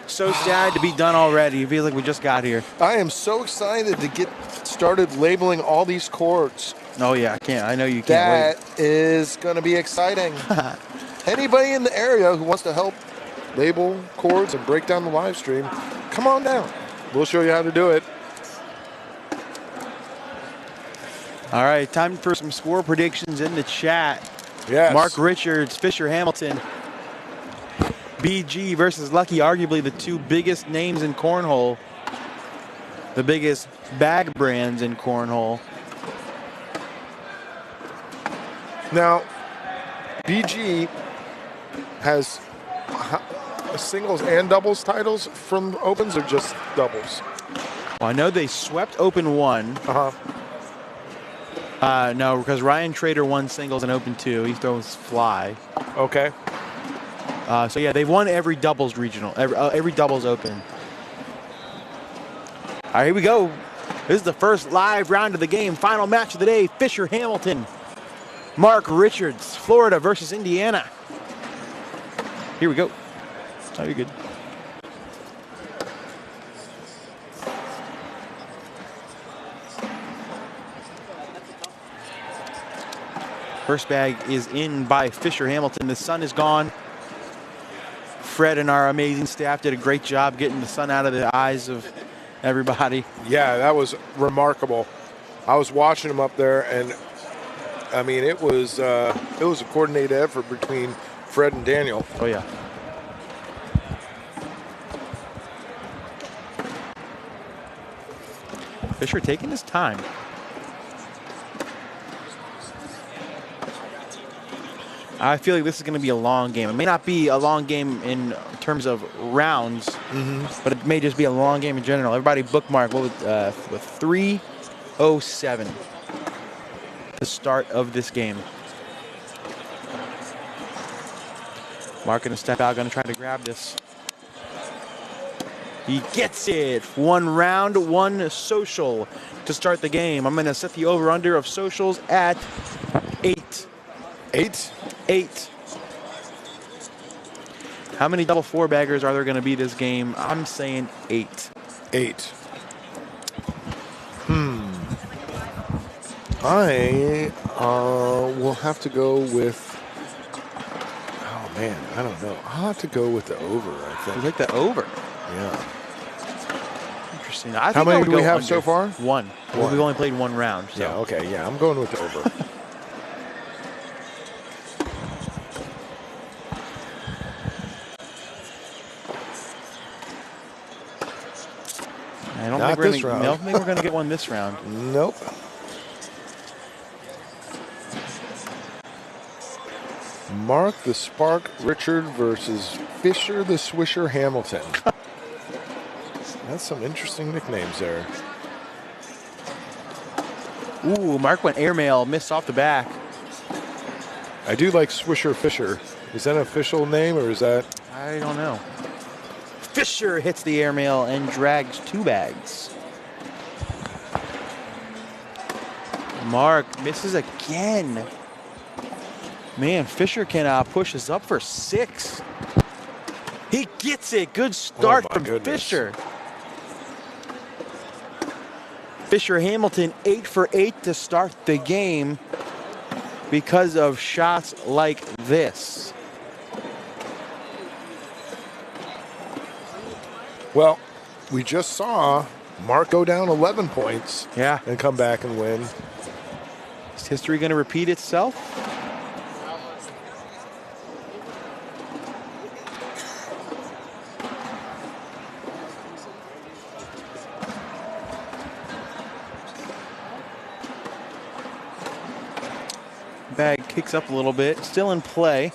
So sad to be done already. It feels like we just got here. I am so excited to get started labeling all these cords. Oh, yeah, I can't. I know you can't wait. That is going to be exciting. Anybody in the area who wants to help label cords and break down the live stream, come on down. We'll show you how to do it. All right, time for some score predictions in the chat. Yes. Mark Richards, Fisher Hamilton, BG versus Lucky, arguably the two biggest names in cornhole, the biggest bag brands in cornhole. Now, BG has singles and doubles titles from Opens, or just doubles? Well, I know they swept Open 1. No, because Ryan Trader won singles in Open 2. He throws fly. Okay. So yeah, they've won every doubles regional, every doubles Open. All right, here we go. This is the first live round of the game. Final match of the day, Fisher Hamilton. Mark Richards, Florida versus Indiana. Here we go. Oh, you're good. First bag is in by Fisher Hamilton. The sun is gone. Fred and our amazing staff did a great job getting the sun out of the eyes of everybody. Yeah, that was remarkable. I was watching them up there, and I mean, it was a coordinated effort between Fred and Daniel. Oh yeah. Fisher taking his time. I feel like this is going to be a long game. It may not be a long game in terms of rounds, but it may just be a long game in general. Everybody bookmark with 3:07 the start of this game. Mark going to step out, going to try to grab this. He gets it. 1 round, 1 social to start the game. I'm going to set the over-under of socials at 8. 8? 8. How many double 4-baggers are there going to be this game? I'm saying 8. 8. I will have to go with, oh man, I don't know. I'll have to go with the over, I think. You like the over? Yeah. Interesting. How many do we have so far? 1. Well, we've only played 1 round. So. Yeah, okay, yeah, I'm going with the over. I don't think we're going to get one this round. Nope. Mark the Spark Richard versus Fisher the Swisher Hamilton. That's some interesting nicknames there. Ooh, Mark went airmail, missed off the back. I do like Swisher Fisher. Is that an official name, or is that? I don't know. Fisher hits the airmail and drags 2 bags. Mark misses again. Man, Fisher can push us up for 6. He gets it. Good start from Fisher. Fisher Hamilton 8 for 8 to start the game because of shots like this. Well, we just saw Mark go down 11 points. Yeah. And come back and win. Is history going to repeat itself? Bag kicks up a little bit, still in play.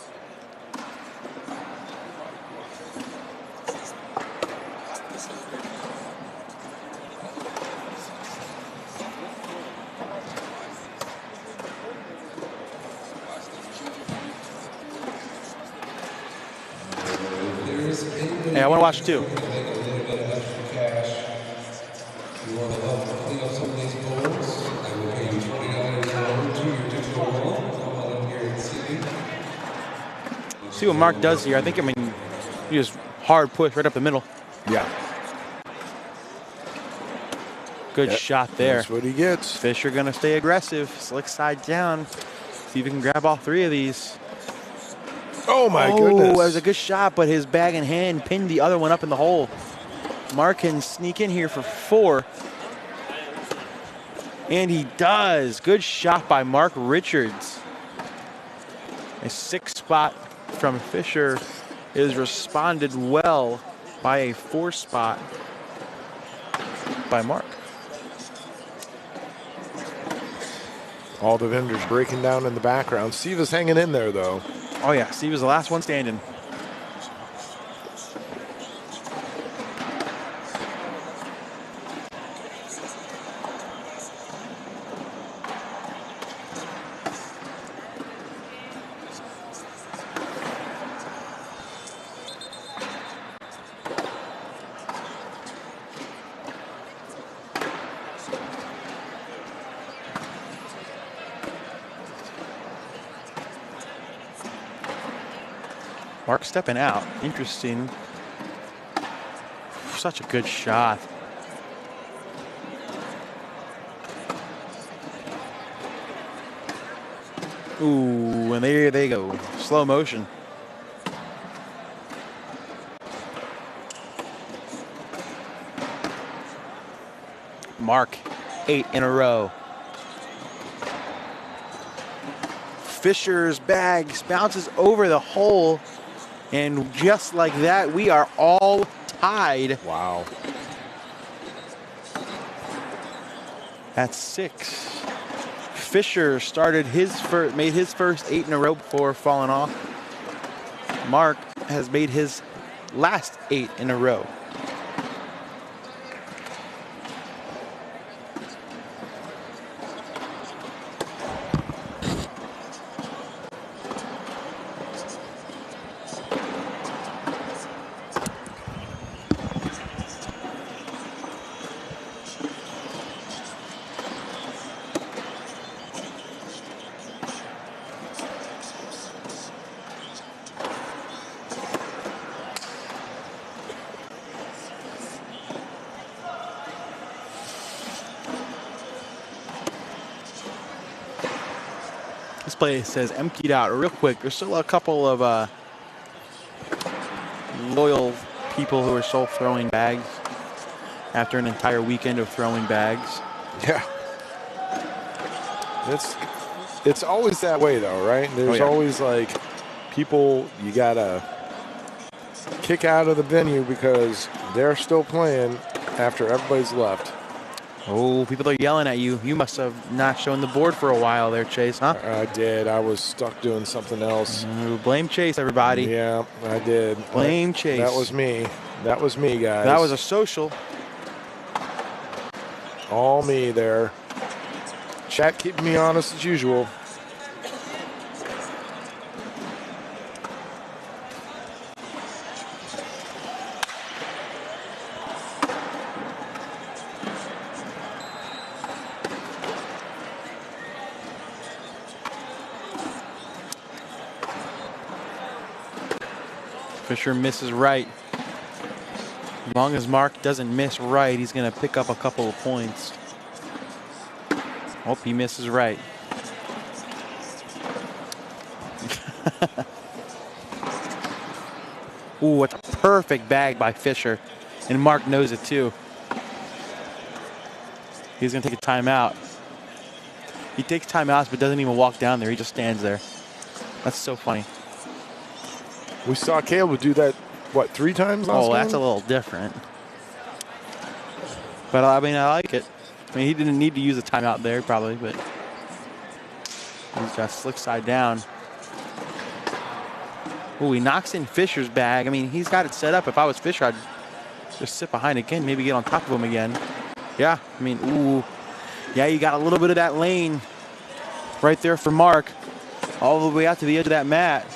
Hey, I want to watch too. See what Mark does here. I think, he just hard push right up the middle. Yeah. Good shot there. That's what he gets. Fisher going to stay aggressive. Slick side down. See if he can grab all 3 of these. Oh, my goodness. That was a good shot, but his bag in hand pinned the other one up in the hole. Mark can sneak in here for 4. And he does. Good shot by Mark Richards. A 6 spot from Fisher is responded well by a 4 spot by Mark. All the vendors breaking down in the background. Steve is hanging in there, though. Oh, yeah. Steve was the last one standing. Mark stepping out. Interesting. Such a good shot. Ooh, and there they go. Slow motion. Mark, 8 in a row. Fisher's bag bounces over the hole. And just like that, we are all tied. Wow. At 6. Fisher started made his first 8 in a row before falling off. Mark has made his last 8 in a row. This place says emptied out real quick. There's still a couple of loyal people who are still throwing bags after an entire weekend of throwing bags. Yeah. It's always that way, though, right? There's always, like, people you got to kick out of the venue because they're still playing after everybody's left. Oh, people are yelling at you. You must have not shown the board for a while there, Chase, huh? I did. I was stuck doing something else. Blame Chase, everybody. Yeah, I did. Blame Chase. That was me. That was me, guys. That was a social. All me there. Chat keeping me honest as usual. Fisher misses right. As long as Mark doesn't miss right, he's going to pick up a couple of points. Oh, he misses right. Ooh, what a perfect bag by Fisher. And Mark knows it too. He's going to take a timeout. He takes timeouts but doesn't even walk down there. He just stands there. That's so funny. We saw Caleb do that, what, 3 times last game? That's a little different. But, I mean, I like it. I mean, he didn't need to use a timeout there, probably, but he's got slick side down. Ooh, he knocks in Fisher's bag. I mean, he's got it set up. If I was Fisher, I'd just sit behind again, maybe get on top of him again. Yeah, I mean, ooh. Yeah, you got a little bit of that lane right there for Mark, all the way out to the edge of that mat.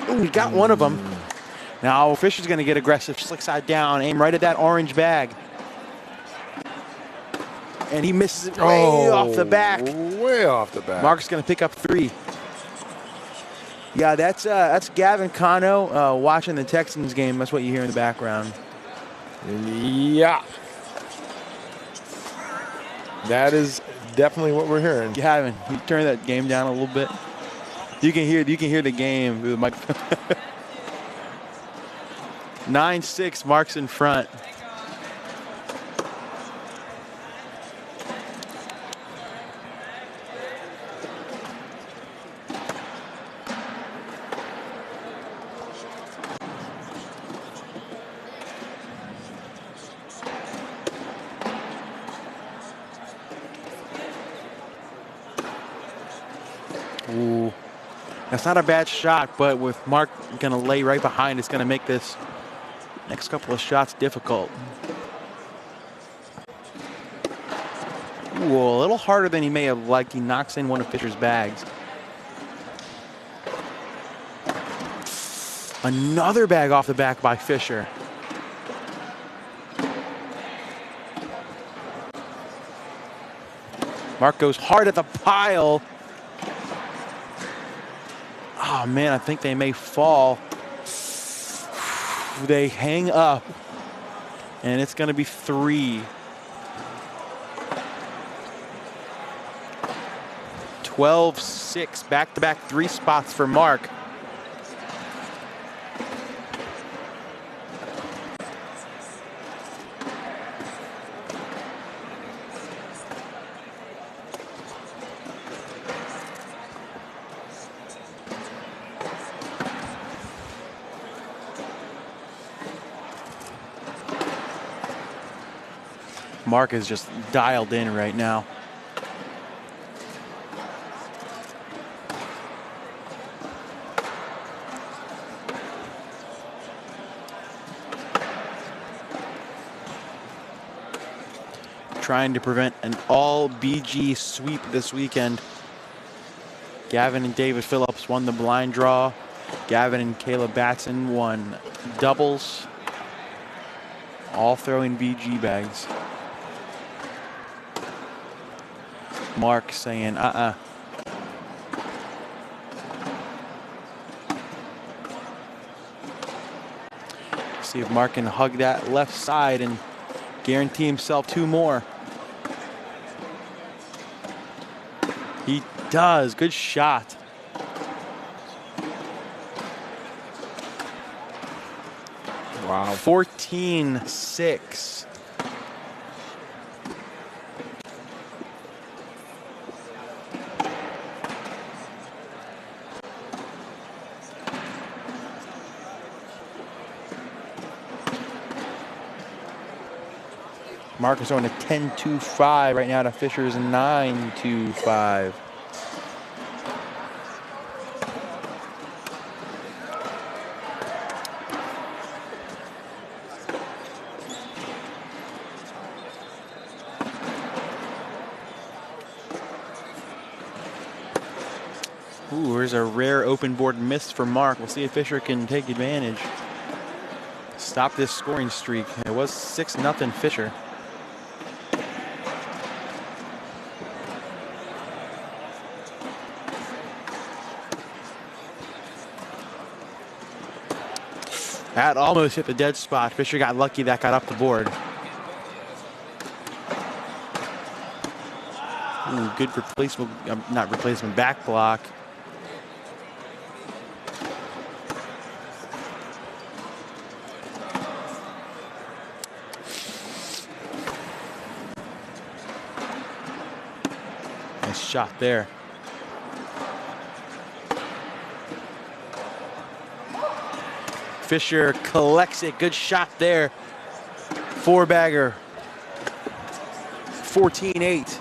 Ooh, he got one of them. Now Fisher's going to get aggressive. Slick side down. Aim right at that orange bag. And he misses it way off the back. Way off the back. Mark's going to pick up 3. Yeah, that's Gavin Cano watching the Texans game. That's what you hear in the background. Yeah. That is definitely what we're hearing. Gavin, you turn that game down a little bit. You can hear the game through the microphone. 9-6, Mark's in front. Ooh, that's not a bad shot, but with Mark going to lay right behind, it's going to make this next couple of shots difficult. Ooh, a little harder than he may have liked. He knocks in one of Fisher's bags. Another bag off the back by Fisher. Mark goes hard at the pile. Oh, man, I think they may fall. They hang up, and it's going to be 3. 12-6, back-to-back 3 spots for Mark. Mark is just dialed in right now. Trying to prevent an all BG sweep this weekend. Gavin and David Phillips won the blind draw. Gavin and Caleb Batson won doubles. All throwing BG bags. Mark saying, See if Mark can hug that left side and guarantee himself 2 more. He does. Good shot. Wow. 14-6. Mark is on a 10-5 right now to Fisher's 9-5. Ooh, there's a rare open board miss for Mark. We'll see if Fisher can take advantage. Stop this scoring streak. It was 6-0 Fisher. That almost hit the dead spot. Fisher got lucky that got up the board. Ooh, good replacement, not replacement, back block. Nice shot there. Fisher collects it. Good shot there. 4-bagger. 14-8.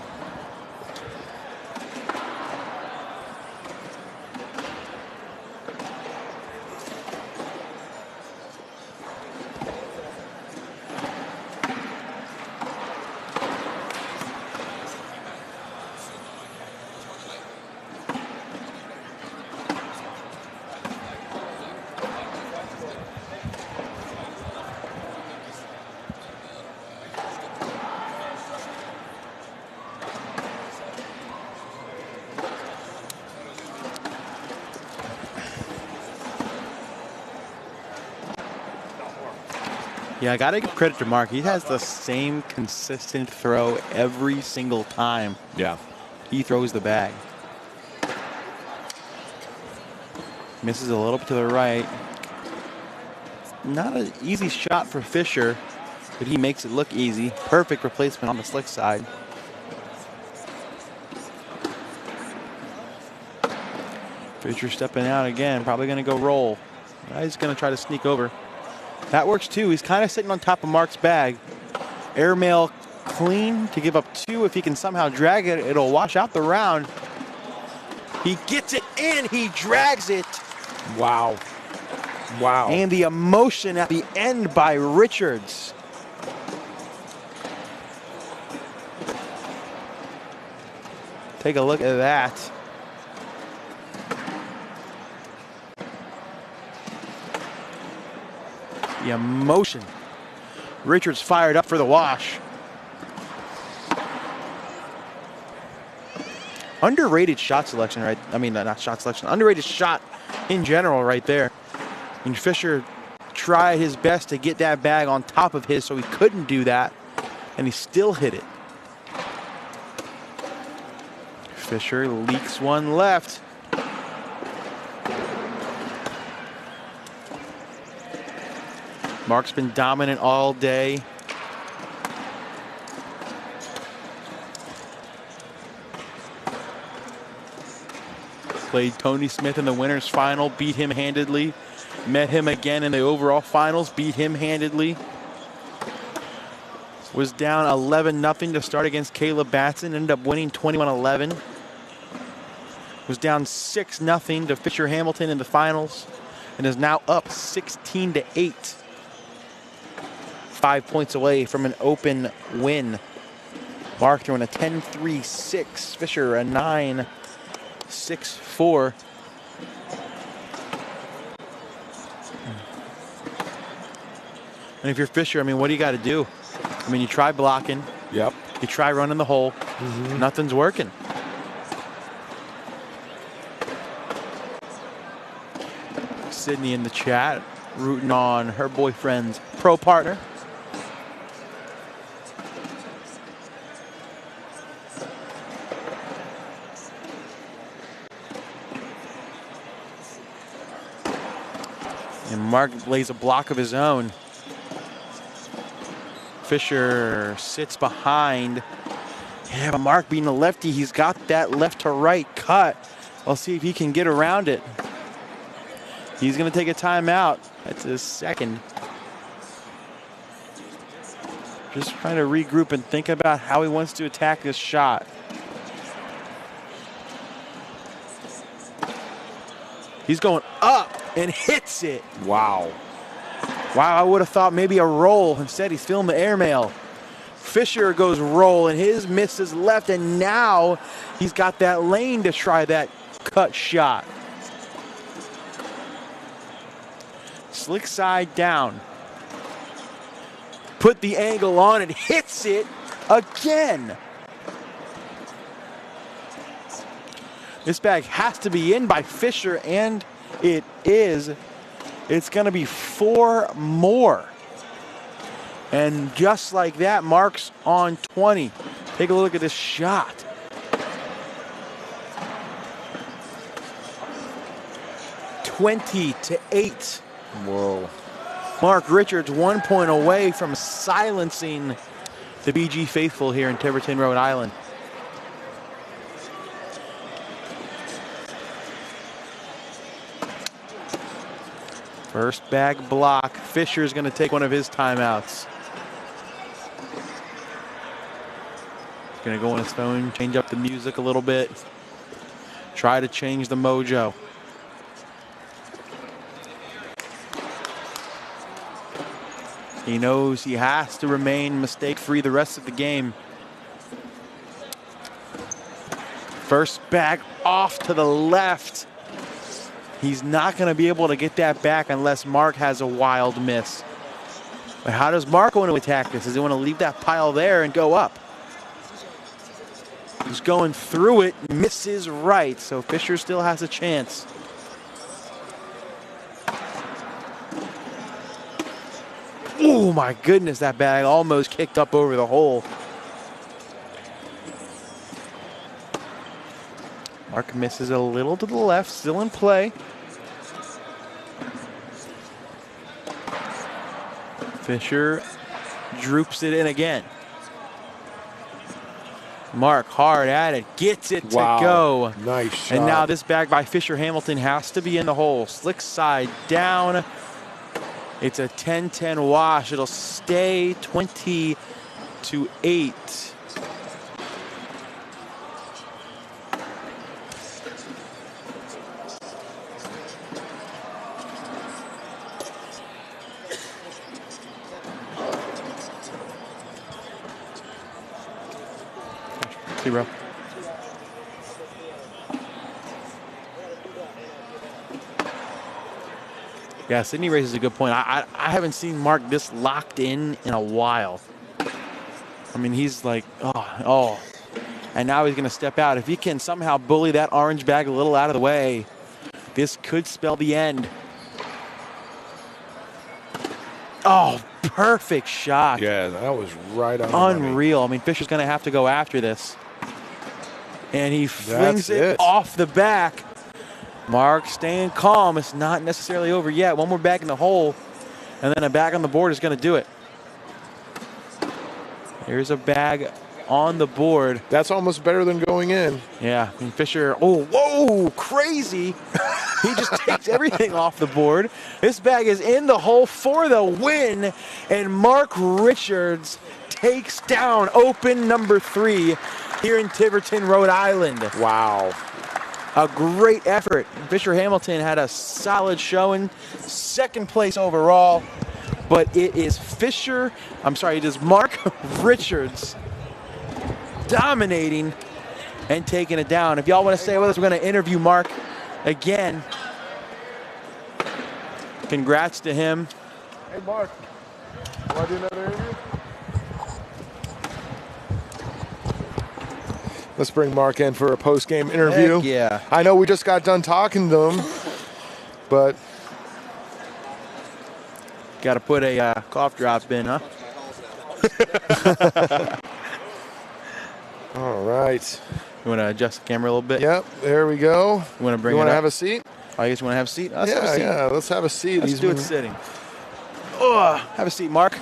Yeah, I got to give credit to Mark. He has the same consistent throw every single time. Yeah. He throws the bag. Misses a little bit to the right. Not an easy shot for Fisher, but he makes it look easy. Perfect replacement on the slick side. Fisher stepping out again, probably going to go roll. He's going to try to sneak over. That works too. He's kind of sitting on top of Mark's bag. Airmail clean to give up 2. If he can somehow drag it, it'll wash out the round. He gets it in. He drags it. Wow. Wow. And the emotion at the end by Richards. Take a look at that. The emotion. Richards fired up for the wash. Underrated shot selection, right? I mean, not shot selection. Underrated shot in general right there. And Fisher tried his best to get that bag on top of his, so he couldn't do that. And he still hit it. Fisher leaks one left. Mark's been dominant all day. Played Tony Smith in the winners final, beat him handedly. Met him again in the overall finals, beat him handedly. Was down 11-0 to start against Caleb Batson, ended up winning 21-11. Was down 6-0 to Fisher Hamilton in the finals, and is now up 16-8. 5 points away from an open win. Mark throwing a 10-3-6. Fisher a 9-6-4. And if you're Fisher, I mean, what do you got to do? I mean, you try blocking. Yep. You try running the hole. Nothing's working. Sydney in the chat, rooting on her boyfriend's pro partner. And Mark lays a block of his own. Fisher sits behind. Yeah, but Mark being a lefty, he's got that left to right cut. We'll see if he can get around it. He's going to take a timeout. That's his second. Just trying to regroup and think about how he wants to attack this shot. He's going up and hits it. Wow. Wow, I would have thought maybe a roll. Instead, he's feeling the airmail. Fisher goes roll, and his misses left, and now he's got that lane to try that cut shot. Slick side down. Put the angle on and hits it again. This bag has to be in by Fisher, and it is. It's going to be 4 more. And just like that, Mark's on 20. Take a look at this shot. (20-8). Whoa. Mark Richards 1 point away from silencing the BG faithful here in Tiverton, Rhode Island. First bag block. Fisher's going to take one of his timeouts. Going to go on his phone, change up the music a little bit. Try to change the mojo. He knows he has to remain mistake-free the rest of the game. First bag off to the left. He's not going to be able to get that back unless Mark has a wild miss. But how does Mark want to attack this? Does he want to leave that pile there and go up? He's going through it, misses right, so Fisher still has a chance. Oh my goodness, that bag almost kicked up over the hole. Mark misses a little to the left, still in play. Fisher droops it in again. Mark hard at it, gets it to go. Nice shot. And now this bag by Fisher Hamilton has to be in the hole. Slick side down. It's a 10-10 wash. It'll stay 20-8. See, bro. Yeah, Sydney raises a good point. I haven't seen Mark this locked in a while. I mean, he's like, oh. And now he's going to step out. If he can somehow bully that orange bag a little out of the way, this could spell the end. Oh, perfect shot. Yeah, that was right on. Unreal. I mean, Fisher's going to have to go after this. And he flings it off the back. Mark staying calm. It's not necessarily over yet. One more bag in the hole, and then a bag on the board is going to do it. Here's a bag on the board. That's almost better than going in. Yeah, I mean, Fisher, whoa, crazy. He just takes everything off the board. This bag is in the hole for the win, and Mark Richards takes down Open number 3 here in Tiverton, Rhode Island. Wow. A great effort. Fisher Hamilton had a solid showing, second place overall, but it is Mark Richards dominating and taking it down. If y'all want to stay with us, we're going to interview Mark again. Congrats to him. Hey, Mark, want to do another interview? Let's bring Mark in for a post-game interview. Heck yeah. I know we just got done talking to him, but... Got to put a cough drop in, huh? All right. You want to adjust the camera a little bit? Yep, there we go. You want to bring You it want to up? have a seat? I guess you want to have a seat? Let's have a seat. Yeah, let's have a seat. Let's do it sitting. Have a seat, Mark.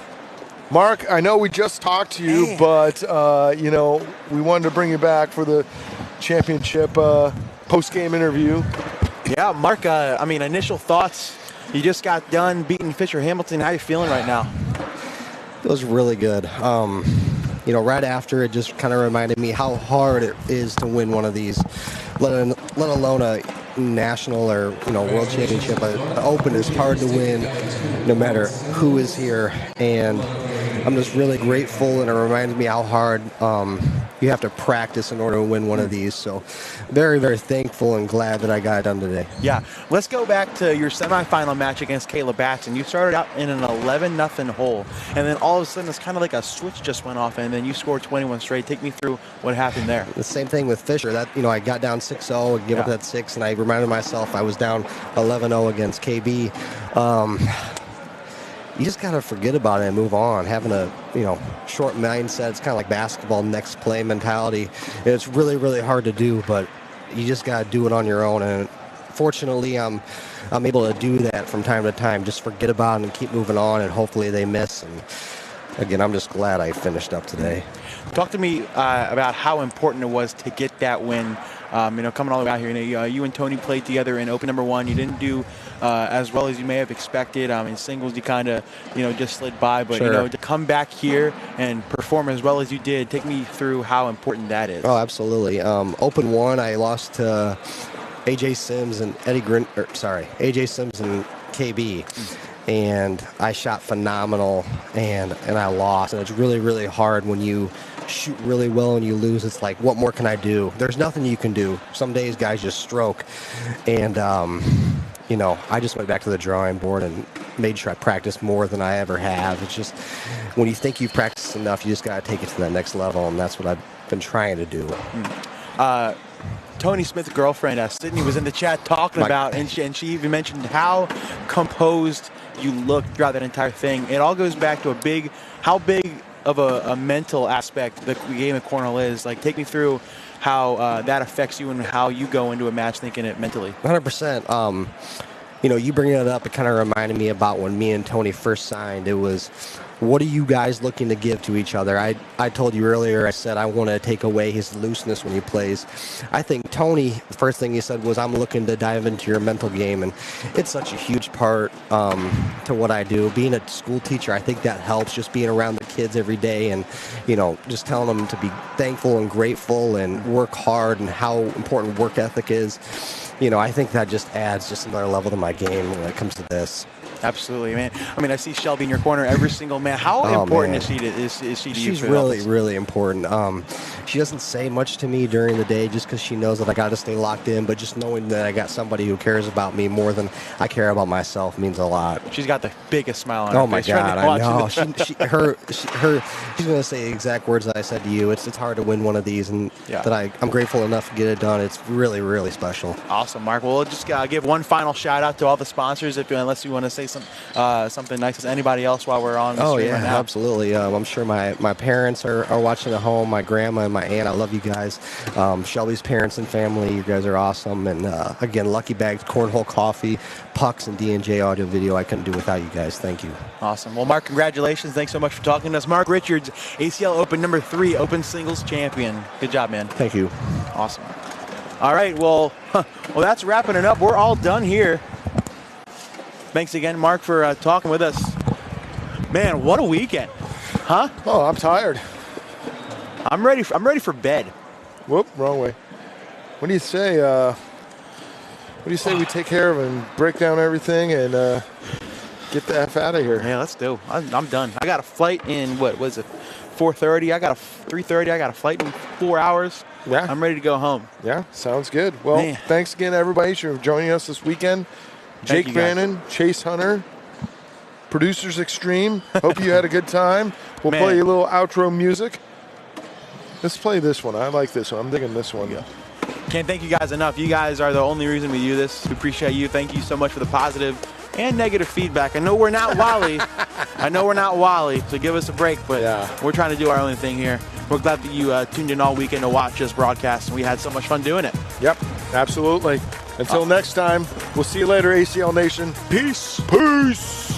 Mark, I know we just talked to you, but, you know, we wanted to bring you back for the championship post-game interview. Yeah, Mark, I mean, initial thoughts. You just got done beating Fisher Hamilton. How are you feeling right now? It was really good. You know, right after, it just kind of reminded me how hard it is to win one of these, let alone a national or, you know, world championship. An Open is hard to win no matter who is here, and I'm just really grateful, and it reminds me how hard you have to practice in order to win one of these. So very, very thankful and glad that I got it done today. Yeah, let's go back to your semifinal match against Caleb Batson. You started out in an 11-0 hole, and then all of a sudden it's kind of like a switch just went off, and then you scored 21 straight. Take me through what happened there. The same thing with Fisher. That, you know, I got down 6-0 and give up that 6, and I reminded myself I was down 11-0 against KB. You just got to forget about it and move on. Having a, you know, short mindset, it's kind of like basketball, next play mentality. It's really, really hard to do, but you just got to do it on your own. And fortunately, I'm able to do that from time to time. Just forget about it and keep moving on, and hopefully they miss. And again, I'm just glad I finished up today. Talk to me about how important it was to get that win. You know, coming all the way out here, you and Tony played together in Open number 1. You didn't do as well as you may have expected. In singles, you kind of, you know, just slid by. But, you know, to come back here and perform as well as you did, take me through how important that is. Oh, absolutely. Open 1, I lost to AJ Sims and AJ Sims and KB. And I shot phenomenal, and I lost. And it's really, really hard when you shoot really well and you lose. It's like, what more can I do? There's nothing you can do. Some days guys just stroke. And, you know, I just went back to the drawing board and made sure I practiced more than I ever have. It's just, when you think you've practiced enough, you just got to take it to that next level, and that's what I've been trying to do. Tony Smith's girlfriend, Sydney, was in the chat talking about, and she even mentioned how composed you looked throughout that entire thing. It all goes back to how big of a mental aspect the game of cornhole is. Like, take me through how that affects you and how you go into a match thinking it mentally. 100%. You bringing it up, it kind of reminded me about when me and Tony first signed. It was, what are you guys looking to give to each other? I told you earlier, I said I want to take away his looseness when he plays. I think Tony, the first thing he said was, I'm looking to dive into your mental game, and it's such a huge part to what I do. Being a school teacher, I think that helps, just being around the kids every day and, just telling them to be thankful and grateful and work hard and how important work ethic is. I think that just adds just another level to my game when it comes to this. Absolutely, man. I mean, I see Shelby in your corner every single man. How important is she to you? She's really, really important. She doesn't say much to me during the day just because she knows that I got to stay locked in, but just knowing that I got somebody who cares about me more than I care about myself means a lot. She's got the biggest smile on her face. Oh, my God, I know. She's going to say the exact words that I said to you. It's hard to win one of these, and that I'm grateful enough to get it done. It's really, really special. Awesome, Mark. Well, we'll just give one final shout-out to all the sponsors, unless you want to say something nice to anybody else while we're on the stream right now. Absolutely. I'm sure my parents are watching at home, my grandma and my aunt. I love you guys. Shelby's parents and family, you guys are awesome. And again, Lucky Bags, Cornhole Coffee, Pucks, and D&J Audio Video. I couldn't do without you guys. Thank you. Awesome. Well, Mark, congratulations. Thanks so much for talking to us. Mark Richards, ACL Open number 3 Open Singles Champion. Good job, man. Thank you. Awesome. All right, well, that's wrapping it up. We're all done here. Thanks again, Mark, for talking with us. Man, what a weekend, huh? Oh, I'm tired. I'm ready for bed. Whoop, wrong way. What do you say? We take care of and break down everything and get the F out of here? Yeah, let's do. I'm done. I got a flight in, what was it, 4:30? I got a 3:30. I got a flight in 4 hours. Yeah. I'm ready to go home. Yeah, sounds good. Well, thanks again, everybody, for joining us this weekend. Jake Bannon, Chase Hunter, Producers Extreme. Hope you had a good time. We'll play you a little outro music. Let's play this one. I like this one. I'm digging this one. Yeah. Can't thank you guys enough. You guys are the only reason we do this. We appreciate you. Thank you so much for the positive and negative feedback. I know we're not Wally. So give us a break, but we're trying to do our own thing here. We're glad that you tuned in all weekend to watch us broadcast, and we had so much fun doing it. Yep, absolutely. Until next time, we'll see you later, ACL Nation. Peace. Peace.